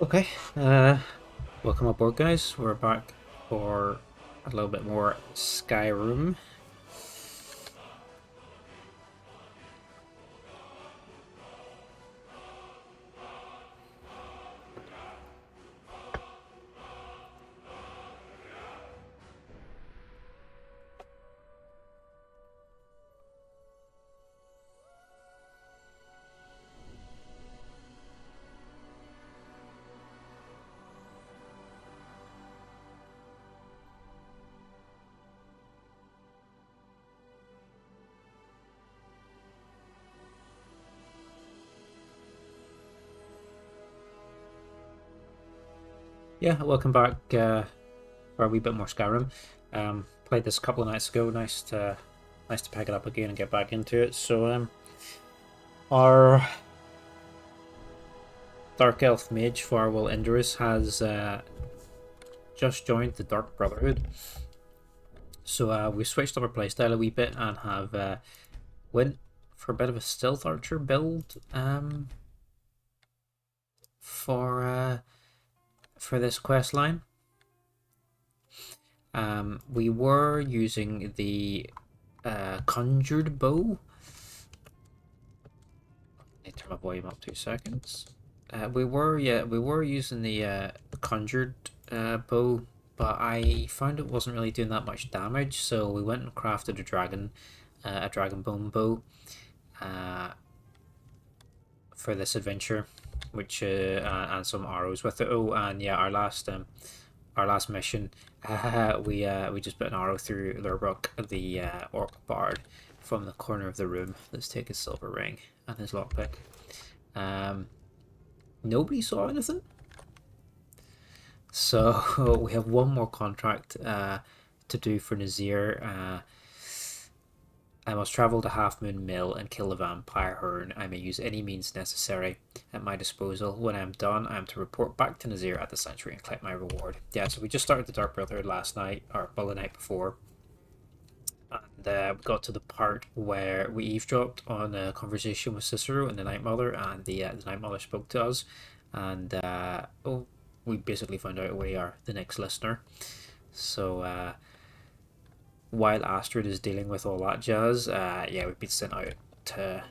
Okay, welcome aboard, guys. We're back for a little bit more Skyrim. Yeah, welcome back for a wee bit more Skyrim. Played this a couple of nights ago. Nice to pick it up again and get back into it. So, our Dark Elf Mage Farwell Indris has just joined the Dark Brotherhood. So we switched up our playstyle a wee bit and have went for a bit of a stealth archer build for this quest line. We were using the conjured bow. I need to turn my volume up 2 seconds. We were using the conjured bow, but I found it wasn't really doing that much damage, so we went and crafted a dragon bone bow for this adventure, which and some arrows with it. Oh, and yeah, our last mission, we just put an arrow through Lurbruk, the orc bard, from the corner of the room. Let's take his silver ring and his lockpick. Nobody saw anything. So we have one more contract to do for Nazir. I must travel to Half Moon Mill and kill a vampire herne. I may use any means necessary at my disposal. When I am done, I am to report back to Nazir at the sanctuary and collect my reward. Yeah, so we just started the Dark Brotherhood last night, or well, the night before. And we got to the part where we eavesdropped on a conversation with Cicero and the Night Mother, and the Night Mother spoke to us. And we basically found out we are the next listener. So while Astrid is dealing with all that jazz, yeah, we've been sent out to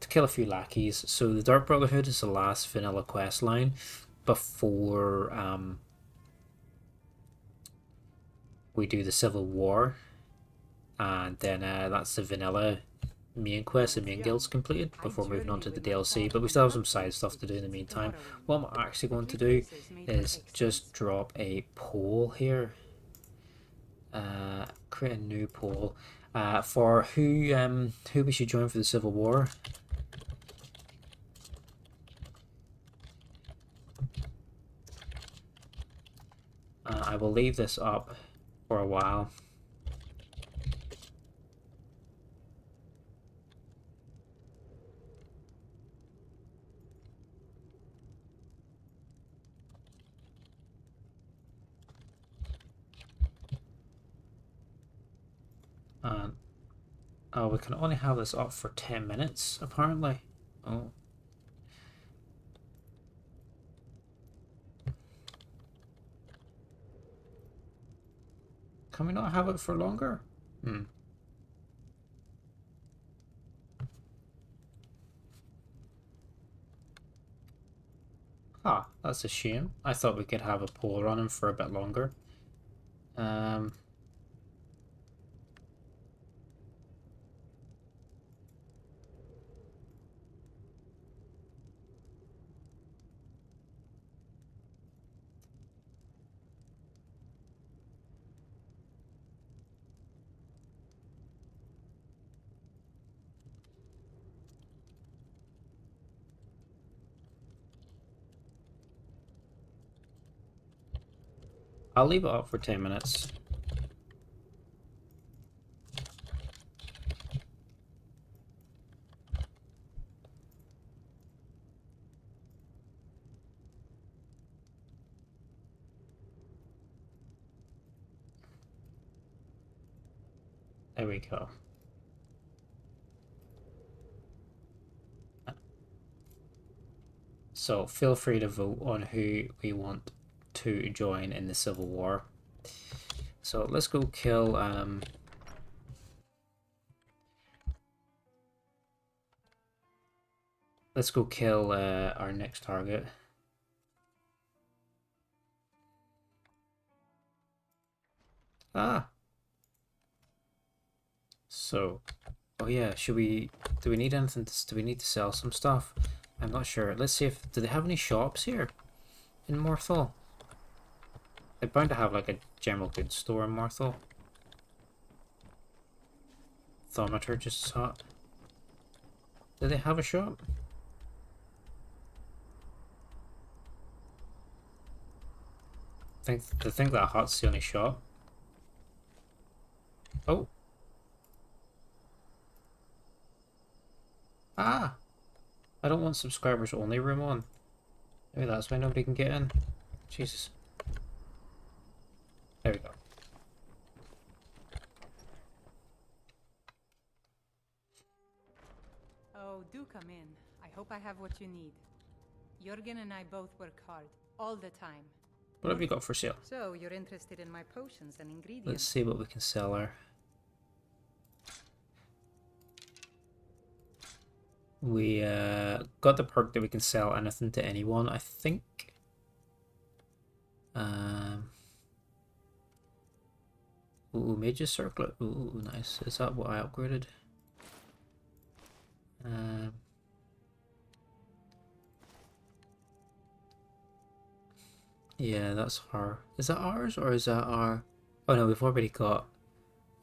kill a few lackeys. So the Dark Brotherhood is the last vanilla quest line before we do the Civil War, and then that's the vanilla main quest and main guilds completed before moving on to the DLC. But we still have some side stuff to do in the meantime. What I'm actually going to do is just drop a poll here. Create a new poll for who we should join for the Civil War. I will leave this up for a while. Oh, we can only have this up for 10 minutes, apparently. Oh. Can we not have it for longer? Ah, that's a shame. I thought we could have a poll running for a bit longer. I'll leave it up for 10 minutes. There we go. So feel free to vote on who we want to join in the Civil War. So let's go kill our next target. Ah. So, oh yeah, do we need anything? Do we need to sell some stuff? I'm not sure. Let's see if, do they have any shops here in Morthal? They're bound to have like a general goods store in Morthal. Thaumaturgist's hut. Do they have a shop? I think that hut's the only shop. Oh. Ah! I don't want subscribers only room on. Maybe that's why nobody can get in. Jesus. There we go. Oh, do come in. I hope I have what you need. Jürgen and I both work hard, all the time. What have you got for sale? So, you're interested in my potions and ingredients? Let's see what we can sell her. We got the perk that we can sell anything to anyone, I think. Ooh, Mage's Circlet. Ooh, nice. Is that what I upgraded? Yeah, that's her. Is that ours or is that our... Oh no, we've already got...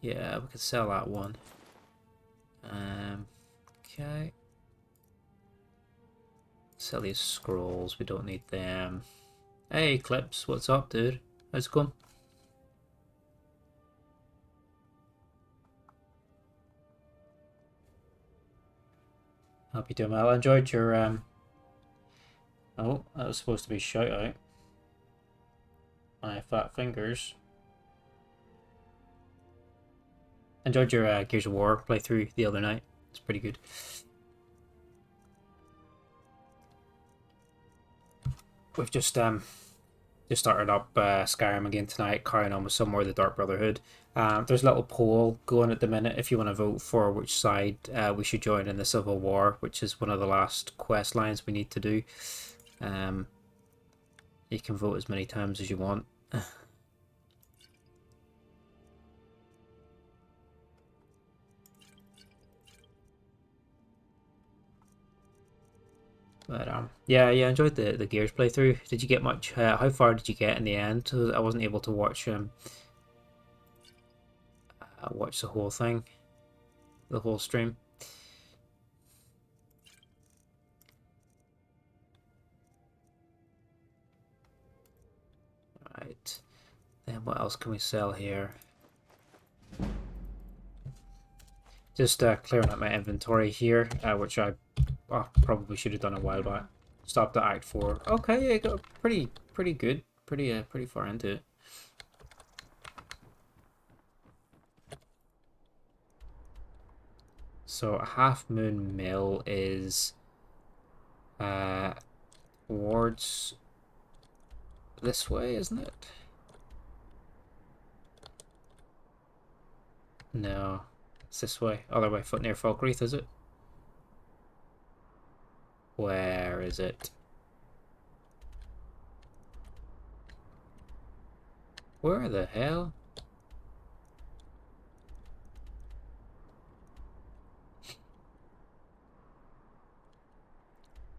Yeah, we could sell that one. Okay. Sell these scrolls, we don't need them. Hey, Clips, what's up, dude? How's it going? Hope you're doing well. I enjoyed your, Oh, that was supposed to be shout out. My fat fingers. Enjoyed your Gears of War playthrough the other night. It's pretty good. We've just started up Skyrim again tonight, carrying on with some more of the Dark Brotherhood. There's a little poll going at the minute if you want to vote for which side we should join in the Civil War, which is one of the last quest lines we need to do. You can vote as many times as you want. But yeah, I enjoyed the Gears playthrough. Did you get much? How far did you get in the end? I wasn't able to watch watch the whole thing, the whole stream. Right. Then what else can we sell here? Just clearing up my inventory here, which I probably should have done a while back. Stopped at Act 4. Okay, yeah, got pretty good, pretty far into it. So a Half Moon Mill is towards this way, isn't it? No, it's this way. Other way, foot near Falkreath, is it? Where is it? Where the hell?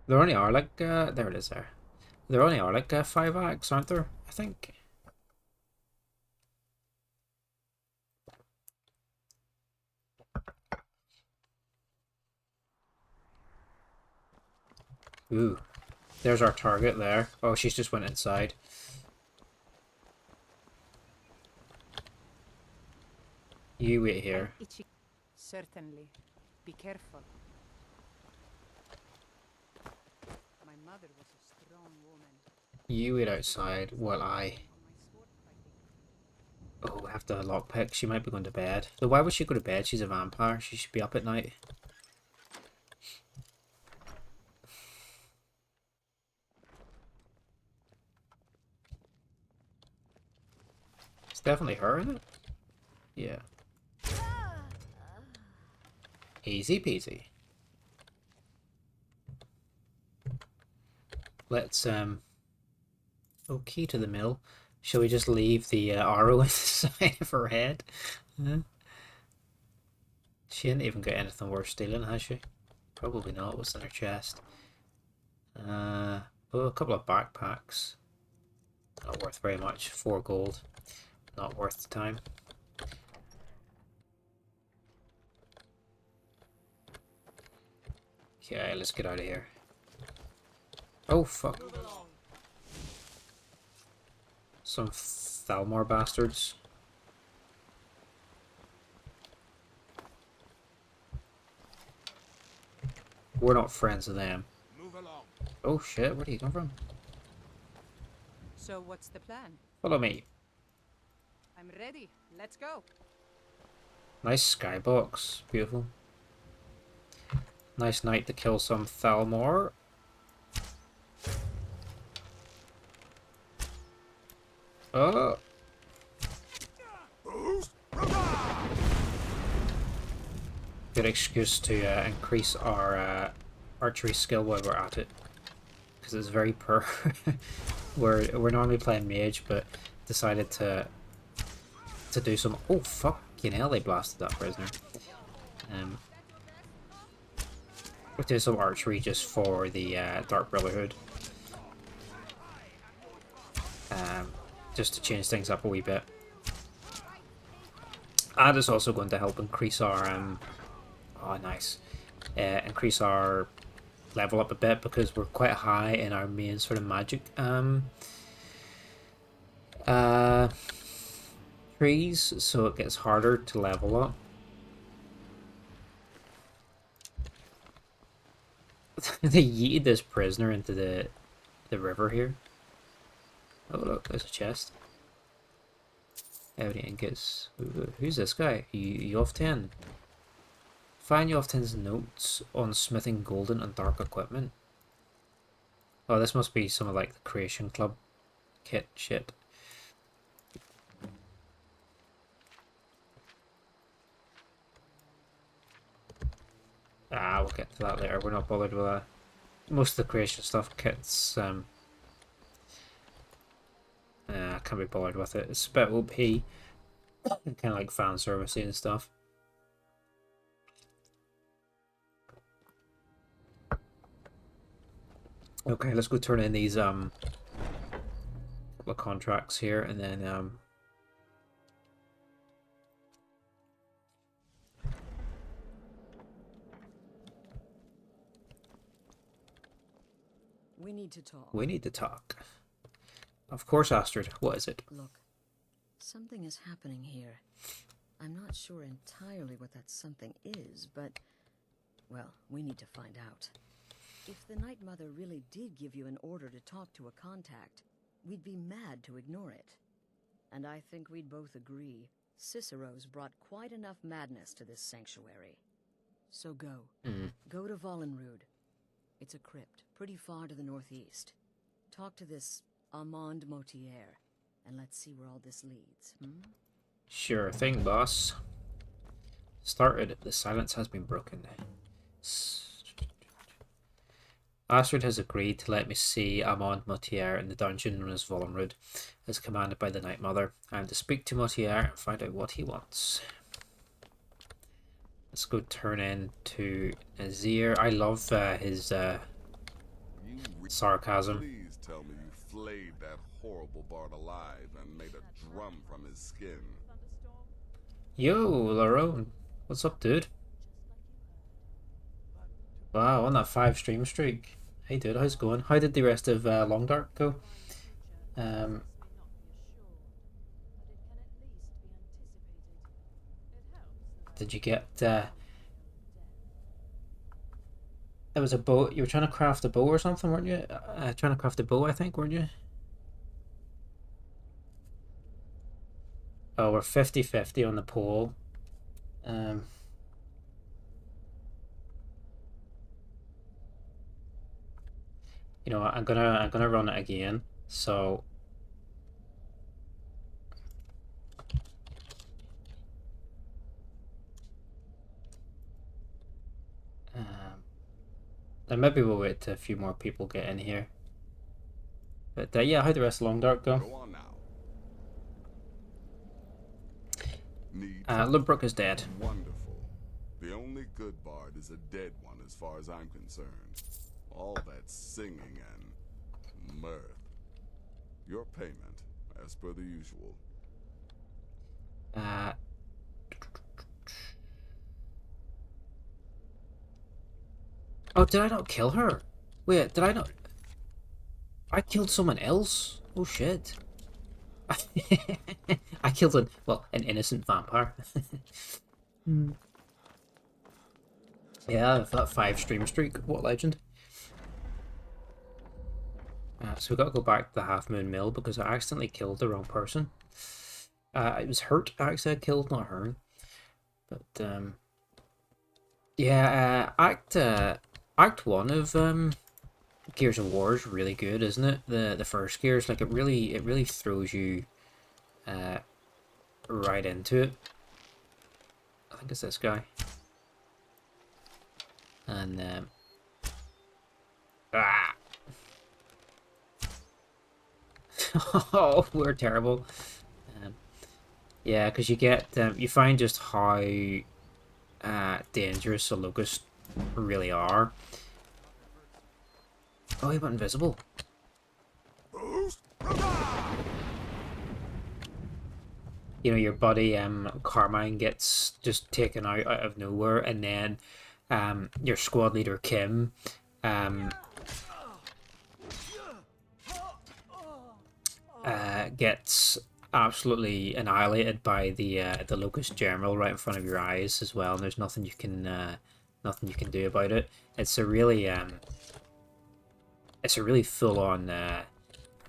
There only are like, there it is there. There only are like 5 acts, aren't there? I think. Ooh, there's our target there. Oh, she's just went inside. You wait here. Certainly. Be careful. My mother was a strong woman. You wait outside while I... Oh, we have to lockpick. She might be going to bed. So why would she go to bed? She's a vampire. She should be up at night. Definitely her in it. Yeah. Easy peasy. Let's oh, key to the mill. Shall we just leave the arrow in the side of her head? She didn't even get anything worth stealing, has she? Probably not. What's in her chest? Oh, a couple of backpacks. Not worth very much. 4 gold. Not worth the time. Okay, let's get out of here. Oh, fuck. Some Thalmor bastards. We're not friends with them. Oh shit, where do you come from? So what's the plan? Follow me. I'm ready. Let's go. Nice skybox. Beautiful. Nice night to kill some Thalmor. Oh! Good excuse to increase our archery skill while we're at it. Because it's very poor. we're normally playing mage, but decided to do some... Oh, fucking hell, they blasted that prisoner. We'll do some archery just for the Dark Brotherhood. Just to change things up a wee bit. And it's also going to help increase our... oh, nice. Increase our level up a bit because we're quite high in our main sort of magic trees, so it gets harder to level up. They yeeted this prisoner into the river here. Oh look, there's a chest. Heavy ingots. Who's this guy? Yoften. Find Yoften's notes on smithing golden and dark equipment. Oh, this must be some of like the Creation Club kit shit. Ah, we'll get to that later. We're not bothered with that. Most of the creation stuff kits, I can't be bothered with it. It's a bit OP. Kind of like fan servicey and stuff. Okay, let's go turn in these couple of contracts here, and then we need to talk. We need to talk. Of course, Astrid. What is it? Look, something is happening here. I'm not sure entirely what that something is, but, well, we need to find out. If the Night Mother really did give you an order to talk to a contact, we'd be mad to ignore it. And I think we'd both agree, Cicero's brought quite enough madness to this sanctuary. So go. Go to Vollenrud. It's a crypt, pretty far to the northeast. Talk to this Armand Motier, and let's see where all this leads, Sure thing, boss. Started. The silence has been broken. Astrid has agreed to let me see Armand Motier in the dungeon known as Vollenrud, as commanded by the Night Mother. I am to speak to Motier and find out what he wants. Let's go turn in to Nazir. I love his sarcasm. Please tell me you flayed that horrible bard alive and made a drum from his skin. Yo, Larone. What's up, dude? Wow, on that 5 stream streak. Hey dude, how's it going? How did the rest of Long Dark go? Did you get there was a bow. You were trying to craft a bow or something, weren't you? Trying to craft a bow, I think, weren't you? Oh, we're 50-50 on the poll. You know what, I'm gonna run it again. So And maybe we'll wait till a few more people get in here. But yeah, how'd the rest of Long Dark go? Go on now. Need Lubrook is dead. wonderful. The only good bard is a dead one as far as I'm concerned. All that singing and mirth. Your payment, as per the usual. Oh, did I not kill her? Wait, did I not? I killed someone else? Oh shit. I killed an innocent vampire. Yeah, that 5 stream streak. What legend? So we got to go back to the Half Moon Mill because I accidentally killed the wrong person. It was Hurt actually I killed, not Hearn. But yeah, Act 1 of Gears of War is really good, isn't it? The first Gears, like it really throws you right into it. I think it's this guy. And oh, we're terrible. Yeah, because you get you find just how dangerous the locusts really are. Oh, he went invisible. You know, your buddy Carmine gets just taken out of nowhere, and then your squad leader Kim gets absolutely annihilated by the locust general right in front of your eyes as well, and there's nothing you can do about it. It's a really full on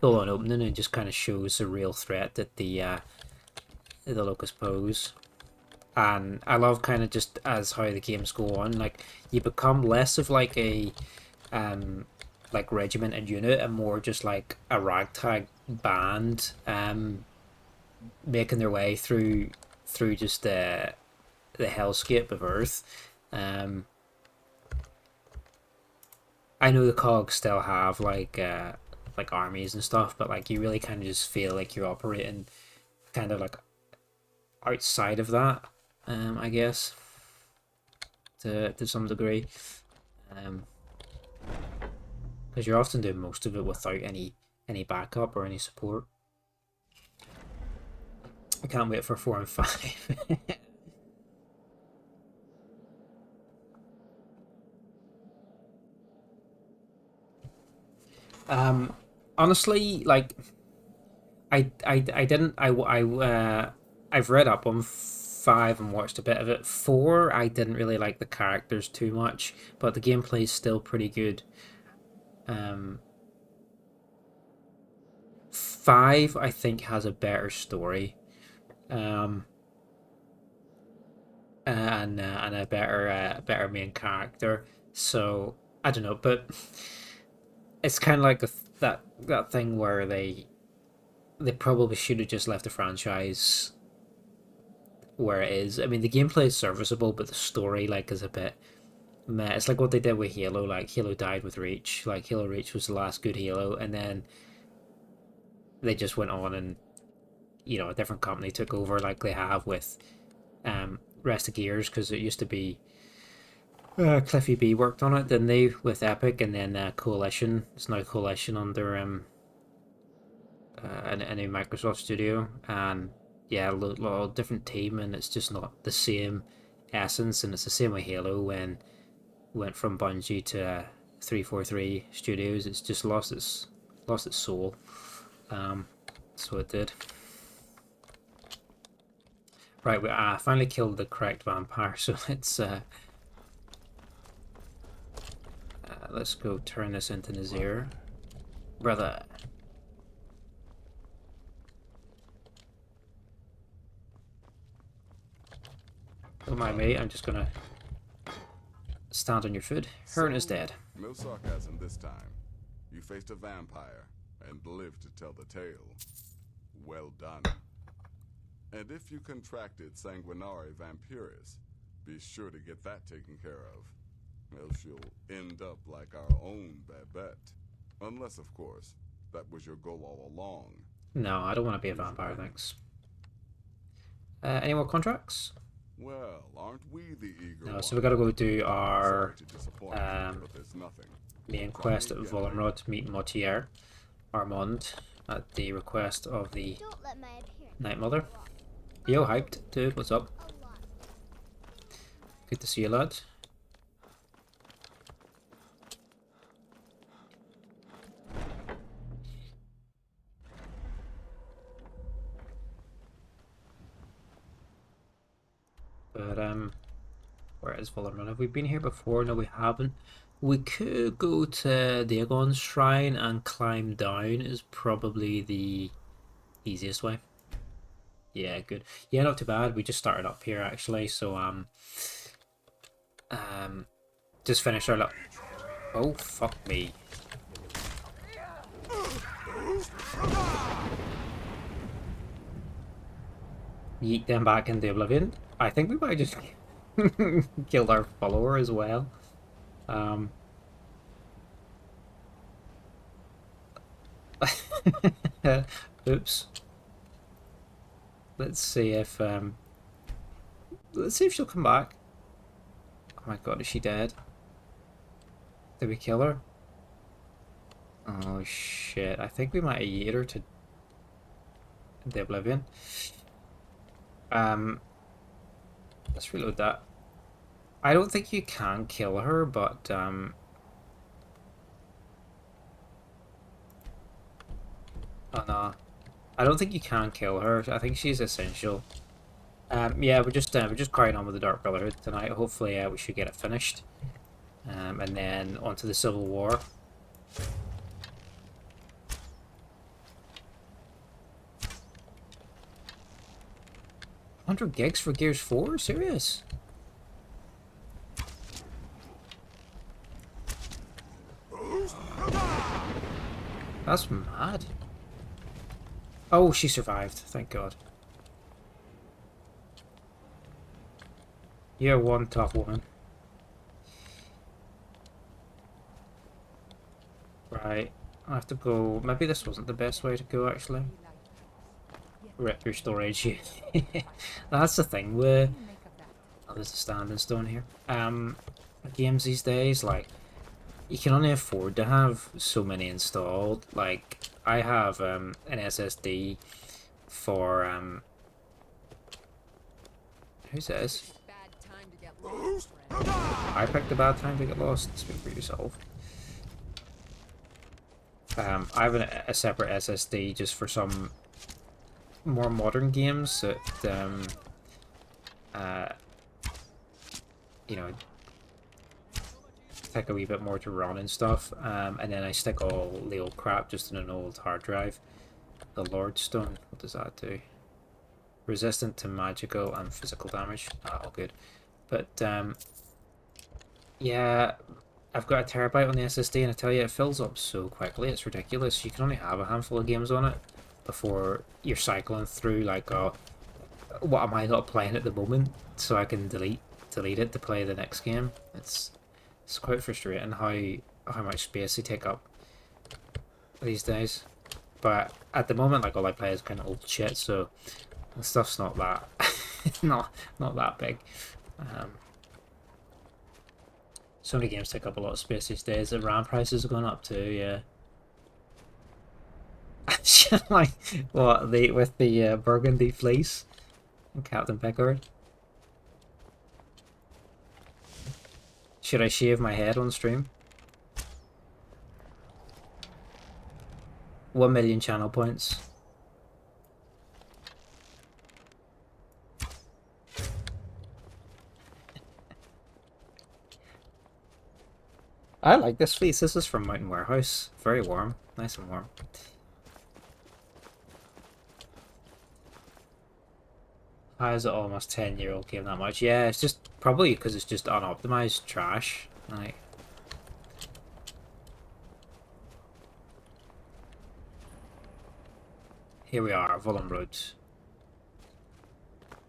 opening, and just kind of shows the real threat that the locust pose. And I love kind of just as how the games go on, like you become less of like a like regiment and unit, and more just like a ragtag band making their way through just the hellscape of Earth. I know the cogs still have like armies and stuff, but like you really kind of just feel like you're operating kind of like outside of that, I guess, to some degree, because you're often doing most of it without any backup or any support. I can't wait for 4 and 5. Honestly, like I've read up on 5 and watched a bit of it. 4, I didn't really like the characters too much, but the gameplay is still pretty good. 5, I think, has a better story, and a better main character. So I don't know, but it's kind of like that thing where they probably should have just left the franchise where it is. I mean, the gameplay is serviceable, but the story like is a bit meh. It's like what they did with Halo. Like Halo died with Reach. Like Halo Reach was the last good Halo, and then they just went on and a different company took over, like they have with Rest of Gears, because it used to be Cliffy B worked on it, didn't they, with Epic, and then Coalition. It's now Coalition under a new Microsoft studio, and yeah, a lot different team, and it's just not the same essence. And it's the same with Halo when it went from Bungie to 343 Studios. It's just lost its soul. So it did. Right, we finally killed the correct vampire, so let's go turn this into Nazir. Brother. Don't mind me, I'm just gonna stand on your foot. Hearn is dead. No sarcasm this time. You faced a vampire and lived to tell the tale. Well done. And if you contracted Sanguinari Vampiris, be sure to get that taken care of. else you'll end up like our own Babette. Unless, of course, that was your goal all along. No, I don't want to be a vampire, thanks. Any more contracts? Well, aren't we the eager No, ones? so we gotta go do our Sorry to disappoint you, but there's nothing. main Try quest me at again Volenrod to meet Mortier Armand at the request of the Don't let my appearance Night Mother. throw off. Yo, hyped, dude, what's up? A lot. Good to see you, lad. But, where is Volenrod? Have we been here before? No, we haven't. We could go to Dagon's shrine and climb down is probably the easiest way. Yeah, good. Yeah, not too bad. We just started up here actually, so just finished our oh fuck me. Yeet them back into oblivion. I think we might just killed our follower as well. Oops. Let's see if she'll come back. Oh my god, is she dead? Did we kill her? Oh shit, I think we might have yeeted her to the oblivion. Let's reload that. I don't think you can kill her, but oh no. I don't think you can kill her. I think she's essential. Yeah, we're just carrying on with the Dark Brotherhood tonight. Hopefully, we should get it finished, and then onto the Civil War. $100 for Gears 4? Serious? That's mad. Oh, she survived. Thank God. You're one tough woman. Right. I have to go. Maybe this wasn't the best way to go, actually. Rip your storage. That's the thing with... Oh, there's a standing stone here. Games these days, like, you can only afford to have so many installed. Like, I have an SSD for who's this? I picked a bad time to get lost. Speak for yourself. I have a separate SSD just for some more modern games that you know, take a wee bit more to run and stuff, and then I stick all the old crap just in an old hard drive. The Lord Stone, what does that do? Resistant to magical and physical damage. Oh, good. But yeah, I've got a terabyte on the SSD, and I tell you, it fills up so quickly. It's ridiculous. You can only have a handful of games on it before you're cycling through like, oh, what am I not playing at the moment? So I can delete it to play the next game. It's quite frustrating how much space they take up these days. But at the moment, like, all I play is kind of old shit, so the stuff's not that not that big. So many games take up a lot of space these days. The RAM prices are going up too. Yeah. Like what with the burgundy fleece and Captain Pickard. Should I shave my head on stream? 1 million channel points. I like this fleece. This is from Mountain Warehouse. Very warm. Nice and warm. How is it almost 10-year-old game that much? Yeah, it's just probably because it's just unoptimized trash. Like, here we are, Volenrod.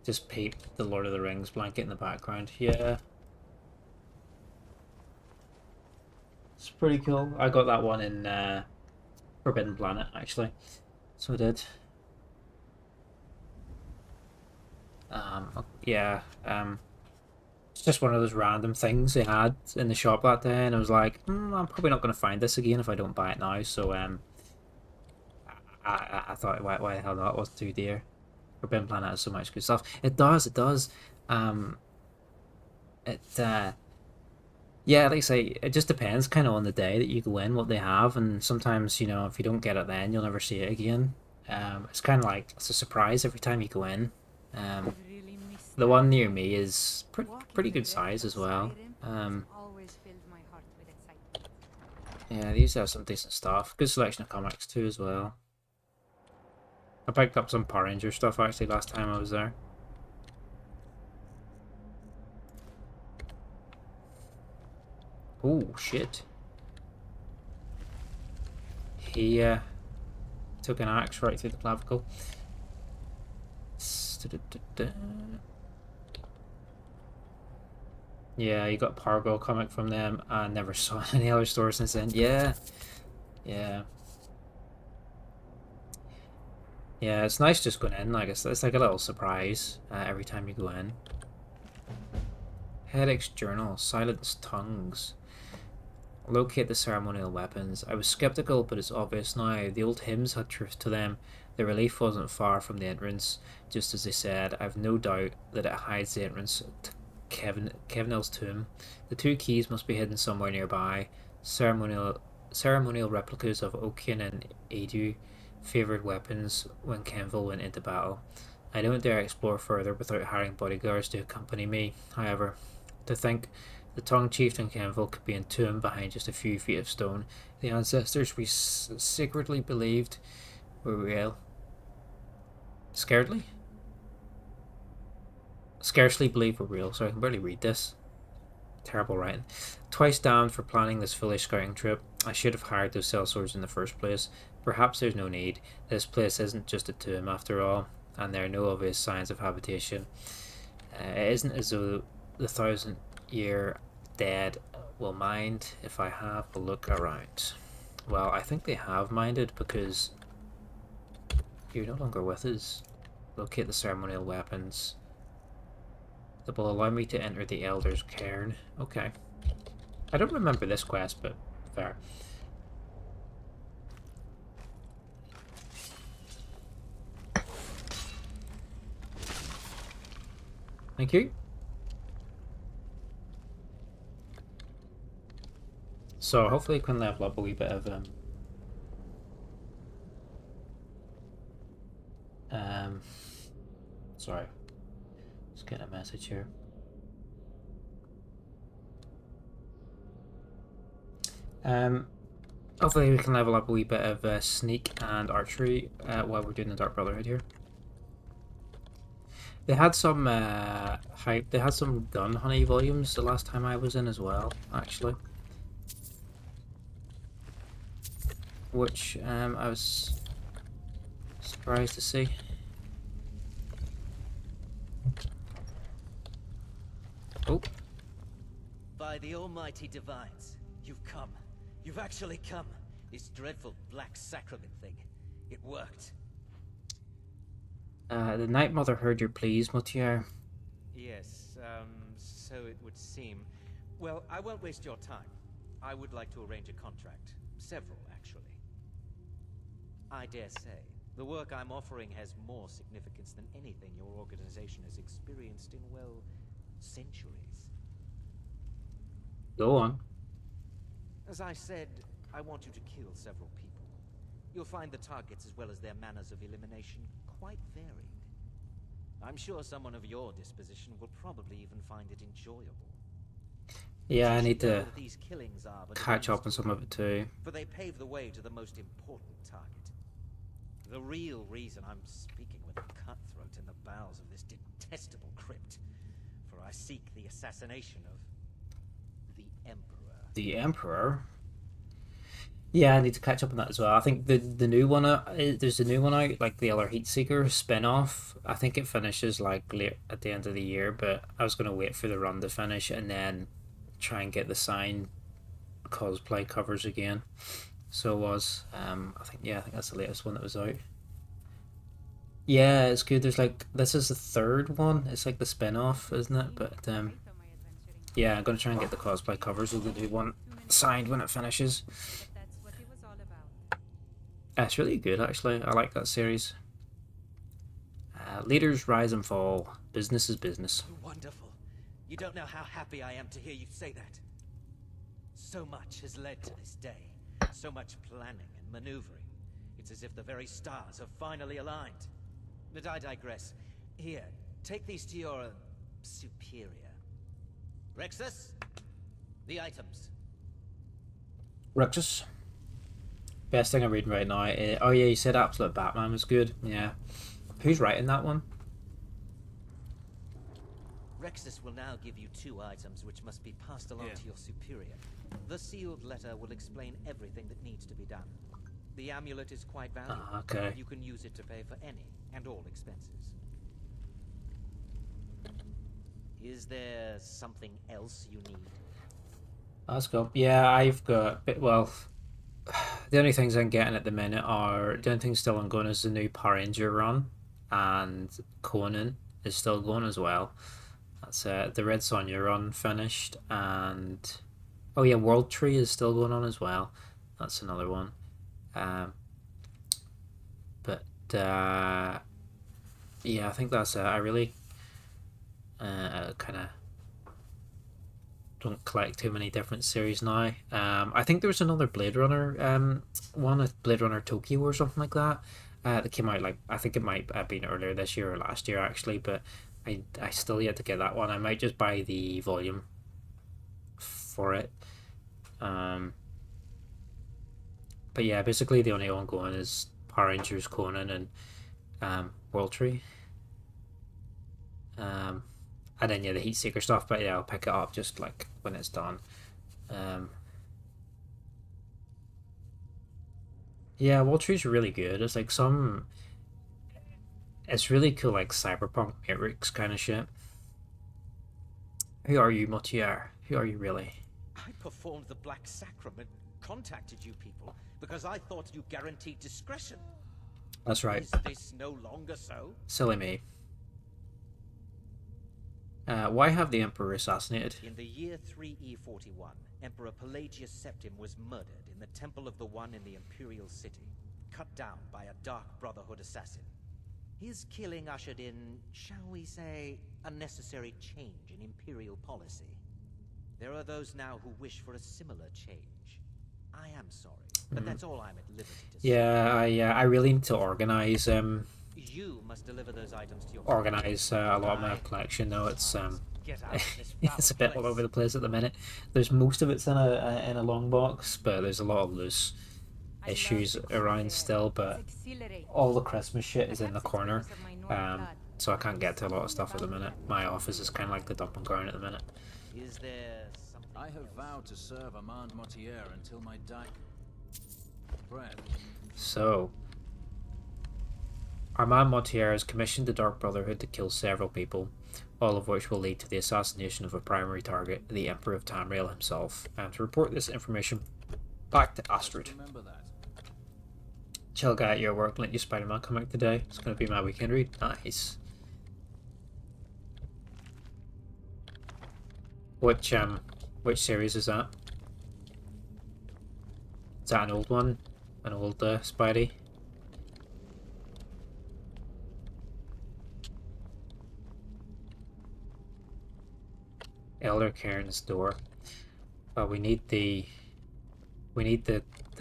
Just peep the Lord of the Rings blanket in the background. Yeah. It's pretty cool. I got that one in Forbidden Planet, actually. So I did. Yeah. It's just one of those random things they had in the shop that day, and I was like, I'm probably not going to find this again if I don't buy it now. So I thought, why the hell not? It wasn't too dear. Forbidden Planet has so much good stuff. It does. It does. Um, it Yeah, like I say, it just depends kind of on the day that you go in, what they have, and sometimes, if you don't get it then, you'll never see it again. It's kind of like, it's a surprise every time you go in. Um, I've really missed the that. one near me is Walking pretty the good size depths as of well. Skyrim has always filled my heart with excitement. Yeah, these have some decent stuff. Good selection of comics too as well. I picked up some Power Ranger stuff actually last time I was there. Oh, shit. He took an axe right through the clavicle. Yeah, you got Pargo comic from them. I never saw any other stores since then. Yeah, yeah, yeah. It's nice just going in. Like it's like a little surprise every time you go in. Headaches Journal, Silenced Tongues. Locate the ceremonial weapons. I was skeptical, but it's obvious now. The old hymns had truth to them. The relief wasn't far from the entrance, just as they said. I've no doubt that it hides the entrance to Kevinel's tomb. The two keys must be hidden somewhere nearby. Ceremonial replicas of Oaken and Edu favoured weapons when Kenville went into battle. I don't dare explore further without hiring bodyguards to accompany me. However, to think the tongue chieftain Kenville could be entombed behind just a few feet of stone. The ancestors we secretly believed were real. Scarcely believe were real. Sorry, I can barely read this. Terrible writing. Twice damned for planning this foolish scouting trip. I should have hired those sellswords in the first place. Perhaps there's no need. This place isn't just a tomb after all, and there are no obvious signs of habitation. It isn't as though the 1,000-year dead will mind if I have a look around. Well, I think they have minded because you're no longer with us. Locate the ceremonial weapons that will allow me to enter the Elder's Cairn. Okay. I don't remember this quest, but fair. Thank you. So hopefully I can level up a wee bit of sorry. Just getting a message here. Hopefully we can level up a wee bit of sneak and archery while we're doing the Dark Brotherhood here. They had some hype. They had some gun honey volumes the last time I was in as well, actually, which I was surprised to see. Oh. By the almighty divines, you've come. You've actually come. This dreadful black sacrament thing. It worked. The Night Mother heard your pleas, Moutier. Yes, so it would seem. Well, I won't waste your time. I would like to arrange a contract. Several, actually. I dare say, the work I'm offering has more significance than anything your organization has experienced in, well, centuries. Go on. As I said, I want you to kill several people. You'll find the targets as well as their manners of elimination quite varied. I'm sure someone of your disposition will probably even find it enjoyable. Yeah, I need to these killings are but catch up on some of it too. For they pave the way to the most important target. The real reason I'm speaking with a cutthroat in the bowels of this detestable crypt. For I seek the assassination of the Emperor. The Emperor? Yeah, I need to catch up on that as well. I think the new one, there's a new one out, like the other Heatseeker spin-off. I think it finishes like late at the end of the year, but I was going to wait for the run to finish and then try and get the sign cosplay covers again. So it was. I think that's the latest one that was out. Yeah, it's good. There's like this is the third one. It's like the spin-off, isn't it? But yeah, I'm gonna try and get the cosplay covers of the new one signed when it finishes. But that's what it was all about. It's really good actually. I like that series. Leaders rise and fall. Business is business. Wonderful. You don't know how happy I am to hear you say that. So much has led to this day. So much planning and maneuvering. It's as if the very stars have finally aligned. But I digress. Here, take these to your superior. Rexus, the items. Rexus. Best thing I'm reading right now. Oh yeah, you said Absolute Batman was good. Yeah. Who's writing that one? Rexus will now give you 2 items which must be passed along to your superior. The sealed letter will explain everything that needs to be done. The amulet is quite valuable. Okay. You can use it to pay for any and all expenses. Is there something else you need? Let's go. Yeah, I've got well. The only things I'm getting at the minute are the only thing still ongoing is the new Power Ranger run, and Conan is still going as well. That's the Red Sonja run finished, and oh yeah, World Tree is still going on as well. That's another one. But yeah, I think that's it. I really kind of don't collect too many different series now. I think there was another Blade Runner one, a Blade Runner Tokyo or something like that. That came out like I think it might have been earlier this year or last year actually, but I still yet to get that one. I might just buy the volume for it. But yeah, basically the only ongoing is Power Rangers, Conan, and World Tree. And then yeah, the Heat Seeker stuff. But yeah, I'll pick it up just like when it's done. Yeah, World Tree's really good. It's like it's really cool, like cyberpunk Matrix kind of shit. Who are you, Motier? Who are you really? I performed the Black Sacrament, contacted you people, because I thought you guaranteed discretion. That's right. Is this no longer so? Silly me. Why have the Emperor assassinated? In the year 3E41, Emperor Pelagius Septim was murdered in the Temple of the One in the Imperial City, cut down by a Dark Brotherhood assassin. His killing ushered in, shall we say, a necessary change in Imperial policy. There are those now who wish for a similar change. I am sorry, but that's all I'm at liberty to say. Yeah, I really need to organize You must deliver those items to your organize a lot of my collection though. It's Get out of this it's a bit all over the place at the minute. There's most of it's in a long box, but there's a lot of loose issues around still. But all the Christmas shit is in the corner, so I can't get to a lot of stuff at the minute. My office is kind of like the dumping ground at the minute. Is there something I have vowed to serve Armand Motier until my dying breath. So, Armand Motier has commissioned the Dark Brotherhood to kill several people, all of which will lead to the assassination of a primary target, the Emperor of Tamriel himself, and to report this information back to Astrid. Remember that. Chill guy at your work, lent you Spider-Man comic today. It's going to be my weekend read. Nice. Which series is that? Is that an old one? An old Spidey? Elder Cairn's door. We need the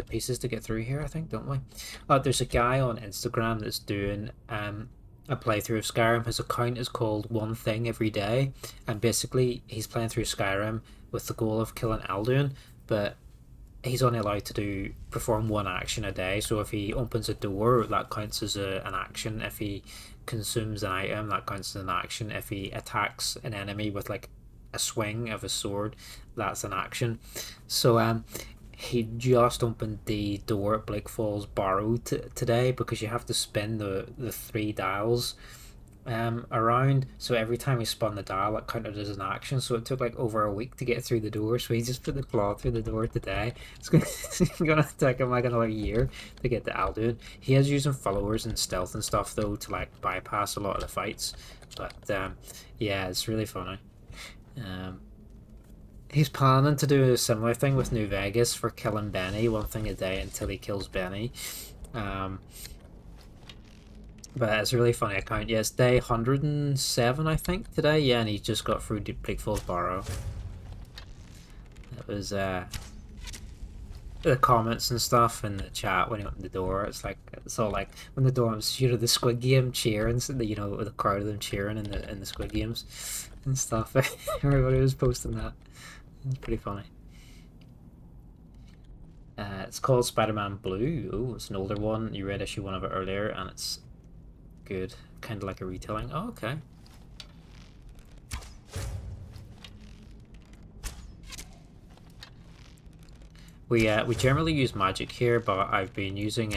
pieces to get through here, I think, don't we? There's a guy on Instagram that's doing a playthrough of Skyrim. His account is called One Thing Every Day, and basically he's playing through Skyrim with the goal of killing Alduin, but he's only allowed to perform one action a day. So if he opens a door, that counts as an action. If he consumes an item, that counts as an action. If he attacks an enemy with like a swing of a sword, that's an action. So he just opened the door at Blake Falls Barrow today, because you have to spin the 3 dials around, so every time we spun the dial it counted as an action, so it took like over a week to get through the door, so he just put the claw through the door today. It's gonna take him like another year to get to Alduin. He is using followers and stealth and stuff though to like bypass a lot of the fights, but yeah, it's really funny. He's planning to do a similar thing with New Vegas for killing Benny, one thing a day until he kills Benny. But it's a really funny account. Yeah, it's day 107, I think, today. Yeah, and he just got through Bleakfall's Barrow. It was, the comments and stuff in the chat when he opened the door. It's all like, when the door was, you know, the Squid Game cheering, you know, the crowd of them cheering in the Squid Games and stuff. Everybody was posting that. It's pretty funny. It's called Spider-Man Blue. Oh, it's an older one. You read issue 1 of it earlier, and it's good, kind of like a retelling. Oh, okay. We generally use magic here, but I've been using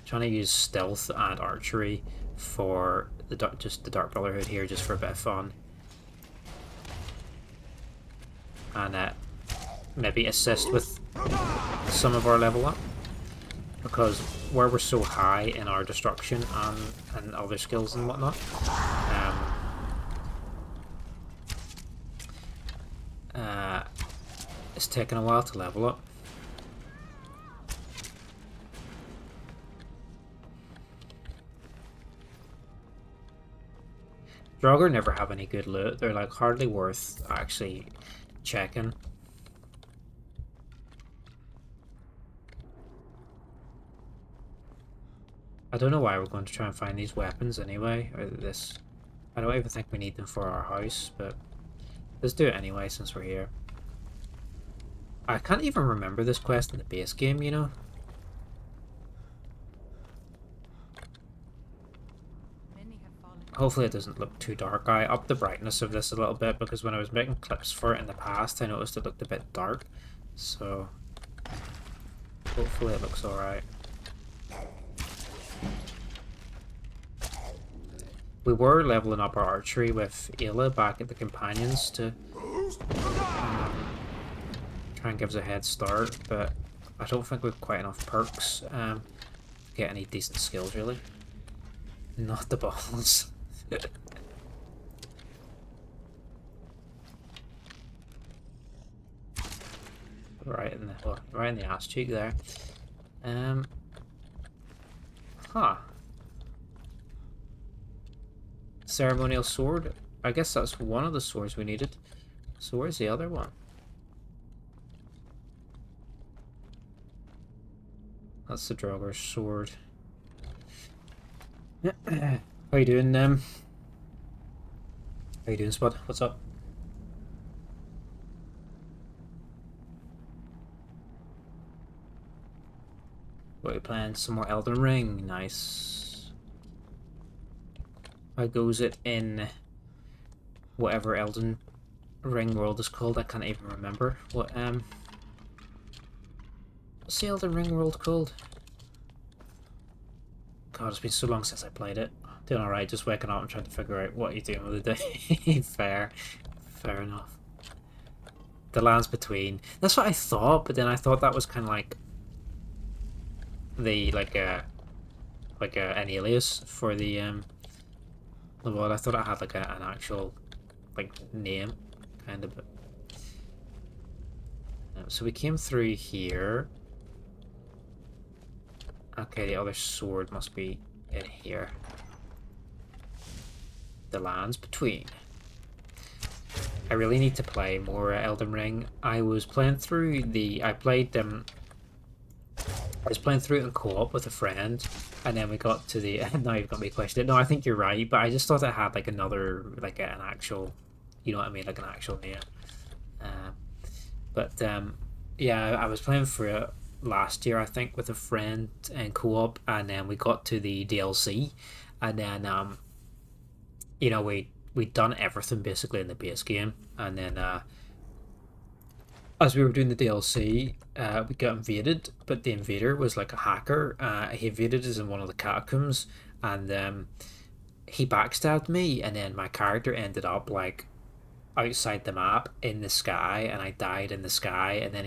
trying to use stealth and archery for the Dark Brotherhood here, just for a bit of fun, and maybe assist with some of our level up. Because where we're so high in our destruction and other skills and whatnot, it's taken a while to level up. Draugr never have any good loot. They're like hardly worth actually checking. I don't know why we're going to try and find these weapons anyway, or this. I don't even think we need them for our house, but let's do it anyway since we're here. I can't even remember this quest in the base game, you know? Hopefully it doesn't look too dark. I upped the brightness of this a little bit because when I was making clips for it in the past, I noticed it looked a bit dark. So hopefully it looks alright. We were leveling up our archery with Ayla back at the Companions to try and give us a head start, but I don't think we've quite enough perks to get any decent skills, really. Not the balls. right in the ass cheek there. Huh. Ceremonial sword. I guess that's one of the swords we needed. So where's the other one? That's the Draugr's sword. How you doing, How you doing, Spud? What's up? What are you playing? Some more Elden Ring. Nice. How goes it in whatever Elden Ring world is called? I can't even remember. What's the Elden Ring world called? God, it's been so long since I played it. Doing alright, just waking up and trying to figure out what you're doing with the day. Fair enough. The Lands Between. That's what I thought, but then I thought that was kind of like the an alias for the well, I thought it had like an actual like name, kind of. So we came through here. Okay, the other sword must be in here. The Lands Between. I really need to play more Elden Ring. I was playing through I was playing through it in co-op with a friend, and then we got to the. Now you've got me questioning. No, I think you're right, but I just thought it had like another, like an actual, you know what I mean, like an actual name. Yeah, I was playing for it last year, I think, with a friend in co-op, and then we got to the DLC, and then you know, we'd done everything basically in the base game, and then as we were doing the DLC, we got invaded, but the invader was like a hacker. He invaded us in one of the catacombs, and he backstabbed me, and then my character ended up like outside the map in the sky, and I died in the sky, and then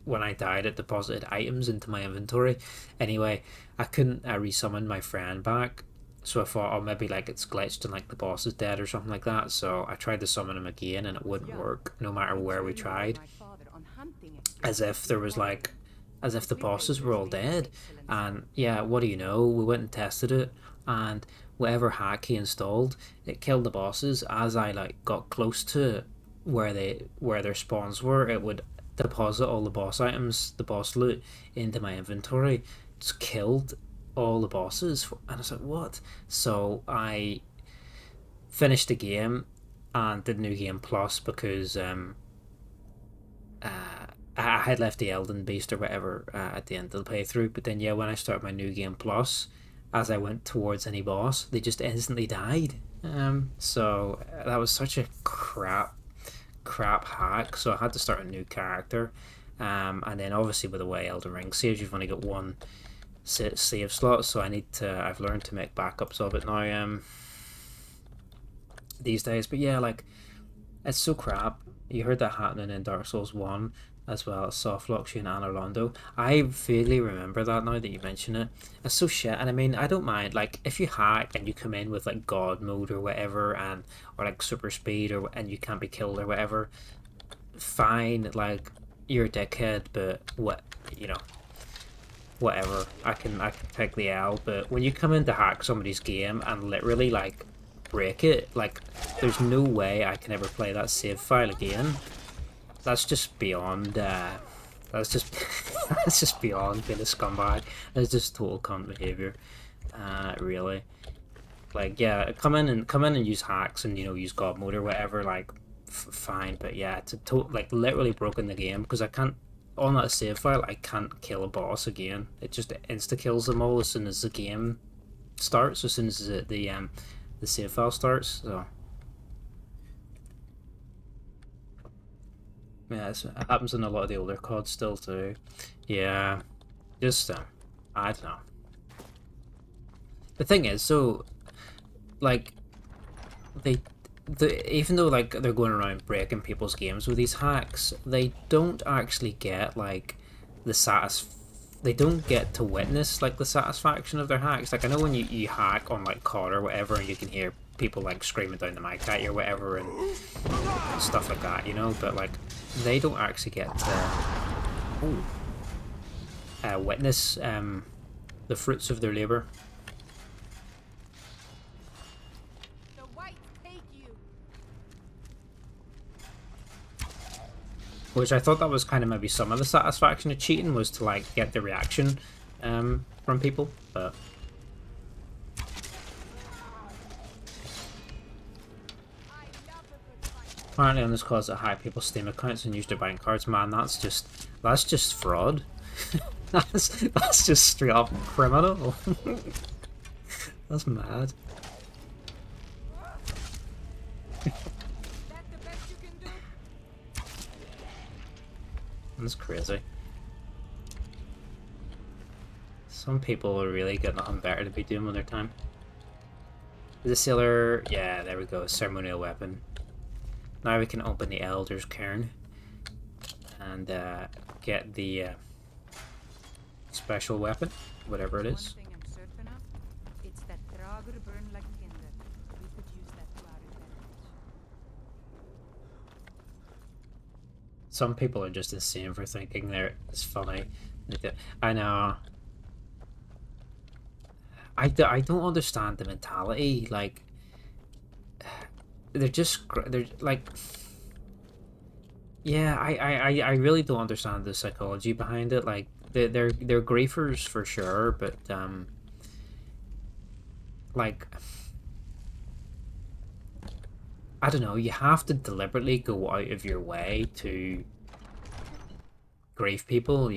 when I died it deposited items into my inventory. Anyway, I couldn't resummon my friend back, so I thought, oh, maybe like it's glitched and like the boss is dead or something like that. So I tried to summon him again, and it wouldn't work no matter where we tried, as if there was like as if the bosses were all dead. And yeah, what do you know, we went and tested it, and whatever hack he installed, it killed the bosses. As I like got close to where their spawns were, it would deposit all the boss items, the boss loot, into my inventory. Just killed all the bosses, and I was like, what? So I finished the game and did New Game Plus because I had left the Elden Beast or whatever at the end of the playthrough. But then yeah, when I started my New Game Plus, as I went towards any boss, they just instantly died. So that was such a crap hack. So I had to start a new character. And then obviously with the way Elden Ring saves, you've only got one save slot. So I've learned to make backups of it now. These days, but yeah, like it's so crap. You heard that happening in Dark Souls 1 as well as Softworks and Anor Londo. I vaguely remember that now that you mention it. It's so shit, and I mean, I don't mind, like, if you hack and you come in with, like, God mode or whatever, or, like, super speed, and you can't be killed or whatever, fine, like, you're a dickhead, but whatever. I can take the L, but when you come in to hack somebody's game and literally, like, break it, like, there's no way I can ever play that save file again. That's just beyond that's just beyond being a scumbag. It's just total cunt behavior, really. Like, yeah, come in and use hacks and use God mode or whatever, like fine, but yeah, like literally broken the game, because I can't, on that save file, I can't kill a boss again. It just insta kills them all as soon as the game starts, as soon as the save file starts. So yeah, it happens in a lot of the older CODs still too. Yeah, just I don't know. The thing is, so like even though like they're going around breaking people's games with these hacks, they don't actually get like they don't get to witness like the satisfaction of their hacks. Like, I know when you hack on like COD or whatever, and you can hear people like screaming down the mic at you or whatever and stuff like that, but like they don't actually get to witness the fruits of their labor. The whites take you. Which I thought that was kind of maybe some of the satisfaction of cheating, was to like get the reaction from people, but apparently on this cause that hack people's Steam accounts and use their bank cards. Man, that's just fraud. that's just straight up criminal. That's mad. That's crazy. Some people are really got nothing better to be doing with their time. The sailor, yeah, there we go, ceremonial weapon. Now we can open the Elder's Cairn and get the special weapon, whatever it is. One thing I'm certain of, it's that Draugr burn like tinder. We could use that to our advantage. Some people are just insane for thinking it's funny. I know. I don't understand the mentality. Like, they're like, yeah, I really don't understand the psychology behind it. Like, they're griefers for sure, but like, I don't know, you have to deliberately go out of your way to grief people,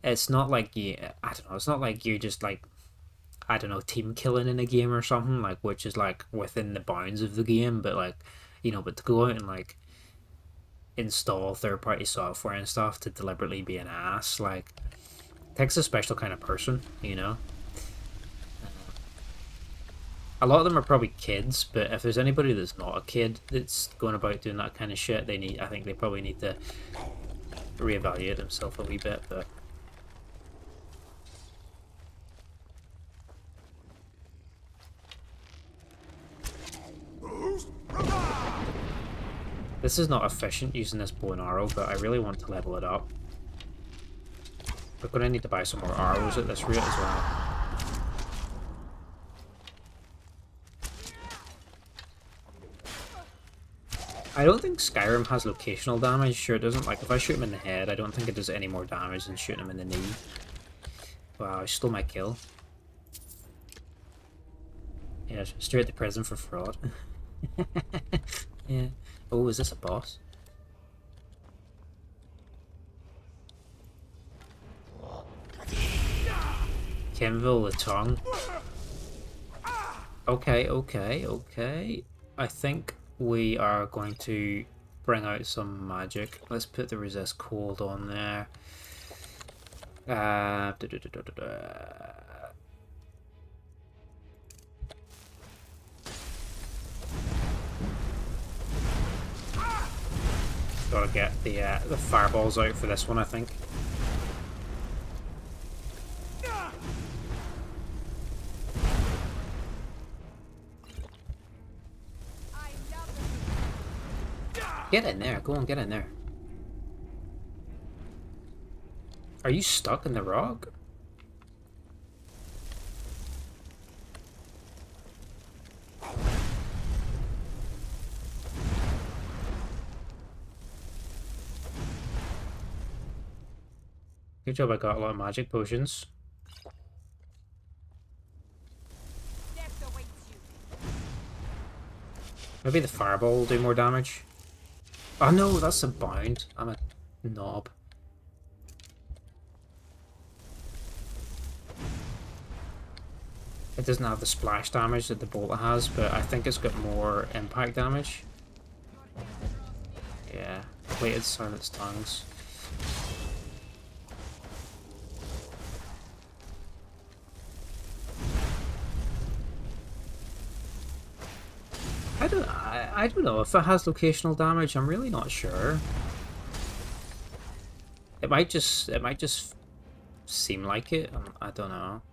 It's not like I don't know, it's not like you're just like, I don't know, team killing in a game or something, like, which is like within the bounds of the game, but like, but to go out and like install third-party software and stuff to deliberately be an ass, like, takes a special kind of person, A lot of them are probably kids, but if there's anybody that's not a kid that's going about doing that kind of shit, I think they probably need to reevaluate themselves a wee bit, but... This is not efficient using this bow and arrow, but I really want to level it up. We're going to need to buy some more arrows at this rate as well. I don't think Skyrim has locational damage. Sure, it doesn't. Like, if I shoot him in the head, I don't think it does any more damage than shooting him in the knee. Wow, I stole my kill. Yeah, straight to prison for fraud. Yeah. Oh, is this a boss? Kenville the tongue. Okay, okay, okay. I think we are going to bring out some magic. Let's put the resist cold on there. Gotta get the fireballs out for this one, I think. Get in there, go on, get in there. Are you stuck in the rock? Good job, I got a lot of magic potions. Maybe the fireball will do more damage. Oh no, that's a bound. I'm a knob. It doesn't have the splash damage that the bolt has, but I think it's got more impact damage. Yeah, weighted silence tongues. I don't know if it has locational damage. I'm really not sure. It might just seem like it. I don't know.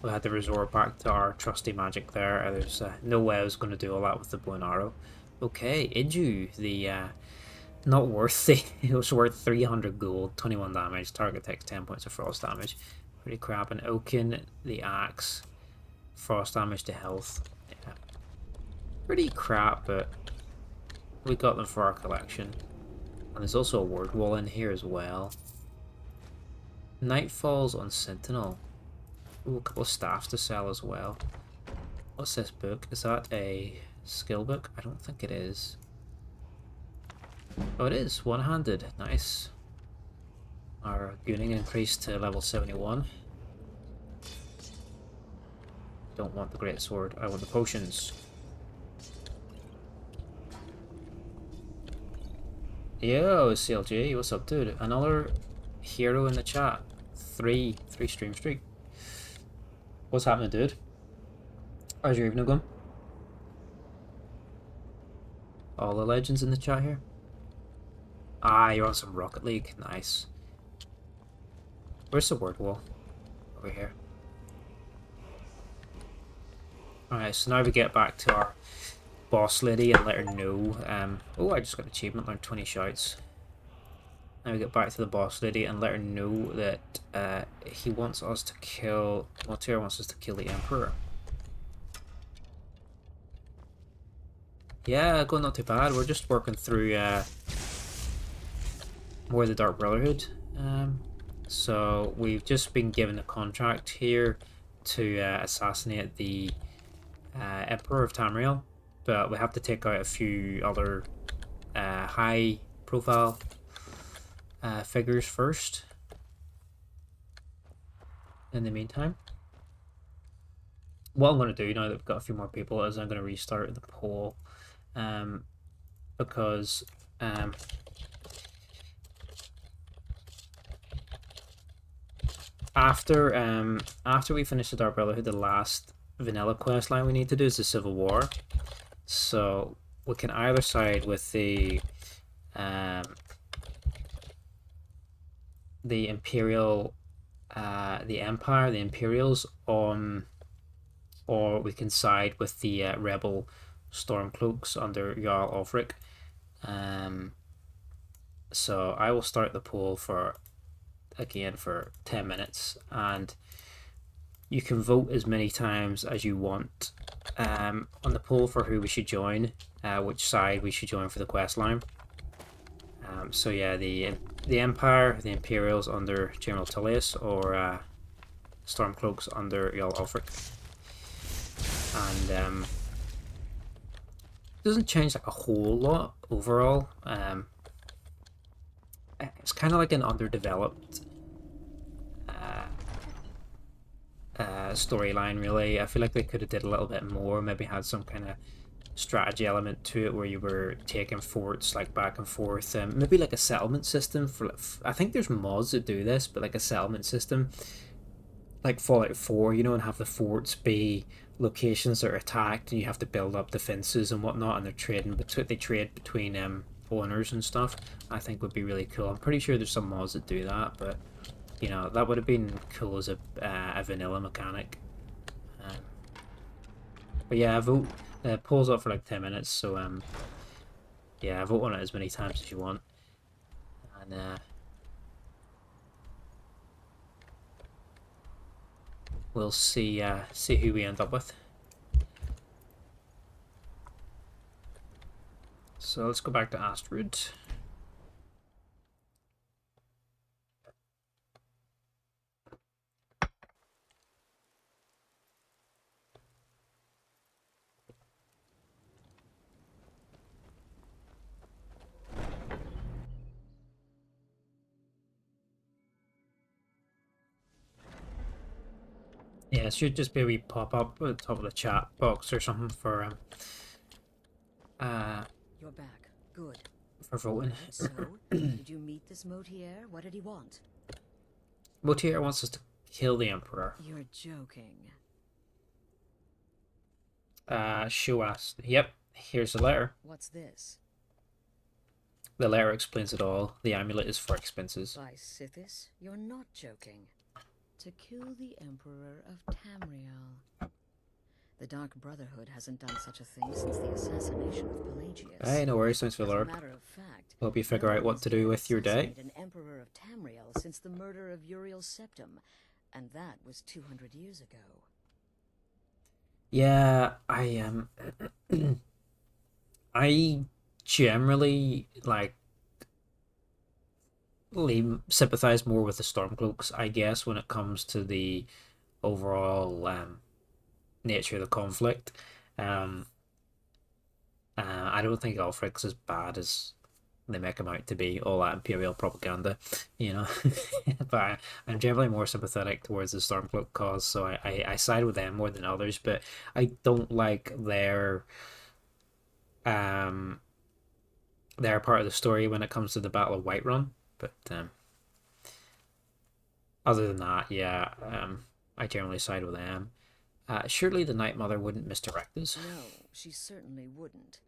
We had to resort back to our trusty magic there. There's no way I was going to do all that with the bow and arrow. Okay, Idju, the not worth the. It was worth 300 gold, 21 damage. Target takes 10 points of frost damage. Pretty crap. And Oaken, the axe, frost damage to health. Yeah, pretty crap, but we got them for our collection. And there's also a word wall in here as well. Nightfalls on Sentinel. Ooh, a couple of staffs to sell as well. What's this book? Is that a skill book? I don't think it is. Oh, it is. One-handed. Nice. Our gooning increased to level 71. Don't want the great sword. I want the potions. Yo, CLG. What's up, dude? Another hero in the chat. Three stream streak. What's happening, dude? How's your evening going? All the legends in the chat here. Ah, you're on some Rocket League. Nice. Where's the word wall? Over here. Alright, so now we get back to our boss lady and let her know. Oh, I just got an achievement, learned 20 shouts. Now we get back to the boss lady and let her know that he wants us to kill... Montier wants us to kill the Emperor. Yeah, going not too bad. We're just working through more of the Dark Brotherhood. So we've just been given a contract here to assassinate the Emperor of Tamriel, but we have to take out a few other high profile figures first. In the meantime, what I'm going to do now that we've got a few more people is I'm going to restart the poll, because after we finish the Dark Brotherhood, the last vanilla quest line we need to do is the Civil War. So we can either side with the Imperial, the Empire, the Imperials on, or we can side with the rebel Stormcloaks under Jarl Ulfric. So I will start the poll for 10 minutes, and you can vote as many times as you want on the poll for who we should join, which side we should join for the quest line. So yeah, the Empire, the Imperials under General Tullius, or Stormcloaks under Jarl Ulfric. And it doesn't change like a whole lot overall. It's kind of like an underdeveloped storyline, really. I feel like they could have did a little bit more, maybe had some kind of strategy element to it where you were taking forts like back and forth, maybe like a settlement system for, I think there's mods that do this, but like a settlement system like Fallout 4, you know, and have the forts be locations that are attacked and you have to build up defenses and whatnot, and they trade between owners and stuff. I think would be really cool. I'm pretty sure there's some mods that do that, but you know, that would have been cool as a vanilla mechanic. But yeah, vote. Polls up for like 10 minutes, so yeah, vote on it as many times as you want, and we'll see who we end up with. So let's go back to Astrid. Yeah, it should just be a wee pop-up at the top of the chat box or something for You're back. Good. for voting. So, did you meet this Motier? What did he want? Motier wants us to kill the Emperor. You're joking. Show us. Yep, here's the letter. What's this? The letter explains it all. The amulet is for expenses. By Sithis? You're not joking. To kill the Emperor of Tamriel. The Dark Brotherhood hasn't done such a thing since the assassination of Pelagius. Hey, no worries, thanks for As the a Lord. matter of fact, Hope you figure out what to do with your day. An Emperor of Tamriel since the murder of Uriel's septum, and that was 200 years ago. Yeah, I generally sympathize more with the Stormcloaks, I guess, when it comes to the overall nature of the conflict. I don't think Ulfric's as bad as they make him out to be, all that Imperial propaganda, you know. But I'm generally more sympathetic towards the Stormcloak cause, so I side with them more than others, but I don't like their part of the story when it comes to the Battle of Whiterun. But other than that, yeah, I generally side with them. Surely the Night Mother wouldn't misdirect us. No, she certainly wouldn't.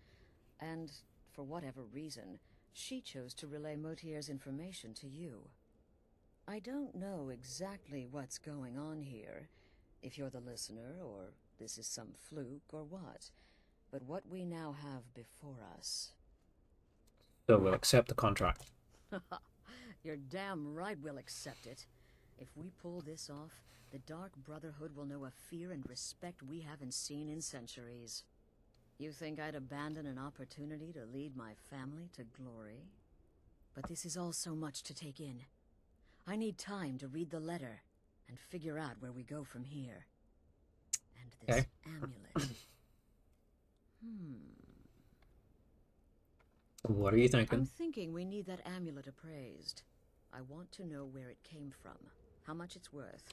And for whatever reason, she chose to relay Motier's information to you. I don't know exactly what's going on here, if you're the listener, or this is some fluke, or what. But what we now have before us... So we'll accept the contract. You're damn right we'll accept it. If we pull this off, the Dark Brotherhood will know a fear and respect we haven't seen in centuries. You think I'd abandon an opportunity to lead my family to glory? But this is all so much to take in. I need time to read the letter and figure out where we go from here. And this amulet. What are you thinking? I'm thinking we need that amulet appraised. I want to know where it came from, how much it's worth,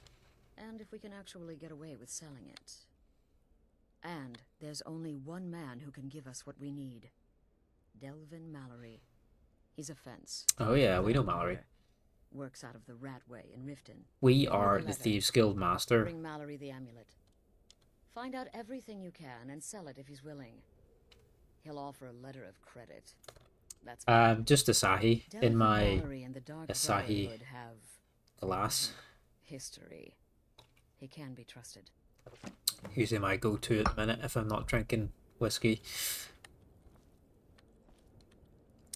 and if we can actually get away with selling it. And there's only one man who can give us what we need. Delvin Mallory. He's a fence. Oh yeah, we know Mallory. works out of the Ratway in Riften. We Give me are the the letter. Thieves Guild Master. Bring Mallory the amulet. Find out everything you can and sell it if he's willing. He'll offer a letter of credit. That's Just Asahi in Delicate my Mallory and the Dark Asahi Brotherhood have glass. history. He can be trusted. Usually my go-to at the minute if I'm not drinking whiskey.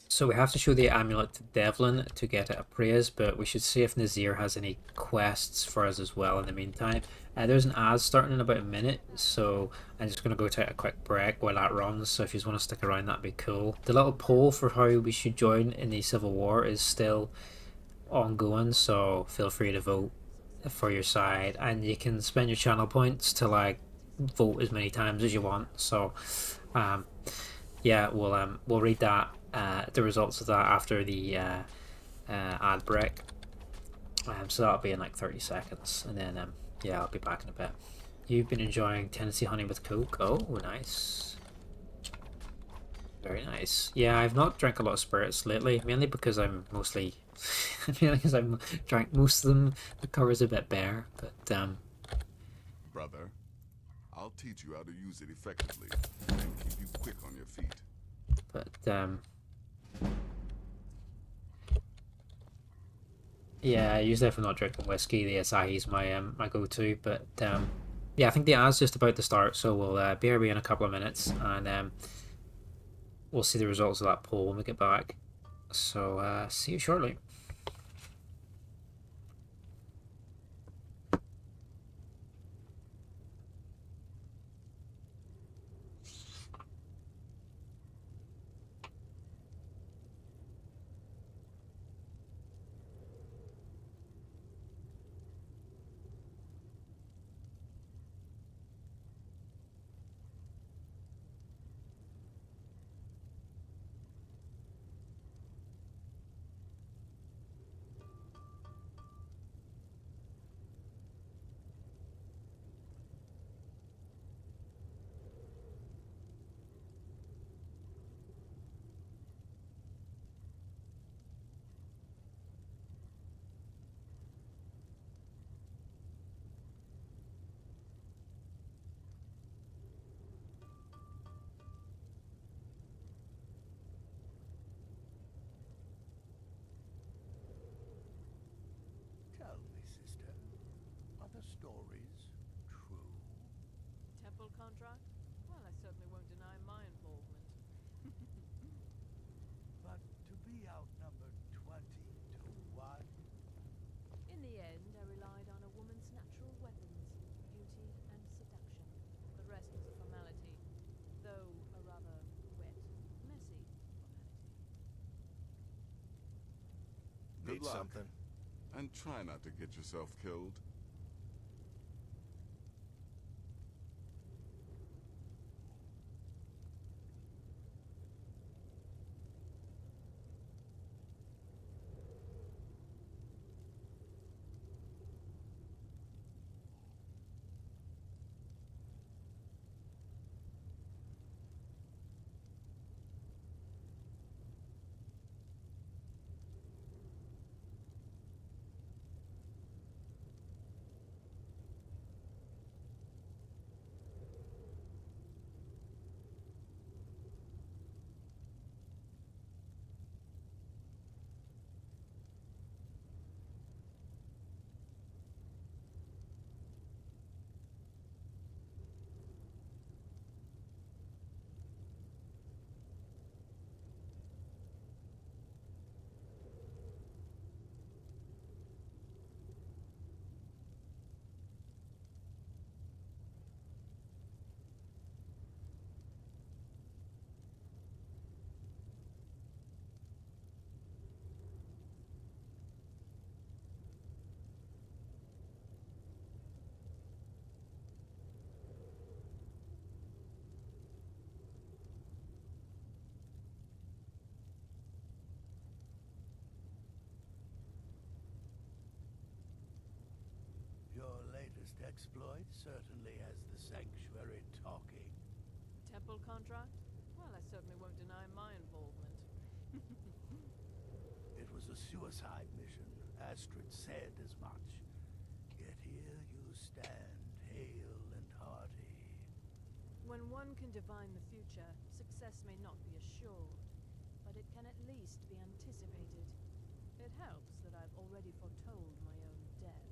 So we have to show the amulet to Devlin to get it appraised, but we should see if Nazir has any quests for us as well in the meantime. There's an ad starting in about a minute, so I'm just going to go take a quick break while that runs, so if you want to stick around that'd be cool. The little poll for how we should join in the Civil War is still ongoing, so feel free to vote for your side, and you can spend your channel points to like vote as many times as you want. So yeah, we'll read that the results of that after the ad break. So that'll be in like 30 seconds, and then yeah, I'll be back in a bit. You've been enjoying Tennessee honey with Coke. Oh, nice. Very nice. Yeah, I've not drank a lot of spirits lately, mainly because I'm mostly because I'm drank most of them. The cover's a bit bare, but Brother, I'll teach you how to use it effectively and keep you quick on your feet. yeah, usually if I'm not drinking whiskey, the Asahi's my go-to. But yeah, I think the ad's just about to start, so we'll BRB in a couple of minutes, and we'll see the results of that poll when we get back. So see you shortly. Tell me, sister, are the stories true? Temple contract? Well, I certainly won't deny my involvement. But to be outnumbered 20 to 1? In the end, I relied on a woman's natural weapons, beauty and seduction. The rest was a formality, though a rather wet, messy formality. Good Need luck. something? And try not to get yourself killed. Your latest exploit certainly has the sanctuary talking. Temple contract? Well, I certainly won't deny my involvement. It was a suicide mission, Astrid said as much. Yet here you stand, hale and hearty. When one can divine the future, success may not be assured, but it can at least be anticipated. It helps that I've already foretold my own death.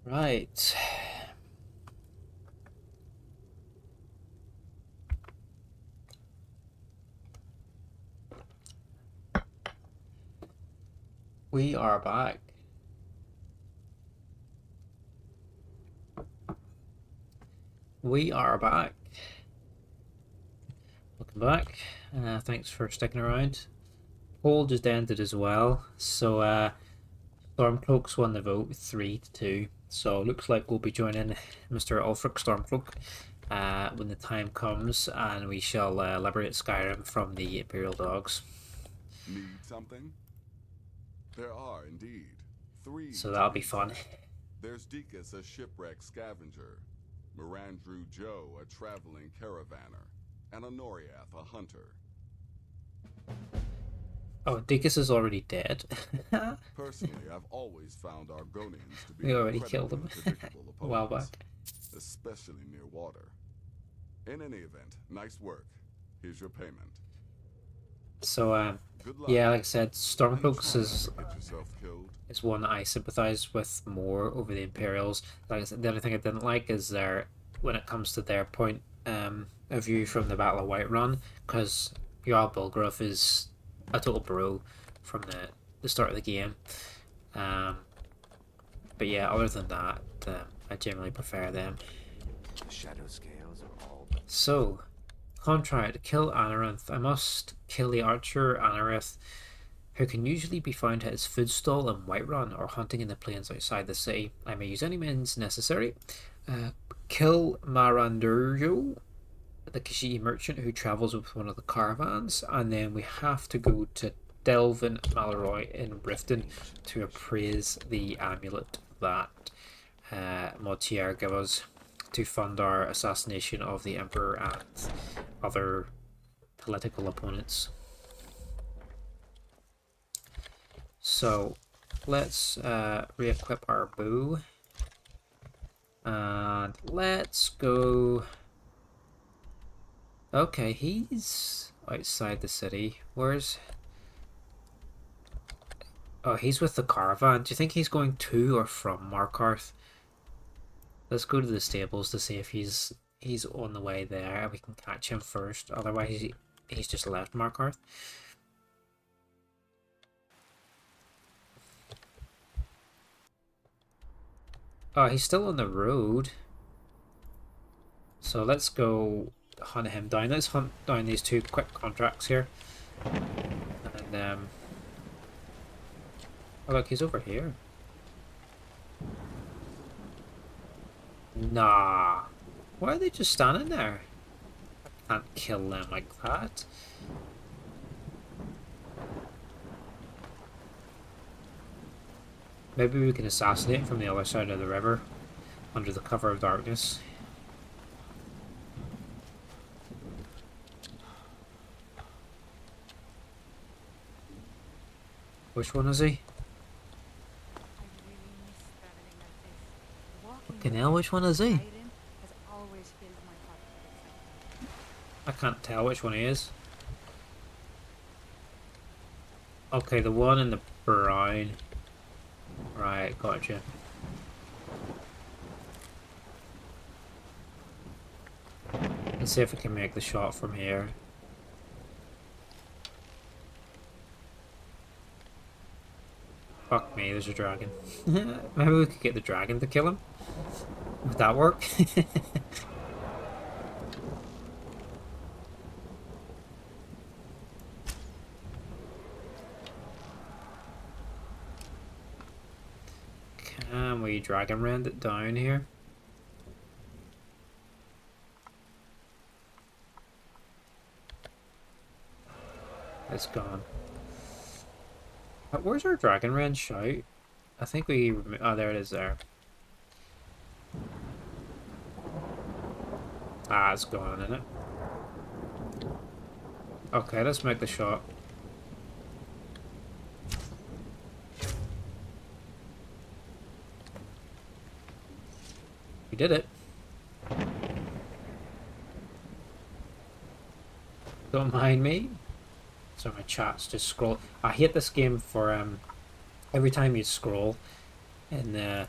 Right. We are back. We are back. Welcome back. Thanks for sticking around. Poll just ended as well. So Stormcloak's won the vote 3-2. So looks like we'll be joining Mr. Ulfric Stormcloak when the time comes, and we shall liberate Skyrim from the Imperial Dogs. Need something? There are indeed 3. So that'll be fun. There's Deekus, a shipwreck scavenger, Mirandru Joe, a traveling caravaner, and Honoriath, a hunter. Oh, Deekus is already dead. Personally, I've always found Argonians to be We already killed him unpredictable a while opponents, back. especially near water. In any event, nice work. Here's your payment. So Good luck. yeah, like I said, Stormcloaks And is try not to get yourself killed. one that I sympathise with more over the Imperials. Like I said, the only thing I didn't like is when it comes to their point of view from the Battle of Whiterun, because Jarl Bulgraf is a total bro from the start of the game. But yeah, other than that, I generally prefer them. The shadow scales are all So, contract, kill Anarinth. I must kill the archer Anarinth, who can usually be found at his food stall in Whiterun or hunting in the plains outside the city. I may use any means necessary. Kill Marandurjo, the Kishii merchant who travels with one of the caravans, and then we have to go to Delvin Malroy in Riften to appraise the amulet that Mortier gave us to fund our assassination of the Emperor and other political opponents. So let's re-equip our bow, and let's go. Okay, he's outside the city. Where's... Oh, he's with the caravan. Do you think he's going to or from Markarth? Let's go to the stables to see if he's on the way there. We can catch him first. Otherwise, he's just left Markarth. Oh, he's still on the road. So let's go hunt him down. Let's hunt down these 2 quick contracts here. And oh look, he's over here. Nah. Why are they just standing there? I can't kill them like that. Maybe we can assassinate him from the other side of the river, under the cover of darkness. Which one is he? Fucking hell, which one is he? I can't tell which one he is. Okay, the one in the brown. Right, gotcha. Let's see if we can make the shot from here. Fuck me, there's a dragon. Maybe we could get the dragon to kill him. Would that work? Can we dragon rend it down here? It's gone. Where's our dragon rend shout? I think we... Oh, there it is there. Ah, it's gone, isn't it? Okay, let's make the shot. We did it. Don't mind me. So my chat's just scroll. I hate this game for every time you scroll and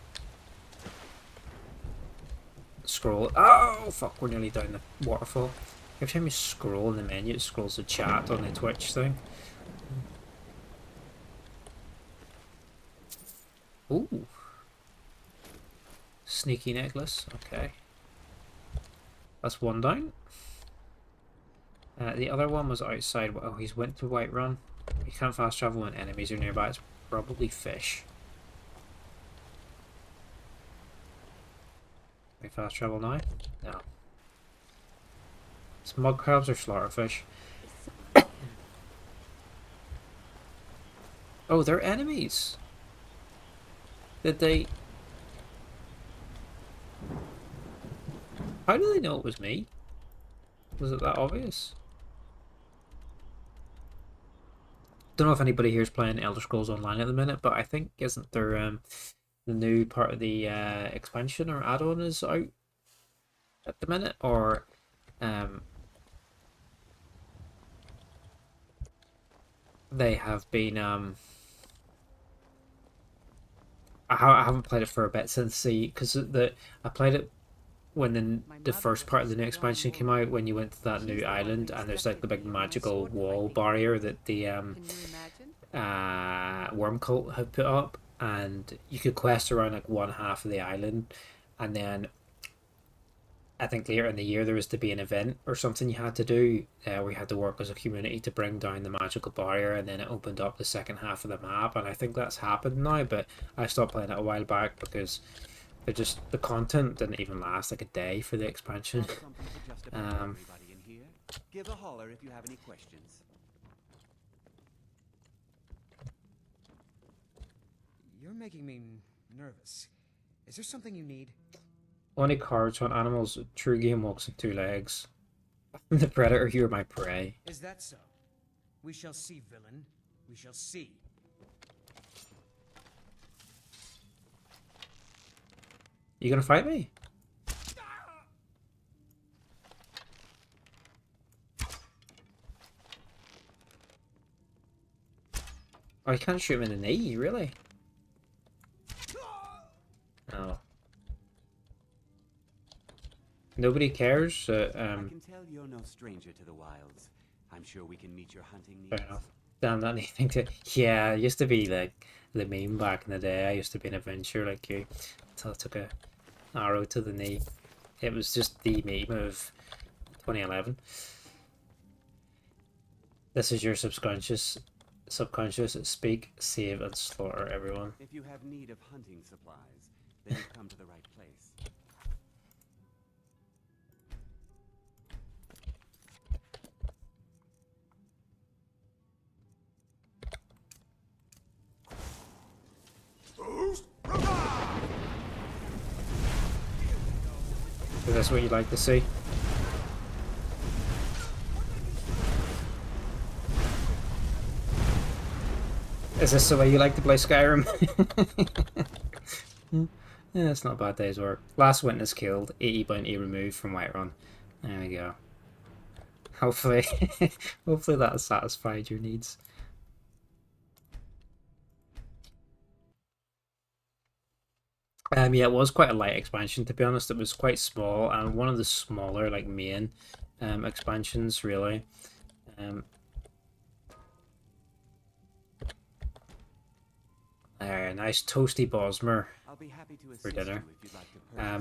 scroll. Oh fuck! We're nearly down the waterfall. Every time you scroll in the menu, it scrolls the chat on the Twitch thing. Ooh. Sneaky necklace. Okay. That's one down. The other one was outside. Oh, he's went to Whiterun. You can't fast travel when enemies are nearby. It's probably fish. Can we fast travel now? No. It's mud crabs or slaughterfish. Oh, they're enemies. Did they... How do they know it was me? Was it that obvious? Don't know if anybody here is playing Elder Scrolls Online at the minute, but I think isn't there the new part of the expansion or add-on is out at the minute, or they have been I haven't played it for a bit since because I played it when the first part of the new expansion came out, when you went to that new island and there's like the big magical wall barrier that the worm cult had put up, and you could quest around like one half of the island, and then I think later in the year there was to be an event or something you had to do where you had to work as a community to bring down the magical barrier, and then it opened up the second half of the map, and I think that's happened now, but I stopped playing it a while back because the content didn't even last like a day for the expansion. Give a holler if you have any questions. You're making me nervous. Is there something you need? Only cards on animals. True game walks on two legs. The predator, you're my prey. Is that so? We shall see, villain. We shall see. You gonna fight me? Oh, you can't shoot him in the knee, really? Oh. Nobody cares. I can tell you're no stranger to the wilds. I'm sure we can meet your hunting needs. Fair enough. Damn, not anything to... Yeah, I used to be like the meme back in the day. I used to be an adventurer like you. Until I took a arrow to the knee. It was just the meme of 2011. This is your subconscious. Speak, save, and slaughter everyone. If you have need of hunting supplies, then you've come to the right place. Is this what you'd like to see? Is this the way you like to play Skyrim? Yeah, it's not a bad day's work. Last witness killed, 80 bounty removed from Whiterun. There we go. Hopefully, hopefully that has satisfied your needs. Yeah, it was quite a light expansion, to be honest. It was quite small and one of the smaller, like, main expansions, really. Nice toasty Bosmer for dinner. How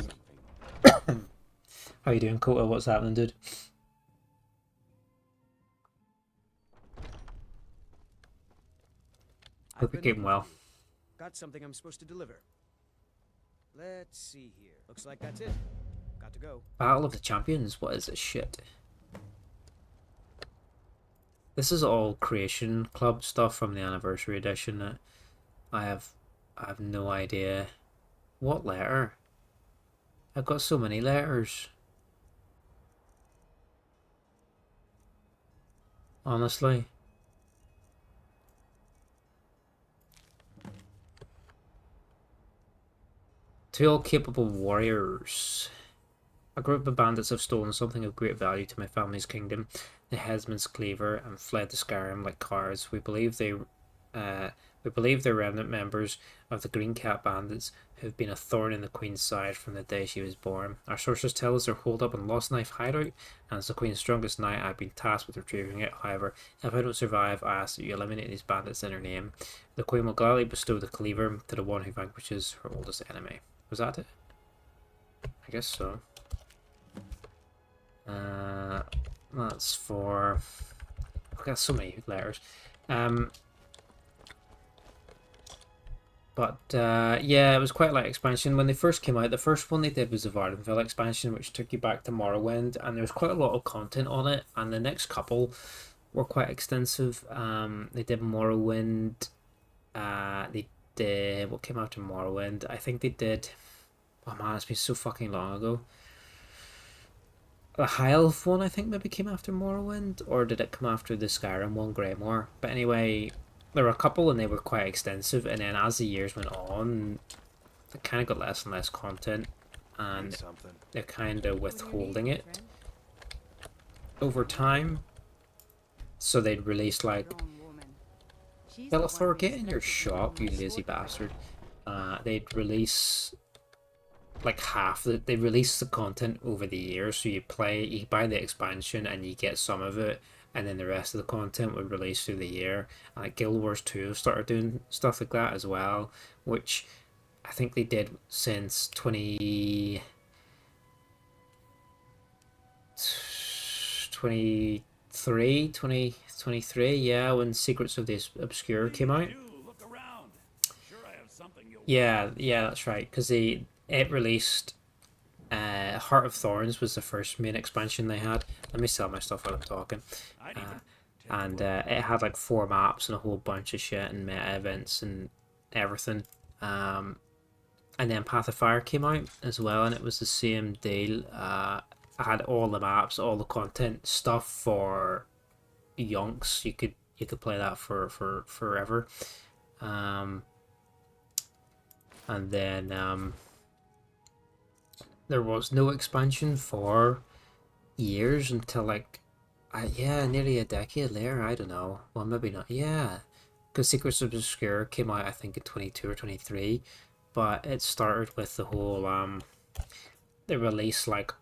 you doing, Kota? What's happening, dude? Hope you're keeping well. Got something I'm supposed to deliver. Let's see here. Looks like that's it. Got to go. Battle of the Champions? What is this shit? This is all Creation Club stuff from the Anniversary Edition that I have no idea. What letter? I've got so many letters. Honestly. To all capable warriors. A group of bandits have stolen something of great value to my family's kingdom, the headsman's cleaver, and fled to Skyrim like cowards. We believe they're remnant members of the Green Cap bandits who have been a thorn in the Queen's side from the day she was born. Our sources tell us they're holed up in Lost Knife hideout, and as the Queen's strongest knight, I've been tasked with retrieving it. However, if I don't survive, I ask that you eliminate these bandits in her name. The Queen will gladly bestow the cleaver to the one who vanquishes her oldest enemy. Was that it? I guess so. That's for... I've got so many letters. Yeah, it was quite a light expansion. When they first came out, the first one they did was the Vardenville expansion, which took you back to Morrowind, and there was quite a lot of content on it, and the next couple were quite extensive. They did Morrowind, they did... What came after Morrowind? I think they did... Oh man, it's been so fucking long ago. The High Elf one, I think, maybe came after Morrowind, or did it come after the Skyrim one, Greymoor? But anyway, there were a couple and they were quite extensive, and then as the years went on, they kind of got less and less content, and they're kind of withholding it over time. So they'd release like... Bellathor, get in your shop, you lazy bastard. They'd release... like half the, they release the content over the year, so you buy the expansion and you get some of it, and then the rest of the content would release through the year. And like Guild Wars 2 have started doing stuff like that as well, which I think they did since 2023, yeah, when Secrets of the Obscure came out. Yeah, that's right, because it released Heart of Thorns was the first main expansion they had. Let me sell my stuff while I'm talking. It had like 4 maps and a whole bunch of shit and meta events and everything. And then Path of Fire came out as well, and it was the same deal. I had all the maps, all the content, stuff for yonks. You could play that for forever. And then there was no expansion for years until like, nearly a decade later. I don't know. Well, maybe not. Yeah, because Secrets of Obscure came out, I think, in 22 or 23, but it started with the whole they released like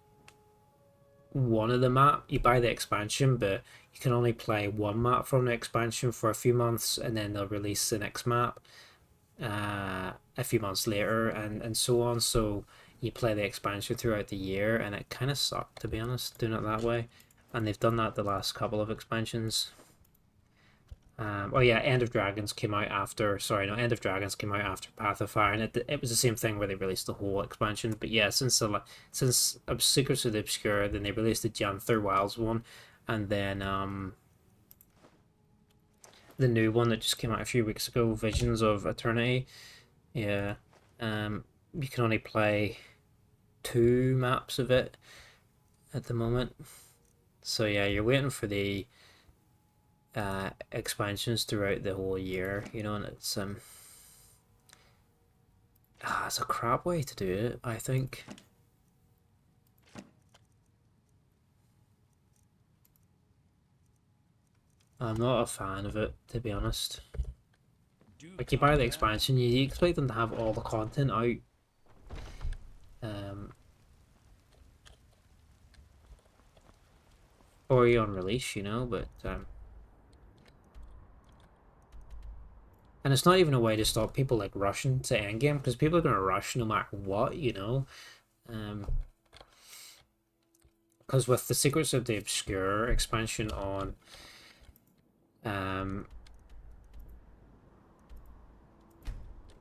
one of the map. You buy the expansion, but you can only play one map from the expansion for a few months, and then they'll release the next map a few months later, and so on. So you play the expansion throughout the year, and it kind of sucked, to be honest, doing it that way. And they've done that the last couple of expansions. End of Dragons came out after... Sorry, no, End of Dragons came out after Path of Fire, and it was the same thing where they released the whole expansion. But yeah, since Secrets of the Obscure, then they released the Janther Wilds one, and then the new one that just came out a few weeks ago, Visions of Eternity. Yeah, you can only play 2 maps of it at the moment. So yeah, you're waiting for the expansions throughout the whole year, you know, and it's a crap way to do it, I think. I'm not a fan of it, to be honest. Like, you buy the expansion, you expect them to have all the content out. For you on release, you know, but and it's not even a way to stop people like rushing to endgame, because people are gonna rush no matter what, you know. Because with the Secrets of the Obscure expansion on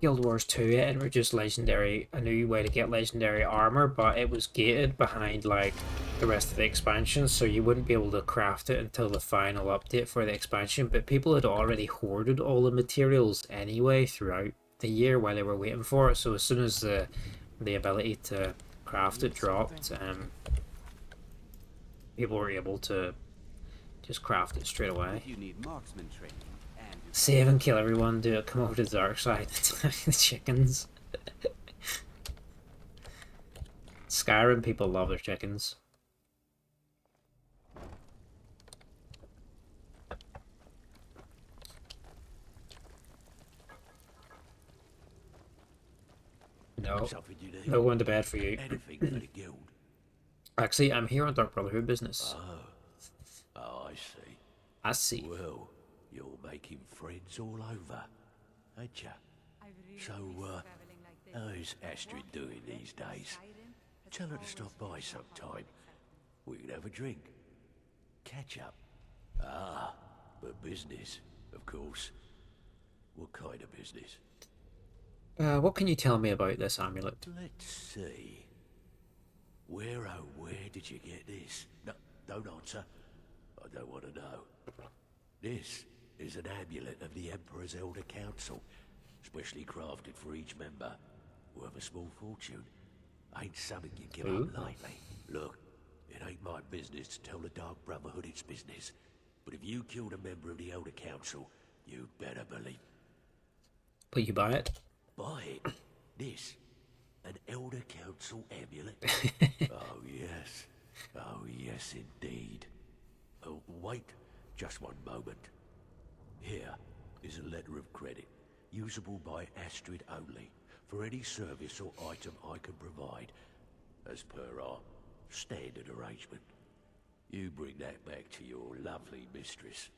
Guild Wars 2, it introduced a new way to get legendary armor, but it was gated behind like the rest of the expansion, so you wouldn't be able to craft it until the final update for the expansion. But people had already hoarded all the materials anyway throughout the year while they were waiting for it, so as soon as the ability to craft it dropped, people were able to just craft it straight away. You need marksman training. Save and kill everyone, do it, come over to the dark side, the chickens. Skyrim, people love their chickens. No, Something you need? no going to bed for you. Anything for the guild? Actually, I'm here on Dark Brotherhood business. Oh, I see. I see. Well, you're making friends all over, ain't ya? So, how is Astrid doing these days? Tell her to stop by sometime. We can have a drink. Catch up. Ah, but business, of course. What kind of business? What can you tell me about this amulet? Let's see. Where, oh, where did you get this? No, don't answer. I don't want to know. This is an amulet of the Emperor's Elder Council, specially crafted for each member, worth a small fortune. Ain't something you give up lightly. Look, it ain't my business to tell the Dark Brotherhood its business, but if you killed a member of the Elder Council, you'd better believe. Will you buy it? Buy it? This? An Elder Council amulet? Oh, yes. Oh, yes, indeed. Oh, wait just one moment. Here is a letter of credit, usable by Astrid only, for any service or item I can provide, as per our standard arrangement. You bring that back to your lovely mistress,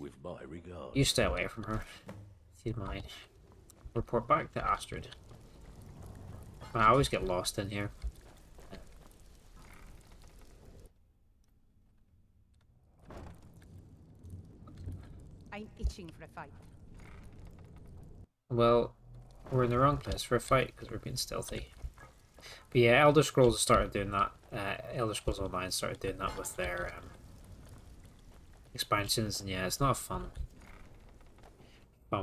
with my regards. You stay away from her, if you mind. Report back to Astrid. I always get lost in here. I'm itching for a fight. Well, we're in the wrong place for a fight because we're being stealthy. But yeah, Elder Scrolls started doing that. Elder Scrolls Online started doing that with their expansions, and yeah, it's not a fun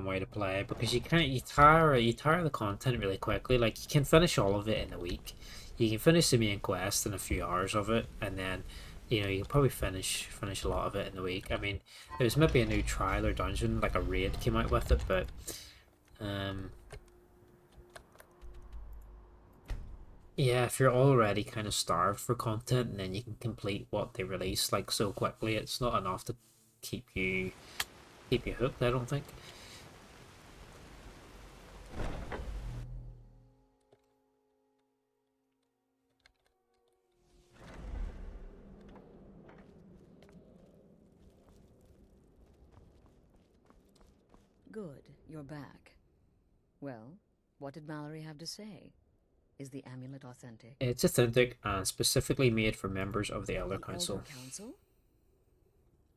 way to play because you tire the content really quickly. Like, you can finish all of it in a week. You can finish the main quest in a few hours of it, and then you can probably finish a lot of it in a week. I mean, there's maybe a new trial or dungeon, like a raid came out with it, but yeah, if you're already kind of starved for content and then you can complete what they release like so quickly, it's not enough to keep you hooked, I don't think. Good, you're back. Well, what did Mallory have to say? Is the amulet authentic? It's authentic and specifically made for members of the Elder Council. Elder Council?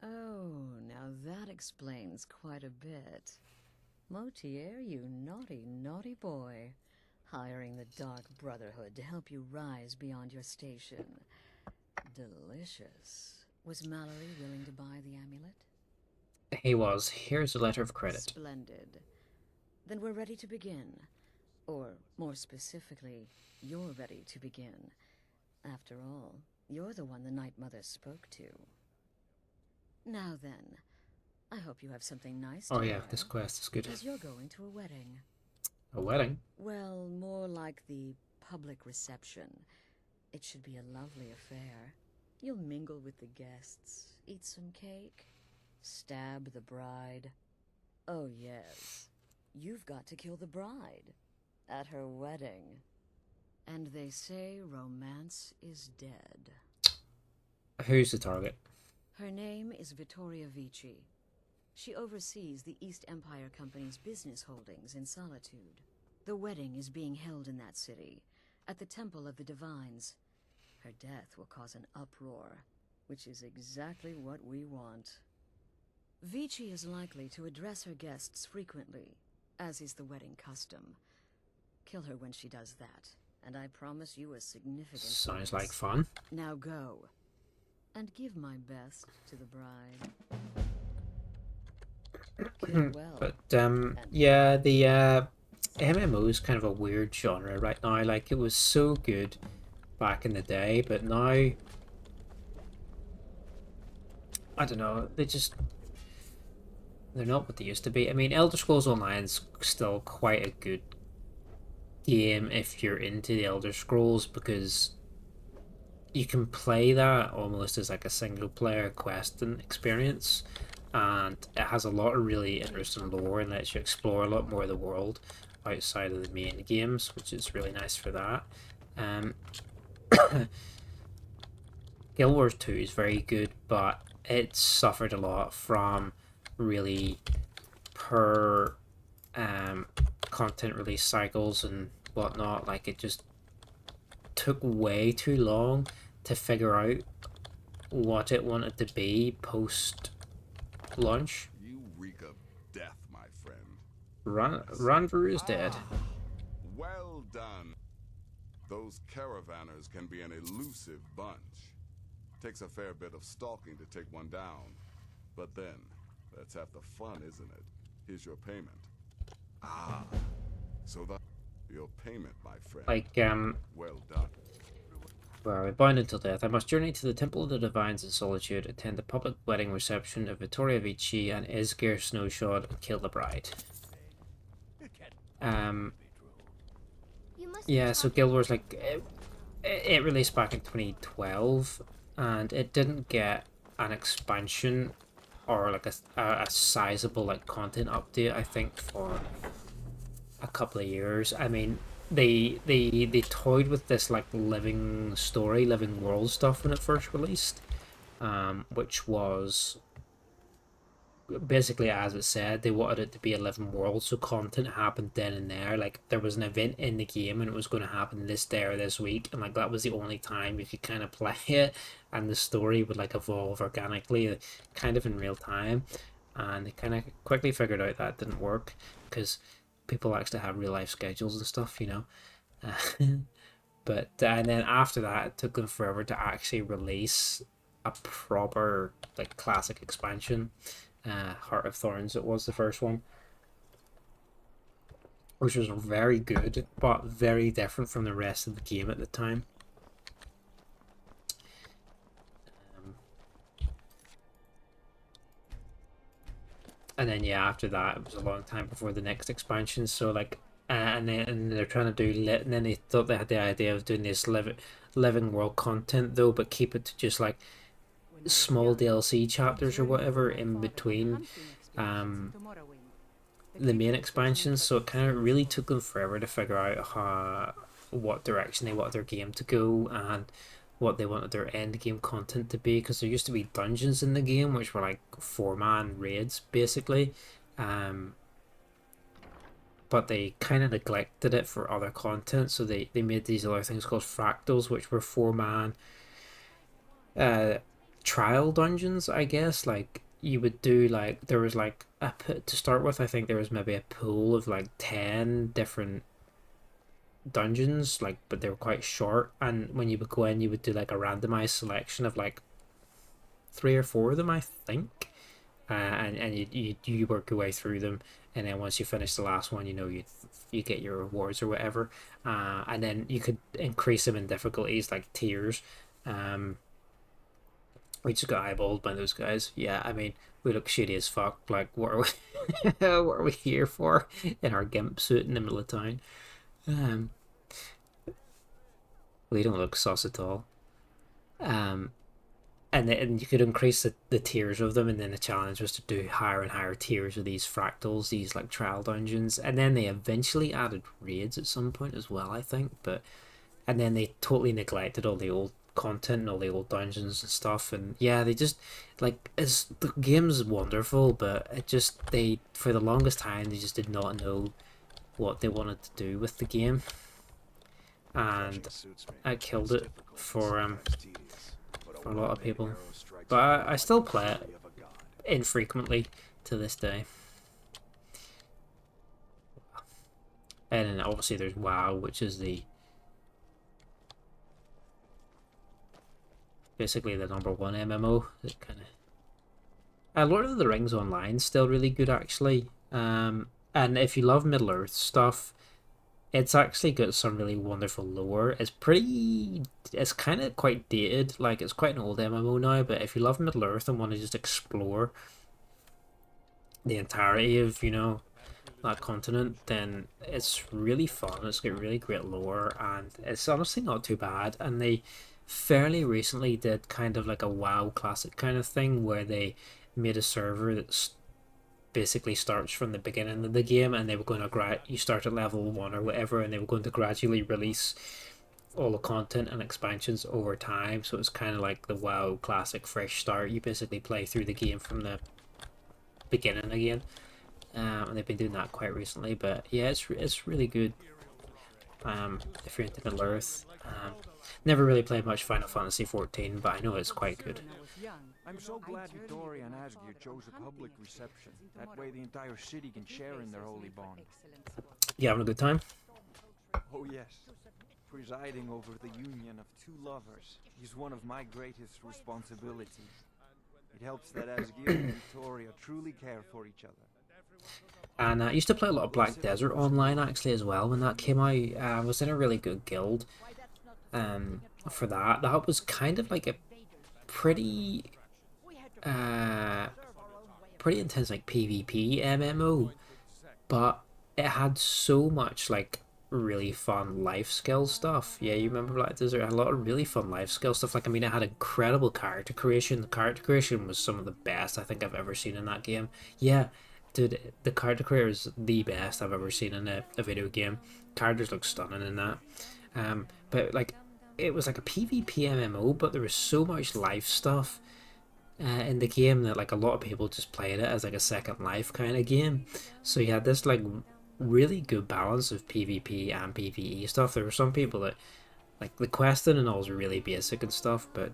Oh, now that explains quite a bit. Motier, you naughty, naughty boy. Hiring the Dark Brotherhood to help you rise beyond your station. Delicious. Was Mallory willing to buy the amulet? He was. Here's a letter of credit. Splendid. Then we're ready to begin. Or, more specifically, you're ready to begin. After all, you're the one the Night Mother spoke to. Now then, I hope you have something nice to yeah, wear, this quest is good. because you're going to a wedding. A wedding? Well, more like the public reception. It should be a lovely affair. You'll mingle with the guests, eat some cake, stab the bride. Oh yes, you've got to kill the bride at her wedding. And they say romance is dead. Who's the target? Her name is Vittoria Vici. She oversees the East Empire Company's business holdings in Solitude. The wedding is being held in that city, at the Temple of the Divines. Her death will cause an uproar, which is exactly what we want. Vici is likely to address her guests frequently, as is the wedding custom. Kill her when she does that, and I promise you a significant Sounds bonus. like fun. Now go, and give my best to the bride. Kill well. But yeah, the MMO is kind of a weird genre right now. Like, it was so good back in the day, but now I don't know, they're not what they used to be. I mean, Elder Scrolls Online's still quite a good game if you're into the Elder Scrolls, because you can play that almost as like a single player questing experience, and it has a lot of really interesting lore and lets you explore a lot more of the world outside of the main games, which is really nice for that. Um, Guild Wars 2 is very good, but it suffered a lot from really poor content release cycles and whatnot. Like, it just took way too long to figure out what it wanted to be post launch. You reek of death, my friend. Ranveru is dead. Well done. Those caravanners can be an elusive bunch. Takes a fair bit of stalking to take one down. But then, that's half the fun, isn't it? Here's your payment. Ah, so your payment, my friend. Like, well done. where are we bound until death? I must journey to the Temple of the Divines in Solitude, attend the public wedding reception of Vittoria Vici and Isgir Snowshod, and kill the bride. Yeah, so Guild Wars, like, it released back in 2012, and it didn't get an expansion or like a sizable like content update, I think, for a couple of years. I mean, they toyed with this like living story, living world stuff when it first released, which was basically, as it said, they wanted it to be a living world, so content happened then and there. Like, there was an event in the game and it was going to happen this day or this week, and like that was the only time you could kind of play it, and the story would like evolve organically, kind of in real time. And they kind of quickly figured out that didn't work because people actually have real life schedules and stuff, you know. But and then after that, it took them forever to actually release a proper like classic expansion. Heart of Thorns, it was the first one, which was very good but very different from the rest of the game at the time. And then yeah, after that it was a long time before the next expansion, so like and they're trying to do and then they thought they had the idea of doing this living world content though, but keep it to just like small DLC chapters or whatever in between the main expansions. So it kind of really took them forever to figure out what direction they wanted their game to go and what they wanted their end game content to be, because there used to be dungeons in the game which were like 4-man raids basically, but they kind of neglected it for other content, so they made these other things called fractals, which were 4-man trial dungeons, I guess. Like, you would do like, there was like to start with, I think there was maybe a pool of like 10 different dungeons, like, but they were quite short, and when you would go in you would do like a randomized selection of like 3 or 4 of them, I think, and you work your way through them, and then once you finish the last one, you know, you get your rewards or whatever, and then you could increase them in difficulties, like tiers. We just got eyeballed by those guys. Yeah, I mean, we look shitty as fuck. Like, what are we what are we here for in our gimp suit in the middle of town? We don't look sus at all. And you could increase the tiers of them, and then the challenge was to do higher and higher tiers of these fractals, these like trial dungeons, and then they eventually added raids at some point as well, I think. And then they totally neglected all the old content and all the old dungeons and stuff, and yeah, they just like, as the game's wonderful, but it just, they, for the longest time, they just did not know what they wanted to do with the game, and I killed it for a lot of people. But I still play it infrequently to this day. And then obviously there's WoW, which is basically the #1 MMO. It kind of, Lord of the Rings Online is still really good actually. And if you love Middle Earth stuff, it's actually got some really wonderful lore. It's kind of quite dated, like it's quite an old MMO now, but if you love Middle Earth and want to just explore the entirety of, you know, that continent, then it's really fun. It's got really great lore, and it's honestly not too bad. And fairly recently did kind of like a WoW Classic kind of thing where they made a server that basically starts from the beginning of the game, and they were going to you start at level 1 or whatever, and they were going to gradually release all the content and expansions over time. So it's kind of like the WoW Classic Fresh Start. You basically play through the game from the beginning again, and they've been doing that quite recently. But yeah, it's really good. If you're into Middle Earth, never really played much Final Fantasy 14, but I know it's quite good. I'm so glad Victoria and Asgeir chose a public reception. That way the entire city can share in their holy bond. You having a good time? Oh yes. Presiding over the union of two lovers is one of my greatest responsibilities. It helps that Asgeir and Victoria truly care for each other. And I used to play a lot of Black Desert online actually as well when that came out. I was in a really good guild for that. That was kind of like a pretty pretty intense like PvP MMO, but it had so much like really fun life skill stuff. Yeah, you remember Black Desert? It had a lot of really fun life skill stuff. Like, I mean, it had incredible character creation. The character creation was some of the best I think I've ever seen in that game. Yeah, dude, the character creator is the best I've ever seen in a video game. Characters look stunning in that. But like, it was like a PvP MMO, but there was so much life stuff in the game that like a lot of people just played it as like a Second Life kind of game. So you had this like really good balance of PvP and PvE stuff. There were some people that like the questing and all was really basic and stuff, but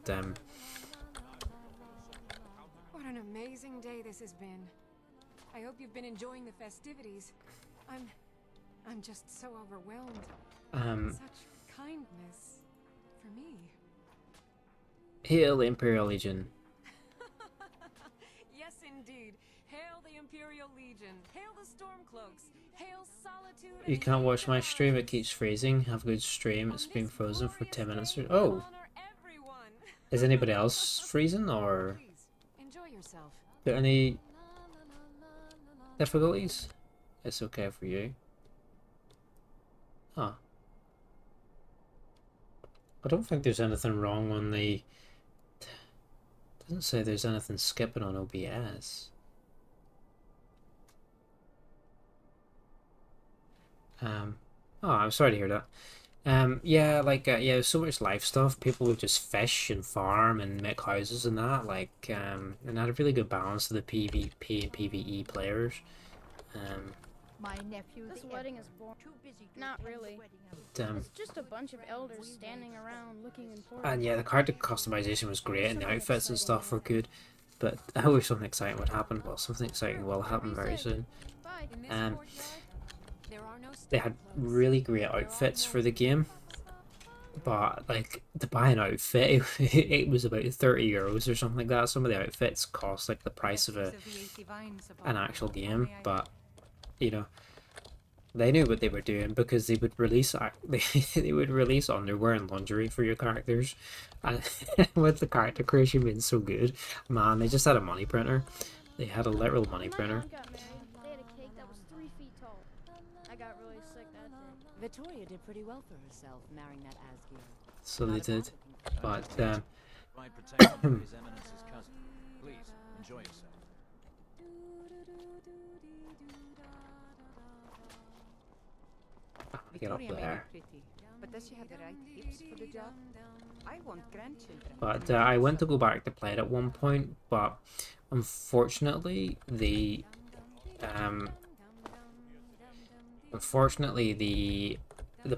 what an amazing day this has been. I hope you've been enjoying the festivities. I'm just so overwhelmed. Such kindness for me. Hail the Imperial Legion. Yes, indeed. Hail the Imperial Legion. Hail the Stormcloaks. Hail solitude. You can't watch my stream, it keeps freezing. Have a good stream. It's been frozen for 10 minutes. Oh! Is anybody else freezing, or enjoy yourself. Are there any difficulties? It's okay for you. Huh. I don't think there's anything wrong on the... Doesn't say there's anything skipping on OBS. Oh, I'm sorry to hear that. Yeah, like, yeah, so much life stuff. People would just fish and farm and make houses and that, like, and had a really good balance of the PvP and PvE players. My nephew, this wedding is boring. Not really. It's just a bunch of elders standing around looking important. And yeah, the character customization was great, and the outfits and stuff were good. But I wish something exciting would happen. Well, something exciting will happen very soon. They had really great outfits for the game, but like to buy an outfit, it was about €30 or something like that. Some of the outfits cost like the price of an actual game, but you know, they knew what they were doing because they would release they would release underwear and lingerie for your characters, and with the character creation being so good, man, they just had a money printer. They had a literal money printer. Victoria did pretty well for herself, marrying that Asgeir. So they did, but My protection His Eminence's cousin. Please enjoy yourself. get up there. But does she have the right tips for the job? I want grandchildren. But I went to go back to play it at one point, but unfortunately the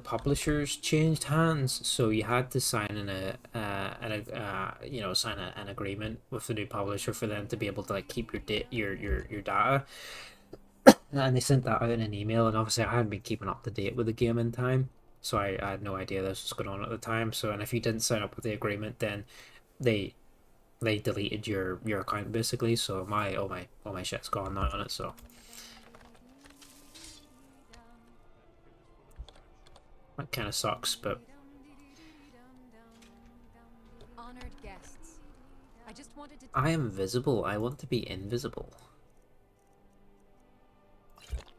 publishers changed hands, so you had to sign an agreement with the new publisher for them to be able to like keep your data. And they sent that out in an email, and obviously I hadn't been keeping up to date with the game in time, so I had no idea this was going on at the time. So, and if you didn't sign up with the agreement, then they deleted your account basically. So all my shit's gone now on it. So that kind of sucks, but Honored guests. I just wanted to I am visible. I want to be invisible.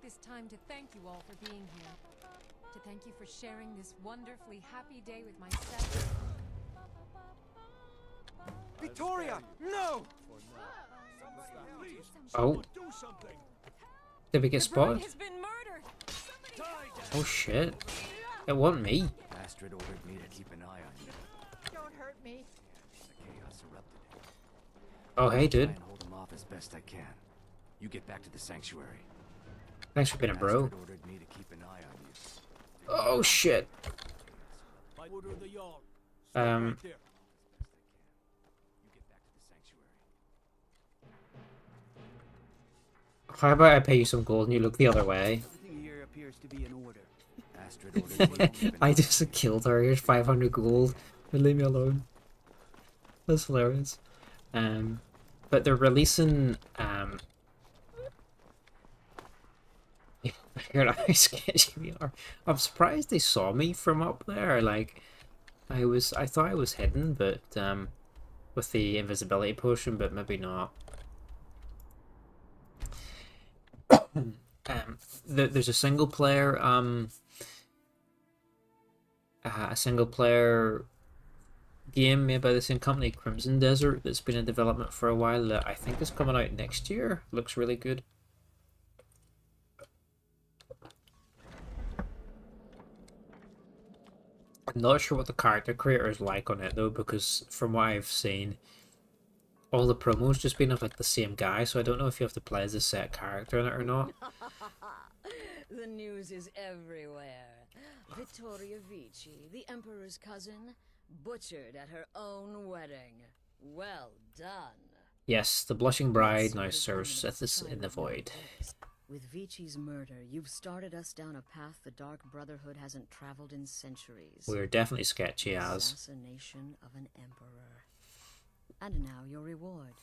this time to thank you all for being here. To thank you for sharing this wonderfully happy day with myself Victoria, no! Oh. Did we get spotted? Has been murdered. Oh shit. It wasn't me. Astrid ordered me to keep an eye on you. Don't hurt me. The chaos erupted. Oh hey dude. Try and hold them off as best I can. You get back to the sanctuary. Thanks for being a bro. Astrid ordered me to keep an eye on you. Oh shit. How about I pay you some gold and you look the other way? Everything here appears to be in order. Astrid ordered me to keep an eye I just killed her. Here's 500 gold. Leave me alone. That's hilarious. But they're releasing Here, how sketchy we are. I'm surprised they saw me from up there. Like, I thought I was hidden, but with the invisibility potion, but maybe not. There's a single player game made by the same company, Crimson Desert, that's been in development for a while, that I think is coming out next year. Looks really good. I'm not sure what the character creator is like on it though, because from what I've seen, all the promos just been of like the same guy, so I don't know if you have to play as a set character in it or not. The news is everywhere. Vittoria Vici, the Emperor's cousin, butchered at her own wedding. Well done. Yes, the blushing bride now serves Sithis in the void. With Vici's murder, you've started us down a path the Dark Brotherhood hasn't traveled in centuries. We're definitely sketchy as. Assassination of an emperor. And now your reward.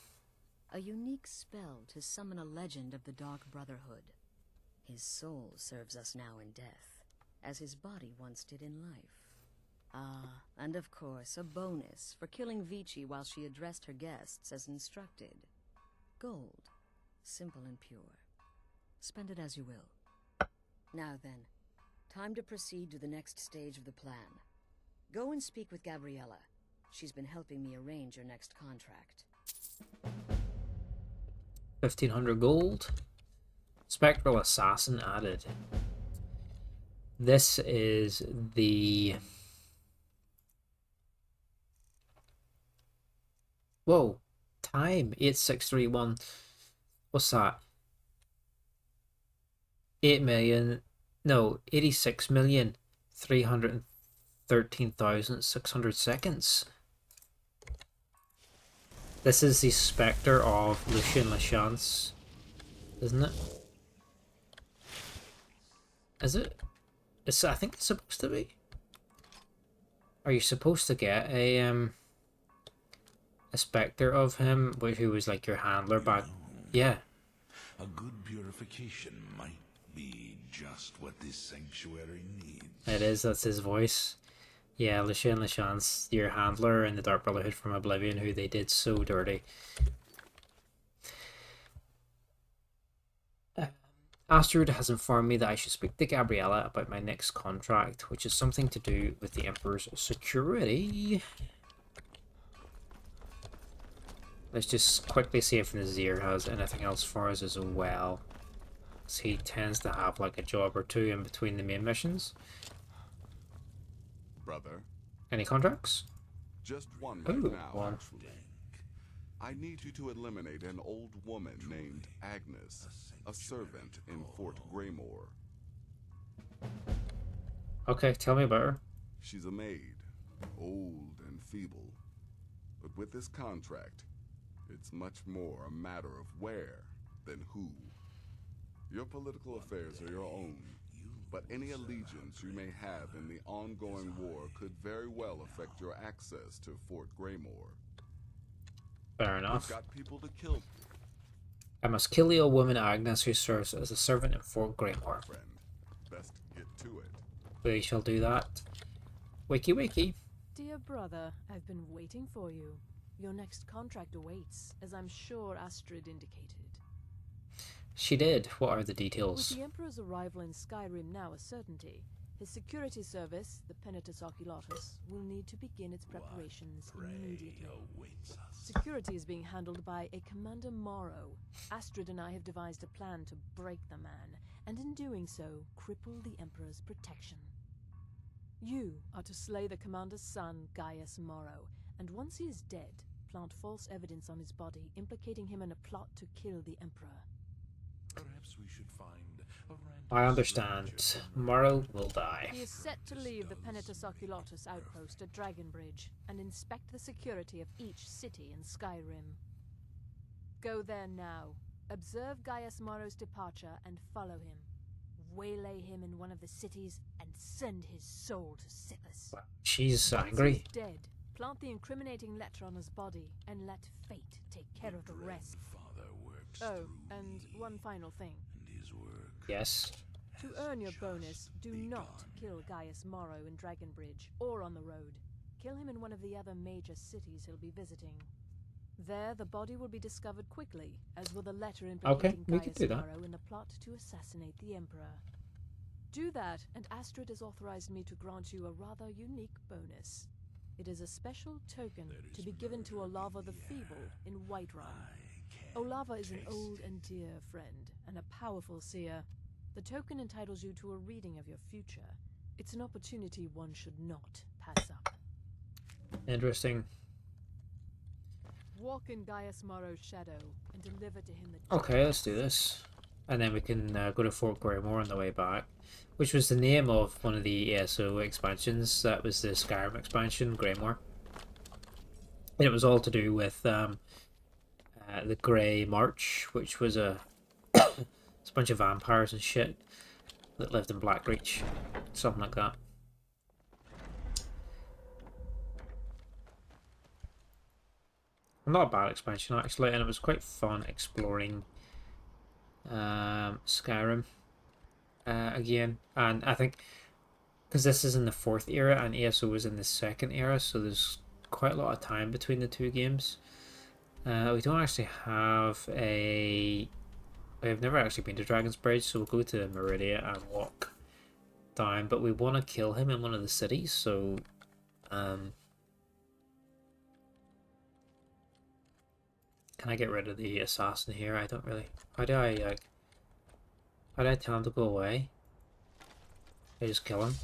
A unique spell to summon a legend of the Dark Brotherhood. His soul serves us now in death, as his body once did in life. Ah, and of course, a bonus for killing Vici while she addressed her guests as instructed. Gold. Simple and pure. Spend it as you will. Now then, time to proceed to the next stage of the plan. Go and speak with Gabriella. She's been helping me arrange your next contract. 1500 gold. Spectral Assassin added. This is the... Whoa. Time. 8631. What's that? 86,313,600 seconds. This is the Spectre of Lucien Lachance, isn't it? Is it? I think it's supposed to be. Are you supposed to get a Spectre of him, who was like your handler back? Yeah. A good purification might be just what this sanctuary needs. It is, that's his voice. Yeah, Lucien Lachance, your handler in the Dark Brotherhood from Oblivion, who they did so dirty. Astrid has informed me that I should speak to Gabriella about my next contract, which is something to do with the Emperor's security. Let's just quickly see if Nazir has anything else for us as well. So he tends to have like a job or two in between the main missions. Brother. Any contracts? Just one right now, one. actually. I need you to eliminate an old woman named Agnes, a servant in Fort Greymore. Okay, tell me about her. She's a maid, old and feeble. But with this contract, it's much more a matter of where than who. Your political affairs are your own, but any allegiance you may have in the ongoing war could very well affect your access to Fort Greymore. Fair enough. We've got people to kill. I must kill the old woman Agnes who serves as a servant in Fort Greymore. Friend, best get to it. We shall do that. Wakey wakey. Dear brother, I've been waiting for you. Your next contract awaits, as I'm sure Astrid indicated. She did. What are the With details? the Emperor's arrival in Skyrim now a certainty, his security service, the Penitus Oculatus, will need to begin its preparations immediately. security is being handled by a Commander Morrow. Astrid and I have devised a plan to break the man, and in doing so, cripple the Emperor's protection. You are to slay the Commander's son, Gaius Morrow, and once he is dead, plant false evidence on his body, implicating him in a plot to kill the Emperor. Perhaps we should find a I understand. Morrow will die. He is set to leave the Penitus Oculatus outpost at Dragonbridge and inspect the security of each city in Skyrim. Go there now, observe Gaius Morrow's departure and follow him. Waylay him in one of the cities and send his soul to Sithis. She's Once angry. he's dead, plant the incriminating letter on his body and let fate take care of the rest. Oh, and one final thing. Yes. To earn your bonus, do not kill Gaius Morrow in Dragonbridge or on the road. Kill him in one of the other major cities he'll be visiting. There, the body will be discovered quickly, as will the letter implicating Gaius Morrow in the plot to assassinate the Emperor. Do that, and Astrid has authorized me to grant you a rather unique bonus. It is a special token to be given to Olava the Feeble in Whiterun. Olava is an old and dear friend, and a powerful seer. The token entitles you to a reading of your future. It's an opportunity one should not pass up. Interesting. Walk in Gaius Morrow's shadow and deliver to him the... Okay, let's do this. And then we can go to Fort Greymoor on the way back, which was the name of one of the ESO expansions. That was the Skyrim expansion, Greymoor. And it was all to do with the Grey March, which was a bunch of vampires and shit that lived in Blackreach. Something like that. Not a bad expansion actually, and it was quite fun exploring Skyrim again. And I think because this is in the 4th era and ESO was in the 2nd era, so there's quite a lot of time between the two games. We don't actually have a... We've never actually been to Dragon's Bridge, so we'll go to Meridia and walk down, but we want to kill him in one of the cities, so can I get rid of the assassin here? I don't really... How do I tell him to go away? I just kill him.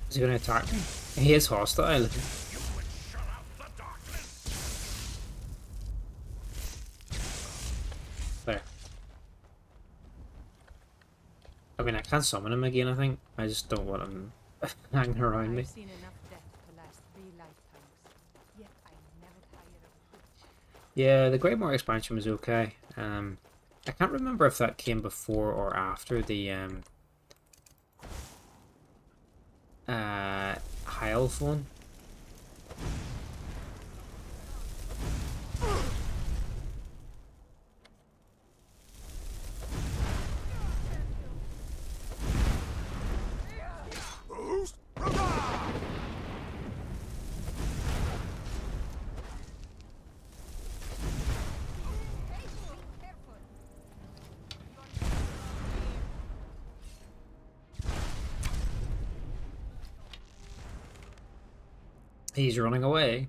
Is he going to attack me? He is hostile. There. I mean, I can summon him again, I think. I just don't want him hanging around me. I've seen enough death to last 3 lifetimes, yet I never tire of... Yeah, the Greymoor expansion was okay. I can't remember if that came before or after the Heilf one. He's running away.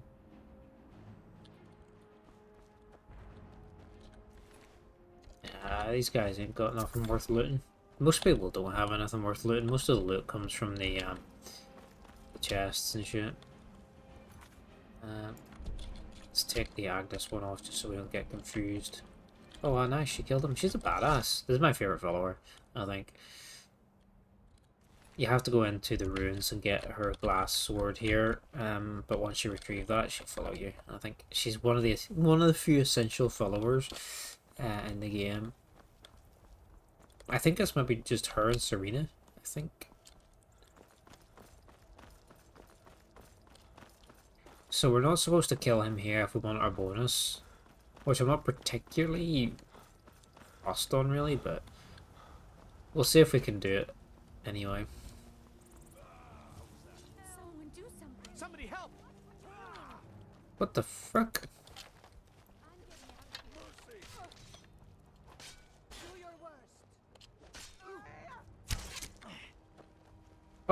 These guys ain't got nothing worth looting. Most people don't have anything worth looting. Most of the loot comes from the chests and shit. Let's take the Agnes one off just so we don't get confused. Oh, nice, she killed him. She's a badass. This is my favorite follower, I think. You have to go into the ruins and get her glass sword here, but once you retrieve that, she'll follow you. I think she's one of the few essential followers in the game. I think it's maybe just her and Serena, I think. So we're not supposed to kill him here if we want our bonus, which I'm not particularly fussed on really, but we'll see if we can do it anyway. Someone do something. Somebody help! What the frick?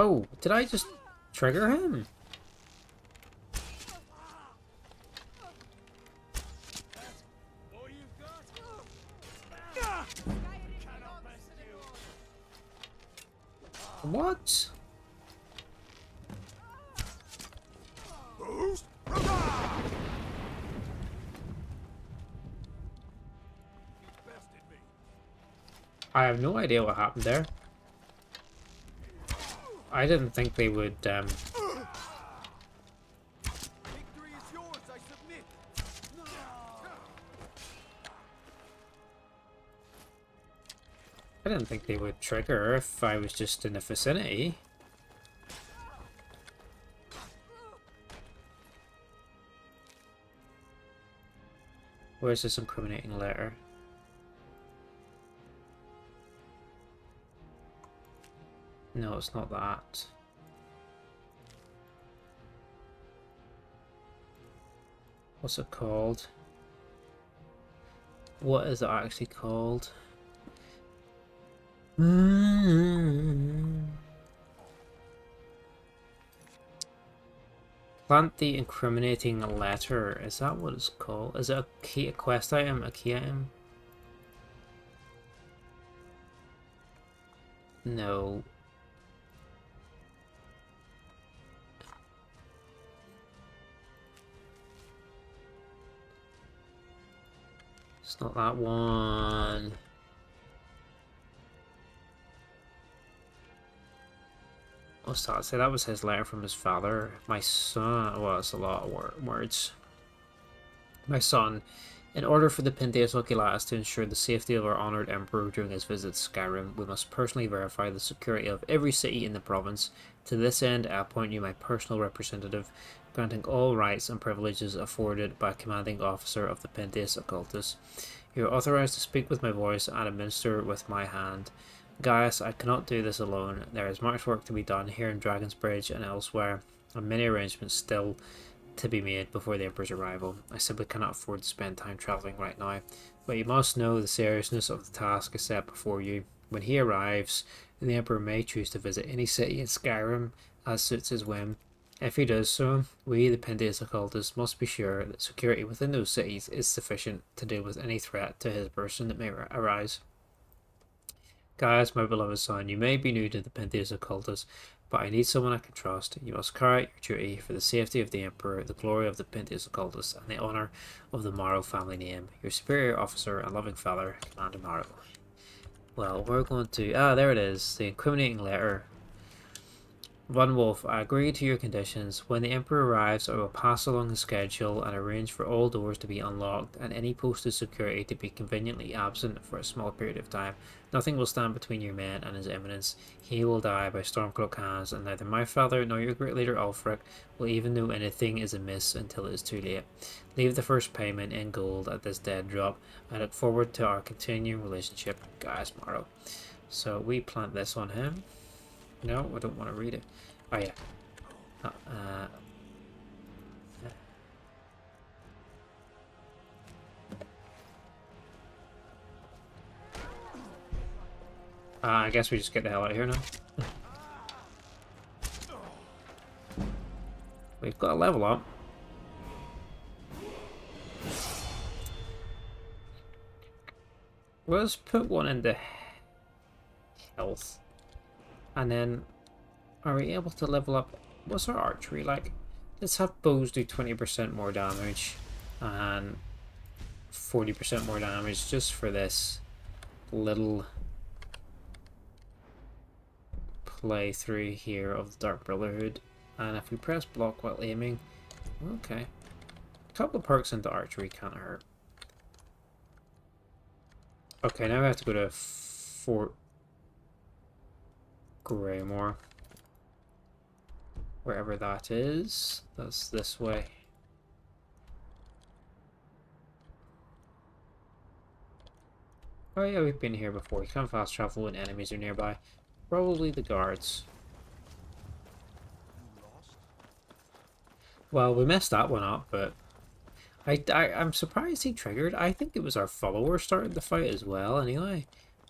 Oh, did I just trigger him? What? I have no idea what happened there. I didn't think they would, Victory is yours, I submit. I didn't think they would trigger if I was just in the vicinity. Where's this incriminating letter? No, it's not that. What's it called? What is it actually called? Plant the incriminating letter. Is that what it's called? Is it a key, a quest item? A key item? No. It's not that one. What's that say? That was his letter from his father. My son. Well, it's a lot of words. My son, in order for the Pentheus Oculatus to ensure the safety of our honoured Emperor during his visit to Skyrim, we must personally verify the security of every city in the province. To this end, I appoint you my personal representative, granting all rights and privileges afforded by a commanding officer of the Pentheus Occultus. You are authorized to speak with my voice and administer with my hand. Gaius, I cannot do this alone. There is much work to be done here in Dragon's Bridge and elsewhere, and many arrangements still to be made before the Emperor's arrival. I simply cannot afford to spend time travelling right now, but you must know the seriousness of the task I set before you. When he arrives, the Emperor may choose to visit any city in Skyrim as suits his whim. If he does so, we, the Pentheus Occultus, must be sure that security within those cities is sufficient to deal with any threat to his person that may arise. Gaius, my beloved son, you may be new to the Pentheus Occultus, but I need someone I can trust. You must carry out your duty for the safety of the Emperor, the glory of the Pentheus Occultus, and the honour of the Morrow family name. Your superior officer and loving father, Commander Morrow. Well, we're going to... Ah, there it is. The incriminating letter. Von Wolf, I agree to your conditions. When the Emperor arrives, I will pass along the schedule and arrange for all doors to be unlocked and any posted security to be conveniently absent for a small period of time. Nothing will stand between your men and his eminence. He will die by Stormcloak hands, and neither my father nor your great leader Ulfric will even know anything is amiss until it is too late. Leave the first payment in gold at this dead drop. I look forward to our continuing relationship, Gaius Morrow. So we plant this on him. No, I don't want to read it. Oh yeah. I guess we just get the hell out of here now. We've got a level up. Let's put one into health. And then, are we able to level up? What's our archery like? Let's have bows do 20% more damage and 40% more damage just for this little playthrough here of the Dark Brotherhood. And if we press block while aiming, okay. A couple of perks into archery can't hurt. Okay, now we have to go to Fort Greymore. Wherever that is. That's this way. Oh yeah, we've been here before. You can fast travel when enemies are nearby. Probably the guards. Well, we messed that one up, but I'm surprised he triggered. I think it was our follower started the fight as well, anyway.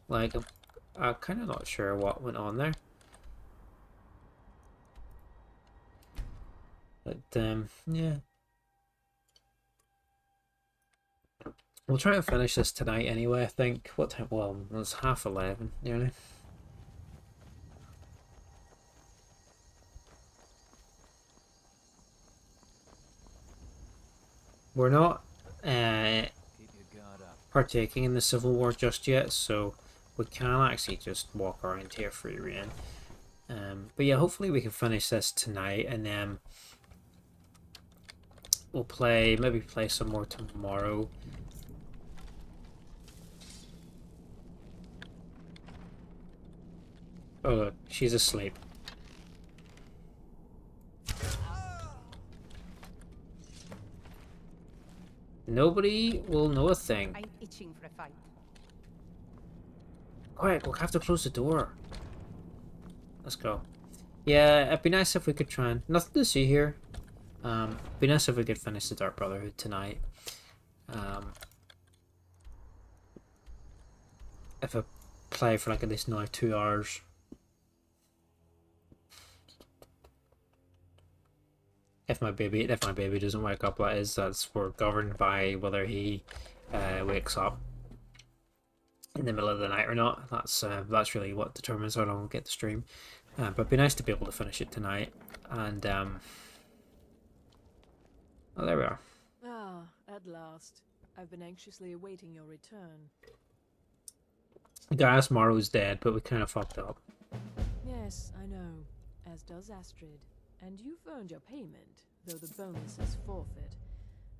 Like, I'm kind of not sure what went on there. But yeah, we'll try and finish this tonight anyway. I think. What time? Well, it's 11:30 nearly. We're not partaking in the Civil War just yet, so we can actually just walk around here free reign. But yeah, hopefully we can finish this tonight, and then we'll maybe play some more tomorrow. Oh look, she's asleep. Nobody will know a thing. I'm itching for a fight. Quiet, we'll have to close the door. Let's go. Yeah, it'd be nice if we could try and... Nothing to see here. It'd be nice if we could finish the Dark Brotherhood tonight. If I play for like at least another 2 hours. If my baby doesn't wake up, we're governed by whether he wakes up in the middle of the night or not. That's really what determines how long we'll get the stream. But it'd be nice to be able to finish it tonight. And oh, there we are. Ah, at last. I've been anxiously awaiting your return. Gaius Morrow's dead, but we kind of fucked up. Yes, I know. As does Astrid. And you've earned your payment, though the bonus is forfeit,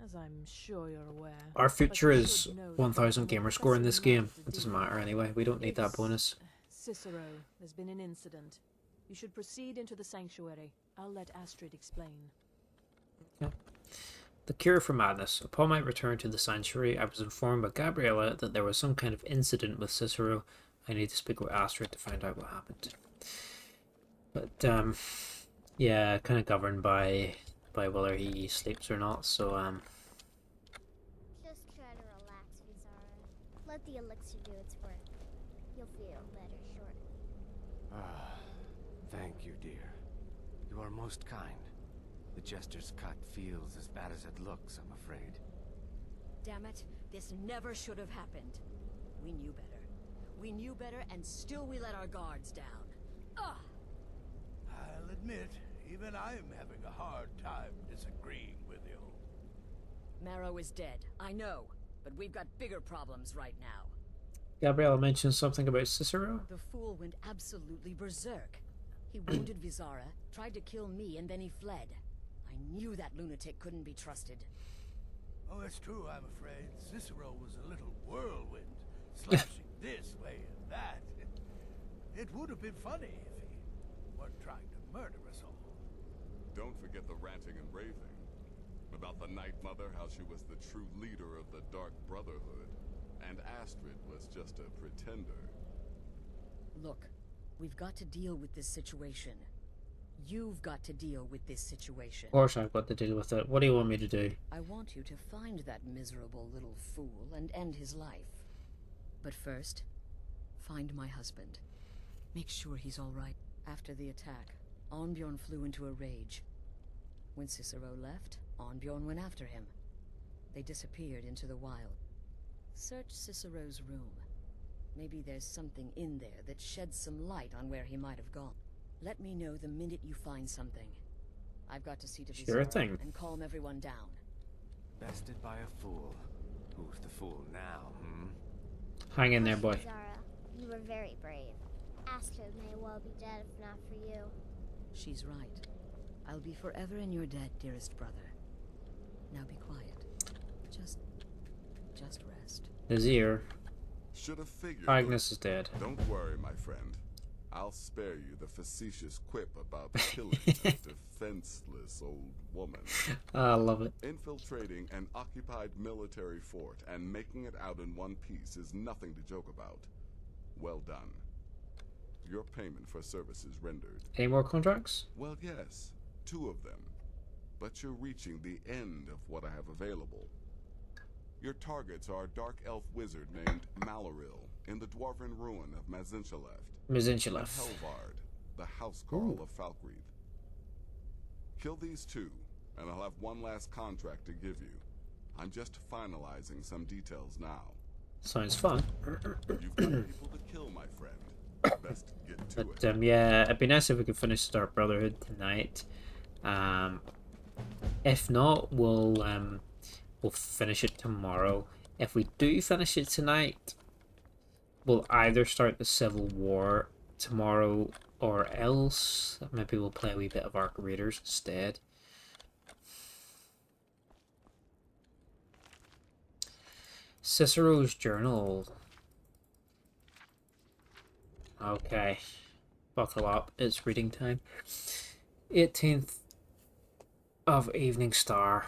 as I'm sure you're aware. Our future is 1000 gamer score in this game. It doesn't matter anyway. We don't need that bonus. Cicero, there's been an incident. You should proceed into the sanctuary. I'll let Astrid explain. Yeah. The cure for madness. Upon my return to the sanctuary, I was informed by Gabriella that there was some kind of incident with Cicero. I need to speak with Astrid to find out what happened. But yeah, kind of governed by whether he sleeps or not. So just try to relax, Vizara. Let the elixir do its work. You'll feel better shortly. Ah, thank you, dear. You are most kind. The Jester's cut feels as bad as it looks, I'm afraid. Damn it, this never should have happened. We knew better. We knew better, and still we let our guards down. Ugh! I'll admit, even I'm having a hard time disagreeing with you. Marrow is dead, I know, but we've got bigger problems right now. Gabriella mentioned something about Cicero. The fool went absolutely berserk. He wounded Vizara, tried to kill me, and then he fled. I knew that lunatic couldn't be trusted. Oh, it's true, I'm afraid. Cicero was a little whirlwind, slashing this way and that. It would have been funny if he weren't trying to murder us all. Don't forget the ranting and raving. About the Night Mother, how she was the true leader of the Dark Brotherhood. And Astrid was just a pretender. Look, we've got to deal with this situation. You've got to deal with this situation. Of course I've got to deal with it. What do you want me to do? I want you to find that miserable little fool and end his life. But first, find my husband. Make sure he's all right. After the attack, Arnbjorn flew into a rage. When Cicero left, Arnbjorn went after him. They disappeared into the wild. Search Cicero's room. Maybe there's something in there that sheds some light on where he might have gone. Let me know the minute you find something. I've got to see to Sure thing. And calm everyone down. Bested by a fool. Who's the fool now, Hang in there, boy. Zara, you were very brave. Astrid may well be dead if not for you. She's right. I'll be forever in your debt, dearest brother. Now be quiet. Just rest. Nazir. Should have figured. Agnes is dead. Don't worry, my friend. I'll spare you the facetious quip about killing a defenseless old woman. I love it. Infiltrating an occupied military fort and making it out in one piece is nothing to joke about. Well done. Your payment for services rendered. Any more contracts? Well, yes. 2 of them. But you're reaching the end of what I have available. Your targets are a dark elf wizard named Maloril in the dwarven ruin of Mazincheleft. And Helvard, the housecarl of Falkreath. Kill these 2, and I'll have one last contract to give you. I'm just finalizing some details now. Sounds fun. You've got people to kill, my friend. Best get to it. But yeah, it'd be nice if we could finish Dark Brotherhood tonight. If not, we'll finish it tomorrow. If we do finish it tonight, we'll either start the Civil War tomorrow, or else maybe we'll play a wee bit of Arc Raiders instead. Cicero's journal. Okay, buckle up, it's reading time. 18th of Evening Star.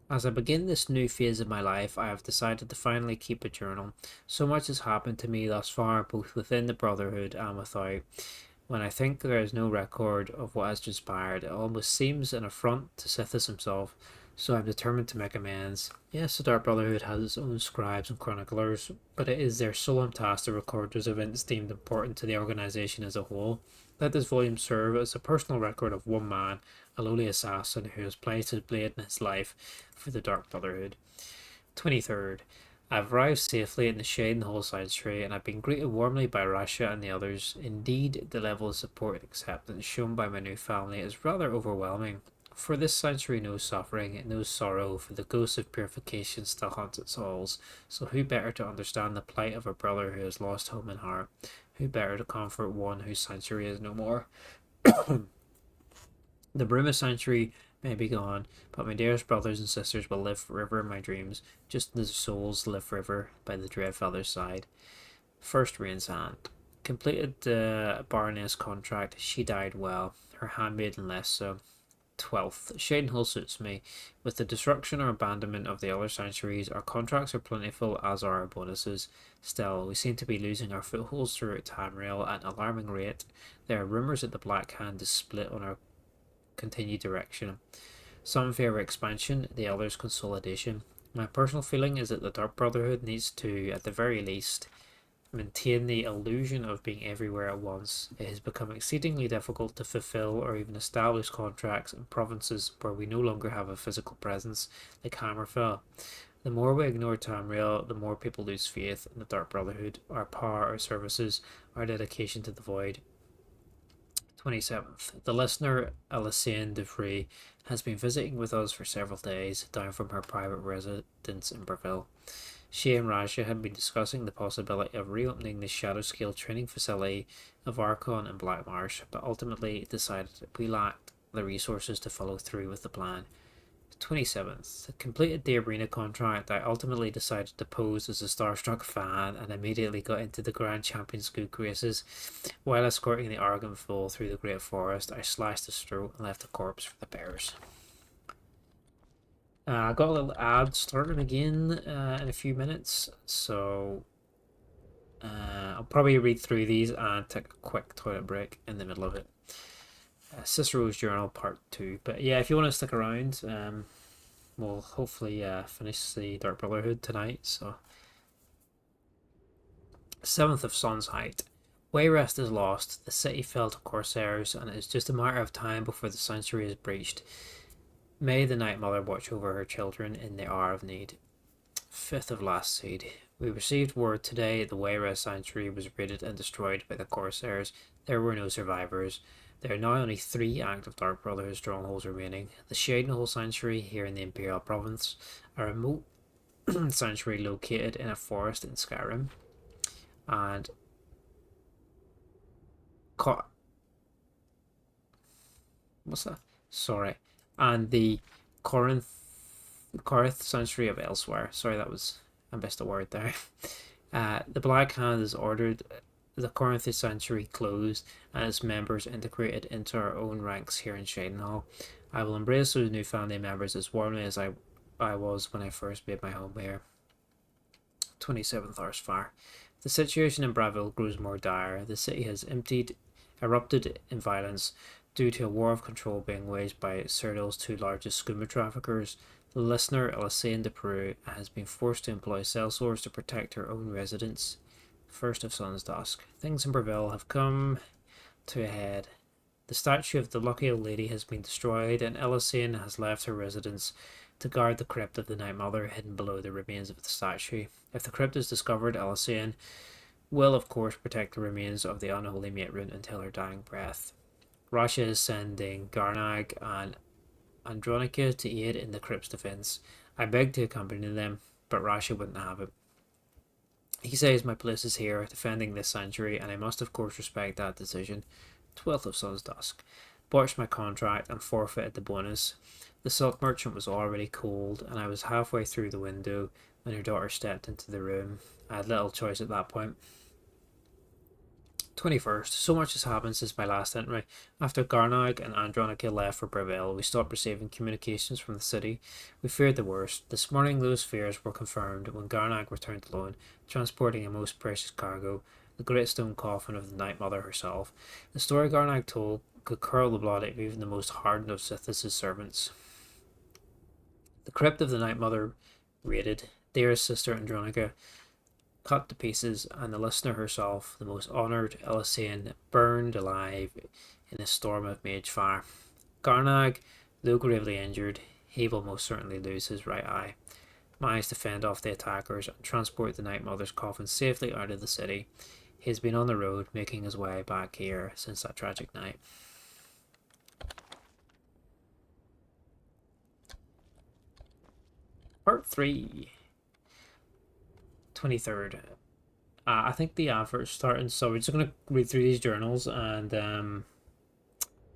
As I begin this new phase of my life, I have decided to finally keep a journal. So much has happened to me thus far, both within the Brotherhood and without. When I think there is no record of what has transpired, it almost seems an affront to Sithis himself, so I'm determined to make amends. Yes, the Dark Brotherhood has its own scribes and chroniclers, but it is their solemn task to record those events deemed important to the organisation as a whole. Let this volume serve as a personal record of one man, a lowly assassin who has placed his blade in his life for the Dark Brotherhood. 23rd. I've arrived safely in the Shade and Hall Sanctuary, and I've been greeted warmly by Rasha and the others. Indeed, the level of support and acceptance shown by my new family is rather overwhelming. For this sanctuary knows suffering, it knows sorrow, for the ghost of purification still haunts its halls, so who better to understand the plight of a brother who has lost home and heart? Who better to comfort one whose sanctuary is no more? The Bruma sanctuary may be gone, but my dearest brothers and sisters will live forever in my dreams, just as their souls live forever by the Dread Father's side. First Rain's hand. Completed the Baroness contract, she died well, her handmaiden less so. 12th. Shadenhill suits me. With the destruction or abandonment of the other sanctuaries, our contracts are plentiful, as are our bonuses. Still, we seem to be losing our footholds throughout Tamriel at an alarming rate. There are rumours that the Black Hand is split on our continued direction. Some favour expansion, the others consolidation. My personal feeling is that the Dark Brotherhood needs to, at the very least, maintain the illusion of being everywhere at once. It has become exceedingly difficult to fulfill or even establish contracts in provinces where we no longer have a physical presence, like Hammerfell. The more we ignore Tamriel, the more people lose faith in the Dark Brotherhood, our power, our services, our dedication to the Void. 27th. The listener, Alyssane Devry, has been visiting with us for several days, down from her private residence in Breville. She and Raja had been discussing the possibility of reopening the Shadow Scale training facility of Archon and Blackmarsh, but ultimately decided that we lacked the resources to follow through with the plan. 27th. Completed the arena contract, I ultimately decided to pose as a starstruck fan and immediately got into the Grand Champions Gook races. While escorting the Argon Foal through the Great Forest, I sliced his throat and left a corpse for the bears. I got a little ad starting again in a few minutes, so I'll probably read through these and take a quick toilet break in the middle of it. Cicero's Journal Part 2. But yeah, if you want to stick around, we'll hopefully finish the Dark Brotherhood tonight. So 7th of Sun's Height. Wayrest is lost, the city fell to Corsairs, and it is just a matter of time before the sanctuary is breached. May the Night Mother watch over her children in the hour of need. 5th of Last Seed. We received word today the Wayrest Sanctuary was raided and destroyed by the Corsairs. There were no survivors. There are now only 3 active Dark Brotherhood strongholds remaining. The Shadenhill Sanctuary here in the Imperial Province, a remote sanctuary located in a forest in Skyrim, and and the Corinth Sanctuary of Elsewhere. Sorry, I missed a word there. The Black Hand has ordered the Corinth Sanctuary closed and its members integrated into our own ranks here in Shadenhill. I will embrace those new family members as warmly as I was when I first made my home here. 27th Arsfar. The situation in Breville grows more dire. The city has erupted in violence due to a war of control being waged by Cyrodiil's 2 largest skooma traffickers. The listener, Alyssane de Peru, has been forced to employ sellswords to protect her own residents. 1st of Sun's Dusk. Things in Breville have come to a head. The statue of the lucky old lady has been destroyed, and Elysian has left her residence to guard the crypt of the Night Mother hidden below the remains of the statue. If the crypt is discovered, Elysian will of course protect the remains of the unholy matron until her dying breath. Rasha is sending Garnag and Andronica to aid in the crypt's defense. I begged to accompany them, but Rasha wouldn't have it. He says my place is here, defending this sanctuary, and I must of course respect that decision. 12th of Sun's Dusk. Botched my contract and forfeited the bonus. The silk merchant was already cold, and I was halfway through the window when her daughter stepped into the room. I had little choice at that point. 21st. So much has happened since my last entry. After Garnag and Andronica left for Breville, we stopped receiving communications from the city. We feared the worst. This morning those fears were confirmed when Garnag returned alone, transporting a most precious cargo, the great stone coffin of the Night Mother herself. The story Garnag told could curl the blood out of even the most hardened of Sithis' servants. The crypt of the Night Mother raided, dearest sister Andronica cut to pieces, and the listener herself, the most honoured Elysian, burned alive in a storm of mage fire. Garnag, though gravely injured, he will most certainly lose his right eye, managed to fend off the attackers and transport the Night Mother's coffin safely out of the city. He has been on the road, making his way back here since that tragic night. Part 3. 23rd. I think the advert's starting, so we're just going to read through these journals, and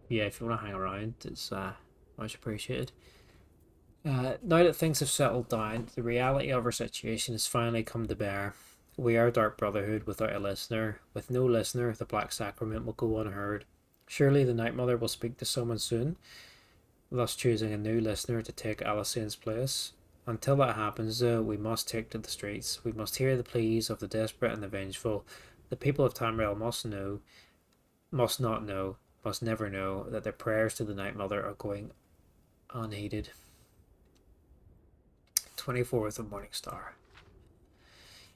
yeah, if you want to hang around, it's much appreciated. Now that things have settled down, the reality of our situation has finally come to bear. We are Dark Brotherhood without a listener. With no listener, the Black Sacrament will go unheard. Surely the Night Mother will speak to someone soon, thus choosing a new listener to take Elysian's place. Until that happens, though, we must take to the streets. We must hear the pleas of the desperate and the vengeful. The people of Tamriel must never know that their prayers to the Night Mother are going unheeded. 24th of Morningstar.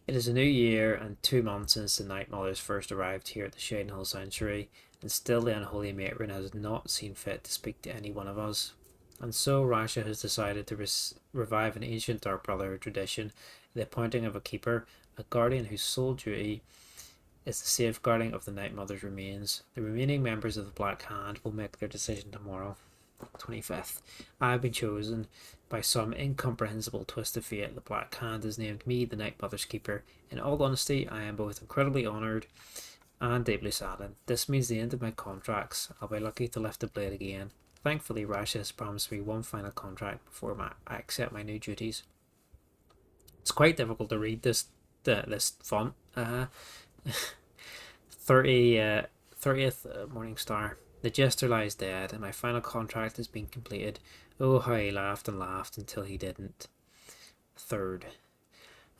It is a new year and 2 months since the Night Mothers first arrived here at the Shadenhill Sanctuary, and still the unholy matron has not seen fit to speak to any one of us. And so Rasha has decided to revive an ancient Dark Brotherhood tradition, the appointing of a keeper, a guardian whose sole duty is the safeguarding of the Night Mother's remains. The remaining members of the Black Hand will make their decision tomorrow. 25th. I have been chosen. By some incomprehensible twist of fate, the Black Hand has named me the Night Mother's keeper. In all honesty, I am both incredibly honoured and deeply saddened. This means the end of my contracts. I'll be lucky to lift the blade again. Thankfully, Rasha has promised me one final contract before I accept my new duties. It's quite difficult to read this font. 30th Morningstar. The jester lies dead, and my final contract has been completed. Oh, how he laughed and laughed until he didn't. 3rd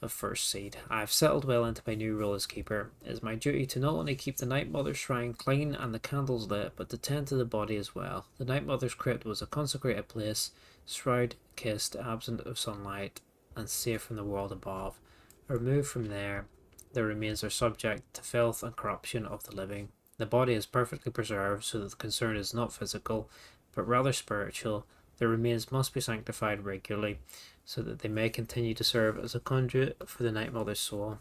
of First Seed. I have settled well into my new role as keeper. It is my duty to not only keep the Night Mother's shrine clean and the candles lit, but to tend to the body as well. The Night Mother's crypt was a consecrated place, shroud kissed, absent of sunlight, and safe from the world above. Removed from there, the remains are subject to filth and corruption of the living. The body is perfectly preserved, so that the concern is not physical, but rather spiritual. The remains must be sanctified regularly, so that they may continue to serve as a conduit for the Night Mother's soul.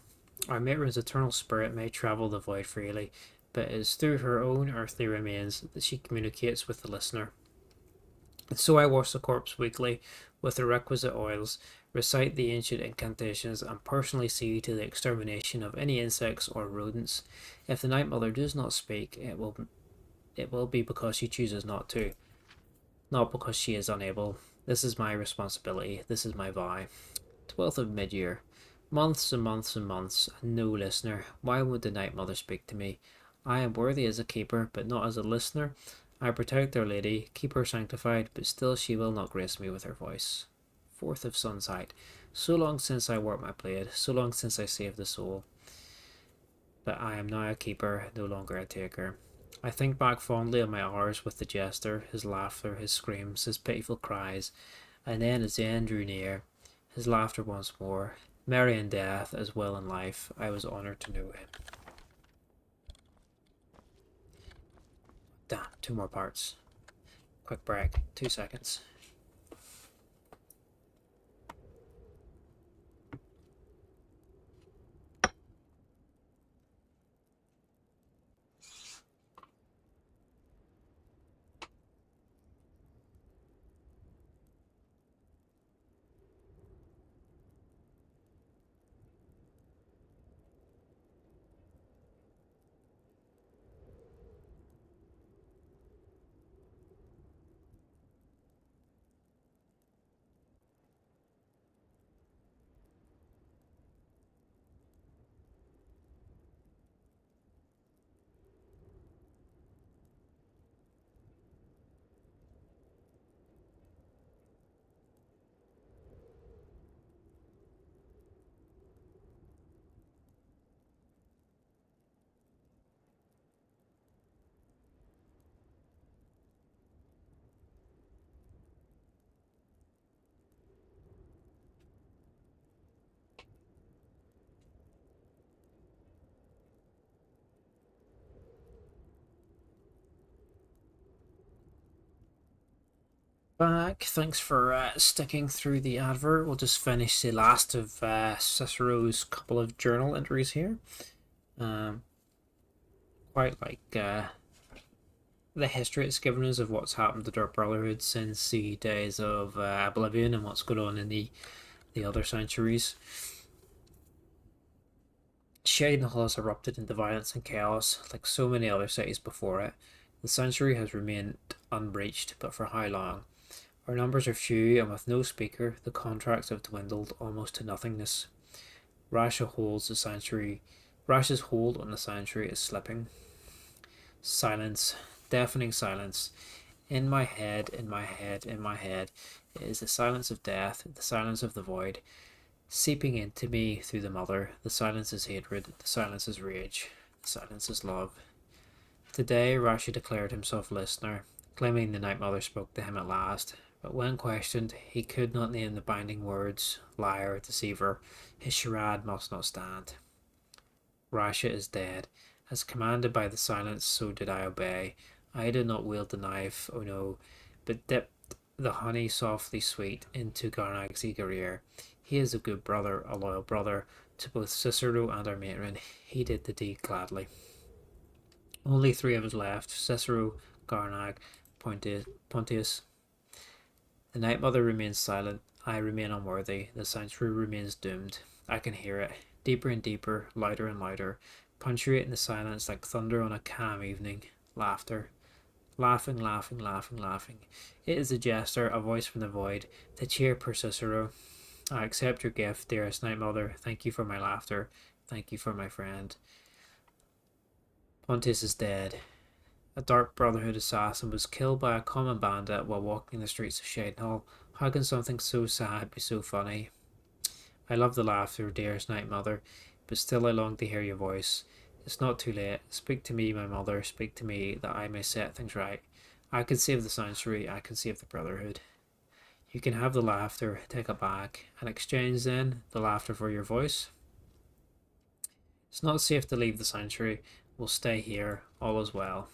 Our matron's eternal spirit may travel the void freely, but it is through her own earthly remains that she communicates with the listener. And so I wash the corpse weekly with the requisite oils, recite the ancient incantations, and personally see to the extermination of any insects or rodents. If the Night Mother does not speak, it will be because she chooses not to, not because she is unable. This is my responsibility. This is my vow. 12th of Mid-Year. Months and months and months, and no listener. Why won't the Night Mother speak to me? I am worthy as a keeper, but not as a listener. I protect Our Lady, keep her sanctified, but still she will not grace me with her voice. 4th of Sunsight. So long since I worked my blade, so long since I saved the soul. But I am now a keeper, no longer a taker. I think back fondly of my hours with the jester, his laughter, his screams, his pitiful cries, and then as the end drew near, his laughter once more. Merry in death as well in life, I was honoured to know him. Damn, 2 more parts. Quick break, 2 seconds. Back. Thanks for sticking through the advert. We'll just finish the last of Cicero's couple of journal entries here. Quite like the history it's given us of what's happened to Dark Brotherhood since the days of Oblivion and what's going on in the other centuries. Shadenhall has erupted into violence and chaos like so many other cities before it. The century has remained unbreached, but for how long? Our numbers are few, and with no speaker, the contracts have dwindled almost to nothingness. Rasha's hold on the sanctuary is slipping. Silence, deafening silence. In my head, in my head, in my head, it is the silence of death, the silence of the void, seeping into me through the mother. The silence is hatred, the silence is rage, the silence is love. Today, Rasha declared himself listener, claiming the Night Mother spoke to him at last. But when questioned, he could not name the binding words, liar, deceiver. His charade must not stand. Rasha is dead. As commanded by the silence, so did I obey. I did not wield the knife, oh no, but dipped the honey softly sweet into Garnag's eager ear. He is a good brother, a loyal brother, to both Cicero and our matron. He did the deed gladly. Only 3 of us left, Cicero, Garnag, Pontius. The Night Mother remains silent. I remain unworthy. The sanctuary remains doomed. I can hear it, deeper and deeper, louder and louder, punctuating the silence like thunder on a calm evening. Laughter. Laughing, laughing, laughing, laughing. It is a jester, a voice from the void. The cheer per Cicero. I accept your gift, dearest Night Mother. Thank you for my laughter. Thank you for my friend. Pontius is dead. A Dark Brotherhood assassin was killed by a common bandit while walking the streets of Shadenhall. How can something so sad be so funny? I love the laughter, dearest Night Mother, but still I long to hear your voice. It's not too late. Speak to me, my mother, speak to me, that I may set things right. I can save the sanctuary, I can save the Brotherhood. You can have the laughter, take it back, and exchange then the laughter for your voice. It's not safe to leave the sanctuary. We'll stay here, all is well.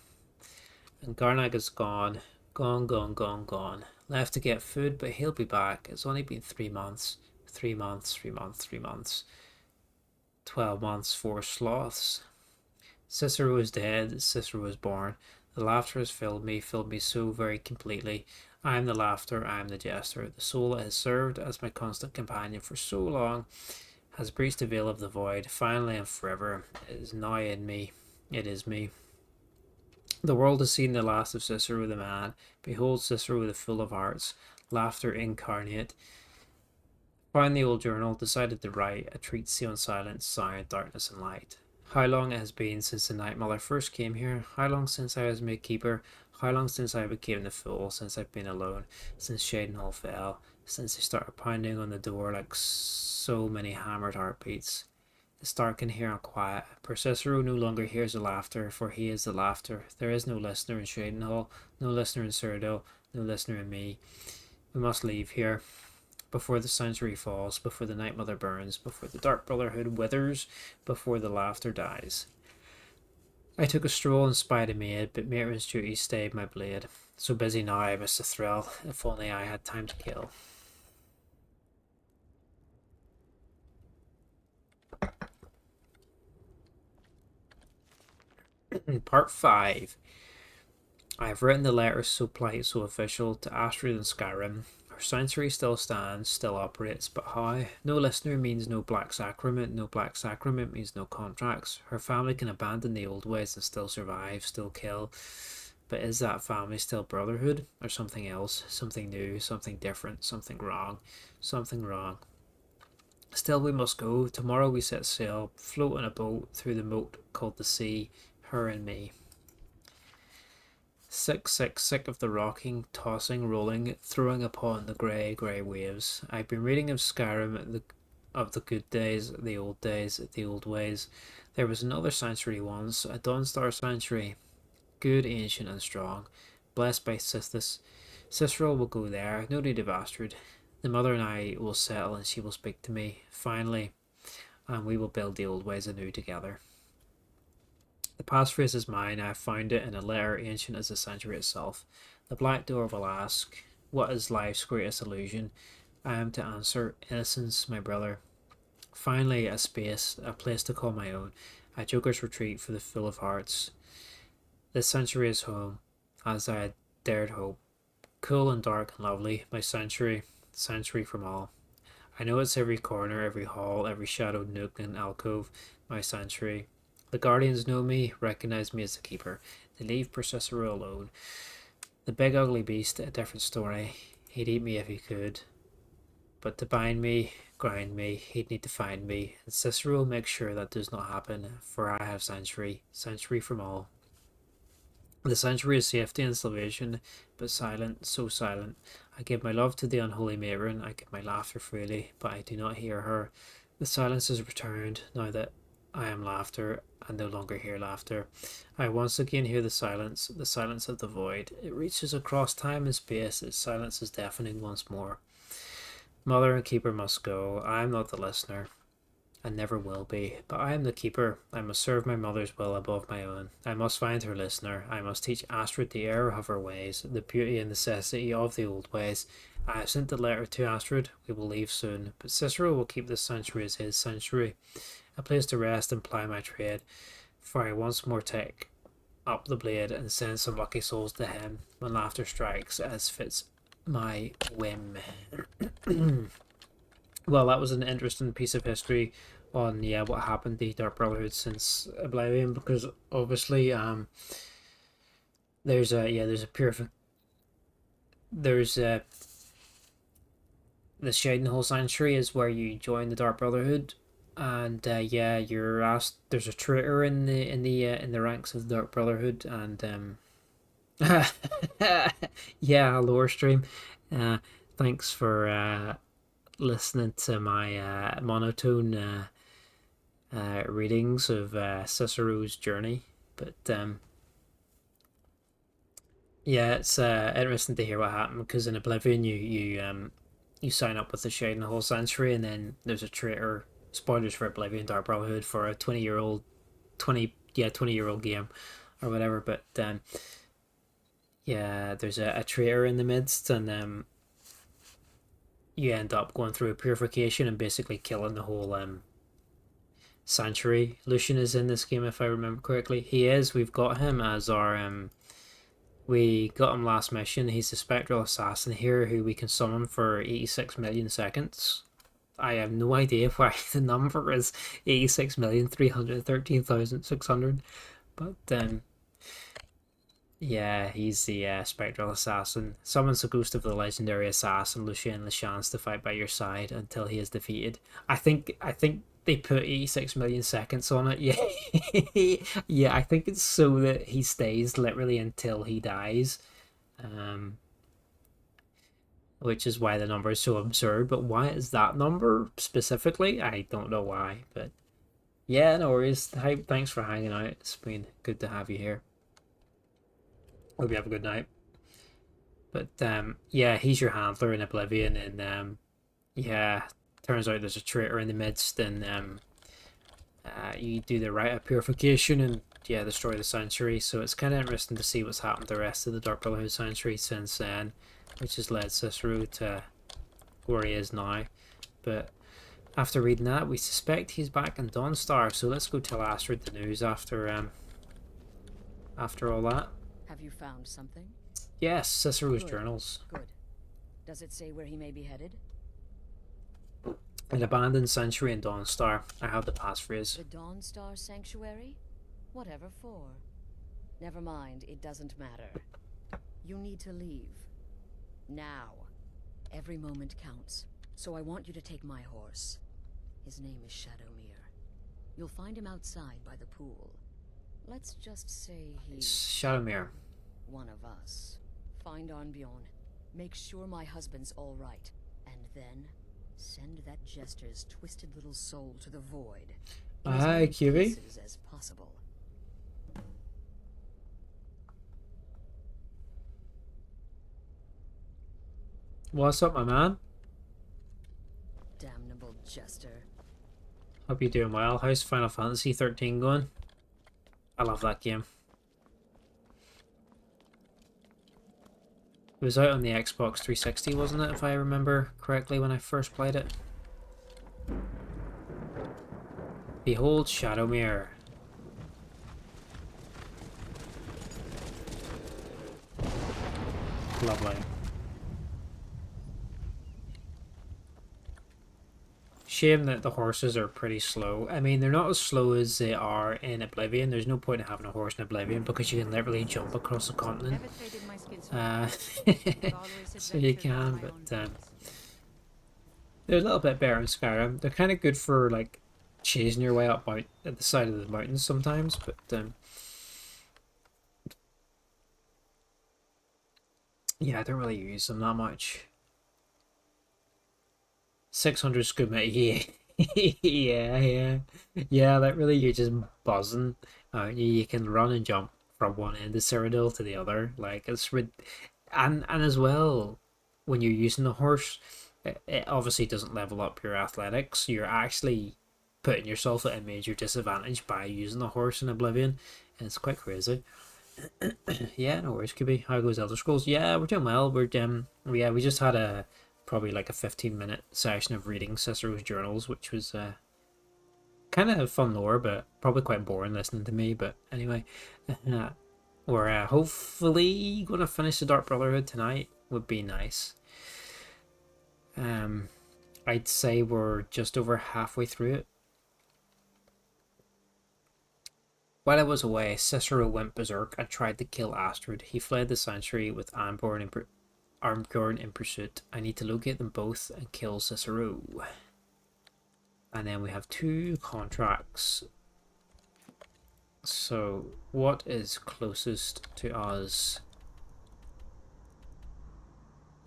And Garnag is gone. Gone. Left to get food, but he'll be back. It's only been 3 months. 3 months, 3 months, 3 months. 12 months, 4 sloths. Cicero is dead, Cicero is born. The laughter has filled me so very completely. I am the laughter, I am the jester. The soul that has served as my constant companion for so long has breached the veil of the void. Finally and forever, it is now in me. It is me. The world has seen the last of Cicero the man. Behold Cicero the full of hearts, laughter incarnate. Found the old journal, decided to write a treatise on silence, sound, darkness, and light. How long it has been since the Night Mother first came here? How long since I was made keeper? How long since I became the fool? Since I've been alone? Since Shadenhall fell? Since they started pounding on the door like so many hammered heartbeats? It's dark in here and quiet. For Cicero no longer hears the laughter, for he is the laughter. There is no listener in Shadenhall, no listener in Cyrodiil, no listener in me. We must leave here. Before the sanctuary falls, before the Night Mother burns, before the Dark Brotherhood withers, before the laughter dies. I took a stroll and spied a maid, but matron's duty stayed my blade. So busy now I miss the thrill. If only I had time to kill. Part 5. I have written the letters so polite, so official to Astrid and Skyrim. Her sanctuary still stands, still operates, but how? No listener means no black sacrament, no black sacrament means no contracts. Her family can abandon the old ways and still survive, still kill. But is that family still brotherhood, or something else, something new, something different, something wrong, something wrong? Still we must go. Tomorrow we set sail, float in a boat through the moat called the sea, her and me. Sick, sick, sick of the rocking, tossing, rolling, throwing upon the grey, grey waves. I've been reading of Skyrim, of the good days, the old ways. There was another sanctuary once, a Dawnstar sanctuary, good, ancient, and strong, blessed by Sithis. Cicero will go there, no need of Astrid. The mother and I will settle, and she will speak to me, finally, and we will build the old ways anew together. The passphrase is mine. I have found it in a letter ancient as the century itself. The black door will ask, what is life's greatest illusion? I am to answer, innocence, my brother. Finally, a space, a place to call my own, a joker's retreat for the full of hearts. This sanctuary is home, as I had dared hope. Cool and dark and lovely, my sanctuary from all. I know it's every corner, every hall, every shadowed nook and alcove, my sanctuary. The guardians know me, recognize me as the keeper. They leave Cicero alone. The big ugly beast, a different story. He'd eat me if he could. But to bind me, grind me, he'd need to find me. And Cicero will make sure that does not happen, for I have sanctuary from all. The sanctuary is safety and salvation, but silent, so silent. I give my love to the unholy matron, I give my laughter freely, but I do not hear her. The silence is returned, now that I am laughter, and no longer hear laughter. I once again hear the silence of the void. It reaches across time and space, its silence is deafening once more. Mother and keeper must go. I am not the listener, and never will be, but I am the keeper. I must serve my mother's will above my own. I must find her listener. I must teach Astrid the error of her ways, the beauty and necessity of the old ways. I have sent the letter to Astrid. We will leave soon, but Cicero will keep this sanctuary as his sanctuary, a place to rest and ply my trade, for I once more take up the blade and send some lucky souls to him when laughter strikes as fits my whim. Well, that was an interesting piece of history on what happened to Dark Brotherhood since Oblivion, because obviously there's the Shaidenhole Sanctuary is where you join the Dark Brotherhood, and you're asked. There's a traitor in the ranks of the Dark Brotherhood, and lore stream. Thanks for listening to my monotone readings of Cicero's journey, but it's interesting to hear what happened, because in Oblivion you sign up with the Shaidenhole Sanctuary, and then there's a traitor. Spoilers for Oblivion Dark Brotherhood for a 20-year-old game or whatever, but there's a traitor in the midst, and you end up going through a purification and basically killing the whole sanctuary. Lucian is in this game, if I remember correctly. He is. We've got him as our we got him last mission. He's the spectral assassin here, who we can summon for 86 million seconds. I have no idea why the number is 86,313,600, but he's the spectral assassin. Summons the ghost of the legendary assassin Lucien Lachance to fight by your side until he is defeated. I think they put 86 million seconds on it. Yeah, I think it's so that he stays literally until he dies. Which is why the number is so absurd. But why is that number specifically? I don't know why. But yeah, no worries. Thanks for hanging out. It's been good to have you here. Hope you have a good night. But he's your handler in Oblivion, and turns out there's a traitor in the midst, and you do the rite of purification, and yeah, destroy the sanctuary. So it's kind of interesting to see what's happened to the rest of the Dark Brotherhood sanctuary since then, which has led Cicero to where he is now. But after reading that, we suspect he's back in Dawnstar. So let's go tell Astrid the news after all that. Have you found something? Yes, Cicero's journals. Good. Does it say where he may be headed? An abandoned sanctuary in Dawnstar. I have the passphrase. The Dawnstar Sanctuary? Whatever for. Never mind, it doesn't matter. You need to leave. Now. Every moment counts. So I want you to take my horse. His name is Shadowmere. You'll find him outside by the pool. Let's just say he's... Shadowmere. one of us. Find Arnbjorn. Make sure my husband's all right. And then... send that jester's twisted little soul to the void. Hi, QB. As possible. What's up, my man? Damnable jester. Hope you're doing well. How's Final Fantasy 13 going? I love that game. It was out on the Xbox 360, wasn't it, if I remember correctly, when I first played it? Behold Shadowmere. Lovely. Shame that the horses are pretty slow. I mean, they're not as slow as they are in Oblivion. There's no point in having a horse in Oblivion because you can literally jump across the continent. So you can, but they're a little bit better in Skyrim. They're kind of good for like chasing your way up out at the side of the mountains sometimes, but yeah, I don't really use them that much. 600 scuba, yeah. Yeah, that really, you're just buzzing. You can run and jump from one end of Cyrodiil to the other. Like, it's and as well, when you're using the horse, it obviously doesn't level up your athletics. You're actually putting yourself at a major disadvantage by using the horse in Oblivion, and it's quite crazy. Yeah, no worries, QB. How goes Elder Scrolls? Yeah, we're doing well. We're yeah, we just had probably like a 15-minute session of reading Cicero's journals, which was kind of fun lore, but probably quite boring listening to me. But anyway, we're hopefully going to finish the Dark Brotherhood tonight. Would be nice. I'd say we're just over halfway through it. While I was away, Cicero went berserk and tried to kill Astrid. He fled the sanctuary with Arnbjorn in pursuit. I need to locate them both and kill Cicero. And then we have 2 contracts. So, what is closest to us?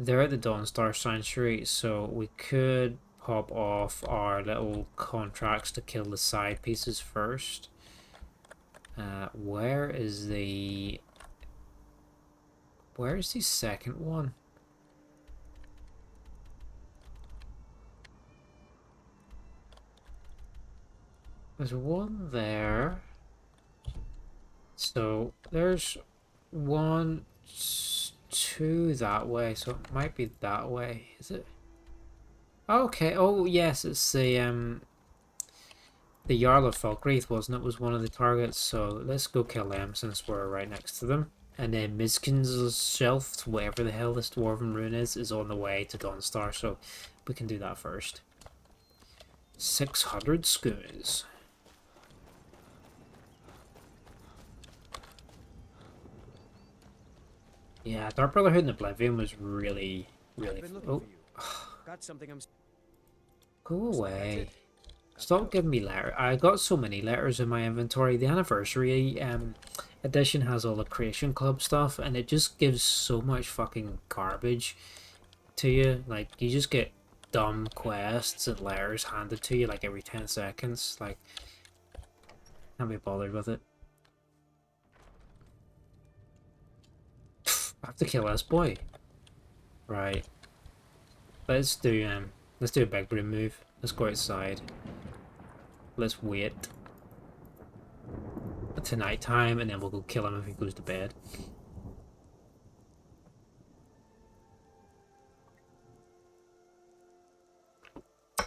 They're at the Dawnstar Sanctuary, so we could pop off our little contracts to kill the side pieces first. Where's the second one? There's one there. So there's 1, 2 that way, so it might be that way, is it? Okay, oh yes, it's the Jarl of Falkreath, wasn't it, was one of the targets, so let's go kill them since we're right next to them. And then Miskin's Shelf, whatever the hell this Dwarven Rune is on the way to Dawnstar, so we can do that first. 600 skuas. Yeah, Dark Brotherhood and Oblivion was really oh. Got something I'm... Go away. Stop giving me letters. I got so many letters in my inventory. The anniversary edition has all the Creation Club stuff, and it just gives so much fucking garbage to you. Like, you just get dumb quests and letters handed to you like every 10 seconds. Like, can't be bothered with it. I have to kill this boy. Right. Let's do a big broom move. Let's go outside. Let's wait. to nighttime, and then we'll go kill him if he goes to bed.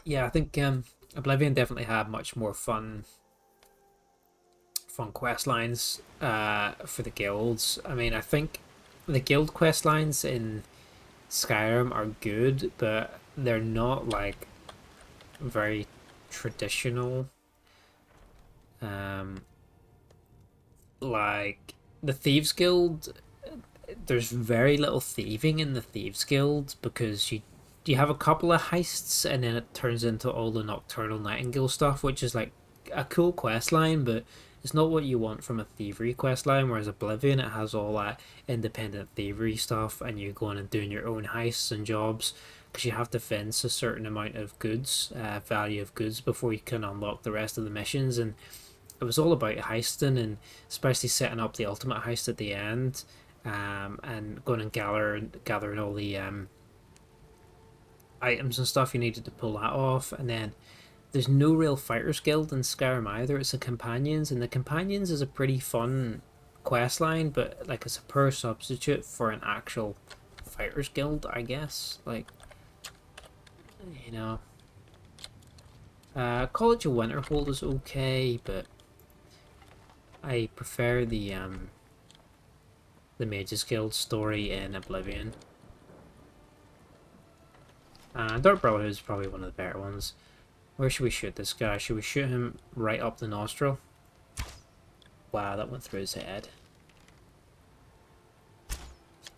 Yeah, I think Oblivion definitely had much more fun quest lines for the guilds. I mean, I think the guild quest lines in Skyrim are good, but they're not like very traditional. Like the Thieves Guild, there's very little thieving in the Thieves Guild because you have a couple of heists and then it turns into all the Nocturnal Nightingale stuff, which is like a cool quest line, but it's not what you want from a thievery quest line. Whereas Oblivion, it has all that independent thievery stuff, and you're going and doing your own heists and jobs because you have to fence a certain amount of goods, value of goods, before you can unlock the rest of the missions. And it was all about heisting, and especially setting up the ultimate heist at the end, and going and gathering all the items and stuff you needed to pull that off. And then there's no real fighters guild in Skyrim either. It's the companions, and the companions is a pretty fun quest line, but like it's a poor substitute for an actual fighters guild, I guess. Like, you know, College of Winterhold is okay, but I prefer the Mages Guild story in Oblivion. Dark Brotherhood is probably one of the better ones. Where should we shoot this guy? Should we shoot him right up the nostril? Wow, that went through his head.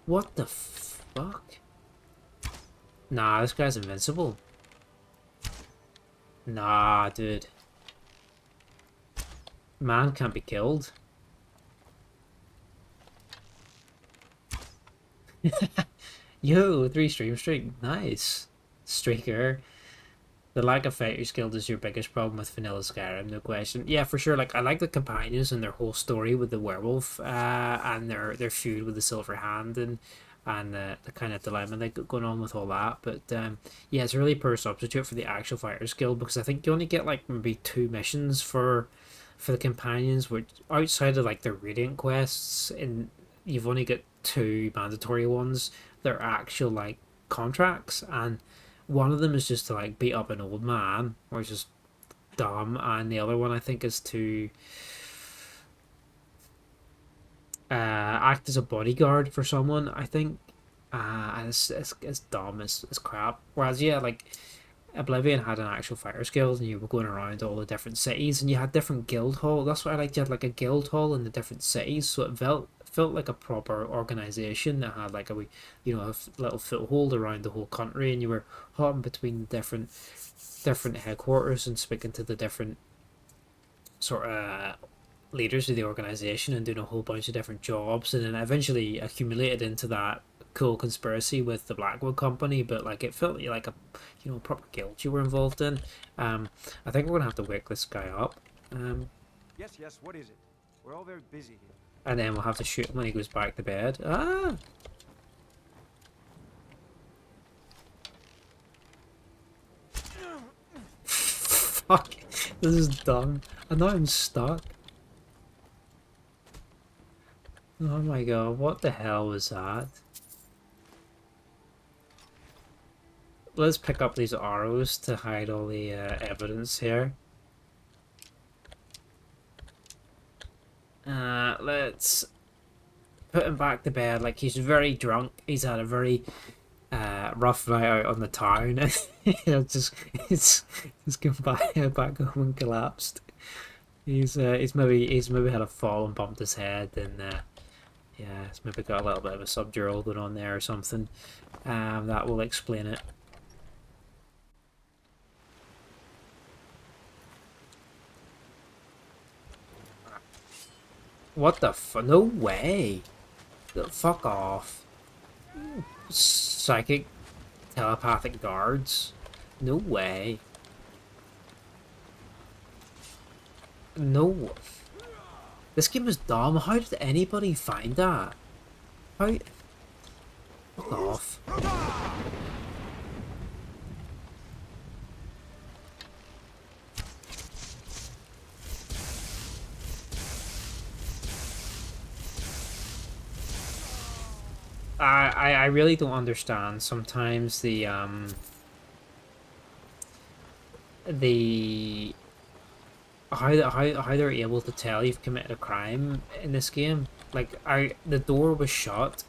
What the fuck? Nah, this guy's invincible. Nah, dude. Man can't be killed. Yo, 3 stream streak. Nice. Streaker. The lack of fighters guild is your biggest problem with vanilla Skyrim, no question. Yeah, for sure. Like, I like the companions and their whole story with the werewolf, and their feud with the Silver Hand, and the kind of dilemma they got going on with all that. But yeah, it's a really poor substitute for the actual fighters guild, because I think you only get like maybe 2 missions for the companions, which outside of like the Radiant quests, and you've only got 2 mandatory ones. They're actual like contracts, and one of them is just to like beat up an old man, which is dumb, and the other one I think is to act as a bodyguard for someone, I think. And it's dumb as crap. Whereas yeah, like Oblivion had an actual fighters guild, and you were going around all the different cities, and you had different guild hall. That's what I liked. You had like a guild hall in the different cities, so it felt like a proper organization that had like a wee, you know, a little foothold around the whole country, and you were hopping between different headquarters and speaking to the different sort of leaders of the organization and doing a whole bunch of different jobs, and then eventually accumulated into that cool conspiracy with the Blackwood Company. But like it felt like a, you know, proper guild you were involved in. I think we're gonna have to wake this guy up. Yes, what is it? We're all very busy here. And then we'll have to shoot him when he goes back to bed. Ah! Fuck. This is dumb. And now I'm stuck. Oh my god, what the hell was that? Let's pick up these arrows to hide all the evidence here. Let's put him back to bed. Like, he's very drunk. He's had a very rough night out on the town. It's gone back home and collapsed. He's maybe had a fall and bumped his head, and yeah, he's maybe got a little bit of a subdural going on there or something. That will explain it. What the no way! Fuck off. Psychic telepathic guards? No way. No. This game is dumb. How did anybody find that? How? Fuck off. I really don't understand sometimes the how they're able to tell you've committed a crime in this game. Like the door was shut,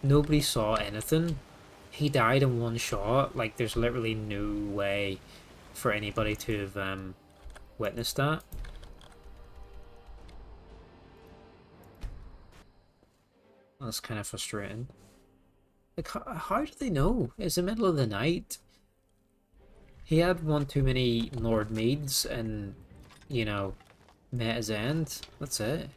nobody saw anything. He died in one shot. Like there's literally no way for anybody to have witnessed that. That's kind of frustrating. Like how do they know? It's the middle of the night. He had one too many Lord Meads and, you know, met his end. That's it.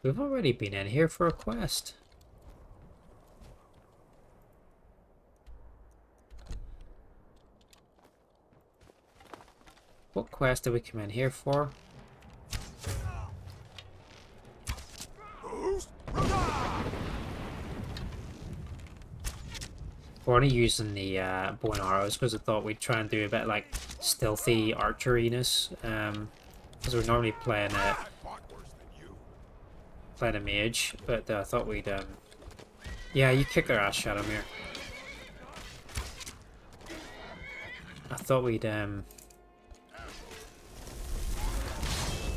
We've already been in here for a quest. What quest did we come in here for? We're only using the bow and arrows because I thought we'd try and do a bit like stealthy archeriness. Because we're normally playing a mage, but I thought we'd yeah, you kick their ass, Shadowmere. I thought we'd do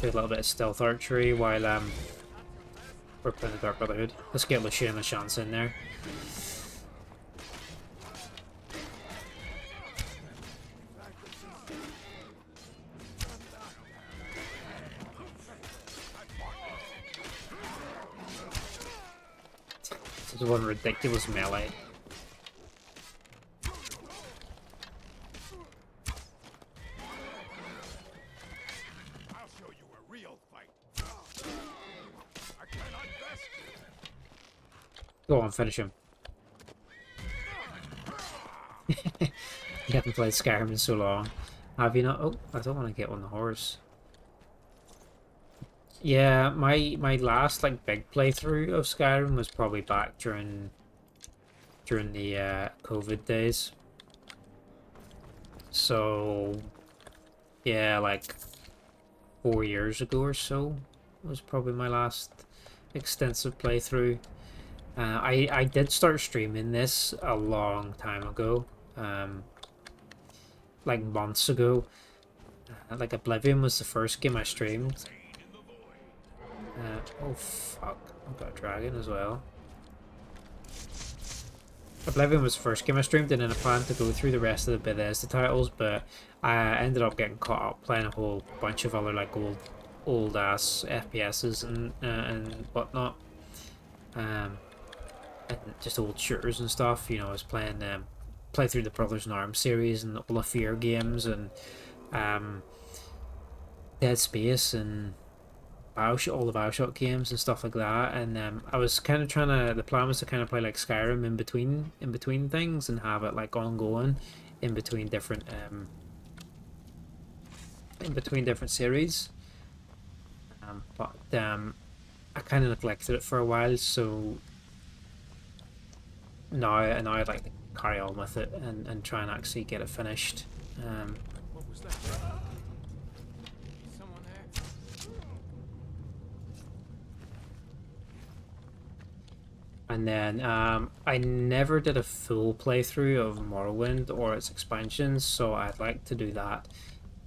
a little bit of stealth archery while we're playing the Dark Brotherhood. Let's get Lucia and LeChance in there. This is one ridiculous melee. Go on, finish him. You haven't played Skyrim in so long. Have you not? Oh, I don't want to get on the horse. Yeah, my last like big playthrough of Skyrim was probably back during the COVID days. So yeah, like 4 years ago or so was probably my last extensive playthrough. I did start streaming this a long time ago, like months ago. Like Oblivion was the first game I streamed. Oh fuck, I've got a dragon as well. Oblivion was the first game I streamed, and then I planned to go through the rest of the Bethesda titles, but I ended up getting caught up playing a whole bunch of other like old ass FPSs and whatnot. And just old shooters and stuff. You know, I was playing play through the Brothers in Arms series and all the Fear games and Dead Space and Bioshock, all the Bioshock games and stuff like that. And I was kind of trying to. The plan was to kind of play like Skyrim in between things and have it like ongoing in between different series. But I kind of neglected it for a while, so now I'd like to carry on with it and try and actually get it finished. What was that? Someone there? And then I never did a full playthrough of Morrowind or its expansions, so I'd like to do that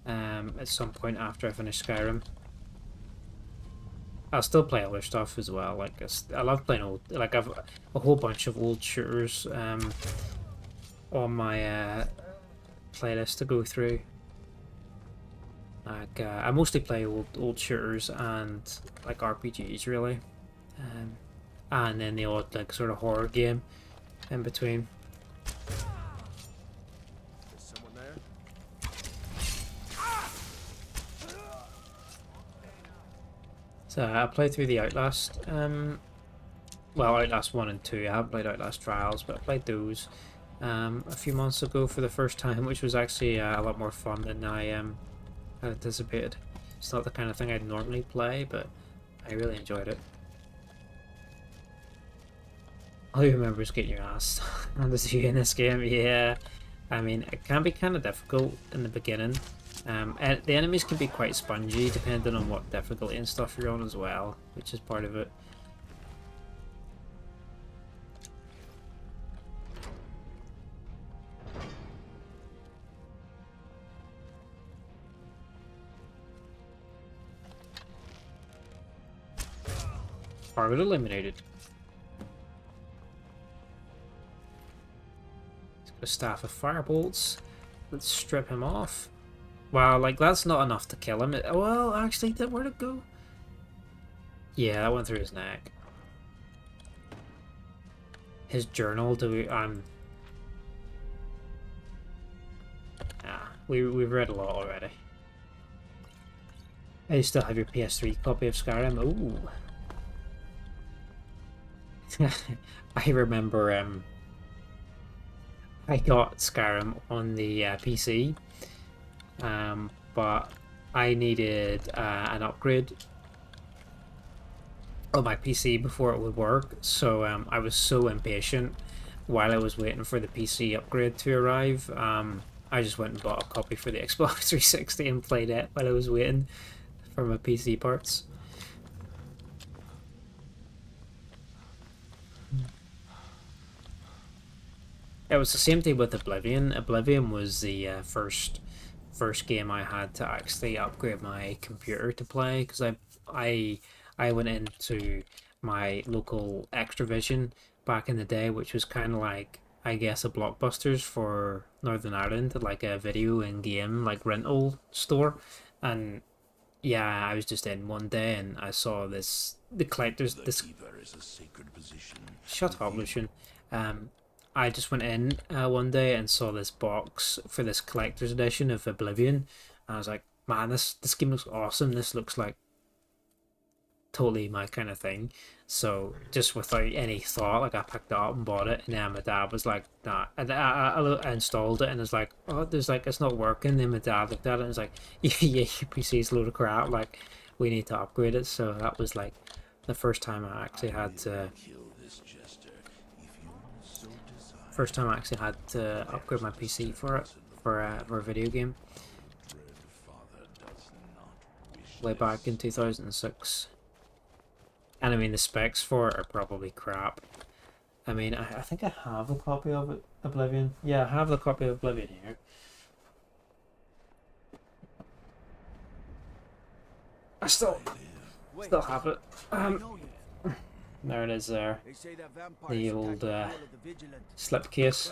at some point after I finish Skyrim. I'll still play other stuff as well. Like I love playing old. Like I've a whole bunch of old shooters on my playlist to go through. Like I mostly play old shooters and like RPGs really, and then the odd like sort of horror game in between. So I played through the Outlast, well, Outlast 1 and 2. I haven't played Outlast Trials, but I played those a few months ago for the first time, which was actually a lot more fun than I had anticipated. It's not the kind of thing I'd normally play, but I really enjoyed it. All you remember is getting your ass on the sea in this game. Yeah, I mean, it can be kind of difficult in the beginning. And the enemies can be quite spongy depending on what difficulty and stuff you're on as well, which is part of it. Target eliminated. He's got a staff of firebolts. Let's strip him off. Wow, like that's not enough to kill him. Well, actually, where'd it go? Yeah, that went through his neck. His journal, we've read a lot already. I still have your PS3 copy of Skyrim. Ooh. I remember I got Skyrim on the PC, but I needed an upgrade on my PC before it would work, so I was so impatient while I was waiting for the PC upgrade to arrive. I just went and bought a copy for the Xbox 360 and played it while I was waiting for my PC parts. It was the same thing with Oblivion. Oblivion was the first game I had to actually upgrade my computer to play, because I went into my local Extravision back in the day, which was kind of like, I guess, a Blockbusters for Northern Ireland, like a video and game like rental store. And yeah, I was just in one day and I saw the collector's this. Shut up, Lucian. I just went in one day and saw this box for this collector's edition of Oblivion. And I was like, man, this game looks awesome. This looks like totally my kind of thing. So just without any thought, like I picked it up and bought it. And then my dad was like, nah. And I installed it and it's like, oh, it's not working. Then my dad looked at it and was like, yeah, your PC's a load of crap. Like, we need to upgrade it. So that was like the first time I actually had to upgrade my PC for it, for a video game. Way back in 2006. And I mean, the specs for it are probably crap. I mean, I think I have a copy of it, Oblivion. Yeah, I have the copy of Oblivion here. I still have it. There it is there. The old slipcase.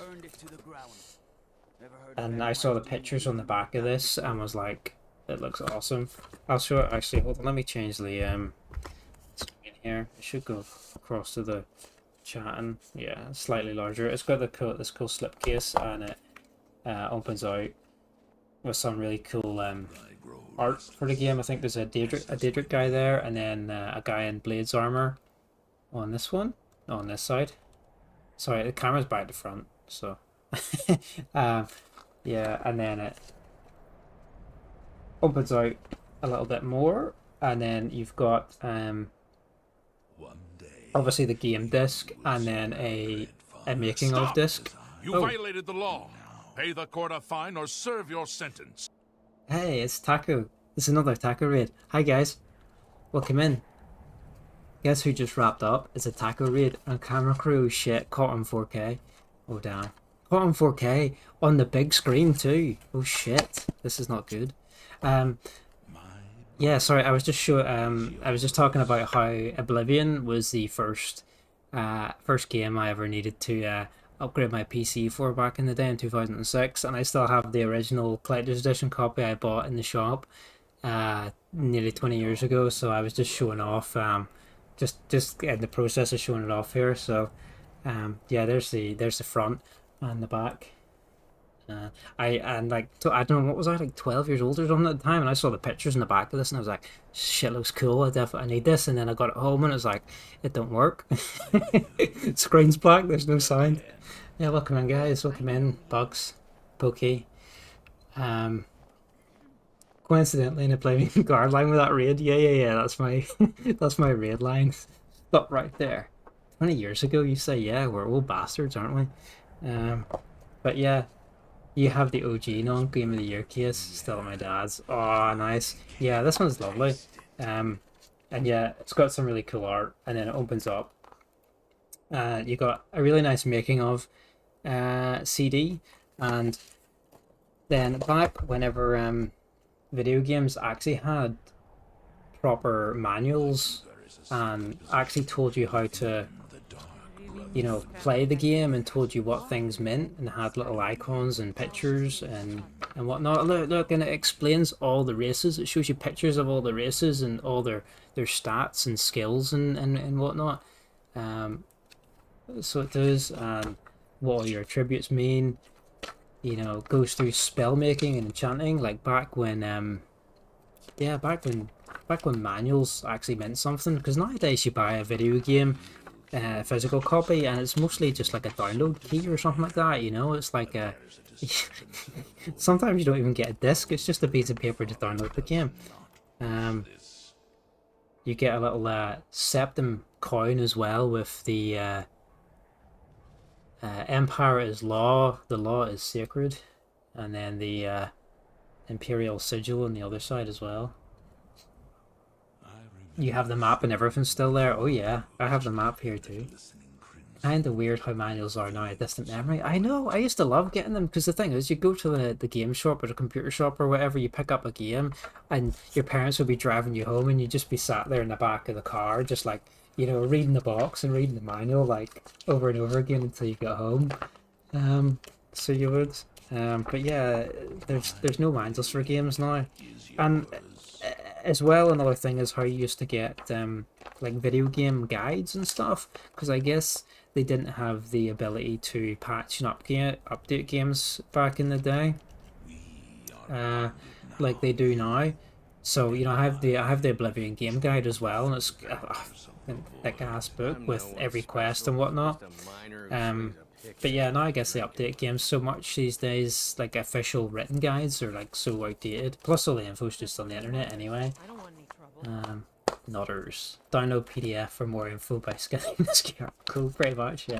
And I saw the pictures on the back of this and was like, it looks awesome. I'll show it actually. Hold on, let me change the screen here. It should go across to the chatting. Yeah, slightly larger. It's got this cool slipcase and it opens out with some really cool art for the game. I think there's a Daedric guy there, and then a guy in Blade's armor on this one, on this side. Sorry, the camera's back to front, so yeah, and then it opens out a little bit more, and then you've got obviously the game disc, and then a making of disc. You violated the law. Pay the court a fine or serve your sentence. Hey, it's Taco. It's another Taco raid. Hi guys, welcome in. Guess who just wrapped up? It's a Taco raid and camera crew. Shit, caught on 4K. Oh damn, caught on 4K on the big screen too. Oh shit, this is not good. Yeah, sorry, I was just talking about how Oblivion was the first game I ever needed to upgrade my PC for back in the day in 2006, and I still have the original collector's edition copy I bought in the shop nearly 20 years ago. So I was just showing off, just in the process of showing it off here. So yeah, there's the front and the back. I don't know, what was I, like 12 years old or something at the time, and I saw the pictures in the back of this and I was like, shit, looks cool, I need this. And then I got it home and it was like, it don't work. Screen's black, there's no sound. Yeah, welcome in guys, welcome in, Bugs, Pokey. Coincidentally, in a playing guard line with that raid. Yeah, that's my that's my raid line. Stop right there. 20 years ago, you say. Yeah, we're old bastards, aren't we? But yeah, You have the OG non-Game of the Year case still at my dad's. Oh, nice. Yeah, this one's lovely. And yeah, it's got some really cool art, and then it opens up. You got a really nice making of CD, and then back whenever video games actually had proper manuals and actually told you how to, you know, play the game and told you what things meant and had little icons and pictures and whatnot. Look, and it explains all the races. It shows you pictures of all the races and all their stats and skills and whatnot. So it does, and what all your attributes mean. You know, goes through spell making and enchanting, like back when yeah, back when manuals actually meant something. Because nowadays you buy a video game, physical copy, and it's mostly just like a download key or something like that. You know, it's like a sometimes you don't even get a disc. It's just a piece of paper to download the game. You get a little septum coin as well with the Empire is law, the law is sacred, and then the Imperial sigil on the other side as well. You have the map and everything still there. Oh yeah, I have the map here too. Kinda weird how manuals are now a distant memory. I know, I used to love getting them, because the thing is, you go to the game shop or the computer shop or whatever, you pick up a game, and your parents would be driving you home, and you'd just be sat there in the back of the car, just like, you know, reading the box and reading the manual, like, over and over again until you got home. So you would. But yeah, there's no manuals for games now. And as well, another thing is how you used to get like video game guides and stuff, because I guess they didn't have the ability to patch and update games back in the day, like they do now. So you know, I have the Oblivion game guide as well, and it's a thick ass book with every quest and whatnot. But yeah, now I guess they update games so much these days, like official written guides are like so outdated. Plus all the info's just on the internet anyway. Nutters. Download PDF for more info by scanning the QR code, pretty much, yeah.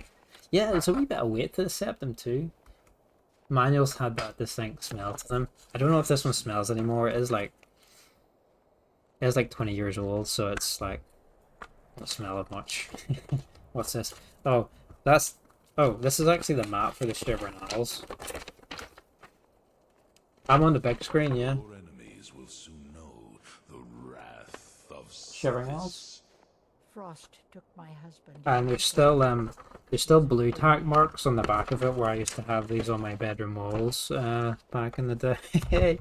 Yeah, there's a wee bit of weight to the septum too. Manuals had that distinct smell to them. I don't know if this one smells anymore. It's like 20 years old, so it's like not smell of much. What's this? Oh, this is actually the map for the Shivering Isles. I'm on the big screen, yeah. Shivering Isles. Frost took my husband. And there's still blue tack marks on the back of it where I used to have these on my bedroom walls back in the day.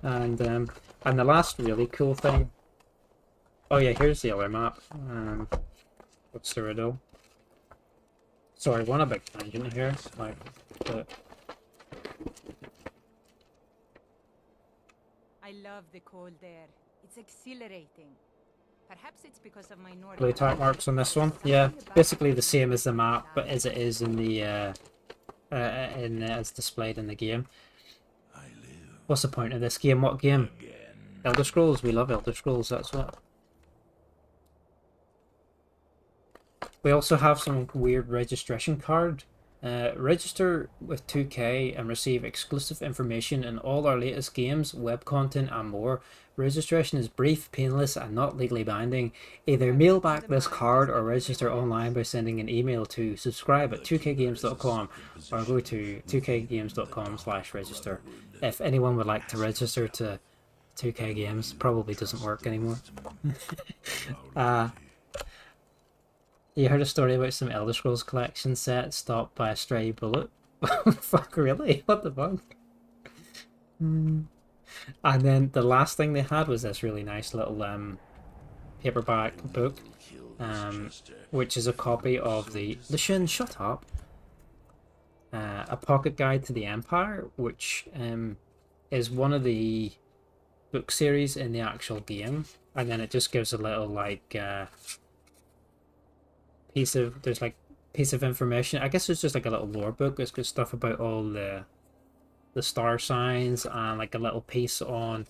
And the last really cool thing. Oh yeah, here's the other map. What's the riddle? Sorry, one a big tangent here. Like, I love the cold air. It's exhilarating. Perhaps it's because of my Nordic blue tack marks on this one. Yeah, basically the same as the map, but as it is in the as displayed in the game. What's the point of this game? What game? Elder Scrolls. We love Elder Scrolls. That's what. We also have some weird registration card. Register with 2K and receive exclusive information in all our latest games, web content and more. Registration is brief, painless and not legally binding. Either mail back this card or register online by sending an email to subscribe@2kgames.com or go to 2kgames.com/register. If anyone would like to register to 2K Games, probably doesn't work anymore. You heard a story about some Elder Scrolls collection set stopped by a stray bullet? Fuck, really? What the fuck? And then the last thing they had was this really nice little paperback book, which is a copy of the Lucian, shut up! A pocket guide to the Empire, which is one of the book series in the actual game, and then it just gives a little like piece of information. I guess it's just like a little lore book. It's got stuff about all the star signs and like a little piece on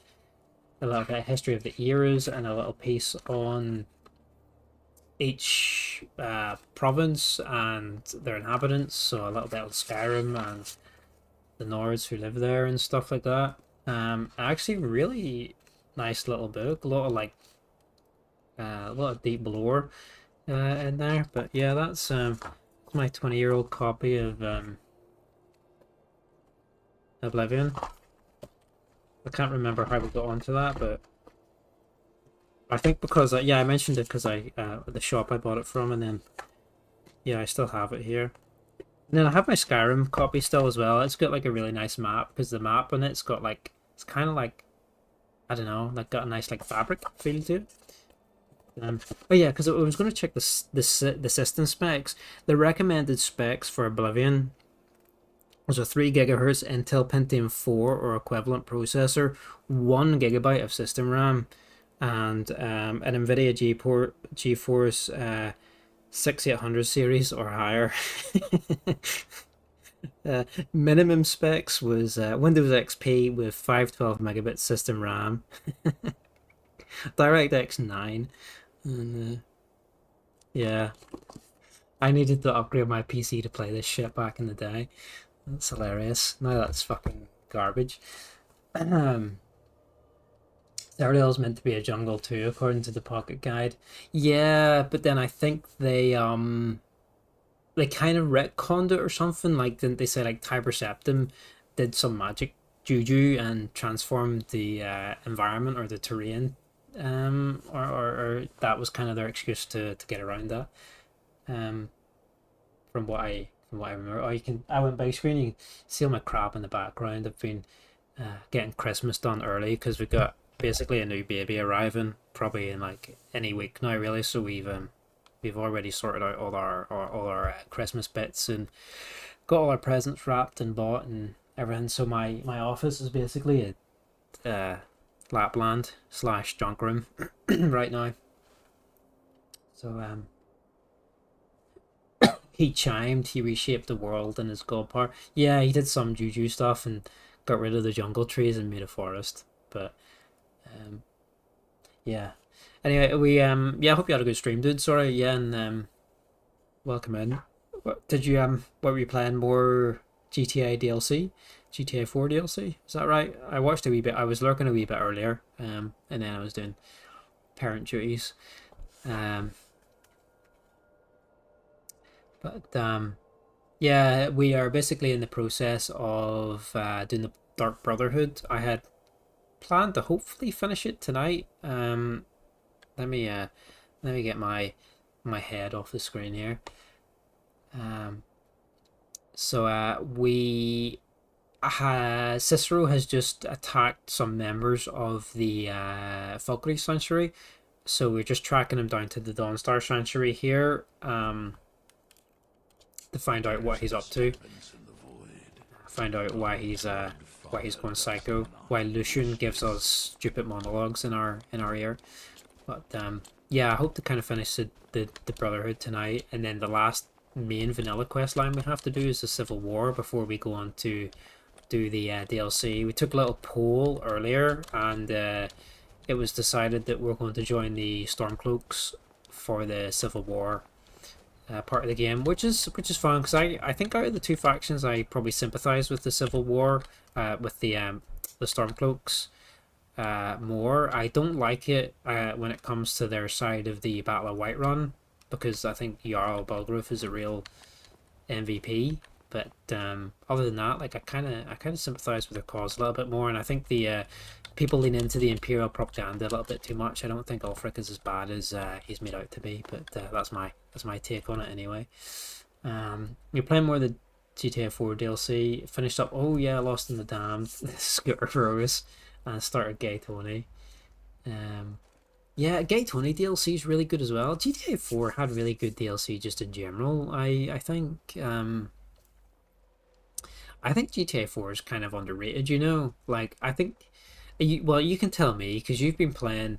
a little bit of history of the eras and a little piece on each province and their inhabitants. So a little bit of Skyrim the Nords who live there and stuff like that. Actually, really nice little book. A lot of like a lot of deep lore in there. But yeah, that's my 20-year-old copy of Oblivion. I can't remember how we got onto that, but I think because yeah, I mentioned it because I the shop I bought it from, and then yeah, I still have it here. And then I have my Skyrim copy still as well. It's got like a really nice map because the map on it's got like it's kind of like I don't know, like got a nice like fabric feel to it. Oh yeah, because I was going to check the system specs. The recommended specs for Oblivion was a 3 GHz Intel Pentium 4 or equivalent processor, 1 GB of system RAM, and an NVIDIA GeForce 6800 series or higher. Minimum specs was Windows XP with 512 megabit system RAM, DirectX 9, and yeah, I needed to upgrade my PC to play this shit back in the day. That's hilarious. Now that's fucking garbage. Tamriel's meant to be a jungle too, according to the Pocket Guide. Yeah, but then I think they kind of retconned it or something. Like, didn't they say like Tiber Septim did some magic juju and transformed the environment or the terrain, or that was kind of their excuse to get around that. From what I remember. Oh, I went by screen. You can see all my crap in the background. I've been getting Christmas done early because we got basically a new baby arriving probably in like any week now, really. So we've already sorted out all our Christmas bits and got all our presents wrapped and bought and everything. So my office is basically a Lapland / junk room right now. So he chimed, he reshaped the world in his god power. Yeah, he did some juju stuff and got rid of the jungle trees and made a forest. But yeah. Anyway, we yeah, I hope you had a good stream, dude. Sorry, yeah, and welcome in. What did you what were you playing? More GTA DLC? GTA 4 DLC? Is that right? I watched a wee bit. I was lurking a wee bit earlier, and then I was doing parent duties. But yeah, we are basically in the process of doing the Dark Brotherhood. I had planned to hopefully finish it tonight. Let me get my head off the screen here. So we Cicero has just attacked some members of the Valkyrie Sanctuary, so we're just tracking him down to the Dawnstar Sanctuary here. To find out what he's up to, find out why he's going psycho, why Lucian gives us stupid monologues in our ear. But yeah, I hope to kind of finish the Brotherhood tonight, and then the last main vanilla quest line we have to do is the Civil War before we go on to do the DLC. We took a little poll earlier, and it was decided that we're going to join the Stormcloaks for the Civil War part of the game, which is fun because I think out of the two factions I probably sympathize with the Civil War, with the Stormcloaks more. I don't like it when it comes to their side of the Battle of Whiterun, because I think Jarl Balgruuf is a real MVP. But other than that, like I kind of sympathize with their cause a little bit more, and I think the people lean into the Imperial propaganda a little bit too much. I don't think Ulfric is as bad as he's made out to be, but that's my take on it anyway. You're playing more of the GTA 4 DLC. Finished up. Oh yeah, Lost in the Damned, Scooter Rose, and started Gay Tony. Yeah, Gay Tony DLC is really good as well. GTA 4 had really good DLC just in general. I think GTA 4 is kind of underrated. You know, like I think. You can tell me because you played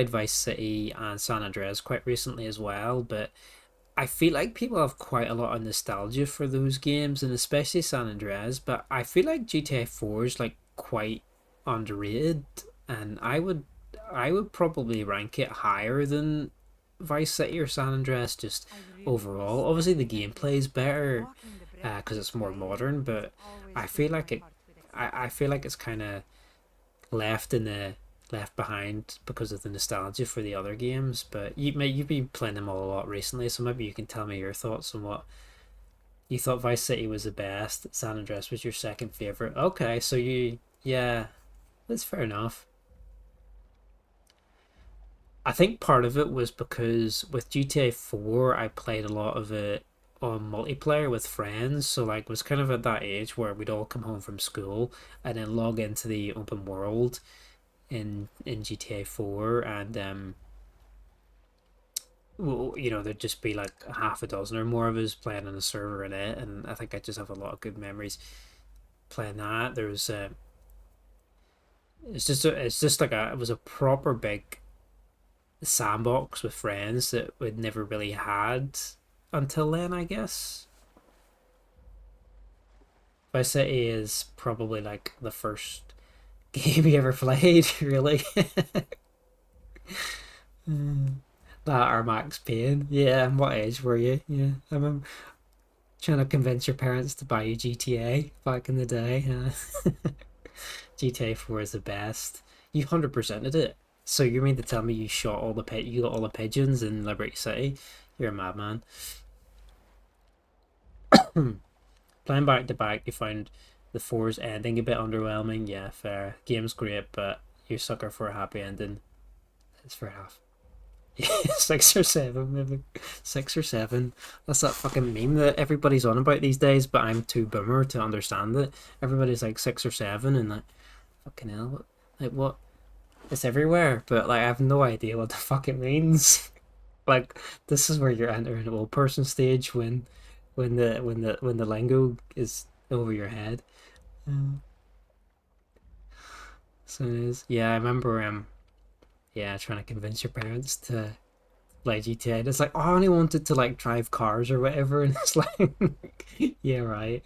Vice City and San Andreas quite recently as well, but I feel like people have quite a lot of nostalgia for those games, and especially San Andreas, but I feel like GTA 4 is like quite underrated, and I would probably rank it higher than Vice City or San Andreas just overall. Obviously the gameplay is better, because it's more modern. But I feel like I feel like it's kind of left behind because of the nostalgia for the other games. But you've been playing them all a lot recently, so maybe you can tell me your thoughts on what you thought. Vice City was the best. San Andreas was your second favorite. Okay, so yeah, that's fair enough. I think part of it was because with GTA 4, I played a lot of it on multiplayer with friends. So like was kind of at that age where we'd all come home from school and then log into the open world in GTA 4, and well, you know, there'd just be like half a dozen or more of us playing on a server in it, and I think I just have a lot of good memories playing that. There's it's just like it was a proper big sandbox with friends that we'd never really had until then, I guess. Vice City is probably like the first game you ever played, really. That or Max Payne. Yeah, and what age were you? Yeah, I remember trying to convince your parents to buy you GTA back in the day. GTA 4 is the best. You 100%ed it. So you mean to tell me you shot all the you got all the pigeons in Liberty City? You're a madman. Playing back to back, you found the 4's ending a bit underwhelming. Yeah, fair. Game's great, but you sucker for a happy ending. It's fair enough. 6 or 7, maybe 6 or 7. That's that fucking meme that everybody's on about these days, but I'm too boomer to understand it. Everybody's like 6 or 7, and like, fucking hell, like what? It's everywhere, but like I have no idea what the fuck it means. Like this is where you're entering an old person stage when the lingo is over your head. So it is. Yeah, I remember yeah, trying to convince your parents to play GTA. And it's like, oh, I only wanted to like drive cars or whatever, and it's like yeah, right.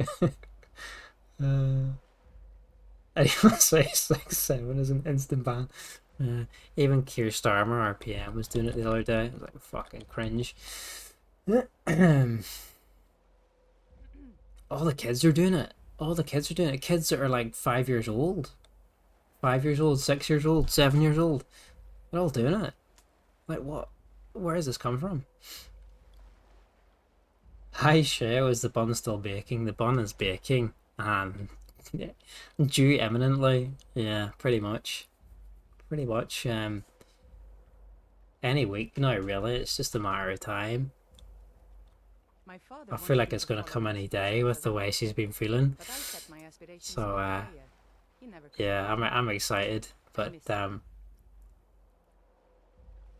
Anyone say 6-7 is an instant ban. Even Keir Starmer, RPM, was doing it the other day. I was like, fucking cringe. All the kids are doing it. All the kids are doing it. Kids that are like 5 years old. 5 years old, 6 years old, 7 years old. They're all doing it. Like, what? Where has this come from? Hi, Shay. Is the bun still baking? The bun is baking. And due imminently. Yeah, pretty much. Pretty much. Any week now, really. It's just a matter of time. I feel like it's going to come any day with the way she's been feeling. So, yeah, I'm excited. But,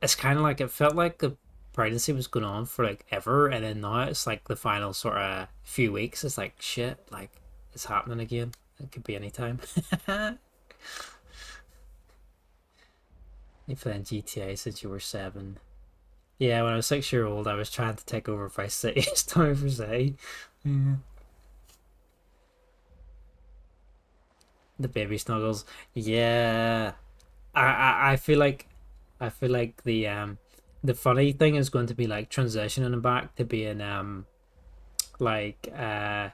it's kind of like, it felt like the pregnancy was going on for like ever, and then now it's like the final sort of few weeks. It's like, shit, like, it's happening again. It could be any time. You playing GTA since you were 7. Yeah, when I was 6-year-old, I was trying to take over Vice City. It's time for City. Yeah. The baby snuggles. Yeah. I feel like the funny thing is going to be like transitioning back to being like kind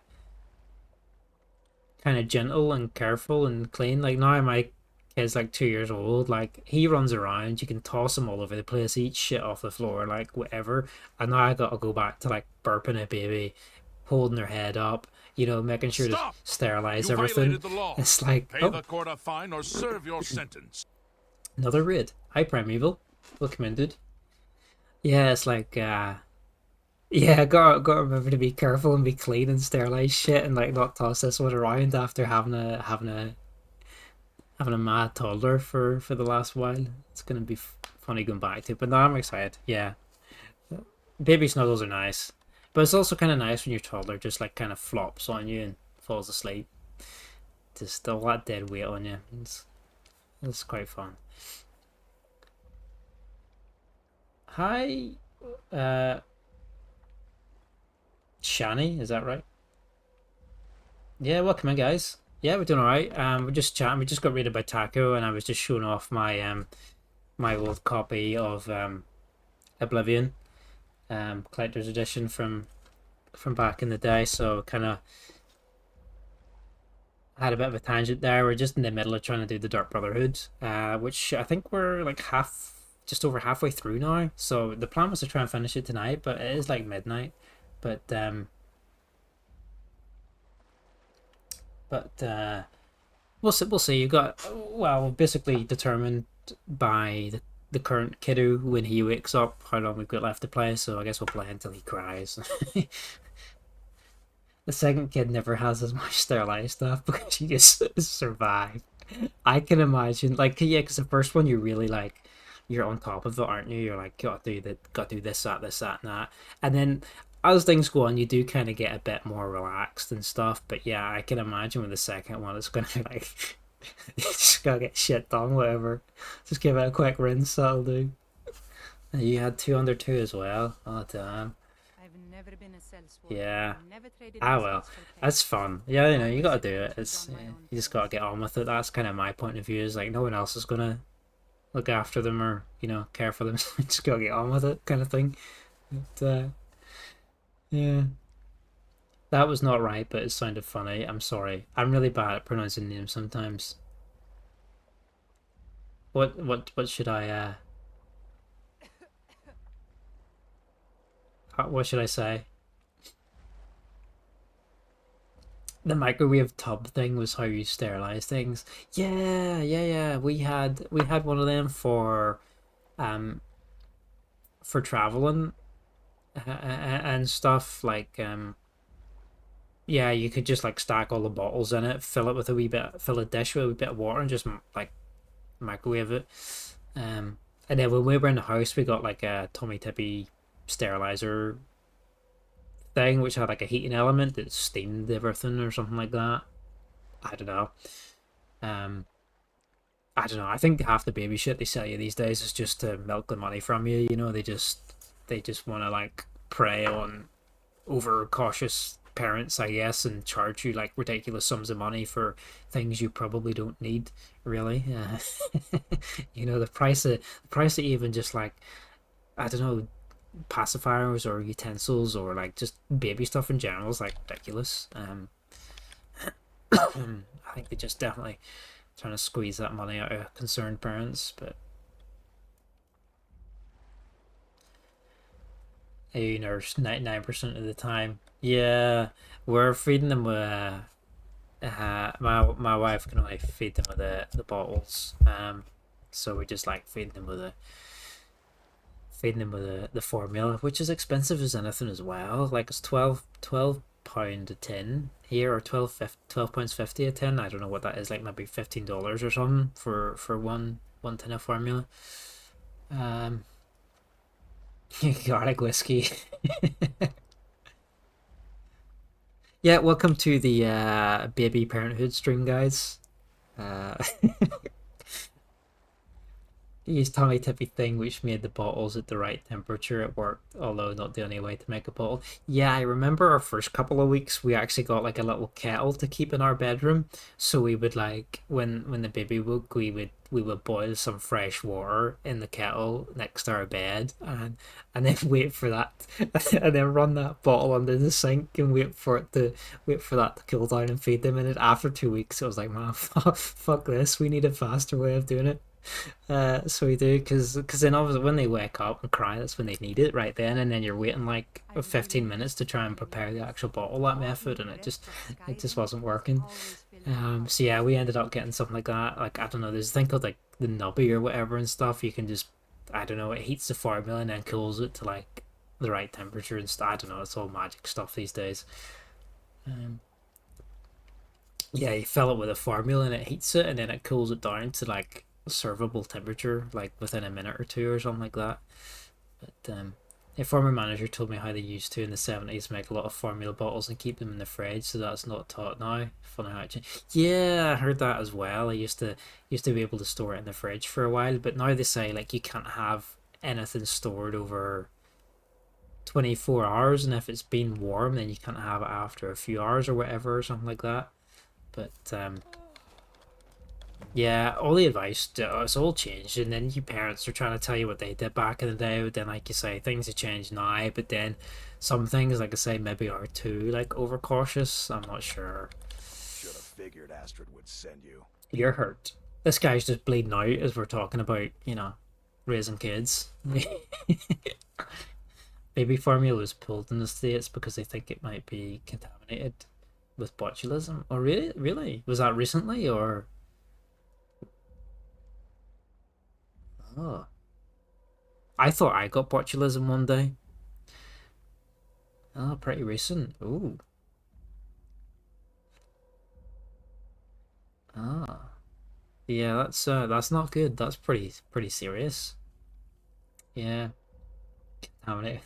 of gentle and careful and clean. Like now my kid's like 2 years old, like he runs around, you can toss him all over the place, eat shit off the floor, like whatever. And now I gotta go back to like burping a baby, holding their head up, you know, making sure to sterilize everything. The law. It's like, pay the court a fine or serve your sentence. Another raid. Hi Primeval. Recommended. Yeah, it's like yeah, gotta remember to be careful and be clean and sterilize shit and like not toss this one around after having a mad toddler for the last while. It's gonna be funny going back to it, but now I'm excited. Yeah, baby snuggles are nice, but it's also kind of nice when your toddler just like kind of flops on you and falls asleep. Just all that dead weight on you. It's quite fun. Hi, Shani, is that right? Yeah, welcome in, guys. Yeah, we're doing alright. We're just chatting. We just got raided by Taco, and I was just showing off my my old copy of Oblivion, collector's edition from from back in the day, so kind of had a bit of a tangent there. We're just in the middle of trying to do the Dark Brotherhood, which I think we're like just over halfway through now. So the plan was to try and finish it tonight, but it is like midnight. But we'll see. We'll see. You got, well, basically determined by the current kiddo when he wakes up how long we've got left to play. So I guess we'll play until he cries. The second kid never has as much sterilized stuff because he just survived. I can imagine, like, yeah, because the first one you really like, you're on top of it, aren't you? You're like, got to do this, that, and that, and then as things go on, you do kind of get a bit more relaxed and stuff. But yeah, I can imagine with the second one, it's gonna be like, just gotta get shit done, whatever. Just give it a quick rinse, that'll do. And you had 2 under 2 as well. Oh damn. Yeah. Ah well, that's fun. Yeah, you know, you gotta do it. It's you just gotta get on with it. That's kind of my point of view. Is like no one else is gonna look after them or care for them. Just gotta get on with it, kind of thing. But, yeah, that was not right, but it sounded funny. I'm sorry. I'm really bad at pronouncing names sometimes. What should I what should I say? The microwave tub thing was how you sterilize things. Yeah. We had one of them um for traveling and stuff like yeah, you could just like stack all the bottles in it, fill a dish with a wee bit of water, and just like microwave it. And then when we were in the house, we got like a Tommy Tippy sterilizer thing, which had like a heating element that steamed everything or something like that. I don't know. I don't know. I think half the baby shit they sell you these days is just to milk the money from you. You know, they just want to like prey on overcautious parents, I guess, and charge you like ridiculous sums of money for things you probably don't need, really. The price of even just like, I don't know, pacifiers or utensils or like just baby stuff in general is like ridiculous. I think they just definitely trying to squeeze that money out of concerned parents, but you nurse 99% of the time. Yeah, we're feeding them with my wife can only feed them with the bottles. So we just like feeding them with the formula, which is expensive as anything as well. Like it's £12 a tin here, or £12.50 a tin. I don't know what that is, like maybe $15 or something for one tin of formula. Garlic whiskey. Yeah, welcome to the baby parenthood stream, guys. Use Tommy Tippy thing which made the bottles at the right temperature. It worked, although not the only way to make a bottle. Yeah, I remember our first couple of weeks we actually got like a little kettle to keep in our bedroom, so we would like when the baby woke, we would boil some fresh water in the kettle next to our bed, and then wait for that and then run that bottle under the sink and wait for that to cool down and feed them. And then after 2 weeks it was like, man, fuck this, we need a faster way of doing it. So we do, because then obviously when they wake up and cry, that's when they need it right then, and then you're waiting like 15 minutes to try and prepare the actual bottle that method, and it just wasn't working. So yeah, we ended up getting something like that. Like, I don't know, there's a thing called like the nubby or whatever and stuff. You can just, I don't know, it heats the formula and then cools it to like the right temperature and stuff. I don't know, it's all magic stuff these days. Yeah, you fill it with a formula and it heats it, and then it cools it down to like servable temperature like within a minute or two or something like that. But a former manager told me how they used to in the 70s make a lot of formula bottles and keep them in the fridge, so that's not taught now. Funny how it changed. Yeah, I heard that as well. I used to be able to store it in the fridge for a while, but now they say like you can't have anything stored over 24 hours, and if it's been warm then you can't have it after a few hours or whatever or something like that. But Yeah, all the advice, it's all changed, and then your parents are trying to tell you what they did back in the day, but then, like you say, things have changed now, but then some things, like I say, maybe are too, like, overcautious. I'm not sure. Should have figured Astrid would send you. You're hurt. This guy's just bleeding out as we're talking about, you know, raising kids. Baby formula was pulled in the States because they think it might be contaminated with botulism. Oh, really? Really? Was that recently, or... Oh. I thought I got botulism one day. Oh, pretty recent. Ooh. Ah. Yeah, that's not good. That's pretty serious. Yeah. Contaminated.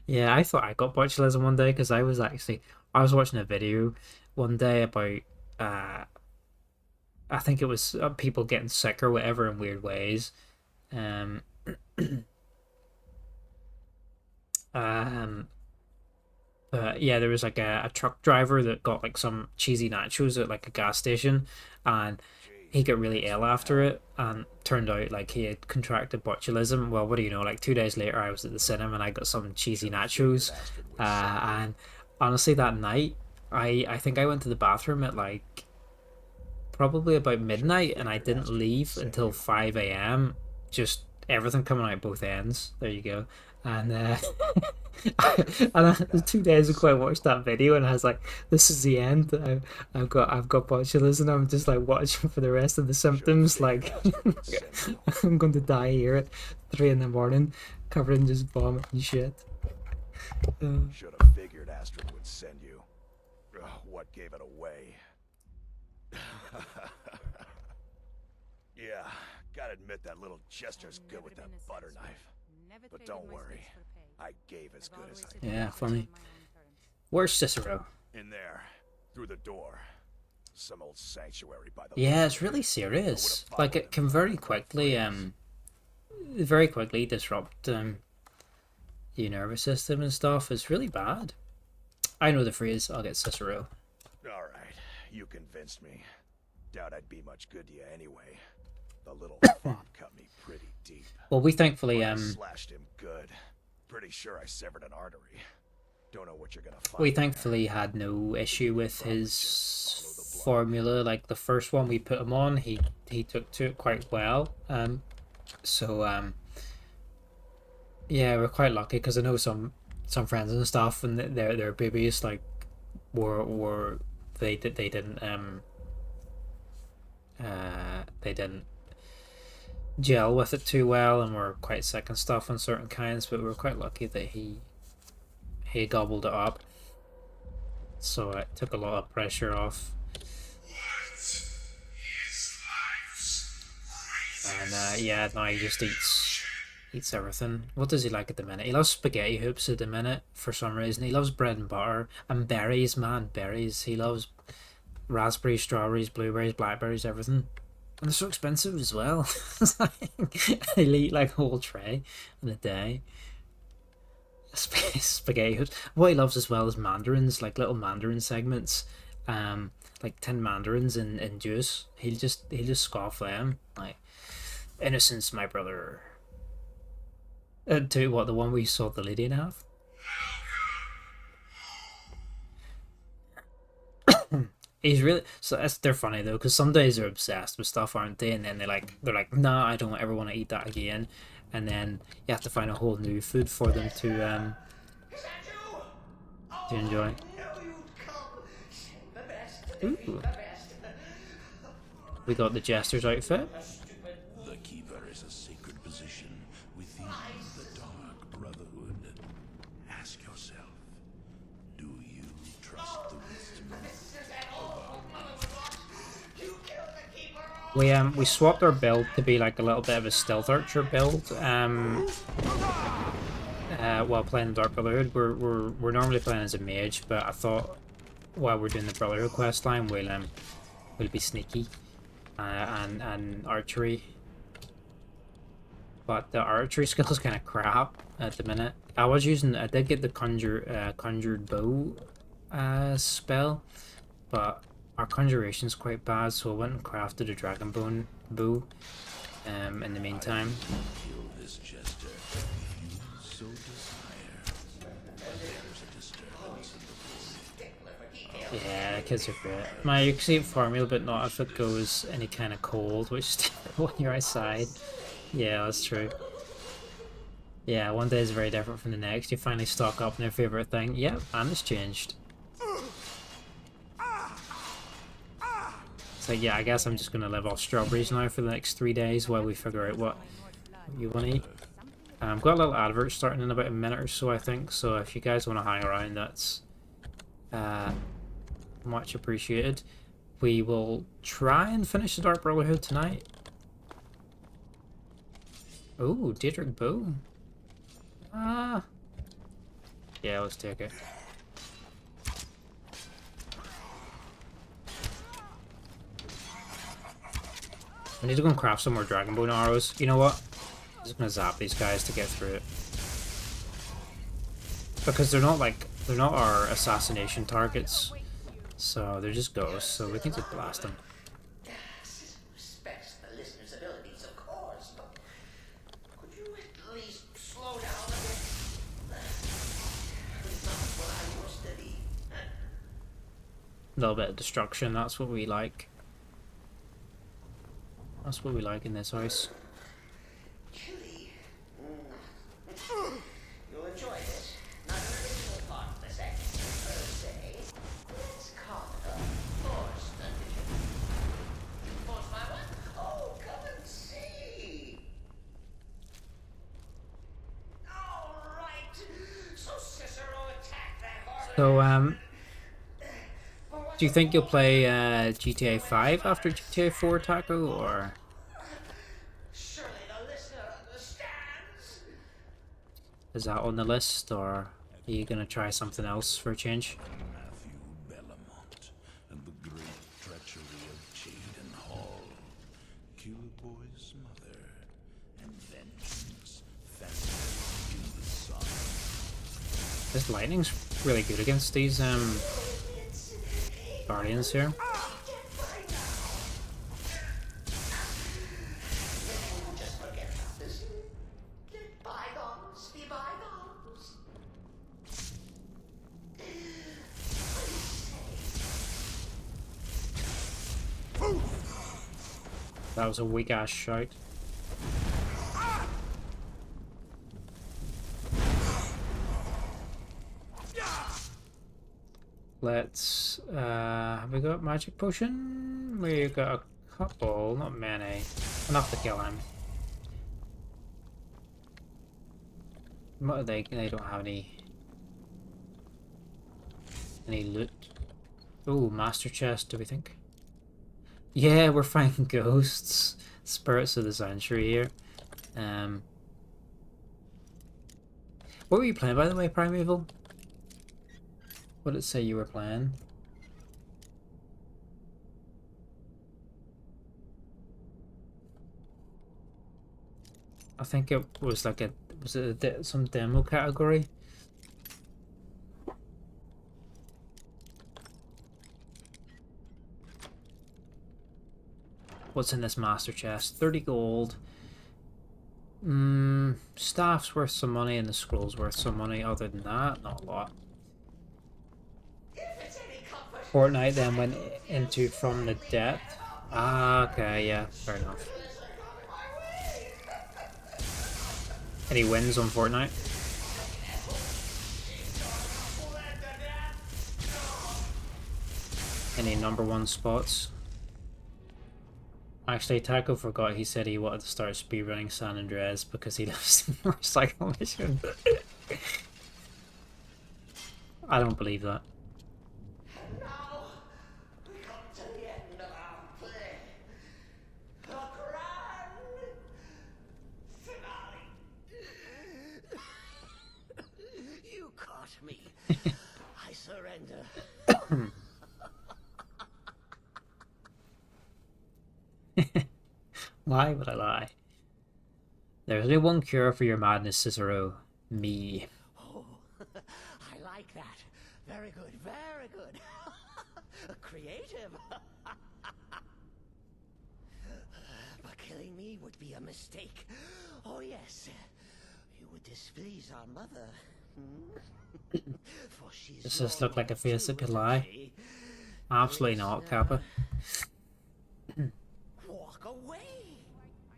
Yeah, I thought I got botulism one day because I was watching a video one day about I think it was people getting sick or whatever in weird ways. But yeah, there was like a truck driver that got like some cheesy nachos at like a gas station, and he got really ill after it, and turned out like he had contracted botulism. Well, what do you know? Like 2 days later, I was at the cinema and I got some cheesy nachos, and honestly, that night, I think I went to the bathroom at like probably about midnight, and I didn't leave until 5 a.m. Just everything coming out both ends. There you go. And and 2 days ago I watched that video and I was like, this is the end. I've got botulism. I'm just like watching for the rest of the symptoms. Like I'm going to die here at 3 in the morning, covered in just vomit and shit. Should have figured Astrid would send you. What gave it away? Yeah, gotta admit that little Jester's good with that butter knife. But don't worry, I gave as good as I could. Yeah, funny. Where's Cicero? In there, through the door. Some old sanctuary by the... Yeah, it's really serious. Like, it can very quickly disrupt your nervous system and stuff. It's really bad. I know the phrase, I'll get Cicero. Alright, you convinced me. Doubt I'd be much good to you anyway. The little fop cut me pretty deep. Well, we thankfully slashed him good. Pretty sure I severed an artery. Don't know what you're gonna find. We thankfully had no issue with his formula. Like the first one we put him on, he took to it quite well. Yeah, we're quite lucky because I know some friends and stuff, and their babies like were they didn't gel with it too well, and were quite sick and stuff on certain kinds, but we were quite lucky that he gobbled it up, so it took a lot of pressure off. And yeah, now he just eats everything. What does he like at the minute? He loves spaghetti hoops at the minute for some reason. He loves bread and butter and berries, man, berries. He loves raspberries, strawberries, blueberries, blackberries, everything. And they're so expensive as well. He'll eat like a whole tray in a day. Spaghetti hoops. What he loves as well is mandarins, like little mandarin segments. Like 10 mandarins in juice. He'll just scoff them. Like, innocence, my brother. To what, the one we saw the lady in half? He's really they're funny though, because some days they're obsessed with stuff, aren't they? And then they're like, nah, I don't ever want to eat that again. And then you have to find a whole new food for them to enjoy. Ooh. We got the Jester's outfit. The Keeper is a sacred position within the Dark Brotherhood. Ask yourself, do you trust the wisdom of We swapped our build to be like a little bit of a stealth archer build. While playing Dark Brotherhood, we're normally playing as a mage, but I thought while we're doing the Brotherhood quest line, we'll be sneaky and archery. But the archery skill is kind of crap at the minute. I did get the conjured bow spell, but our conjuration's quite bad, so I went and crafted a dragon bone bow in the meantime. Kill this jester if you so desire. But there's a disturbance in the void. Yeah, the kids are great. My you can see it formula, but not if it goes any kind of cold, which is when you're outside. Yeah, that's true. Yeah, one day is very different from the next. You finally stock up on your favorite thing. Yep, and it's changed. So yeah, I guess I'm just gonna live off strawberries now for the next 3 days while we figure out what you want to eat. I've got a little advert starting in about a minute or so, I think. So if you guys want to hang around, that's much appreciated. We will try and finish the Dark Brotherhood tonight. Oh, Daedric Bow. Yeah, let's take it. We need to go and craft some more dragon bone arrows. You know what? I'm just gonna zap these guys to get through it. Because they're not our assassination targets. So they're just ghosts, so we can just blast them. Respects the listener's abilities, of course, but could you at least slow down a bit? It's not what I used to be. A little bit of destruction, that's what we like. That's what we like in this house. Chilly. You'll enjoy this. Not an original part of the second Thursday. Let's call it a forced addition. You force my one? Oh, come and see. All right. So Cicero attacked that hard. So, do you think you'll play GTA 5 after GTA 4, Taco, or? Surely the listener understands. Is that on the list, or are you gonna try something else for a change? Matthew Bellamont and the great treachery of Jaden Hall. Killboy's mother and vengeance festered in the sun. This lightning's really good against these guardians here. Just forget about this. Let bygones be bygones. That was a weak ass shout. Let's have we got magic potion? We've got a couple, not many. Enough to kill him. What are they don't have any loot. Oh, master chest, do we think? Yeah, we're finding ghosts. Spirits of the century here. What were you playing, by the way, Primeval? What did it say you were playing? I think it was like some demo category? What's in this master chest? 30 gold. Staff's worth some money and the scroll's worth some money. Other than that, not a lot. Fortnite then went into From the Depth. Ah, okay, yeah, fair enough. Any wins on Fortnite? Any #1 spots? Actually, Taco forgot he said he wanted to start speedrunning San Andreas because he loves the motorcycle mission. I don't believe that. You caught me. I surrender. Why would I lie? There's only one cure for your madness, Cicero. Me. Oh, I like that. Very good, very good. Creative. But killing me would be a mistake. Oh yes, you would displease our mother. For she's Does this look like a face that could lie? Absolutely not, Kappa. Walk away.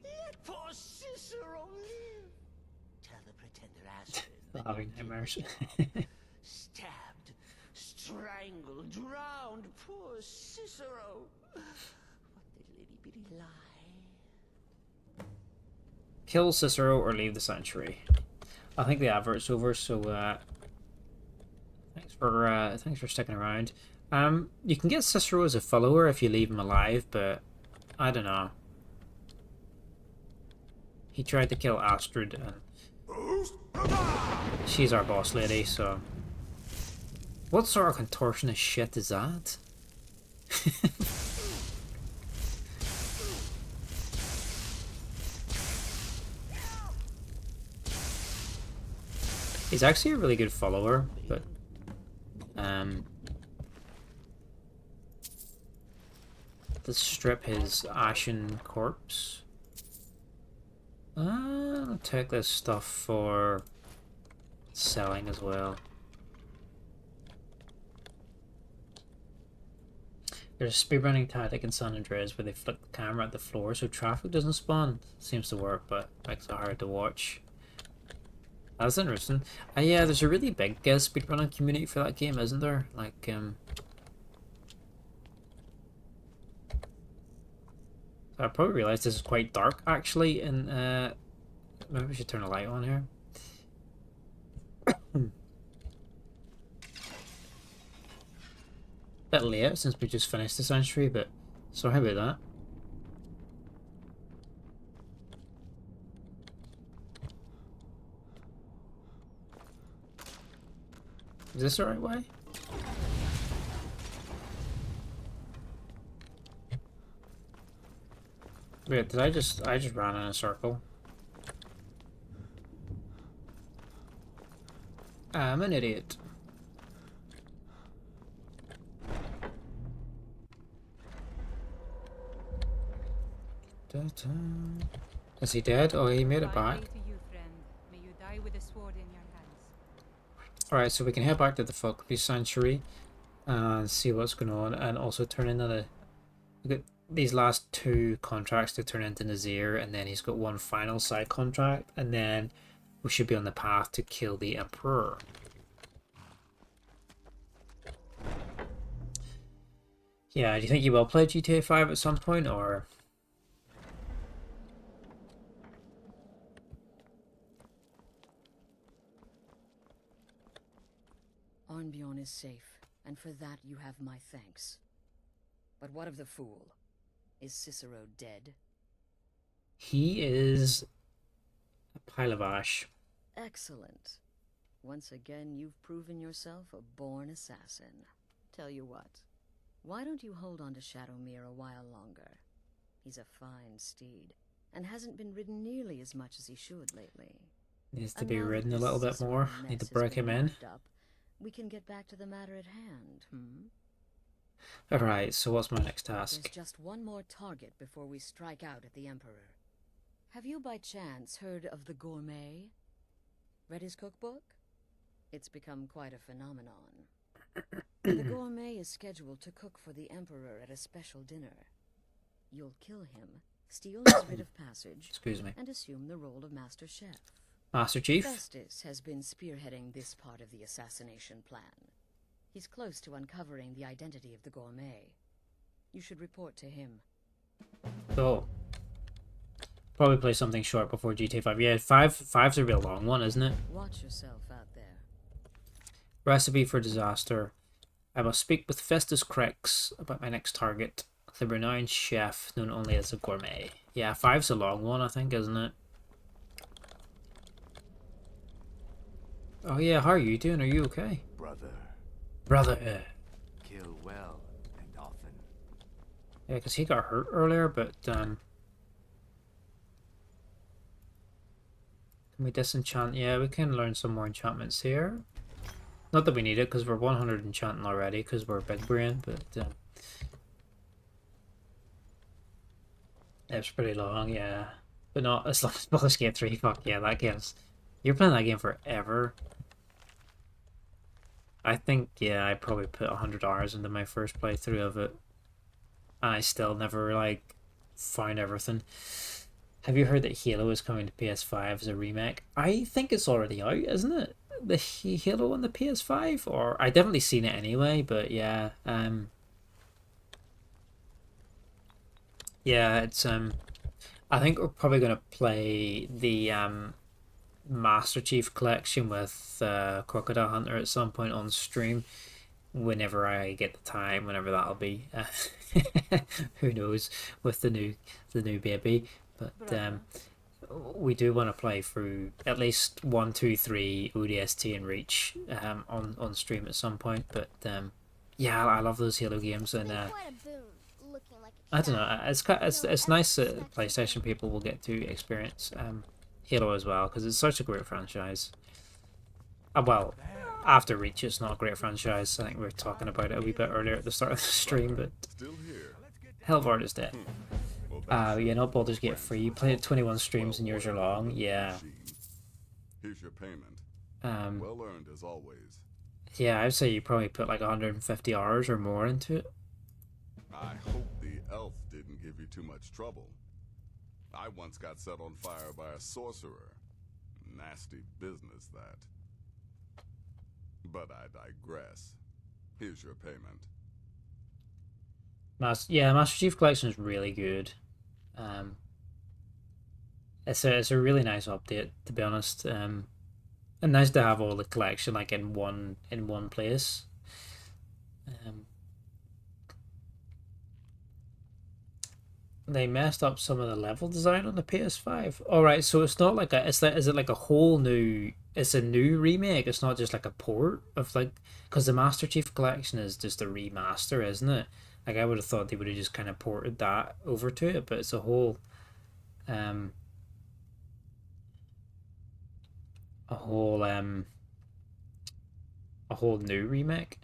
Let poor Cicero live. Tell the pretender Astrid. Having nightmares. Stabbed, strangled, drowned, poor Cicero. What the little bitty lie. Kill Cicero or leave the sanctuary. I think the advert's over, so thanks for sticking around. You can get Cicero as a follower if you leave him alive, but I don't know. He tried to kill Astrid, and she's our boss lady, so... What sort of contortionist shit is that? He's actually a really good follower, but... let's strip his ashen corpse. I'll take this stuff for selling as well. There's a speedrunning tactic in San Andreas where they flick the camera at the floor so traffic doesn't spawn. Seems to work, but makes it hard to watch. That's interesting. Yeah, there's a really big speedrunning community for that game, isn't there? Like, I probably realised this is quite dark, actually, and maybe we should turn a light on here. Bit late since we just finished the sanctuary, but sorry about that. Is this the right way? Wait, did I just ran in a circle? I'm an idiot. Is he dead? Oh, he made it back. Alright, so we can head back to the Faculty Sanctuary and see what's going on, and also turn into the... We've got these last 2 contracts to turn into Nazir, and then he's got 1 final side contract, and then we should be on the path to kill the Emperor. Yeah, do you think you will play GTA 5 at some point, or...? Arnbjorn is safe, and for that you have my thanks. But what of the fool? Is Cicero dead? He is a pile of ash. Excellent. Once again, you've proven yourself a born assassin. Tell you what, why don't you hold on to Shadowmere a while longer? He's a fine steed, and hasn't been ridden nearly as much as he should lately. Needs to be ridden a little bit more. Need to break him in. We can get back to the matter at hand, Alright, so what's my next task? There's just one more target before we strike out at the Emperor. Have you by chance heard of the Gourmet? Read his cookbook? It's become quite a phenomenon. The Gourmet is scheduled to cook for the Emperor at a special dinner. You'll kill him, steal his writ of passage, excuse me, and assume the role of Master Chef. Master Chief? Festus has been spearheading this part of the assassination plan. He's close to uncovering the identity of the Gourmet. You should report to him. Oh. Probably play something short before GTA 5. Yeah, 5's a real long one, isn't it? Watch yourself out there. Recipe for disaster. I must speak with Festus Krex about my next target, the renowned chef known only as a Gourmet. Yeah, 5's a long one, I think, isn't it? Oh yeah, how are you doing? Are you okay? Brother. Kill well and often. Yeah, because he got hurt earlier, but can we disenchant? Yeah, we can learn some more enchantments here. Not that we need it, because we're 100 enchanting already, because we're big brain, but it's pretty long, yeah. But not as long as Baldur's Gate 3. Fuck yeah, that game's... You're playing that game forever. I think, yeah, I probably put 100 hours into my first playthrough of it. And I still never, like, found everything. Have you heard that Halo is coming to PS5 as a remake? I think it's already out, isn't it? The Halo on the PS5? Or I definitely seen it anyway, but yeah. Yeah, it's I think we're probably gonna play the Master Chief Collection with Crocodile Hunter at some point on stream. Whenever I get the time, whenever that'll be. Who knows with the new baby. But we do want to play through at least 1, 2, 3 ODST and Reach on stream at some point. But yeah, I love those Halo games, and I don't know. It's nice that PlayStation people will get to experience Halo as well, because it's such a great franchise. Well, after Reach, it's not a great franchise. I think we were talking about it a wee bit earlier at the start of the stream, but Hell of Art is dead. You know, Baldur's Gate 3. You played 21 streams and yours are long. Yeah. Here's your payment. Well earned as always. Yeah, I'd say you probably put like 150 hours or more into it. I hope the elf didn't give you too much trouble. I once got set on fire by a sorcerer. Nasty business, that. But I digress. Here's your payment. Master Chief Collection is really good. It's a really nice update, to be honest. And nice to have all the collection like in one place. They messed up some of the level design on the PS5. All right, so it's not like is it like a whole new? It's a new remake. It's not just like a port of like, because the Master Chief Collection is just a remaster, isn't it? Like I would have thought they would have just kind of ported that over to it, but it's a whole a whole new remake.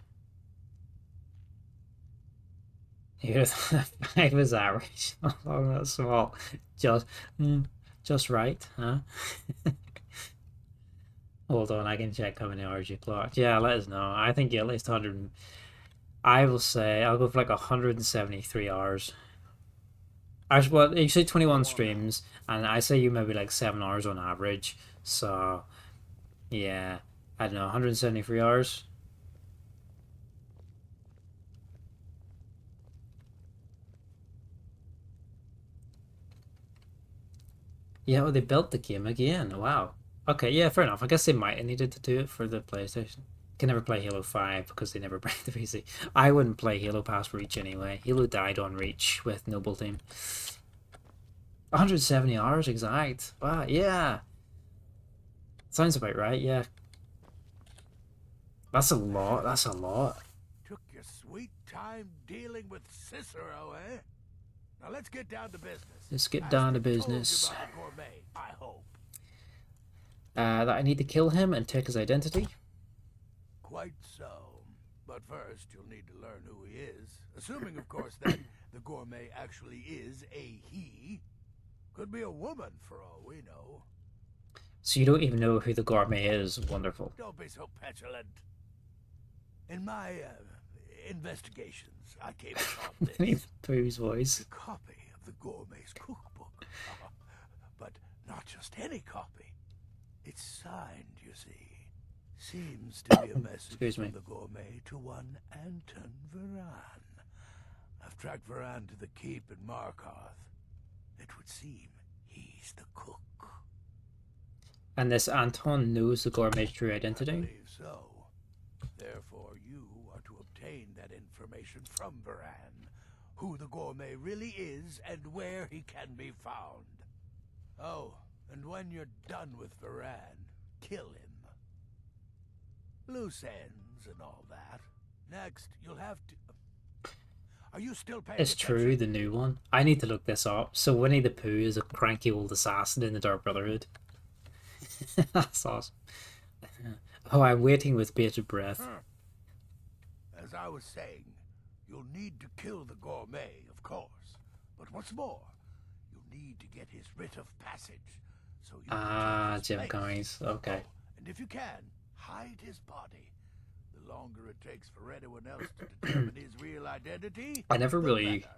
Here, I was average. Oh, that's small. Just right, huh? Hold on, I can check how many hours you clocked. Yeah, let us know. I think you at least 100. I will say I'll go for like 173 hours. Well, you say 21 streams, and I say you maybe like 7 hours on average. So, yeah, I don't know, 173 hours. Yeah, well, they built the game again. Wow. Okay, yeah, fair enough. I guess they might have needed to do it for the PlayStation. Can never play Halo 5 because they never bring the PC. I wouldn't play Halo past Reach anyway. Halo died on Reach with Noble Team. 170 hours exact. Wow, yeah. Sounds about right, yeah. That's a lot. That's a lot. Took your sweet time dealing with Cicero, eh? Now let's get down to business. Let's get down to business. Gourmet, I hope. That I need to kill him and take his identity. Quite so. But first, you'll need to learn who he is. Assuming, of course, that the gourmet actually is a he. Could be a woman, for all we know. So you don't even know who the gourmet is. Wonderful. Don't be so petulant. In my investigations, I came upon this. Through his voice. A copy of the gourmet's cookbook. But not just any copy. It's signed, you see. Seems to be a message from the gourmet to one Anton Varan. I've tracked Varan to the keep in Markarth. It would seem he's the cook. And this Anton knows the gourmet's true identity? I believe so. Therefore, you are to obtain that information from Varan, who the gourmet really is and where he can be found. Oh, and when you're done with Varan, kill him. Loose ends and all that. Next, you'll have to... Are you still paying It's attention? true, the new one. I need to look this up. So Winnie the Pooh is a cranky old assassin in the Dark Brotherhood. That's awesome. Oh, I'm waiting with bated breath. As I was saying, you'll need to kill the gourmet, of course. But what's more, you'll need to get his writ of passage, so you can take his Jim place. Cummings. Okay. Oh, and if you can, hide his body. The longer it takes for anyone else to determine his real identity, I never the really. better.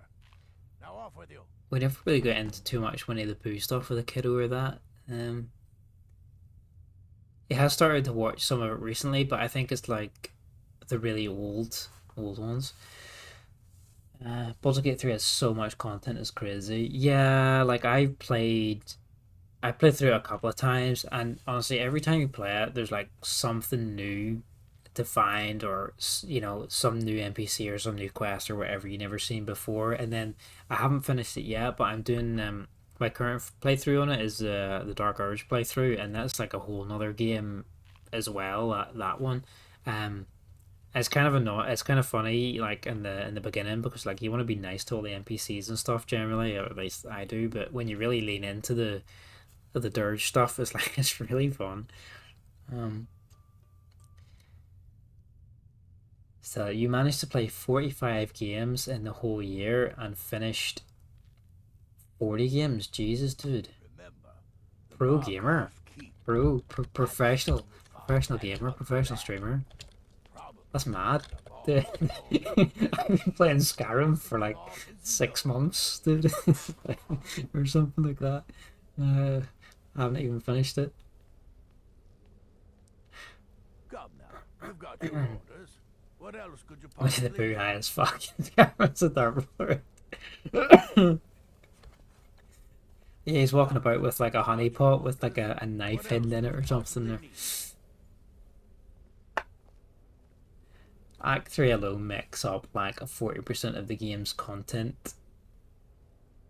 Now off with you. We never really got into too much Winnie the Pooh stuff with a kiddo or that. He has started to watch some of it recently, but I think it's like the really old ones. Baldur's Gate 3 has so much content, it's crazy. Yeah, like I played through it a couple of times, and honestly, every time you play it, there's like something new to find, or some new NPC or some new quest or whatever you never seen before. And then I haven't finished it yet, but I'm doing my current playthrough on it is the Dark Urge playthrough, and that's like a whole nother game as well. That one, it's kind of it's kind of funny, like in the beginning, because like you want to be nice to all the NPCs and stuff generally, or at least I do. But when you really lean into the dirge stuff, it's like it's really fun. So you managed to play 45 games in the whole year and finished 40 games. Jesus, dude. Pro gamer. Professional gamer, professional streamer. That's mad. Dude. I've been playing Skyrim for like 6 months, dude. Or something like that. I haven't even finished it. Come now, you've got your orders. What else could you Winnie possibly the Pooh do? high as fuck. It's a Dark Brotherhood. Yeah, he's walking about with like a honey pot with like a knife hidden in it or something there. Act 3 alone makes up like 40% of the game's content.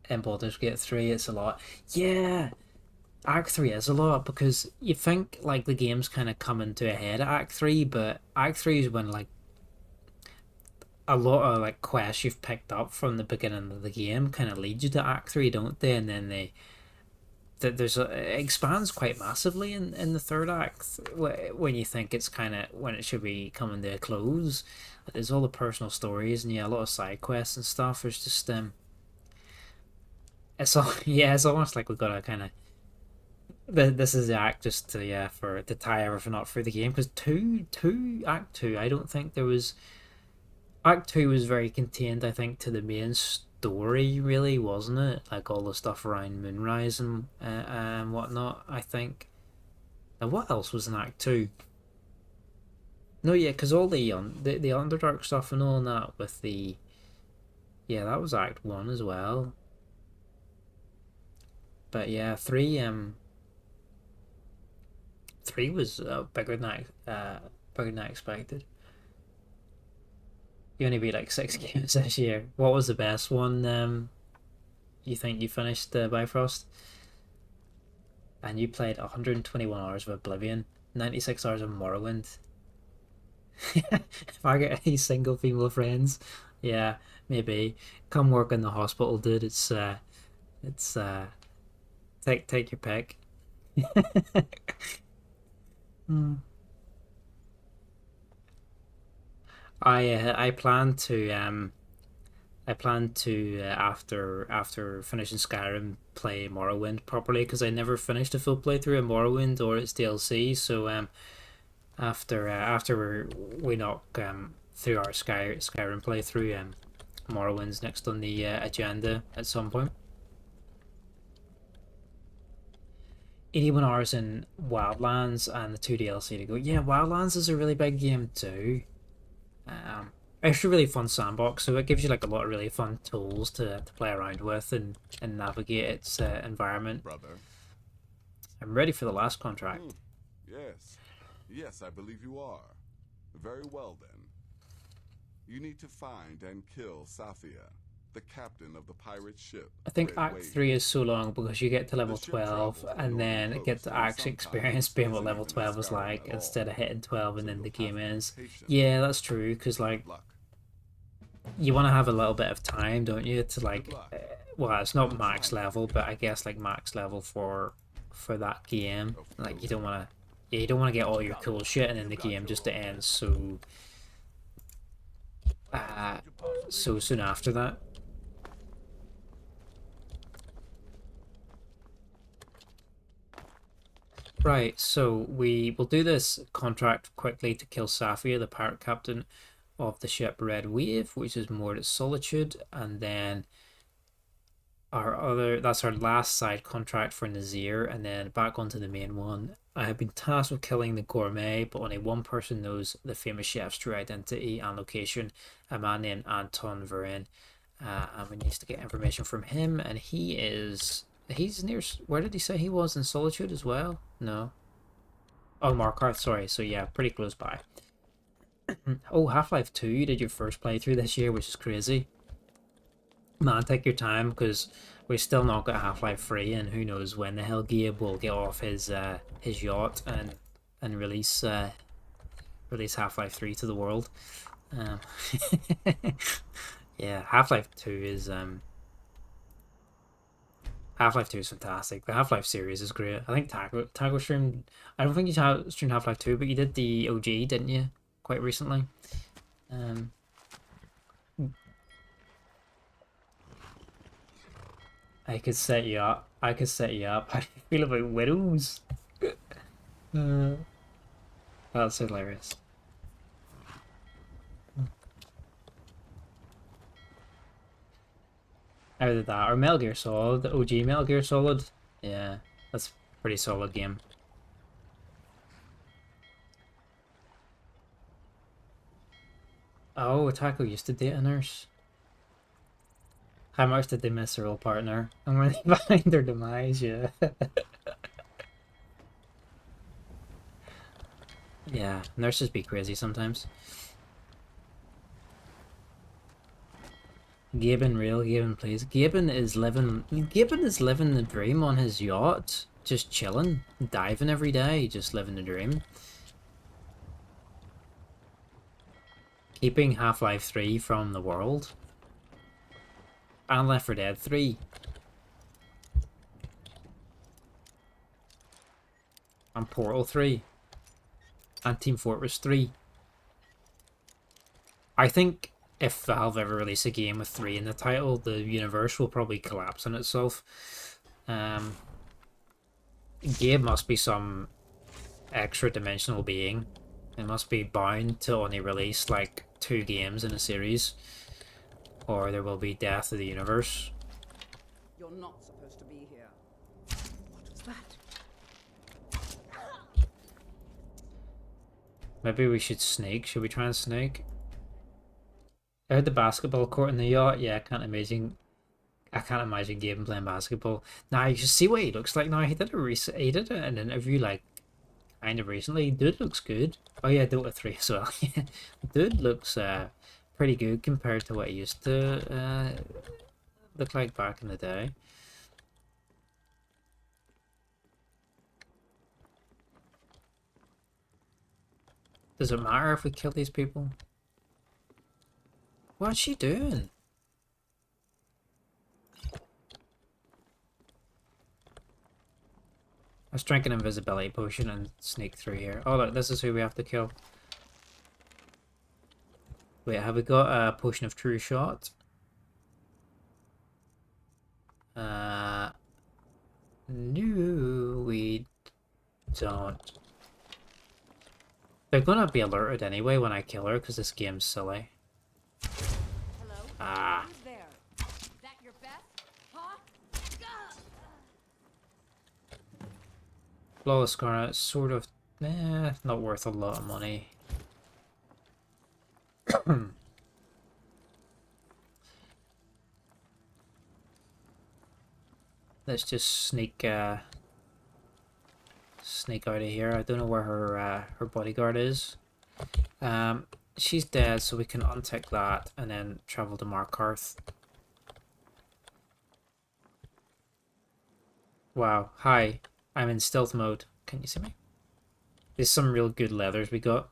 In Baldur's Gate 3, it's a lot. Yeah! Act 3 is a lot, because you think like the game's kind of coming to a head at Act 3, but Act 3 is when like a lot of like quests you've picked up from the beginning of the game kind of lead you to Act 3, don't they? And then it expands quite massively in the third act when you think it's kind of when it should be coming to a close. There's all the personal stories and a lot of side quests and stuff. There's just it's almost like we've got to kind of this is the act just to tie everything up for the game, because Act 2, I don't think there was. Act 2 was very contained, I think, to the main story, really, wasn't it? Like all the stuff around Moonrise and whatnot, I think. And what else was in Act 2? No, yeah, because all the Underdark stuff and all that with the... Yeah, that was Act 1 as well. But yeah, 3 was bigger than I expected. You only beat like 6 games this year. What was the best one you think you finished, Bifrost? And you played 121 hours of Oblivion, 96 hours of Morrowind. If I get any single female friends, yeah, maybe. Come work in the hospital, dude. It's take your pick. I plan to after finishing Skyrim play Morrowind properly, because I never finished a full playthrough of Morrowind or its DLC. So after we knock through our Skyrim playthrough, Morrowind's next on the agenda at some point. 81 hours in Wildlands and the 2 DLC to go. Yeah, Wildlands is a really big game too. It's a really fun sandbox, so it gives you like a lot of really fun tools to play around with and navigate its environment. Brother. I'm ready for the last contract. Yes, I believe you are. Very well then. You need to find and kill Safia, the captain of the pirate ship. I think Act 3 is so long because you get to level 12 and then get to actually experience being what level 12 is like instead of hitting 12 and then the game ends. Yeah, that's true, because like you want to have a little bit of time, don't you, to like well, it's not max level, but I guess like max level for that game. Like you don't want to Yeah, you don't want to get all your cool shit and then the game just to end so so soon after that. Right, so we will do this contract quickly to kill Safia, the pirate captain of the ship Red Wave, which is moored at Solitude, and then that's our last side contract for Nazir, and then back onto the main one. I have been tasked with killing the gourmet, but only one person knows the famous chef's true identity and location, a man named Anton Verin. And we need to get information from him, and he's near, where did he say he was, in Solitude as well? No. Oh, Markarth, sorry. So yeah, pretty close by. Oh, Half-Life 2, you did your first playthrough this year, which is crazy. Man, take your time, because we still not got Half-Life 3, and who knows when the hell Gabe will get off his yacht and release Half-Life 3 to the world. Yeah, Half-Life 2 is fantastic. The Half-Life series is great. I think Taco streamed. I don't think you streamed Half-Life 2, but you did the OG, didn't you? Quite recently. I could set you up. How do you feel about widows? That's hilarious. Either that or Metal Gear Solid, the OG Metal Gear Solid. Yeah, that's a pretty solid game. Oh, Taco used to date a nurse. How much did they miss their old partner? And were they behind their demise? Yeah. Yeah, nurses be crazy sometimes. Gaben, please. Gaben is living the dream on his yacht, just chilling, diving every day, just living the dream. Keeping Half-Life 3 from the world. And Left 4 Dead 3. And Portal 3. And Team Fortress 3. I think if Valve ever release a game with 3 in the title, the universe will probably collapse on itself. Gabe must be some extra dimensional being. It must be bound to only release like 2 games in a series, or there will be death of the universe. You're not supposed to be here. What was that? Maybe we should snake. Should we try and snake? I heard the basketball court in the yacht. Yeah, I can't imagine Gabe playing basketball. Now you should see what he looks like now. He did an interview like kind of recently. Dude looks good. Oh yeah, Dota 3 as well. Dude looks pretty good compared to what he used to look like back in the day. Does it matter if we kill these people? What's she doing? Let's drink an invisibility potion and sneak through here. Oh look, this is who we have to kill. Wait, have we got a potion of true shot? No, we don't. They're gonna be alerted anyway when I kill her because this game's silly. Hello? Ah. Who's there? That your best? Huh? Flawless Scarlet, sort of, not worth a lot of money. Let's just sneak out of here. I don't know where her bodyguard is. She's dead, so we can untick that and then travel to Markarth. Wow, hi. I'm in stealth mode. Can you see me? There's some real good leathers we got.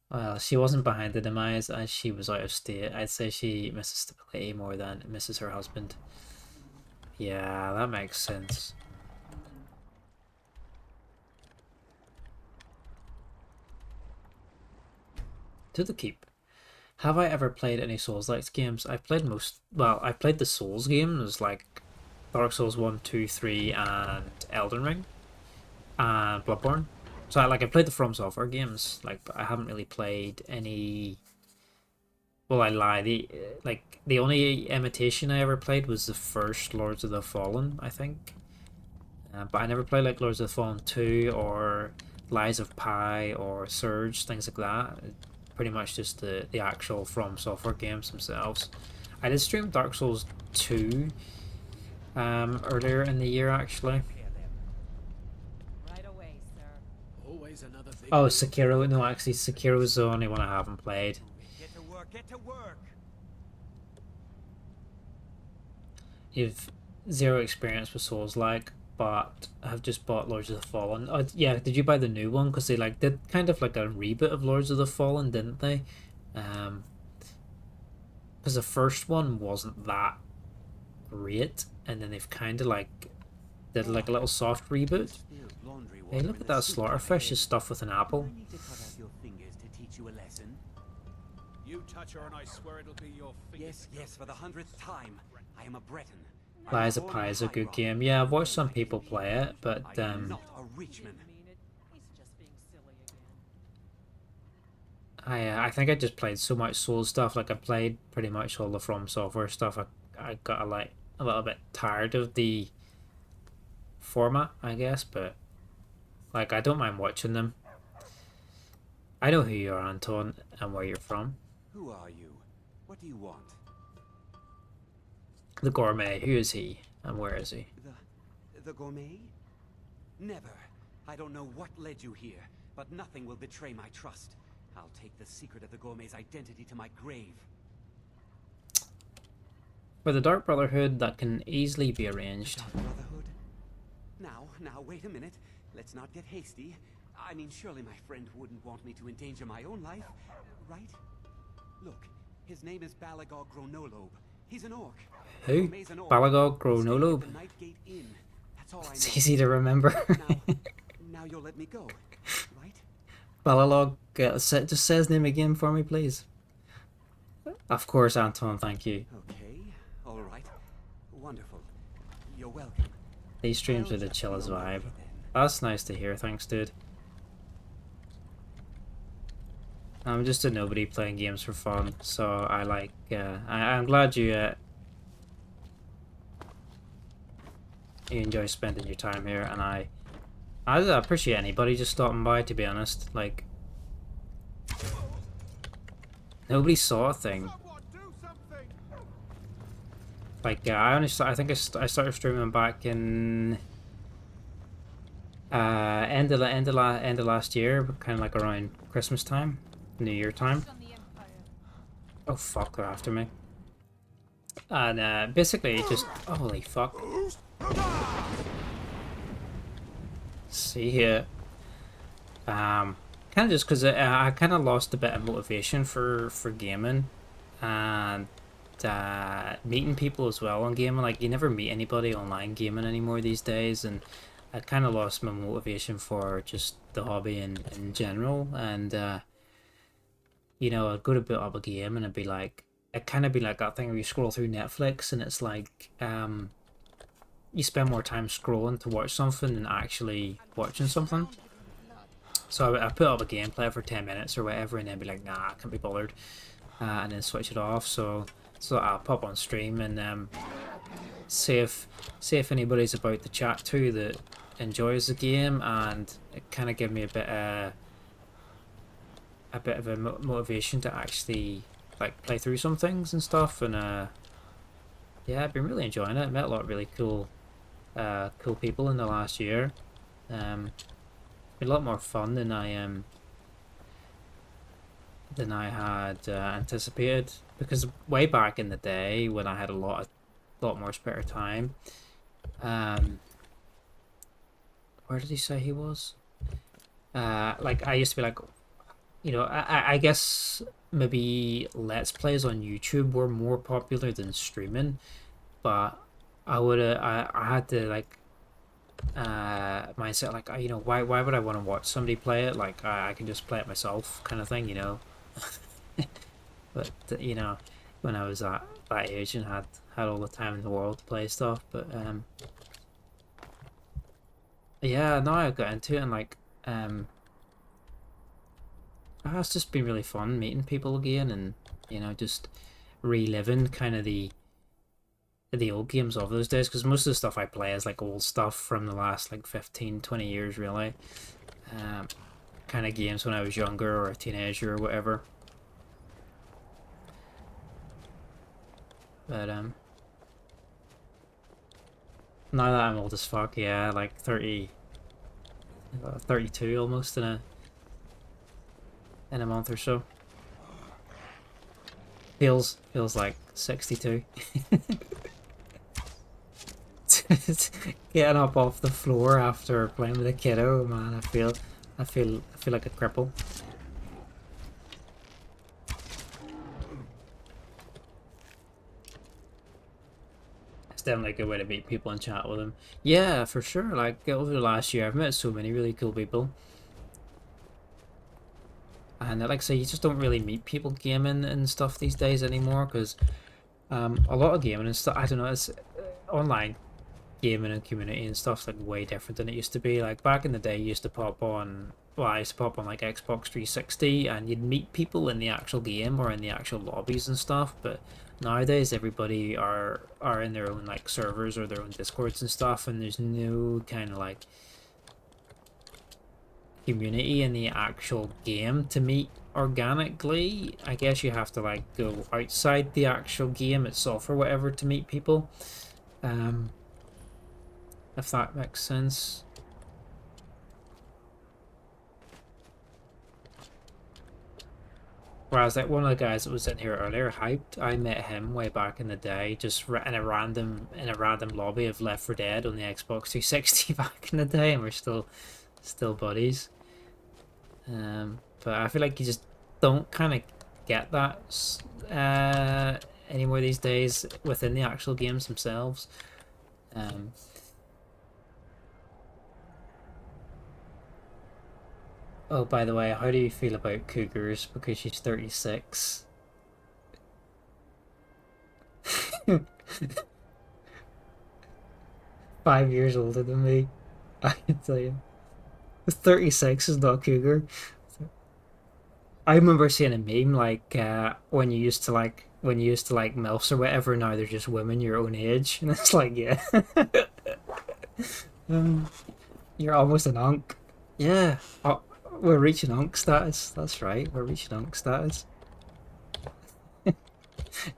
Well, she wasn't behind the demise as she was out of state. I'd say she misses stability more than misses her husband. Yeah, that makes sense. To the keep. Have I ever played any Souls-like games? I've played I played the Souls games, like Dark Souls 1, 2, 3, and Elden Ring, and Bloodborne. So I played the From Software games, but I haven't really played any... Well, I lie. The only imitation I ever played was the first Lords of the Fallen, I think. But I never played like Lords of the Fallen 2 or Lies of Pi or Surge, things like that. Pretty much just the actual From Software games themselves. I did stream Dark Souls 2 earlier in the year, actually. Oh, Sekiro. No, actually, Sekiro's the only one I haven't played. Get to work, get to work! You've zero experience with Souls-like, but have just bought Lords of the Fallen. Oh, yeah, did you buy the new one? Because they did kind of like a reboot of Lords of the Fallen, didn't they? Because the first one wasn't that great, and then they've kind of did a little soft reboot. Hey, look at that slaughterfish is stuffed with an apple. You touch her and I swear it'll be your feet. Yes, for the 100th time. I am a Breton. Lies of Pi is a good game. Yeah, I've watched some people play it, but I think I just played so much Souls stuff. I played pretty much all the From Software stuff. I got a little bit tired of the format, I guess, but I don't mind watching them. I know who you are, Anton, and where you're from. Who are you? What do you want? The gourmet. Who is he, and where is he? The gourmet? Never. I don't know what led you here, but nothing will betray my trust. I'll take the secret of the gourmet's identity to my grave. For the Dark Brotherhood, that can easily be arranged. Dark Brotherhood? Now, wait a minute. Let's not get hasty. I mean, surely my friend wouldn't want me to endanger my own life, right? Look, his name is Balagog Gronolobe. He's an orc. Who? Balagog Gronolobe? It's easy to remember. now you'll let me go, right? Balagog, just say his name again for me, please. Of course, Anton, thank you. Okay, alright. Wonderful. You're welcome. These streams are the chillest vibe. That's nice to hear, thanks, dude. I'm just a nobody playing games for fun, so I'm glad you enjoy spending your time here, and I appreciate anybody just stopping by, to be honest. Nobody saw a thing. I think I started streaming back in end of last year, kind of around Christmas time, New Year time. Oh fuck, they're after me. And basically just holy fuck. See here. Kind of just because I kind of lost a bit of motivation for gaming, and meeting people as well on gaming. You never meet anybody online gaming anymore these days, and I kind of lost my motivation for just the hobby in general. And you know, I'd go to boot up a game and it'd kind of be like that thing where you scroll through Netflix and it's you spend more time scrolling to watch something than actually watching something. So I put up a gameplay for 10 minutes or whatever, and then be like, nah, I can't be bothered, and then switch it off. So I'll pop on stream and see if anybody's about to chat to that enjoys the game, and it kind of give me a bit of a motivation to actually play through some things and stuff. And yeah, I've been really enjoying it. I met a lot of really cool people in the last year. A lot more fun than I had anticipated, because way back in the day when I had a lot more spare time, where did he say he was? I used to be you know, I guess maybe Let's Plays on YouTube were more popular than streaming, but I had to like mindset like you know why would I want to watch somebody play it? Like I can just play it myself, kind of thing, you know. But you know, when I was at that age and had all the time in the world to play stuff, but yeah, now I've got into it and like it's just been really fun meeting people again and you know just reliving kind of the old games of those days, because most of the stuff I play is like old stuff from the last like 15-20 years really. Kind of games when I was younger or a teenager or whatever. But now that I'm old as fuck, yeah, like 32 almost in a month or so. Feels like 62. Getting up off the floor after playing with a kiddo, man, I feel like a cripple. It's definitely a good way to meet people and chat with them. Yeah, for sure. Like over the last year, I've met so many really cool people. And like I say, you just don't really meet people gaming and stuff these days anymore, because a lot of gaming and stuff, I don't know, it's online gaming and community and stuff's like way different than it used to be. Like back in the day, you used to pop on, well, I used to pop on like Xbox 360 and you'd meet people in the actual game or in the actual lobbies and stuff, but nowadays everybody are in their own like servers or their own discords and stuff, and there's no kind of like community in the actual game to meet organically. I guess you have to like go outside the actual game itself or whatever to meet people, if that makes sense. Whereas like one of the guys that was in here earlier, Hyped, I met him way back in the day, just in a random lobby of Left 4 Dead on the Xbox 360 back in the day, and we're still buddies. But I feel like you just don't kind of get that anymore these days within the actual games themselves. Oh, by the way, how do you feel about Cougars? Because she's 36. 5 years older than me. I can tell you. 36 is not Cougar. I remember seeing a meme like when you used to like MILFs or whatever, now they're just women your own age. And it's like, yeah. You're almost an unk. Yeah. Oh, we're reaching unk status. That's right, we're reaching unk status.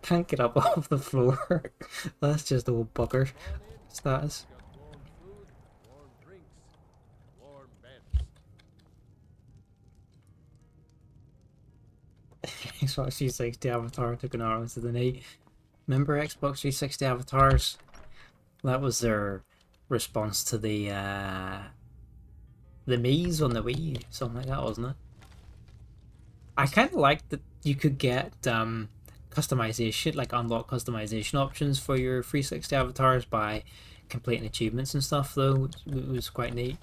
Can't get up off the floor. That's just old bugger status. Xbox 360 avatar took an arrow to the knee. Remember Xbox 360 avatars? That was their response to the Mii's on the Wii, something like that, wasn't it? I kind of liked that you could get customization, like unlock customization options for your 360 avatars by completing achievements and stuff, though, which was quite neat.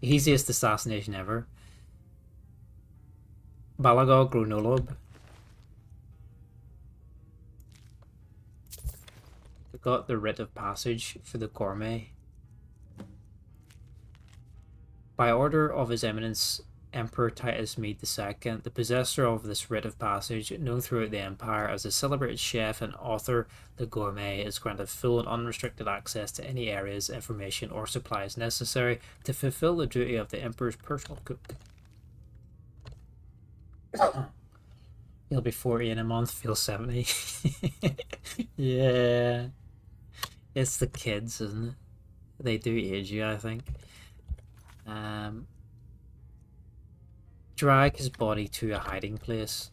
Easiest assassination ever. Balagog Grunolob. We got the writ of passage for the gourmet. By order of His Eminence Emperor Titus Mede II, the possessor of this writ of passage, known throughout the Empire as the celebrated chef and author, the gourmet is granted full and unrestricted access to any areas, information, or supplies necessary to fulfill the duty of the Emperor's personal cook. He'll be 40 in a month, feel 70. Yeah. It's the kids, isn't it? They do age you, I think. Drag his body to a hiding place.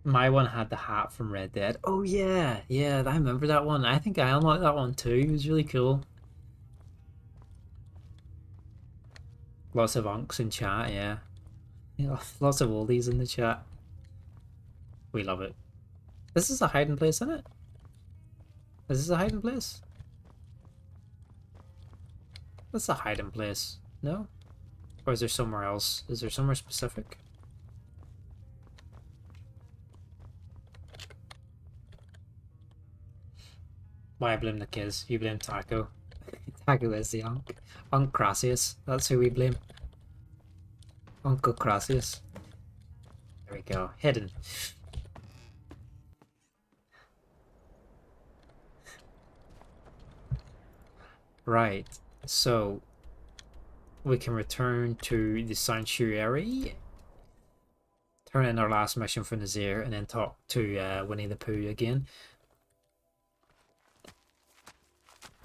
My one had the hat from Red Dead. Oh yeah, yeah, I remember that one. I think I unlocked that one too. It was really cool. Lots of unks in chat, yeah. Lots of oldies in the chat. We love it. This is a hiding place, isn't it? Is this a hiding place? That's a hiding place. No? Or is there somewhere else? Is there somewhere specific? Why I blame the kids? You blame Taco. Taco is the Unc. Unc Crassius. That's who we blame. Uncle Crassius. There we go. Hidden. Right. So we can return to the sanctuary, turn in our last mission for Nazir, and then talk to Winnie the Pooh again.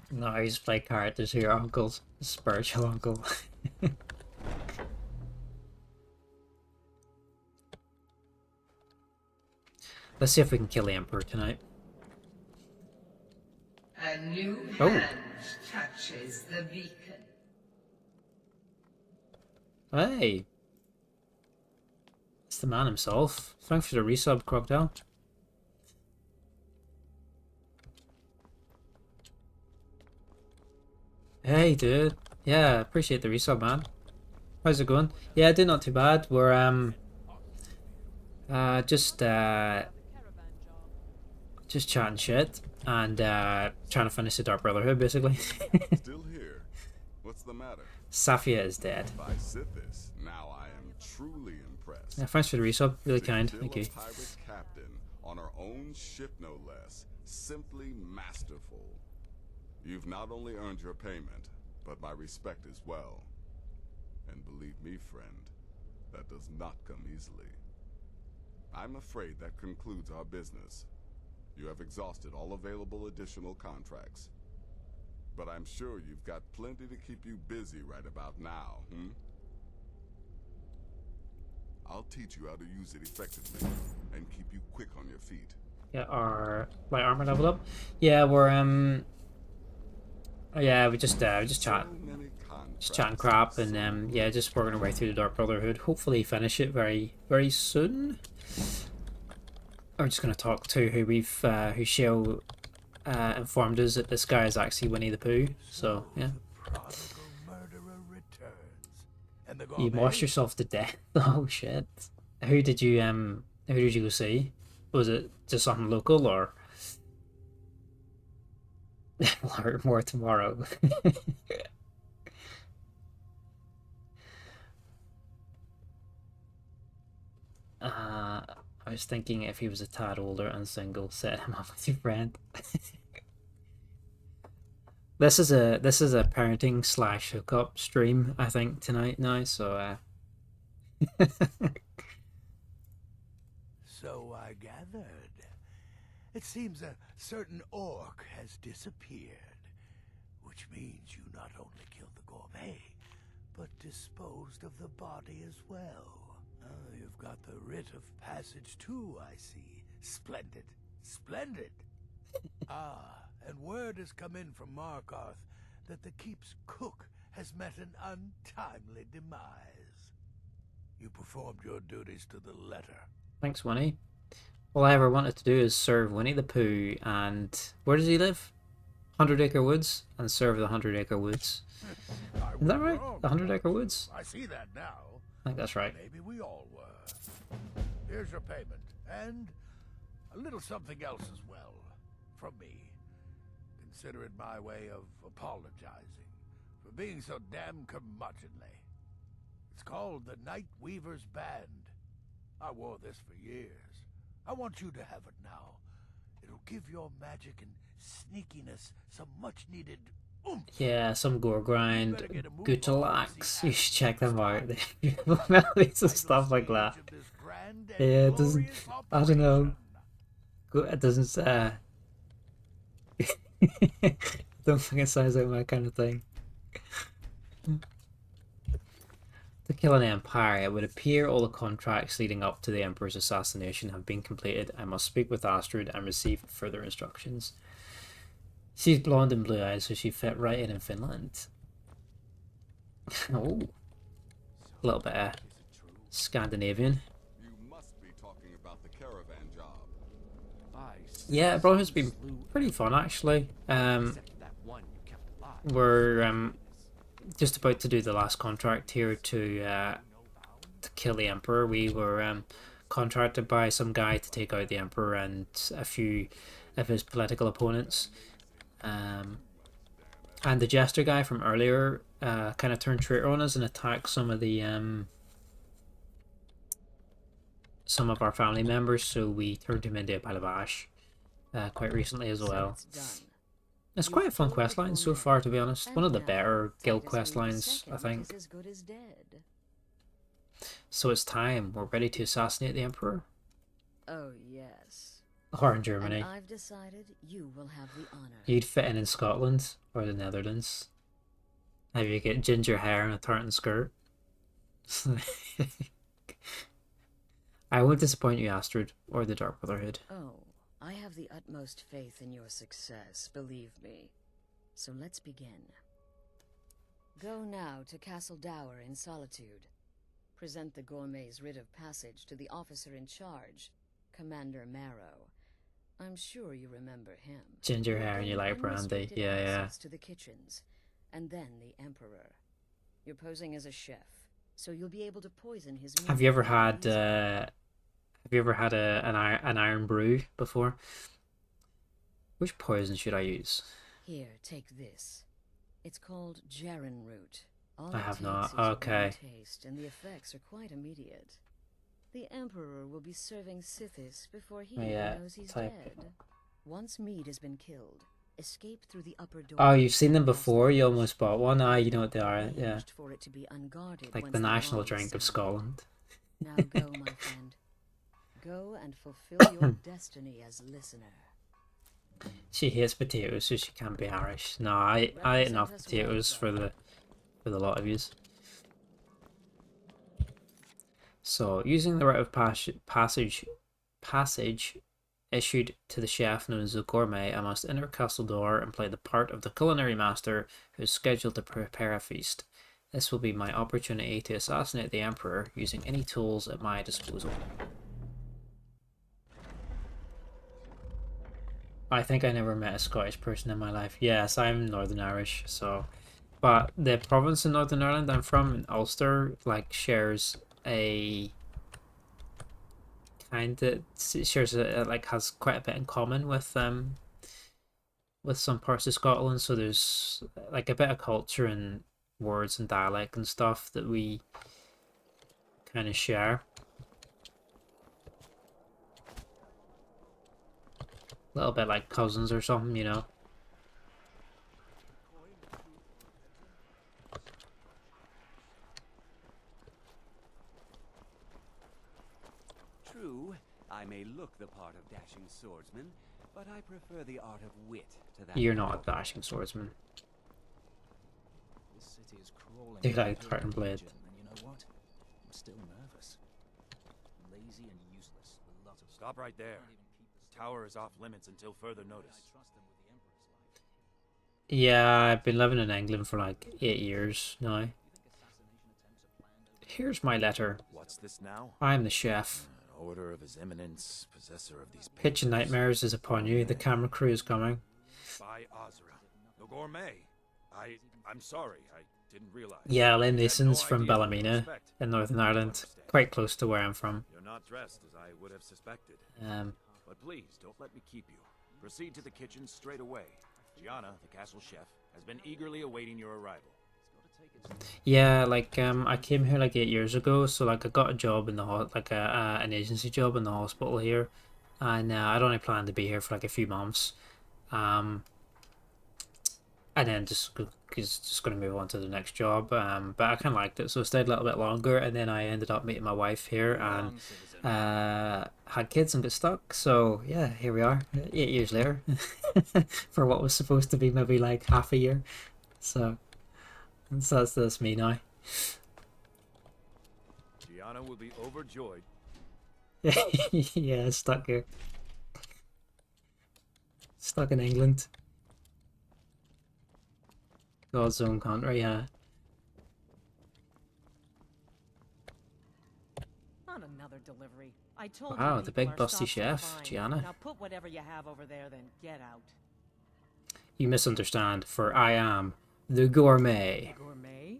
No, I just play characters who are uncles. Spiritual uncle. Let's see if we can kill the Emperor tonight. A new hand touches the beacon. Hey! It's the man himself. Thanks for the resub, Crocodile. Hey, dude. Yeah, appreciate the resub, man. How's it going? Yeah, doing not too bad. We're just chatting shit and trying to finish the Dark Brotherhood, basically. Still here. What's the matter? Safia is dead. By Sithis. Now I am truly impressed. Yeah, thanks for the resub. Really kind. Thank you. Pirate captain on our own ship, no less. Simply masterful. You've not only earned your payment, but my respect as well. And believe me, friend, that does not come easily. I'm afraid that concludes our business. You have exhausted all available additional contracts. But I'm sure you've got plenty to keep you busy right about now, I'll teach you how to use it effectively and keep you quick on your feet. Yeah, our light armor leveled up. Yeah, we're yeah, we just chatting crap, and yeah, just working our way through the Dark Brotherhood. Hopefully finish it very, very soon. I'm just gonna talk to who who Shell informed us that this guy is actually Winnie the Pooh. So yeah. You washed yourself to death. Oh shit. Who did you go see? Was it just something local or? More tomorrow. I was thinking if he was a tad older and single, set him up with your friend. This is a parenting / hookup stream, I think, tonight now, so So I gathered. It seems a certain orc has disappeared, which means you not only killed the gourmet, but disposed of the body as well. You've got the writ of passage too, I see. Splendid. Splendid. And word has come in from Markarth that the keep's cook has met an untimely demise. You performed your duties to the letter. Thanks, Winnie. All I ever wanted to do is serve Winnie the Pooh, and where does he live? 100 Acre Woods, and serve the 100 Acre Woods. Is that right? The 100 Acre Woods? I see that now. I think that's right. Maybe we all were. Here's your payment, and a little something else as well, from me. Consider it my way of apologizing for being so damn curmudgeonly. It's called the Night Weaver's Band. I wore this for years. I want you to have it now. It'll give your magic and sneakiness some much-needed oomph. Yeah, some gore grind, Gutalax. You should check them out. Beautiful melodies and stuff like that. Yeah, it doesn't. I don't know. It doesn't. Don't think it sounds like my kind of thing. To kill an empire, it would appear all the contracts leading up to the Emperor's assassination have been completed. I must speak with Astrid and receive further instructions. She's blonde and blue eyes, so she fit right in Finland. Oh. little bit of Scandinavian. You must be talking about the caravan job. Yeah, Brotherhood's been pretty fun actually. We're just about to do the last contract here to kill the Emperor. We were contracted by some guy to take out the Emperor and a few of his political opponents. And the Jester guy from earlier kind of turned traitor on us and attacked some of the some of our family members, so we turned him into a pile of ash quite recently as well. It's quite a fun questline so far, to be honest. One of the better guild questlines, I think. So it's time. We're ready to assassinate the Emperor. Oh yes. Or in Germany. And I've decided you will have the honor. You'd fit in Scotland or the Netherlands. Have you get ginger hair and a tartan skirt? I won't disappoint you, Astrid, or the Dark Brotherhood. Oh, I have the utmost faith in your success, believe me. So let's begin. Go now to Castle Dower in Solitude. Present the gourmet's writ of passage to the officer in charge, Commander Marrow. I'm sure you remember him. Ginger hair and you like brandy. Yeah. To the kitchens, and then the Emperor. You're posing as a chef, so you'll be able to poison his meat. Have you ever had an iron brew before? Which poison should I use? Here, take this. It's called Jaren root. I have not. Okay. Taste, and the effects are quite immediate. The Emperor will be serving Sithis before he knows he's dead. Once Mead has been killed, escape through the upper door. Oh, you've seen them before? You almost bought one? Ah, you know what they are, yeah. For it to be unguarded like the national drink of Scotland. Now go, my friend. Go and fulfill your destiny as listener. She hates potatoes, so she can't be Irish. No, I ate enough potatoes for the lot of yous. So, using the rite of passage issued to the chef known as the gourmet, I must enter Castle Door and play the part of the culinary master who is scheduled to prepare a feast. This will be my opportunity to assassinate the Emperor using any tools at my disposal. I think I never met a Scottish person in my life. Yes, I'm Northern Irish, so... But the province in Northern Ireland I'm from, in Ulster, like, shares a... has quite a bit in common with some parts of Scotland, so there's, like, a bit of culture and words and dialect and stuff that we kind of share. A little bit like cousins or something, you know. True, I may look the part of dashing swordsman, but I prefer the art of wit to that. You're not a dashing swordsman. This city is crawling. You like tartan blade. And you know what? I'm still nervous. Lazy and useless. A lot of Stop right there. Tower is off limits until further notice. Yeah, I've been living in England for like 8 years now. Here's my letter. What's this now? I'm the chef. Order of His Eminence, possessor of these Kitchen nightmares is upon you. The camera crew is coming. By Azra. The gourmet. I'm sorry. I didn't realize. Yeah, Lynn Mason's from Ballymena in Northern Ireland. Quite close to where I'm from. You're not dressed as I would have suspected. But please, don't let me keep you. Proceed to the kitchen straight away. Gianna, the castle chef, has been eagerly awaiting your arrival. Yeah, like I came here like 8 years ago, so like I got a job in the an agency job in the hospital here, and I'd only planned to be here for like a few months, and then just going to move on to the next job. But I kind of liked it, so I stayed a little bit longer, and then I ended up meeting my wife here and had kids and got stuck. So yeah, here we are, 8 years later, for what was supposed to be maybe like half a year. So that's me now. Gianna will be overjoyed. Yeah, stuck here. Stuck in England. God's own country, yeah. on another delivery. I told Wow, you the people big are busty soft to chef, find. Gianna. Now put whatever you have over there, then get out. You misunderstand, for I am the gourmet. Gourmet?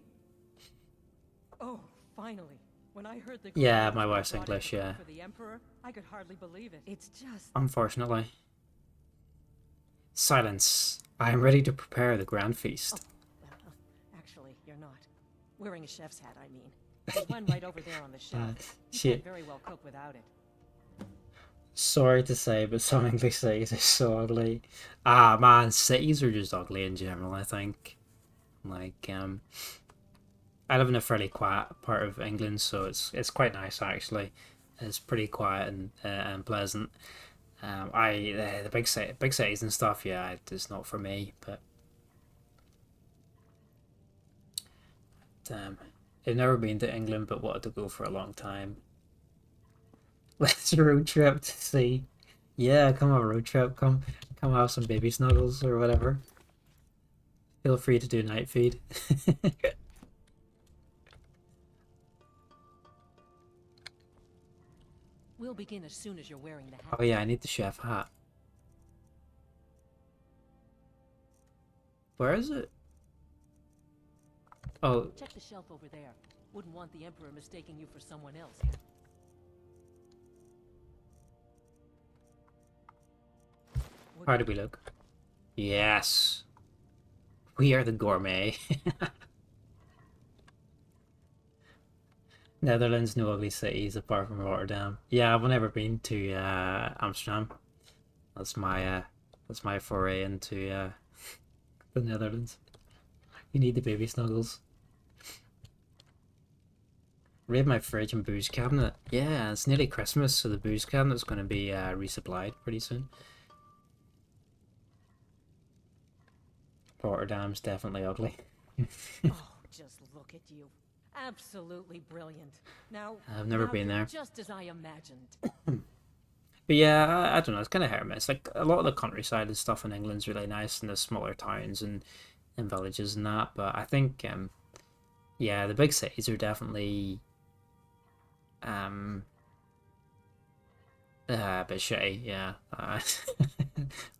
Oh, finally. When I heard the Yeah, gourmet my was wife's brought English, in to cook yeah. for the Emperor, I could hardly believe it. It's just... Unfortunately. Silence. I am ready to prepare the grand feast. Actually, you're not. Wearing a chef's hat, I mean. There's one right over there on the shelf. You shit. can't very well cook without it. Sorry to say, but some English cities are so ugly. Ah, man, cities are just ugly in general, I think. Like, I live in a fairly quiet part of England, so it's quite nice, actually. It's pretty quiet and pleasant. The big cities and stuff, yeah, it's not for me, but... I've never been to England, but wanted to go for a long time. Let's road trip to see. Yeah, come on, road trip. Come have some baby snuggles or whatever. Feel free to do night feed. We'll begin as soon as you're wearing the hat. Oh yeah, I need the chef hat. Where is it? Oh. Check the shelf over there. Wouldn't want the Emperor mistaking you for someone else. How do we look? Yes. We are the gourmet. Netherlands, no ugly cities apart from Rotterdam. Yeah, I've never been to Amsterdam. That's my foray into the Netherlands. You need the baby snuggles. Raid my fridge and booze cabinet. Yeah, it's nearly Christmas, so the booze cabinet's going to be resupplied pretty soon. Rotterdam's definitely ugly. Oh, just look at you. Absolutely brilliant. Now, I've never been there. Just as I imagined. But yeah, I don't know, it's kind of hit or miss. Like, a lot of the countryside and stuff in England's really nice, and the smaller towns and villages and that, but I think, yeah, the big cities are definitely a bit shitty, yeah.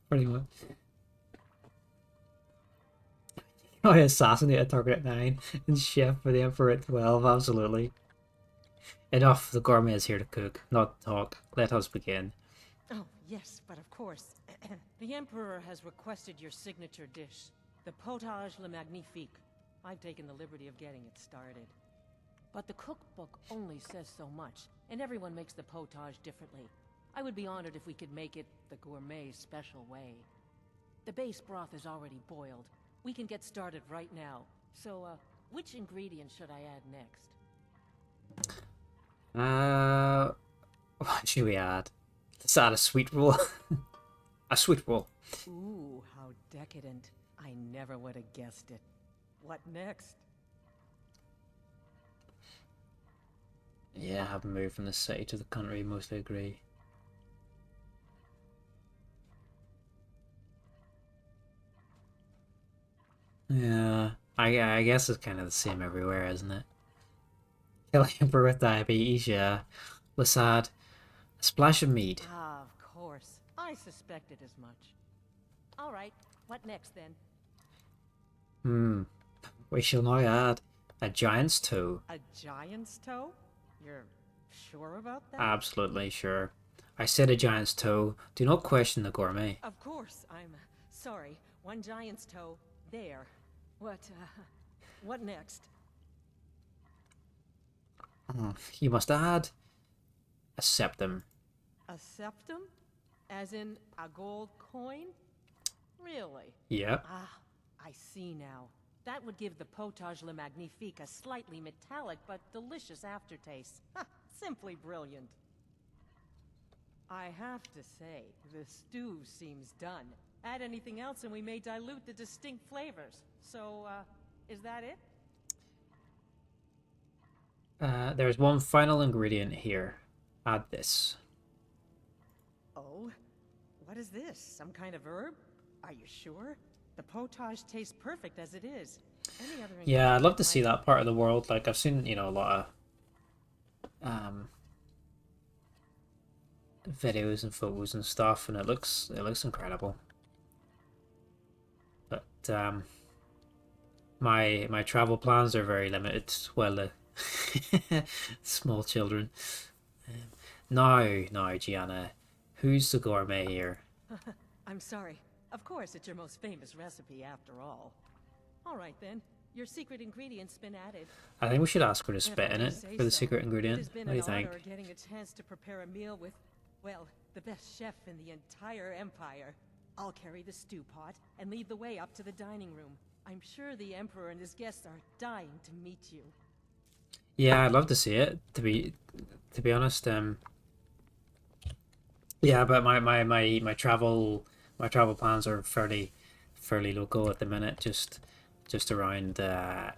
Pretty much. Oh, I assassinate a target at 9 and chef for the Emperor at 12, absolutely. Enough, the gourmet is here to cook, not talk. Let us begin. Oh, yes, but of course. The Emperor has requested your signature dish, the potage le magnifique. I've taken the liberty of getting it started. But the cookbook only says so much, and everyone makes the potage differently. I would be honored if we could make it the gourmet's special way. The base broth is already boiled. We can get started right now. So, which ingredient should I add next? What should we add? Let's add a sweet roll. A sweet roll. Ooh, how decadent. I never would have guessed it. What next? Yeah, I haven't moved from the city to the country, mostly agree. Yeah, I guess it's kind of the same everywhere, isn't it? Kill Emperor with diabetes, yeah. Let's add a splash of mead. Ah, of course. I suspected as much. All right, what next then? We shall now add a giant's toe. A giant's toe? You're sure about that? Absolutely sure. I said a giant's toe. Do not question the gourmet. Of course, I'm sorry. One giant's toe, there. What next? You must add a septum. A septum? As in a gold coin? Really? Yep. Ah, I see now. That would give the potage le magnifique a slightly metallic but delicious aftertaste. Simply brilliant. I have to say, the stew seems done. Add anything else and we may dilute the distinct flavors. So, is that it? There's one final ingredient here. Add this. Oh? What is this? Some kind of herb? Are you sure? The potage tastes perfect as it is. Any other Yeah, I'd love to see that part of the world. Like, I've seen, you know, a lot of videos and photos and stuff, and it looks incredible. But my travel plans are very limited. Well, small children. Now, Gianna, who's the gourmet here? I'm sorry. Of course, it's your most famous recipe after all. All right then, your secret ingredient's been added. I think we should ask her to spit in it for the secret ingredient. It has been What do you think? an honor getting a chance to prepare a meal with, well, the best chef in the entire empire. I'll carry the stew pot and lead the way up to the dining room. I'm sure the Emperor and his guests are dying to meet you. Yeah, I'd love to see it. To be honest, yeah, but my travel plans are fairly local at the minute, just around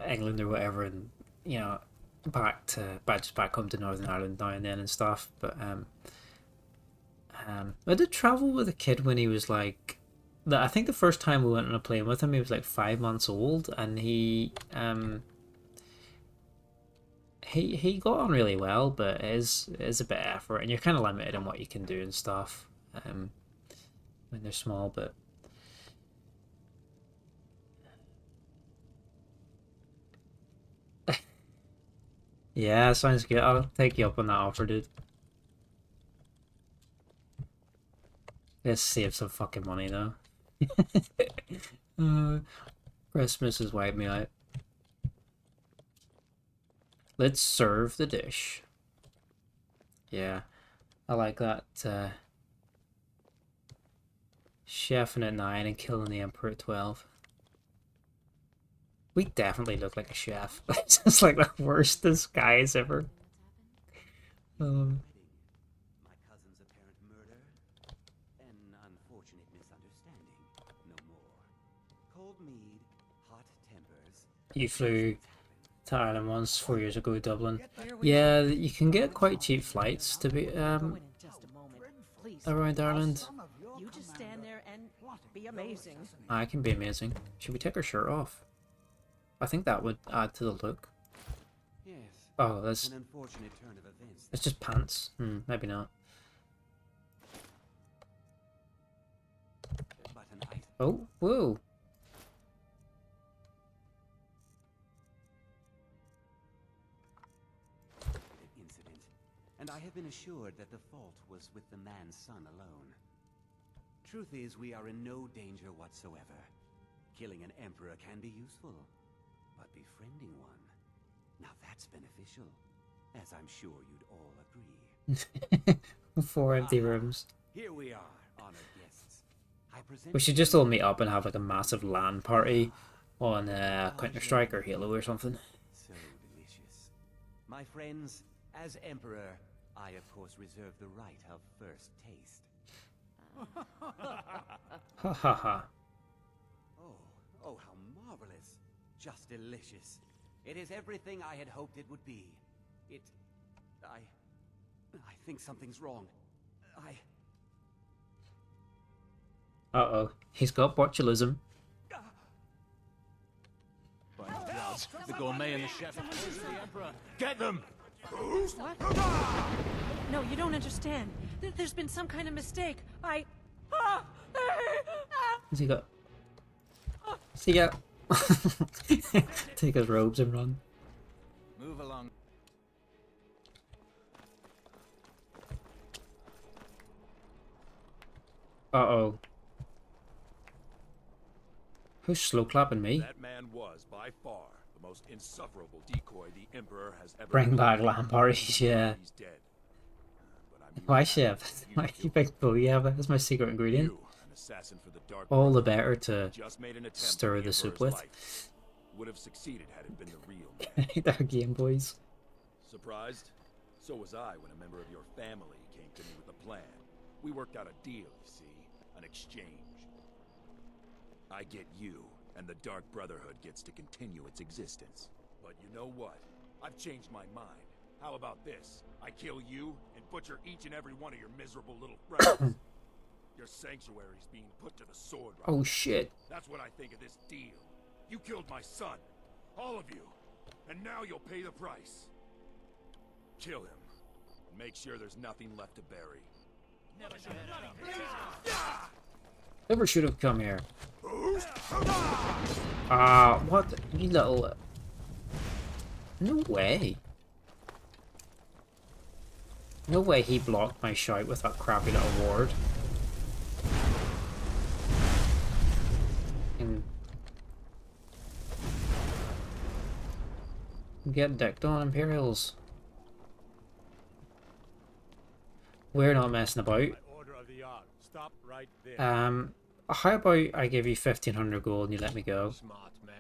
England or whatever, and you know, just back home to Northern Ireland now and then and stuff. But I did travel with a kid when he was like, I think the first time we went on a plane with him, he was like 5 months old, and he got on really well, but it is a bit of effort, and you're kind of limited in what you can do and stuff when they're small. But yeah, sounds good. I'll take you up on that offer, dude. Let's save some fucking money though. Christmas has wiped me out. Let's serve the dish. Yeah, I like that. Chefing at 9 and killing the Emperor at 12. We definitely look like a chef. It's just like the worst disguise ever. My cousin's apparent murder. An unfortunate misunderstanding. No more. Cold mead, hot tempers. You flew to Ireland once 4 years ago, Dublin. Yeah, you can get quite cheap flights to be around Ireland. You just stand there and be amazing. I can be amazing. Should we take our shirt off? I think that would add to the look. Yes. Oh, that's an unfortunate turn of events. It's just pants. Maybe not. Oh, whoa. Incident, and I have been assured that the fault was with the man's son alone. Truth is, we are in no danger whatsoever. Killing an emperor can be useful, but befriending one, now that's beneficial, as I'm sure you'd all agree. 4 empty rooms. Here we are, honored guests. I present We should just all meet up and have like a massive LAN party on Counter-Strike or Halo or something. So delicious. My friends, as Emperor, I of course reserve the right of first taste. Ha ha ha. Oh, how marvelous. Just delicious. It is everything I had hoped it would be. I think something's wrong. Uh-oh. He's got botulism. By the gods, the gourmet and the chef are close to the Emperor. Get them! What? No, you don't understand. There's been some kind of mistake. What's he got? What's he got? Take his robes and run. Move along. Uh-oh. Who's slow clapping me? That man was, by far, the most insufferable decoy the Emperor has ever... Bring back LAN parties, yeah. He's dead. Why chef? My big boy, yeah, that's my secret ingredient. An assassin for the Dark All the Brotherhood, better to just made an attempt stir on the soup Emperor's with. life. Would have succeeded had it been the real man. Dark Game Boys. Surprised? So was I when a member of your family came to me with a plan. We worked out a deal, you see, an exchange. I get you, and the Dark Brotherhood gets to continue its existence. But you know what? I've changed my mind. How about this? I kill you and butcher each and every one of your miserable little friends. Your sanctuary's being put to the sword right Oh now. shit. That's what I think of this deal. You killed my son. All of you. And now you'll pay the price. Kill him. And make sure there's nothing left to bury. Never should have come here. What? You little... No way. No way he blocked my shout with that crappy little ward. And get decked on, Imperials. We're not messing about. Stop right there. How about I give you 1,500 gold and you let me go? Smart man.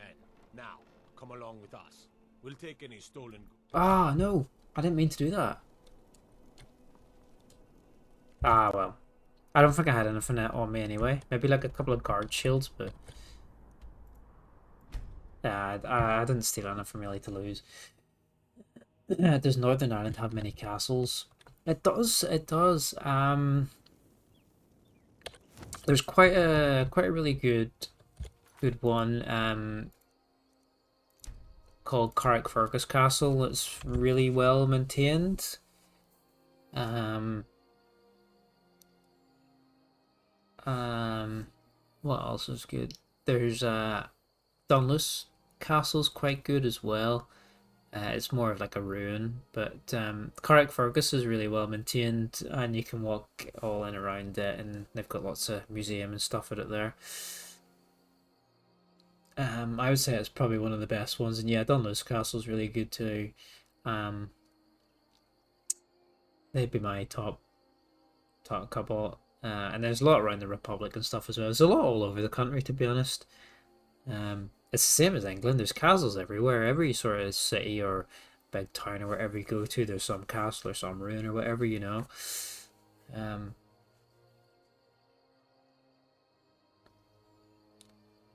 Now, come along with us. We'll take any stolen. Ah, no. I didn't mean to do that. Ah, well. I don't think I had anything on me anyway. Maybe like a couple of guard shields, but... I didn't steal anything really to lose. Does Northern Ireland have many castles? It does, it does. There's quite a really good one called Carrickfergus Castle. It's really well maintained. What else is good? There's Dunluce Castle's quite good as well. It's more of like a ruin, but Carrickfergus is really well maintained, and you can walk all in around it, and they've got lots of museum and stuff at it there. I would say it's probably one of the best ones, and yeah, Dunluce Castle's really good too. They'd be my top couple, and there's a lot around the Republic and stuff as well. There's a lot all over the country, to be honest. It's the same as England. There's castles everywhere. Every sort of city or big town or wherever you go to, there's some castle or some ruin or whatever, you know.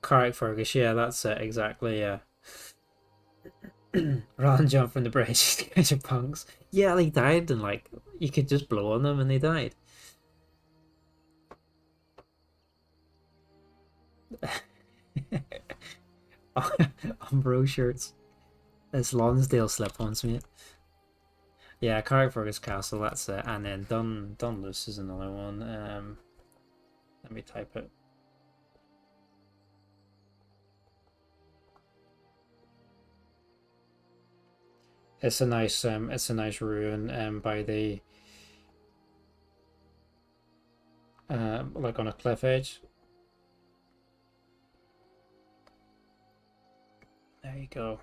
Carrickfergus, yeah, that's it, exactly, yeah. Run, jump from the bridge, these guys are punks. Yeah, they died, and like, you could just blow on them and they died. Umbro shirts. It's Lonsdale slip-ons, mate. Yeah, Carrickfergus Castle, that's it. And then Dunluce is another one. Let me type it. It's a nice ruin by the like on a cliff edge. There you go.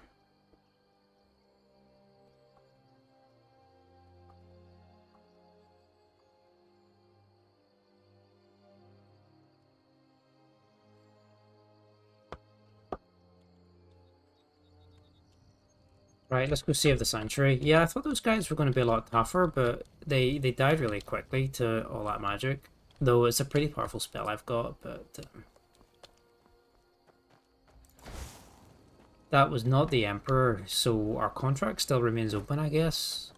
Right, let's go save the sanctuary. Yeah, I thought those guys were going to be a lot tougher, but they died really quickly to all that magic. Though it's a pretty powerful spell I've got, but... that was not the Emperor, so our contract still remains open, I guess.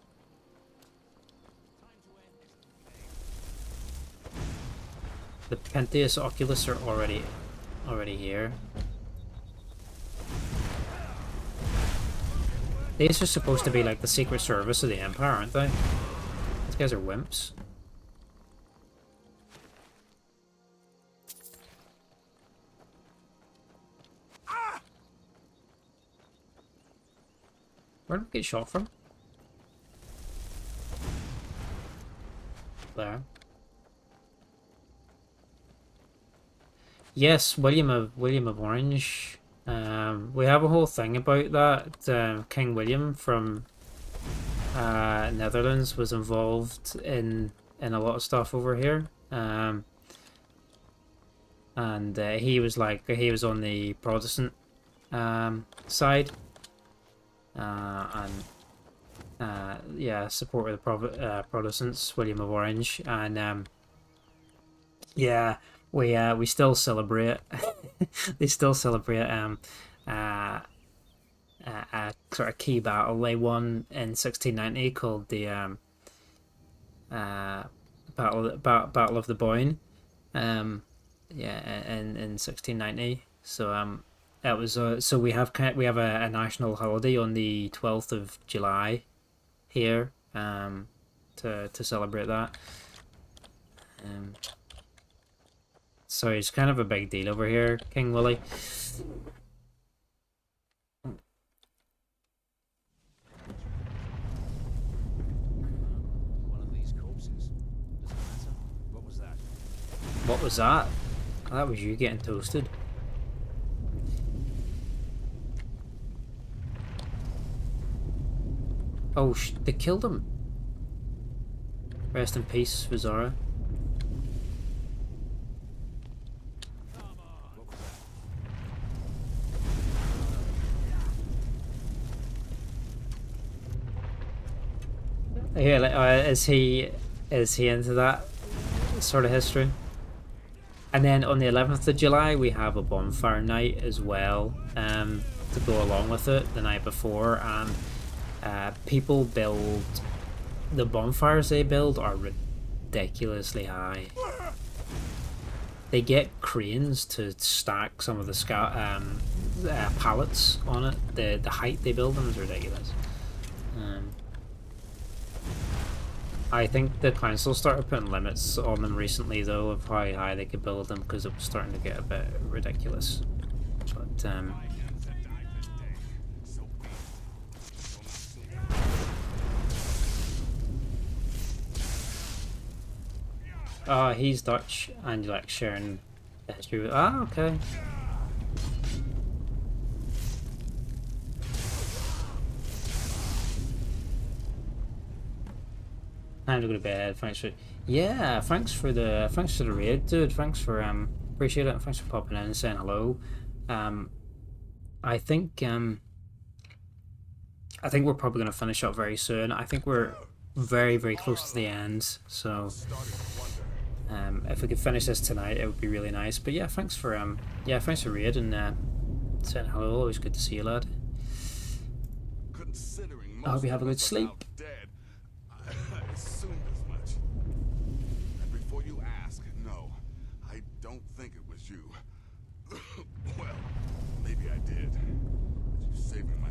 The Pentheus Oculus are already here. These are supposed to be like the Secret Service of the Empire, aren't they? These guys are wimps. Where did we get shot from? There. Yes, William of Orange. We have a whole thing about that. King William from Netherlands was involved in a lot of stuff over here. And he was on the Protestant side. Yeah, support with the Protestants, William of Orange, and yeah, we still celebrate. They still celebrate a sort of key battle they won in 1690 called the Battle of the Boyne. Yeah, in 1690. So that was so we have a national holiday on the 12th of July here to celebrate that. Sorry, it's kind of a big deal over here, King Willie. One of these corpses. Does it matter? What was that? What was that? Oh, that was you getting toasted. Oh, they killed him. Rest in peace, Vizara. Yeah, like, is he into that sort of history? And then on the 11th of July we have a bonfire night as well, to go along with it the night before, and people build the bonfires they build are ridiculously high. They get cranes to stack some of the pallets on it. The height they build them is ridiculous. I think the council started putting limits on them recently, though, of how high they could build them, because it was starting to get a bit ridiculous. But oh, he's Dutch, and you like sharing the history with. Ah, okay. Time to go to bed. Thanks for thanks for the raid, dude. Thanks for appreciate it, and thanks for popping in and saying hello. I think we're probably gonna finish up very soon. I think we're very, very close to the end, so if we could finish this tonight it would be really nice. But yeah, thanks for raid and saying hello. Always good to see you, lad. I hope you have a good sleep.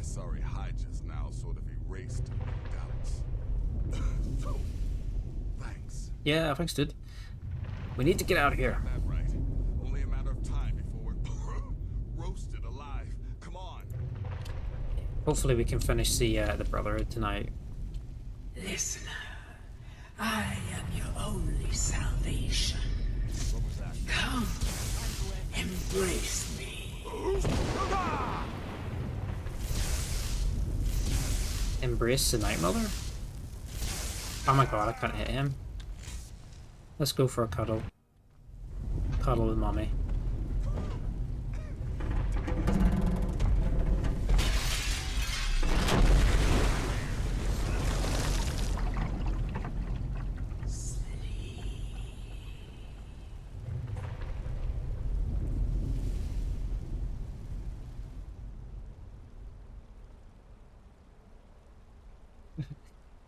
Sorry hide just now sort of erased doubts. So, thanks. Yeah, thanks, dude. We need to get out of here. That right. Only a matter of time before we're roasted alive. Come on. Hopefully we can finish the Brotherhood tonight. Listener, I am your only salvation. Come, embrace me. Embrace the Night Mother? Oh my god, I can't hit him. Let's go for a cuddle. Cuddle with mommy.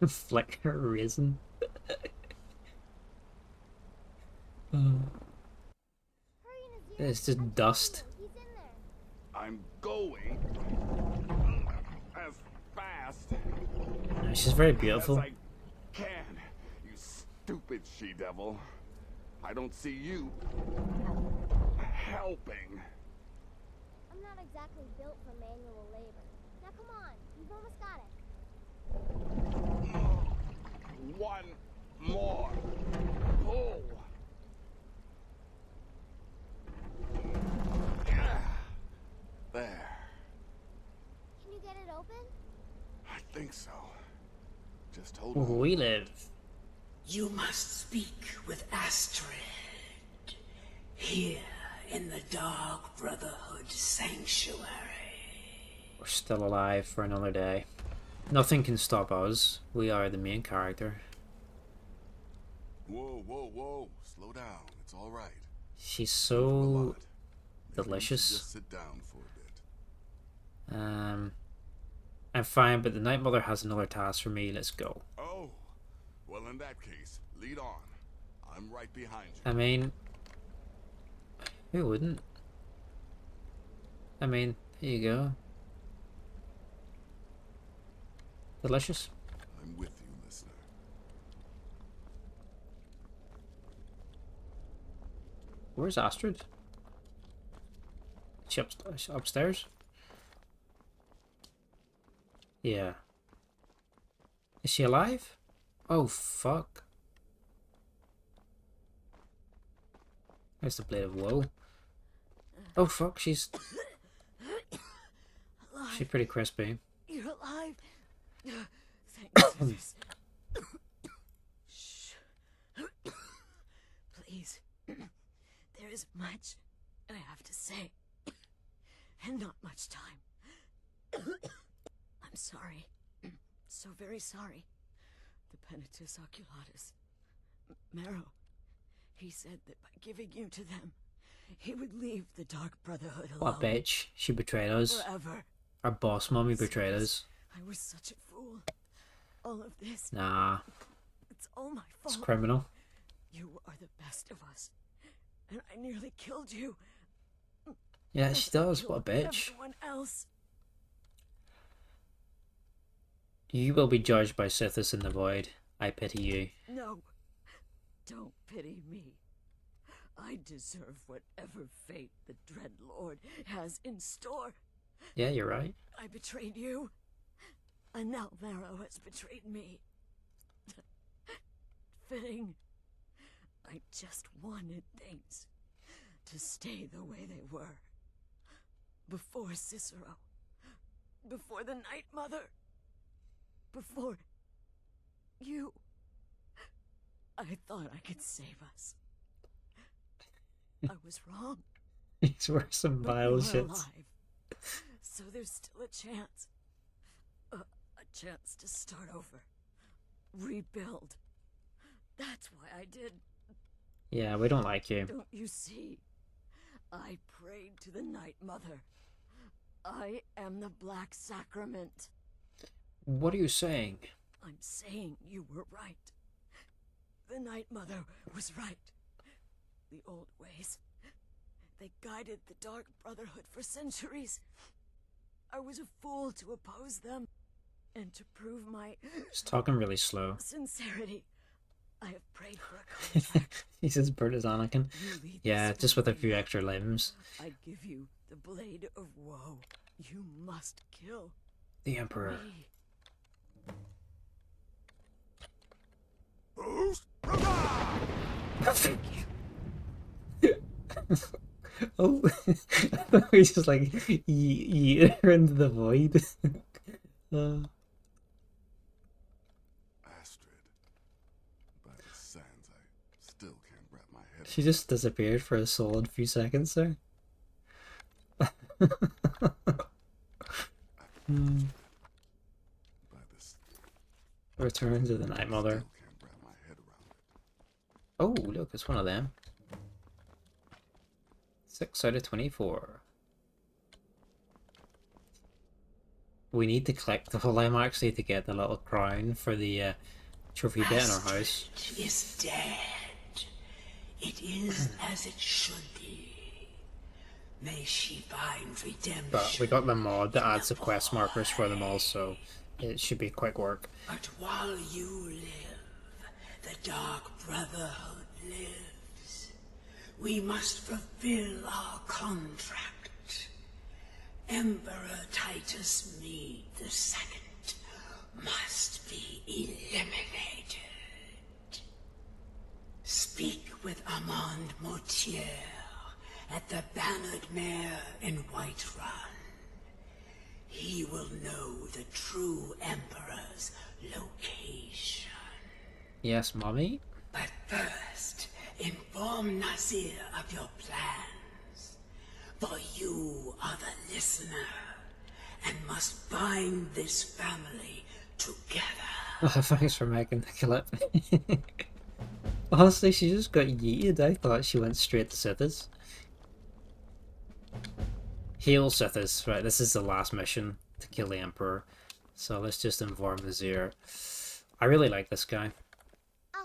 Flick her raisin. It's just dust. I'm going as fast She's very beautiful. as I can, you stupid she-devil. I don't see you helping. I'm not exactly built for manual labor. Now come on, you've almost got it. One more pull. There. Can you get it open? I think so. Just hold on. We live. You must speak with Astrid. Here in the Dark Brotherhood Sanctuary. We're still alive for another day. Nothing can stop us. We are the main character. Whoa, whoa, whoa. Slow down. It's all right. She's so delicious. Just sit down for a bit. I'm fine, but the Night Mother has another task for me. Let's go. Oh, well, in that case, lead on. I'm right behind you. I mean, who wouldn't? I mean, here you go. Delicious. I'm with you, listener. Where's Astrid? Is she upstairs? Yeah. Is she alive? Oh, fuck. There's the Blade of Woe. Oh, fuck, she's pretty crispy. You're alive. Thank goodness. Shh. Please. There is much I have to say. And not much time. I'm sorry. So very sorry. The Penitus Oculatus. Marrow. He said that by giving you to them, he would leave the Dark Brotherhood alone. What bitch? She betrayed us. Forever. Our boss mommy betrayed us. I was such a fool. All of this. Nah. It's all my fault. It's criminal. You are the best of us. And I nearly killed you. Yeah, she does. What a bitch. Everyone else. You will be judged by Sithis in the void. I pity you. No. Don't pity me. I deserve whatever fate the Dread Lord has in store. Yeah, you're right. I betrayed you. And now Marrow has betrayed me. Fitting. I just wanted things to stay the way they were. Before Cicero. Before the Night Mother. Before you. I thought I could save us. I was wrong. These were some vile shits. Alive. So there's still a chance. A chance to start over. Rebuild. That's why I did. Yeah, we don't like you. Don't you see? I prayed to the Night Mother. I am the Black Sacrament. What are you saying? I'm saying you were right. The Night Mother was right. The old ways. They guided the Dark Brotherhood for centuries. I was a fool to oppose them. And to prove my... He's talking really slow. Sincerity. I have prayed for a contract. He's as bird as Anakin. Yeah, just with a few extra limbs. I give you the Blade of Woe. You must kill the Emperor. Me. Thank you. Oh, he's just like yeet her into the void. Astrid, by the sands, I still can't wrap my head. She just disappeared for a solid few seconds there. Return to the Night Mother. Oh, look, it's one of them. 6 out of 24. We need to collect the whole actually to get the little crown for the trophy bit in our house. Is dead. It is as it should be. May she find redemption. But we got the mod that adds the quest markers for them all, so it should be quick work. But while you live, the Dark Brotherhood lives. We must fulfill our contract. Emperor Titus Mede II must be eliminated. Speak with Armand Mortier at the Bannered Mare in Whiterun. He will know the true Emperor's location. Yes, Mommy? But first, inform Nazir of your plans. For you are the listener, and must bind this family together. Thanks for making the clip. Honestly, she just got yeeted. I thought she went straight to Sithis. Heal Sithis. Right, this is the last mission to kill the Emperor. So let's just inform Nazir. I really like this guy.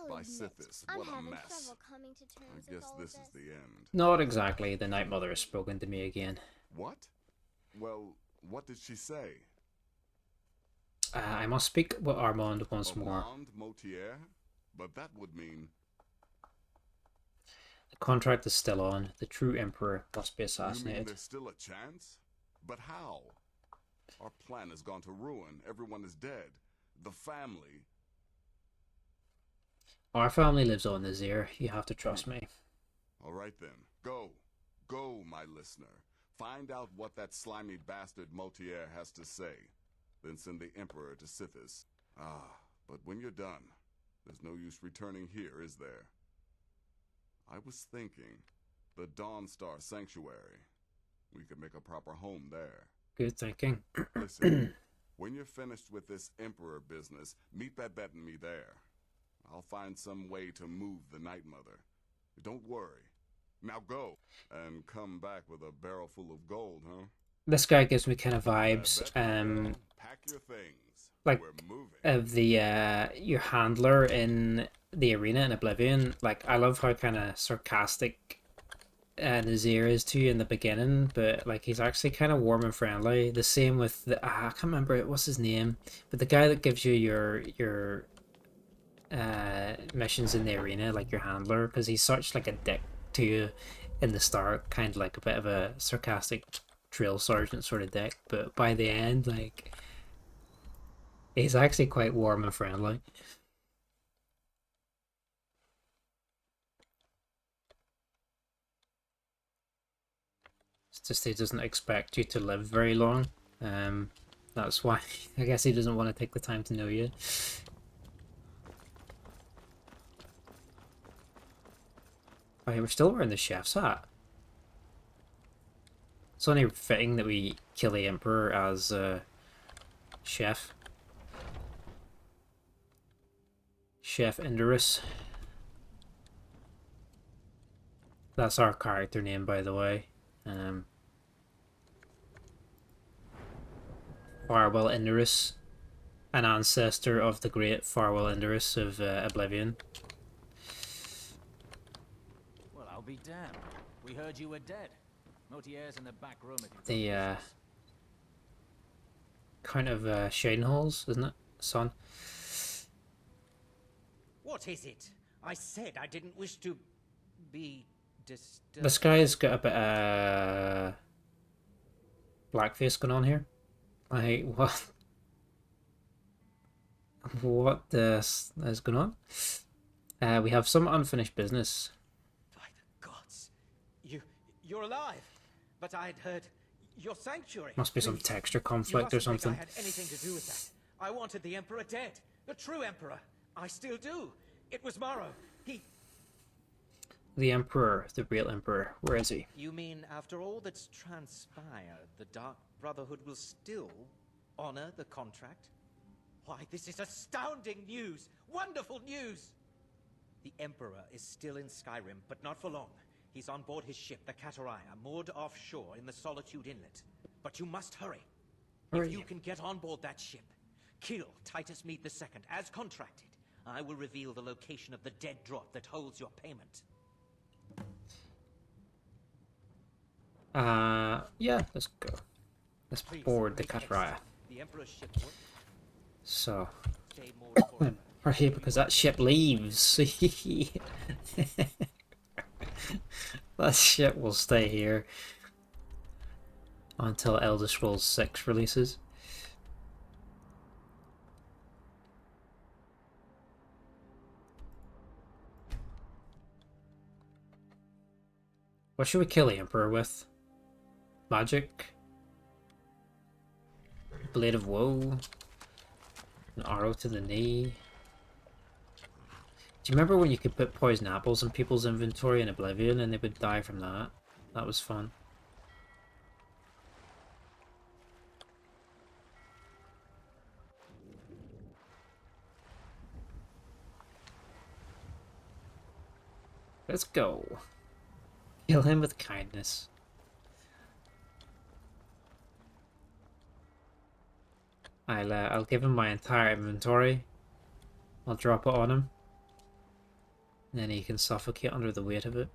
By Sithis, what a mess. I guess this is the end. Not exactly. The Night Mother has spoken to me again. What? Well, what did she say? I must speak with Armand once more. Armand Mortier? But that would mean... The Contract is still on. The true Emperor must be You mean assassinated. there's still a chance? But how? Our plan has gone to ruin. Everyone is dead. The family. Our family lives on, Nazir. You have to trust me. All right then. Go. Go, my listener. Find out what that slimy bastard Motier has to say. Then send the Emperor to Sithis. But when you're done, there's no use returning here, is there? I was thinking, the Dawnstar Sanctuary. We could make a proper home there. Good thinking. Listen, when you're finished with this Emperor business, meet Babette and me there. I'll find some way to move the Night Mother. Don't worry. Now go, and come back with a barrel full of gold, huh? This guy gives me kind of vibes, Pack your things. like We're moving. of the your handler in the arena in Oblivion. Like, I love how kind of sarcastic Nazir is to you in the beginning, but like he's actually kind of warm and friendly. The same with the I can't remember what's his name, but the guy that gives you your missions in the arena, like your handler, because he's such like a dick to you in the start, kind of like a bit of a sarcastic drill sergeant sort of dick, but by the end, like, he's actually quite warm and friendly. It's just he doesn't expect you to live very long. That's why I guess he doesn't want to take the time to know you. Oh, yeah, we're still wearing the chef's hat. It's only fitting that we kill the Emperor as chef. Chef Indorus. That's our character name, by the way. Farwell Indorus, an ancestor of the great Farwell Indorus of Oblivion. Well, I'll be damned. We heard you were dead. Motier's in the back room if you've got The business. kind of shading holes, isn't it, son? What is it? I said I didn't wish to be disturbed. This guy's got a bit of blackface going on here. Like, what? What is going on? We have some unfinished business. Gods, you're alive. But I'd heard your sanctuary. Must be some Please, texture you conflict or mustn't think something. I had anything to do with that. I wanted the Emperor dead. The true Emperor. I still do. It was Morrow. He... The Emperor, the real Emperor, where is he? You mean after all that's transpired, the Dark Brotherhood will still honor the contract? Why, this is astounding news! Wonderful news! The Emperor is still in Skyrim, but not for long. He's on board his ship, the Kataraya, moored offshore in the Solitude Inlet. But you must hurry. If you can get on board that ship, kill Titus Mead II, as contracted, I will reveal the location of the dead drop that holds your payment. Yeah, let's go. Let's board the Kataraya. The Emperor's ship will So, stay moored forever. hurry because that ship leaves. That ship will stay here until Elder Scrolls 6 releases. What should we kill the Emperor with? Magic? Blade of Woe? An arrow to the knee? Do you remember when you could put poison apples in people's inventory in Oblivion and they would die from that? That was fun. Let's go. Kill him with kindness. I'll give him my entire inventory. I'll drop it on him. And then he can suffocate under the weight of it.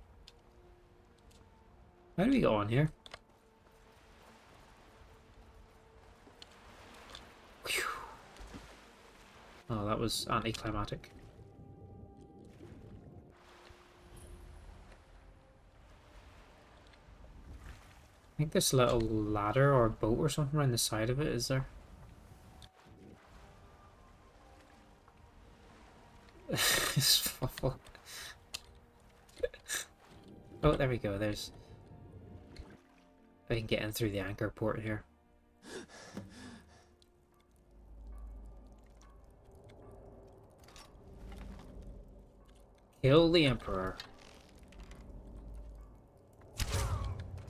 How do we get on here? Whew. Oh, that was anticlimactic. think there's a little ladder or boat or something around the side of it, is there? Oh, there we go. There's... I can get in through the anchor port here. Kill the Emperor.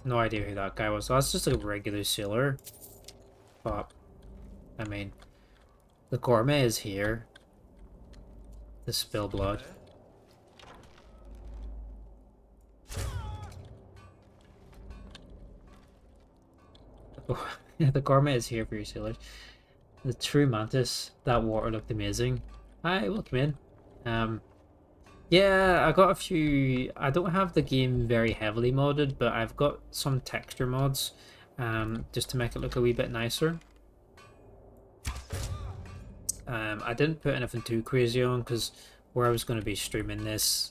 No idea who that guy was. That's just a regular sailor. But, I mean, the gourmet is here. To spill blood. The gourmet is here for your sailors. The true mantis. That water looked amazing. Hi, welcome in. Yeah, I got a few. I don't have the game very heavily modded, but I've got some texture mods, just to make it look a wee bit nicer. I didn't put anything too crazy on because where I was going to be streaming this,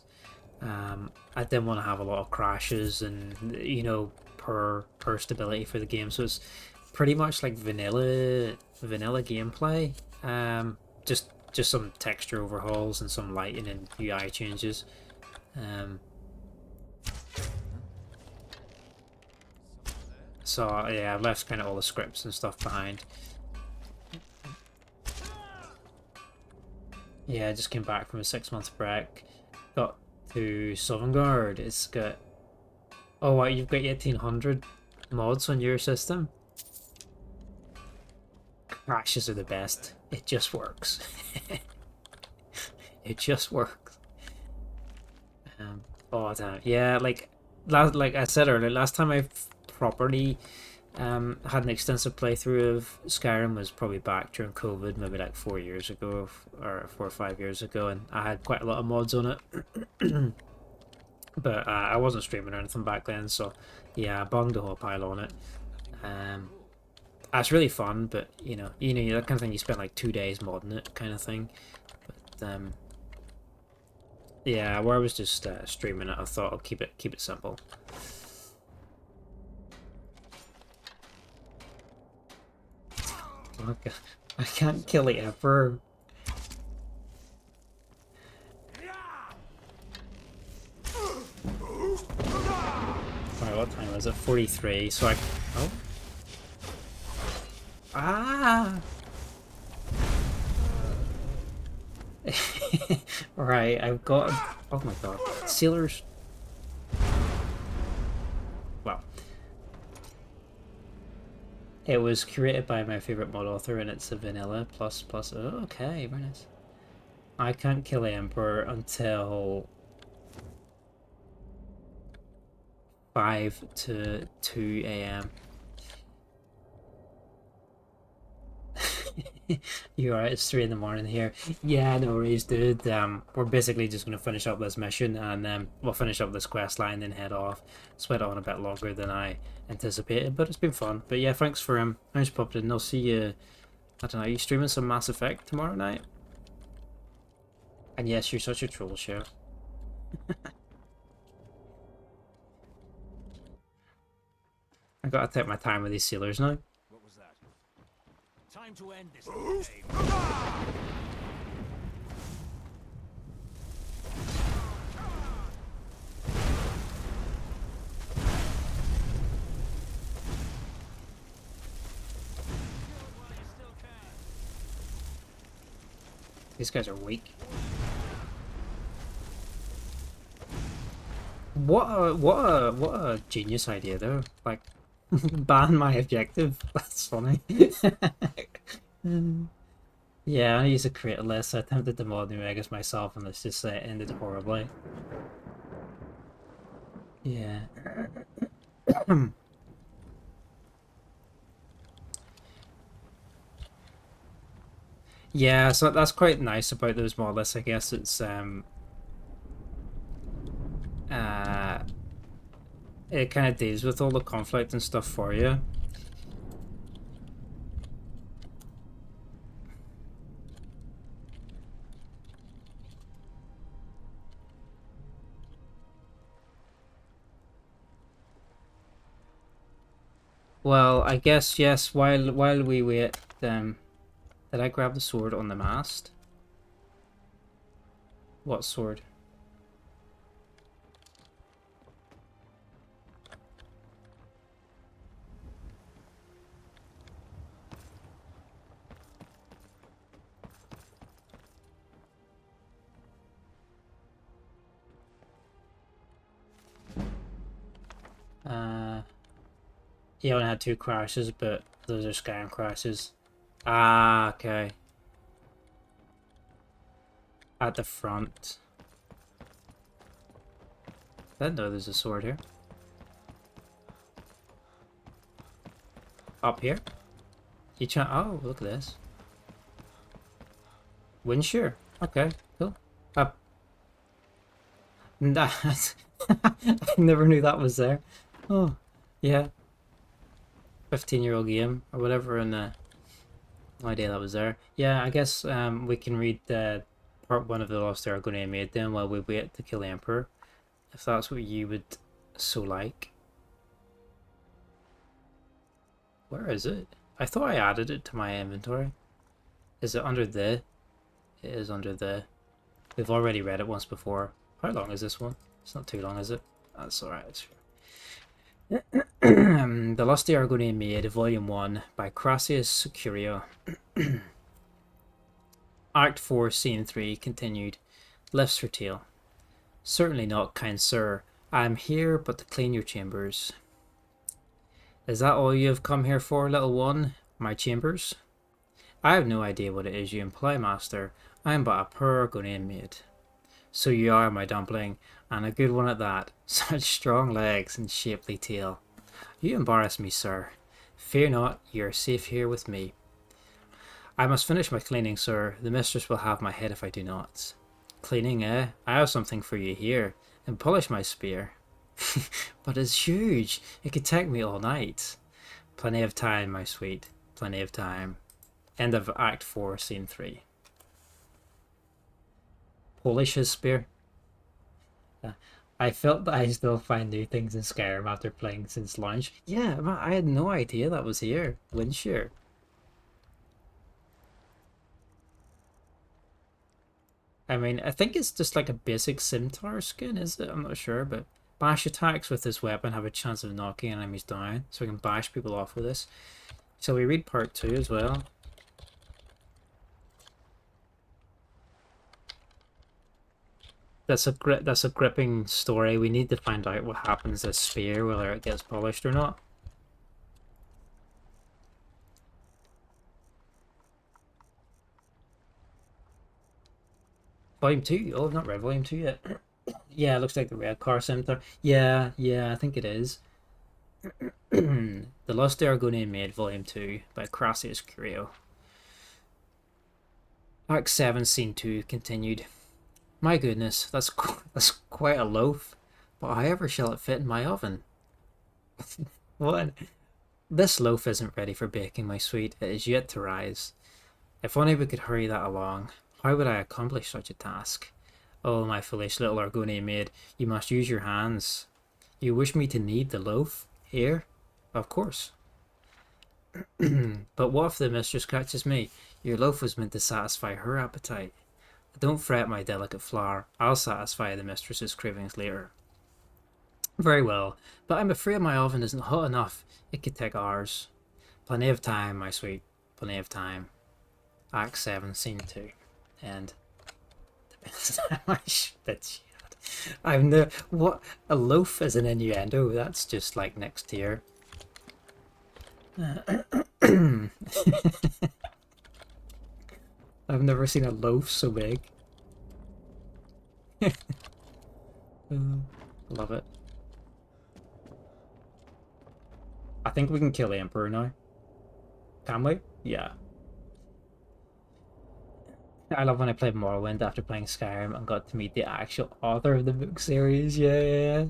I didn't want to have a lot of crashes and, you know, per stability for the game. So it's pretty much like vanilla gameplay. Just some texture overhauls and some lighting and UI changes. So yeah, I've left kind of all the scripts and stuff behind. Yeah, I just came back from a 6-month break. Got to Sovngarde. It's got... Oh, wow, you've got 1800 mods on your system? Crashes are the best. It just works. It just works. Oh damn. Yeah, like I said earlier, last time I properly had an extensive playthrough of Skyrim was probably back during COVID, maybe like 4 years ago, or 4 or 5 years ago, and I had quite a lot of mods on it. But I wasn't streaming or anything back then, so yeah, I bunged a whole pile on it. It's really fun, but you know that kind of thing. You spend like 2 days modding it, kind of thing. But yeah, where I was just streaming it, I thought I'll keep it simple. Okay. I can't kill the Emperor. Alright, what time is it? 43, so I... Oh. Ah! Right, I've got... Oh my god. Sailors... Well. It was created by my favourite mod author, and it's a vanilla plus... Oh, okay, very nice. I can't kill the Emperor until... 5 to 2 a.m. You're right, it's 3 in the morning here. Yeah, no worries, dude. We're basically just going to finish up this mission, and then we'll finish up this quest line, then head off. It's went on a bit longer than I anticipated, but it's been fun. But yeah, thanks for popping in. I'll see you, I don't know, are you streaming some Mass Effect tomorrow night? And yes, you're such a troll, show. I gotta take my time with these sailors now. What was that? Time to end this game. These guys are weak. What a genius idea though. Like, ban my objective. That's funny. Yeah, I used to create a list. I attempted to mod New Vegas myself, and let's just say it ended horribly. Yeah. Yeah, so that's quite nice about those mod lists. I guess it's it kind of deals with all the conflict and stuff for you. Well, I guess yes. While we wait, did I grab the sword on the mast? What sword? He only had 2 crashes, but those are Skyrim crashes. Ah, okay. At the front. I didn't know there's a sword here. Up here? You try? Oh, look at this. Windsure. Okay, cool. Up. That. I never knew that was there. Oh, yeah. 15-year-old game or whatever, and no idea that was there. Yeah, I guess we can read part 1 of the Lost Argonian Maid then while we wait to kill the Emperor, if that's what you would so like. Where is it? I thought I added it to my inventory. Is it under the? It is under the. We've already read it once before. How long is this one? It's not too long, is it? That's alright. The Lusty Argonian Maid, Volume 1 by Crassius Curio. Act 4, Scene 3, continued. Lifts her tail. Certainly not, kind sir. I am here but to clean your chambers. Is that all you have come here for, little one? My chambers? I have no idea what it is you imply, master. I am but a poor Argonian maid. So you are, my dumpling, and a good one at that. Such strong legs and shapely tail. You embarrass me, sir. Fear not, you are safe here with me. I must finish my cleaning, sir. The mistress will have my head if I do not. Cleaning, eh? I have something for you here. And polish my spear. But it's huge. It could take me all night. Plenty of time, my sweet. Plenty of time. End of Act 4, Scene 3. Polish his spear. I felt that I still find new things in Skyrim after playing since launch. Yeah, I had no idea that was here. Windsure. I mean, I think it's just like a basic scimitar skin, is it? I'm not sure, but bash attacks with this weapon have a chance of knocking enemies down, so we can bash people off with this. So we read part 2 as well. That's a gripping story. We need to find out what happens to this spear, whether it gets polished or not. Volume 2? Oh, I've not read Volume 2 yet. Yeah, it looks like the red car scimitar. Yeah, I think it is. The Lost Argonian Maid, Volume 2 by Crassius Curio. Act 7, Scene 2 continued. My goodness, that's quite a loaf. But however shall it fit in my oven? What? This loaf isn't ready for baking, my sweet. It is yet to rise. If only we could hurry that along. How would I accomplish such a task? Oh, my foolish little Argonian maid, you must use your hands. You wish me to knead the loaf? Here? Of course. But what if the mistress catches me? Your loaf was meant to satisfy her appetite. Don't fret, my delicate flower. I'll satisfy the mistress's cravings later. Very well, but I'm afraid my oven isn't hot enough. It could take hours. Plenty of time, my sweet. Plenty of time. Act 7, Scene 2. And I've no what a loaf is an innuendo. That's just like next tier. I've never seen a loaf so big. Love it. I think we can kill the Emperor now. Can we? Yeah. I love when I played Morrowind after playing Skyrim and got to meet the actual author of the book series. Yeah.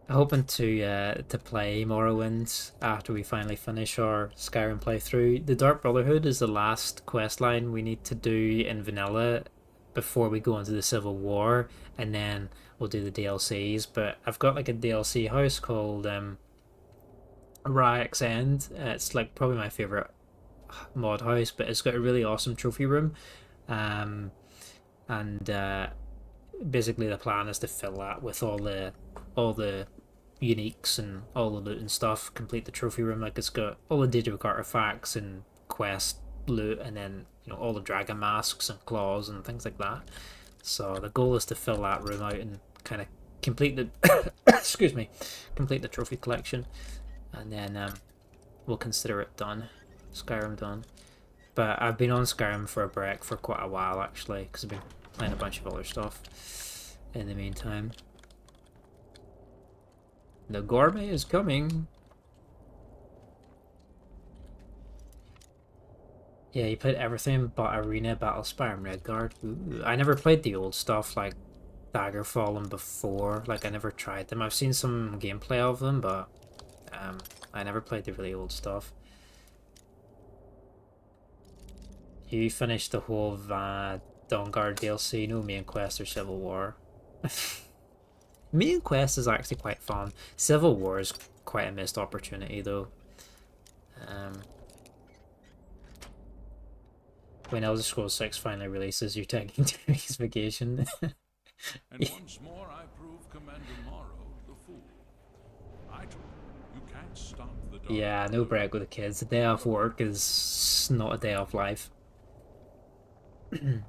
Hoping to play Morrowind after we finally finish our Skyrim playthrough. The Dark Brotherhood is the last quest line we need to do in vanilla before we go into the Civil War, and then we'll do the DLCs. But I've got like a DLC house called Ryek's End. It's like probably my favorite mod house, but it's got a really awesome trophy room, and basically the plan is to fill that with all the uniques and all the loot and stuff. Complete the trophy room. Like, it's got all the Daedric artifacts and quest loot, and then, you know, all the dragon masks and claws and things like that. So the goal is to fill that room out and kind of complete the excuse me, complete the trophy collection, and then we'll consider it done. Skyrim done. But I've been on Skyrim for a break for quite a while, actually, because I've been playing a bunch of other stuff in the meantime. The gourmet is coming. Yeah, you played everything but Arena, Battlespire, and Redguard. Ooh, I never played the old stuff like Daggerfall and before. Like, I never tried them. I've seen some gameplay of them, but I never played the really old stuff. You finished the whole Dawnguard DLC, no main quest or Civil War. Main quest is actually quite fun. Civil War is quite a missed opportunity, though. When Elder Scrolls 6 finally releases, you're taking 2 weeks vacation. And once more I prove Commander Morrow the fool. You can't stop the dark. Yeah, no break with the kids. A day off work is not a day off life. Come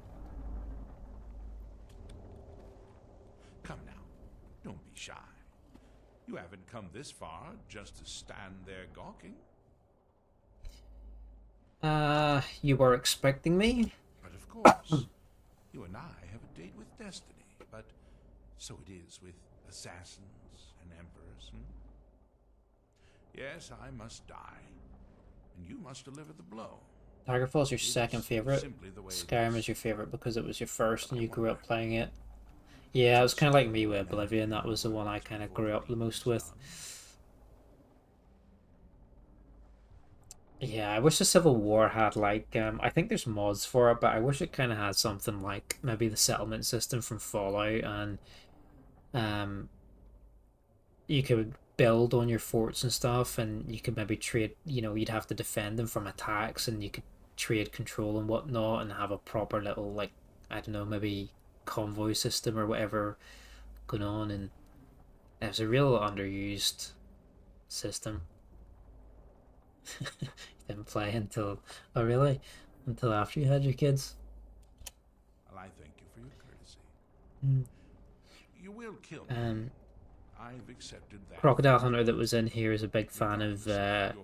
now, don't be shy. You haven't come this far just to stand there gawking. You were expecting me? But of course, you and I have a date with destiny, but so it is with assassins and emperors. Yes, I must die, and you must deliver the blow. Daggerfall is your second favorite. Skyrim is your favorite because it was your first and you grew up playing it. Yeah, it was kind of like me with Oblivion. That was the one I kind of grew up the most with. Yeah, I wish the Civil War had like, I think there's mods for it, but I wish it kind of had something like maybe the settlement system from Fallout, and you could build on your forts and stuff, and you could maybe trade, you know, you'd have to defend them from attacks, and you could trade control and whatnot, and have a proper little, like, I don't know, maybe convoy system or whatever going on, and it was a real underused system. Didn't play until, oh really? Until after you had your kids? Well, I thank you for your courtesy. You will kill me. I've accepted that. Crocodile Hunter that was in here is a big fan of the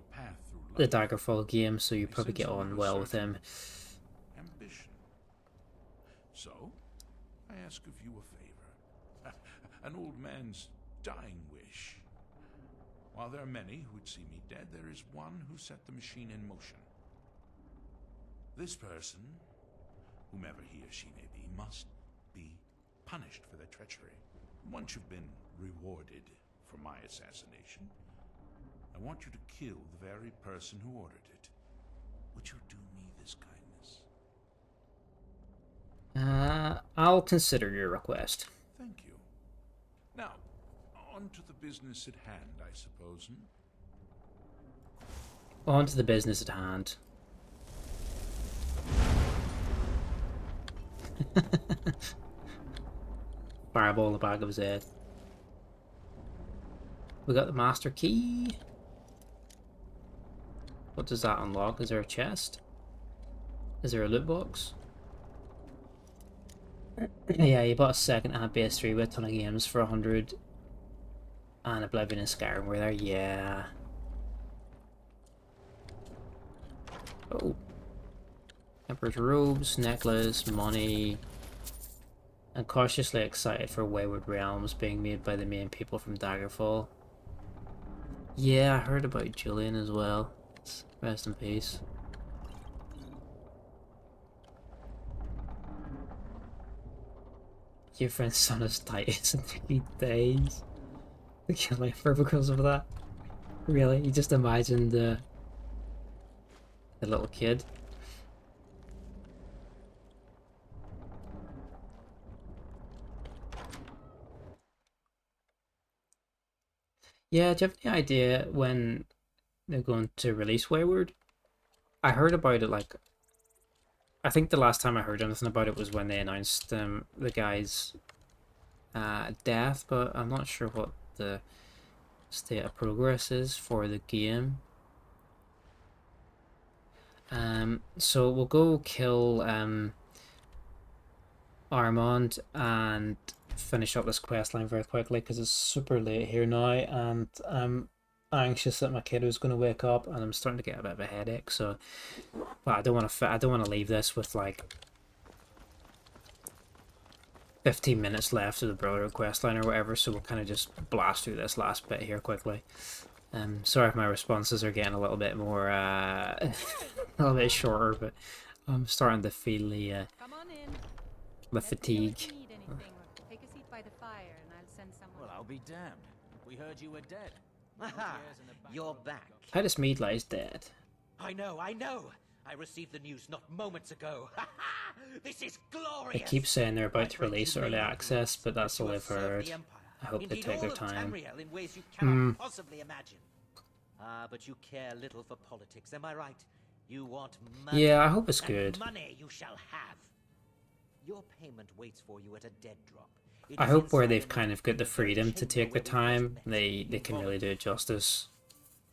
Daggerfall game, so you probably get on well with him. Ambition. So, I ask of you a favor. An old man's dying wish. While there are many who would see me dead, there is one who set the machine in motion. This person, whomever he or she may be, must be punished for their treachery. Once you've been rewarded for my assassination, I want you to kill the very person who ordered it. Would you do me this kindness? I'll consider your request. Thank you. Now, on to the business at hand, I suppose. On to the business at hand. Fireball in the back of his head. We got the master key. What does that unlock? Is there a chest? Is there a loot box? Yeah, you bought a second-hand PS3 with a ton of games for 100. And Oblivion and Skyrim were there, yeah. Oh. Emperor's robes, necklace, money. I'm cautiously excited for Wayward Realms being made by the main people from Daggerfall. Yeah, I heard about Julian as well. Rest in peace. Your friend's son is Titus in 3 days. The killing her because of that. Really? You just imagined the little kid. Yeah, do you have any idea when they're going to release Wayward? I heard about it like I think the last time I heard anything about it was when they announced the guy's death, but I'm not sure what the state of progress is for the game. So we'll go kill Armand and finish up this quest line very quickly because it's super late here now, and I'm anxious that my kid is going to wake up, and I'm starting to get a bit of a headache. So, but I don't want to leave this with like 15 minutes left of the Brotherhood quest line or whatever. So we'll kind of just blast through this last bit here quickly. Sorry if my responses are getting a little bit more a little bit shorter, but I'm starting to feel the fatigue. Take a seat by the fire and I'll send someone. Well, I'll be damned. We heard you were dead. Aha! You're back. Titus Meadley's dead. I know. I received the news not moments ago. This is glorious. They keep saying they're about to release early access, but that's all I've heard. I hope they take their time. In ways you cannot possibly imagine. But you care little for politics, am I right? You want money. Yeah, I hope it's good. Money you shall have. Your payment waits for you at a dead drop. I hope where they've kind of got the freedom to take the time, they can really do it justice.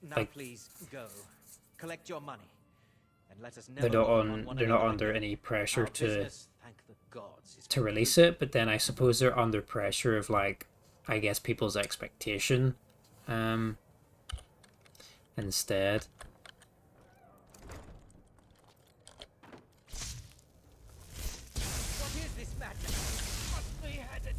Now Like, please go. Collect your money. And let us they're not under any pressure to release it, but then I suppose they're under pressure of like I guess people's expectation instead. What is this madness? Must we had it?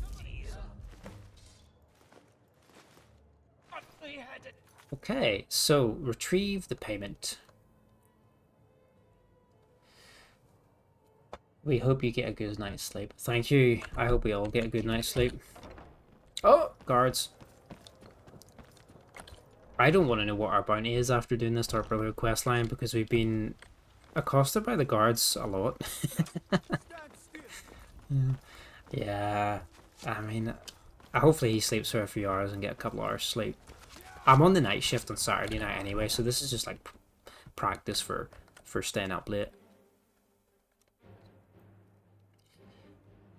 Must we had it? Okay, so retrieve the payment. We hope you get a good night's sleep. Thank you. I hope we all get a good night's sleep. Oh, guards. I don't want to know what our bounty is after doing this Dark Brotherhood questline because we've been accosted by the guards a lot. Yeah, I mean, hopefully he sleeps for a few hours and get a couple hours sleep. I'm on the night shift on Saturday night anyway, so this is just like practice for staying up late.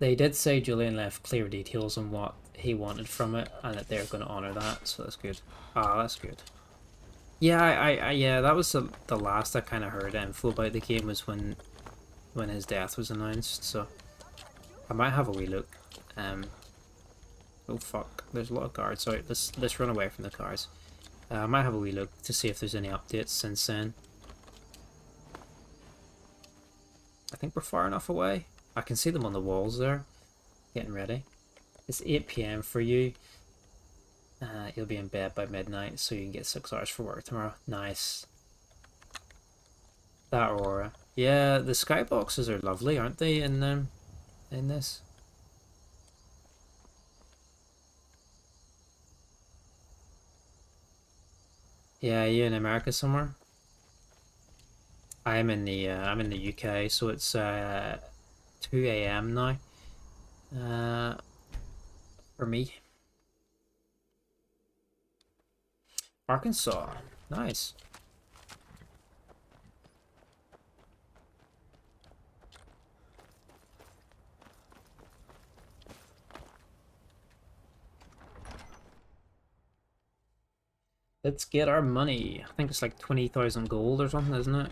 They did say Julian left clear details on what he wanted from it, and that they're going to honour that, so that's good. Ah, that's good. Yeah, yeah, that was the last I kind of heard info about the game was when his death was announced, so I might have a wee look. Oh fuck, there's a lot of guards out. Let's run away from the cars. I might have a wee look to see if there's any updates since then. I think we're far enough away. I can see them on the walls there, getting ready. It's 8 PM for you. You'll be in bed by midnight, so you can get 6 hours for work tomorrow. Nice. That aurora. Yeah, the skyboxes are lovely, aren't they, in this? Yeah, you in America somewhere? I'm in the UK, so it's 2 AM now. For me. Arkansas. Nice. Let's get our money. I think it's like 20,000 gold or something, isn't it?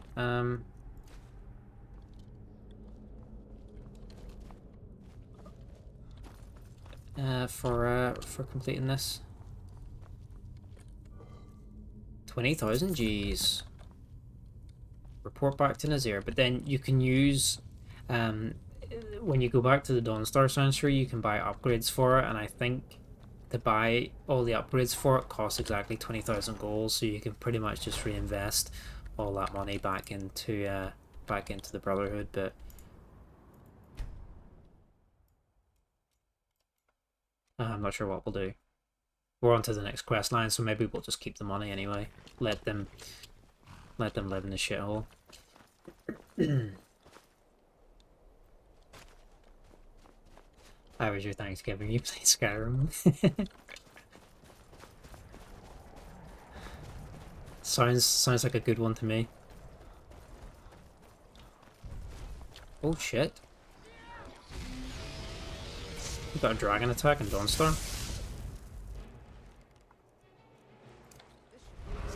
For completing this. 20,000 Gs. Report back to Nazir, but then you can use when you go back to the Dawnstar Sanctuary, you can buy upgrades for it, and I think to buy all the upgrades for it costs exactly 20,000 gold, so you can pretty much just reinvest all that money back into the Brotherhood. But I'm not sure what we'll do. We're on to the next quest line, so maybe we'll just keep the money anyway. Let them live in the shithole. How was your Thanksgiving? You played Skyrim? Sounds like a good one to me. Oh shit. You got a dragon attack in Dawnstorm?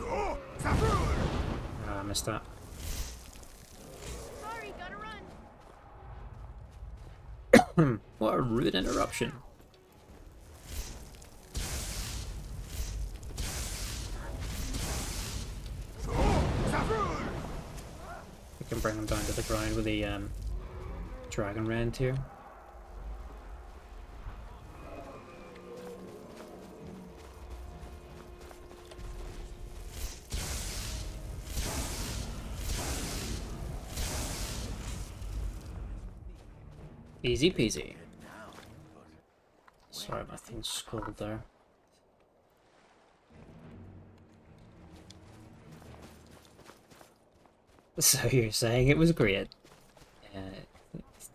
Ah, I missed that. Sorry, gotta run. What a rude interruption. We can bring him down to the ground with the dragon rend here. Easy peasy. Sorry, my thing scrolled there. So you're saying it was great?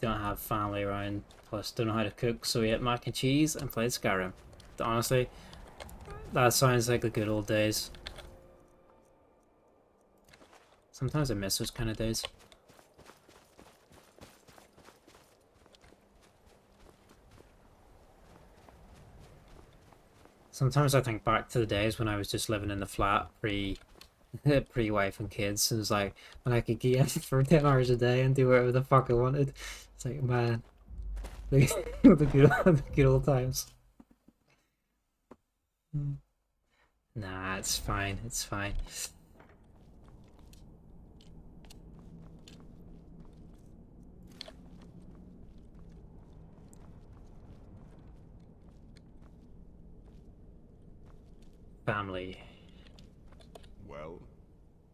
Don't have family around, plus don't know how to cook, so we ate mac and cheese and played Skyrim. Honestly, that sounds like the good old days. Sometimes I miss those kind of days. Sometimes I think back to the days when I was just living in the flat, pre-wife and kids, and it was like when I could get in for 10 hours a day and do whatever the fuck I wanted. It's like, man, the good old times. Nah, it's fine. It's fine. Family. Well,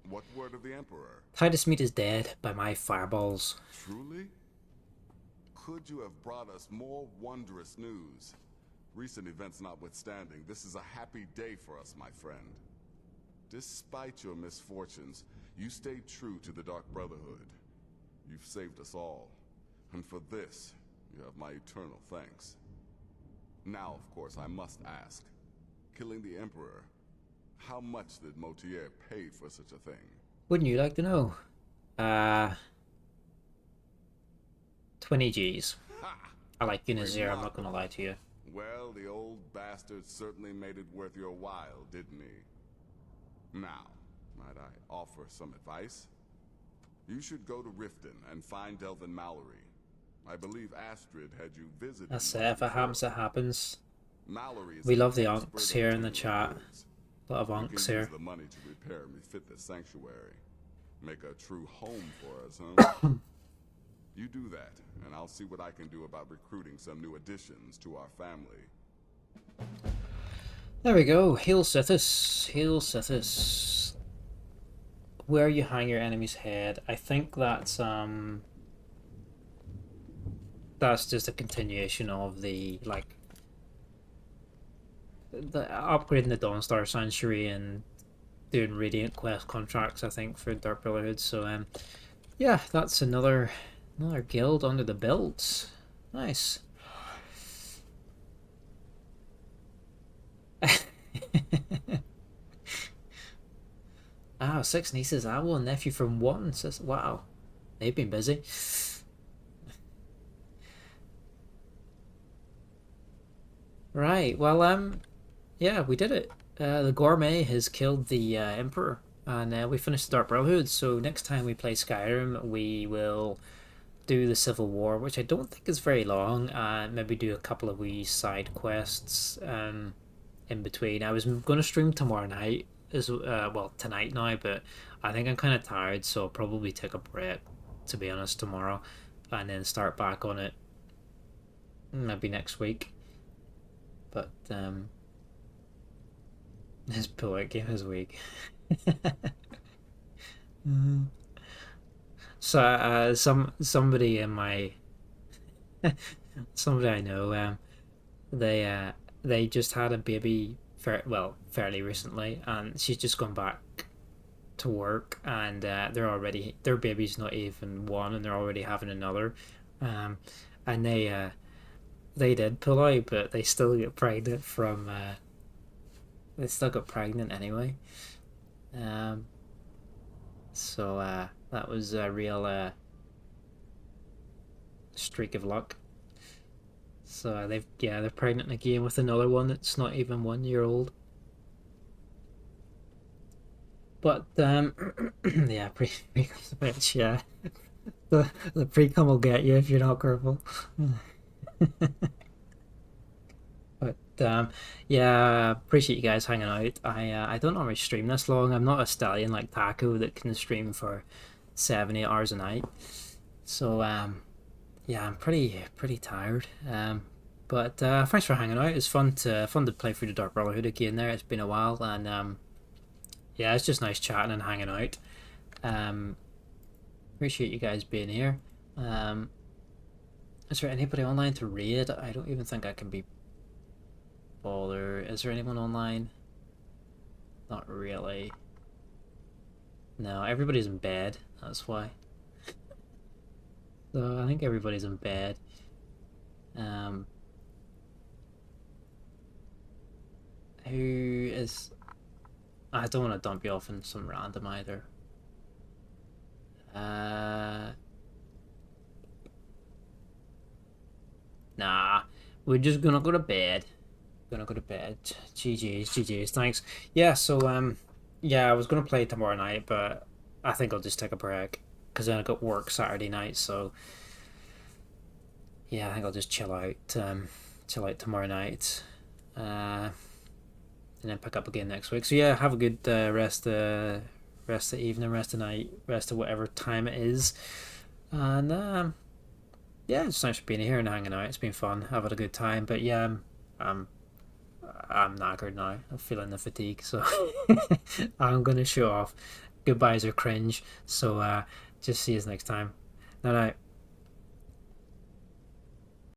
what word of the Emperor? Titus Meat is dead by my fireballs. Truly? Could you have brought us more wondrous news? Recent events notwithstanding, this is a happy day for us, my friend. Despite your misfortunes, you stayed true to the Dark Brotherhood. You've saved us all, and for this, you have my eternal thanks. Now, of course, I must ask, killing the Emperor, how much did Motier pay for such a thing? Wouldn't you like to know? 20 G's. I like Unazir, I'm not gonna lie to you. Well, the old bastard certainly made it worth your while, didn't he? Now, might I offer some advice? You should go to Riften and find Delvin Mallory. I believe Astrid had you visit. That's it, if it happens, it happens. Mallory is We love the onks here in the chat. A lot of onks here. Use the money to repair and refit the sanctuary. Make a true home for us, huh? You do that, and I'll see what I can do about recruiting some new additions to our family. There we go. Hail Sithis. Hail Sithis. Where you hang your enemy's head. I think that's just a continuation of the upgrading the Dawnstar Sanctuary and doing Radiant Quest contracts, I think, for Dark Brotherhood. So yeah, that's another guild under the belt. Nice. Ah, 6 nieces. I will a nephew from 1. Says, wow, they've been busy. Right. Well, yeah, we did it. The Gourmet has killed the Emperor, and we finished the Dark Brotherhood. So next time we play Skyrim, we will do the Civil War, which I don't think is very long, and maybe do a couple of wee side quests in between. I was going to stream tomorrow night, well, tonight now, but I think I'm kind of tired, so I'll probably take a break, to be honest, tomorrow, and then start back on it maybe next week. But his poet game is weak. So somebody in my somebody I know, they just had a baby fairly recently, and she's just gone back to work, and their baby's not even 1, and they're already having another, and they did pull out, but they still get pregnant from they still got pregnant anyway. So that was a real streak of luck. So they're pregnant again with another one that's not even 1 year old. But yeah, pre-com's a bitch. Yeah, the pre-com will get you if you're not careful. But yeah, appreciate you guys hanging out. I don't normally stream this long. I'm not a stallion like Taco that can stream for 7-8 hours a night. So yeah, I'm pretty tired. But thanks for hanging out. It's fun to play through the Dark Brotherhood again. There, it's been a while, and yeah, it's just nice chatting and hanging out. Appreciate you guys being here. Is there anybody online to raid? I don't even think I can be bothered. Is there anyone online? Not really. No, everybody's in bed. That's why. So I think everybody's in bed. Who is... I don't want to dump you off in some random either. Nah, we're just gonna go to bed. GG's, thanks. Yeah, so yeah, I was gonna play tomorrow night, but I think I'll just take a break because then I got work Saturday night. So yeah, I think I'll just chill out tomorrow night, and then pick up again next week. So yeah, have a good rest of the evening, rest of the night, rest of whatever time it is, and yeah, it's nice for being here and hanging out. It's been fun. I've had a good time, but yeah, I'm knackered now. I'm feeling the fatigue, so I'm gonna show off. Goodbyes are cringe, so just see you next time. Night night.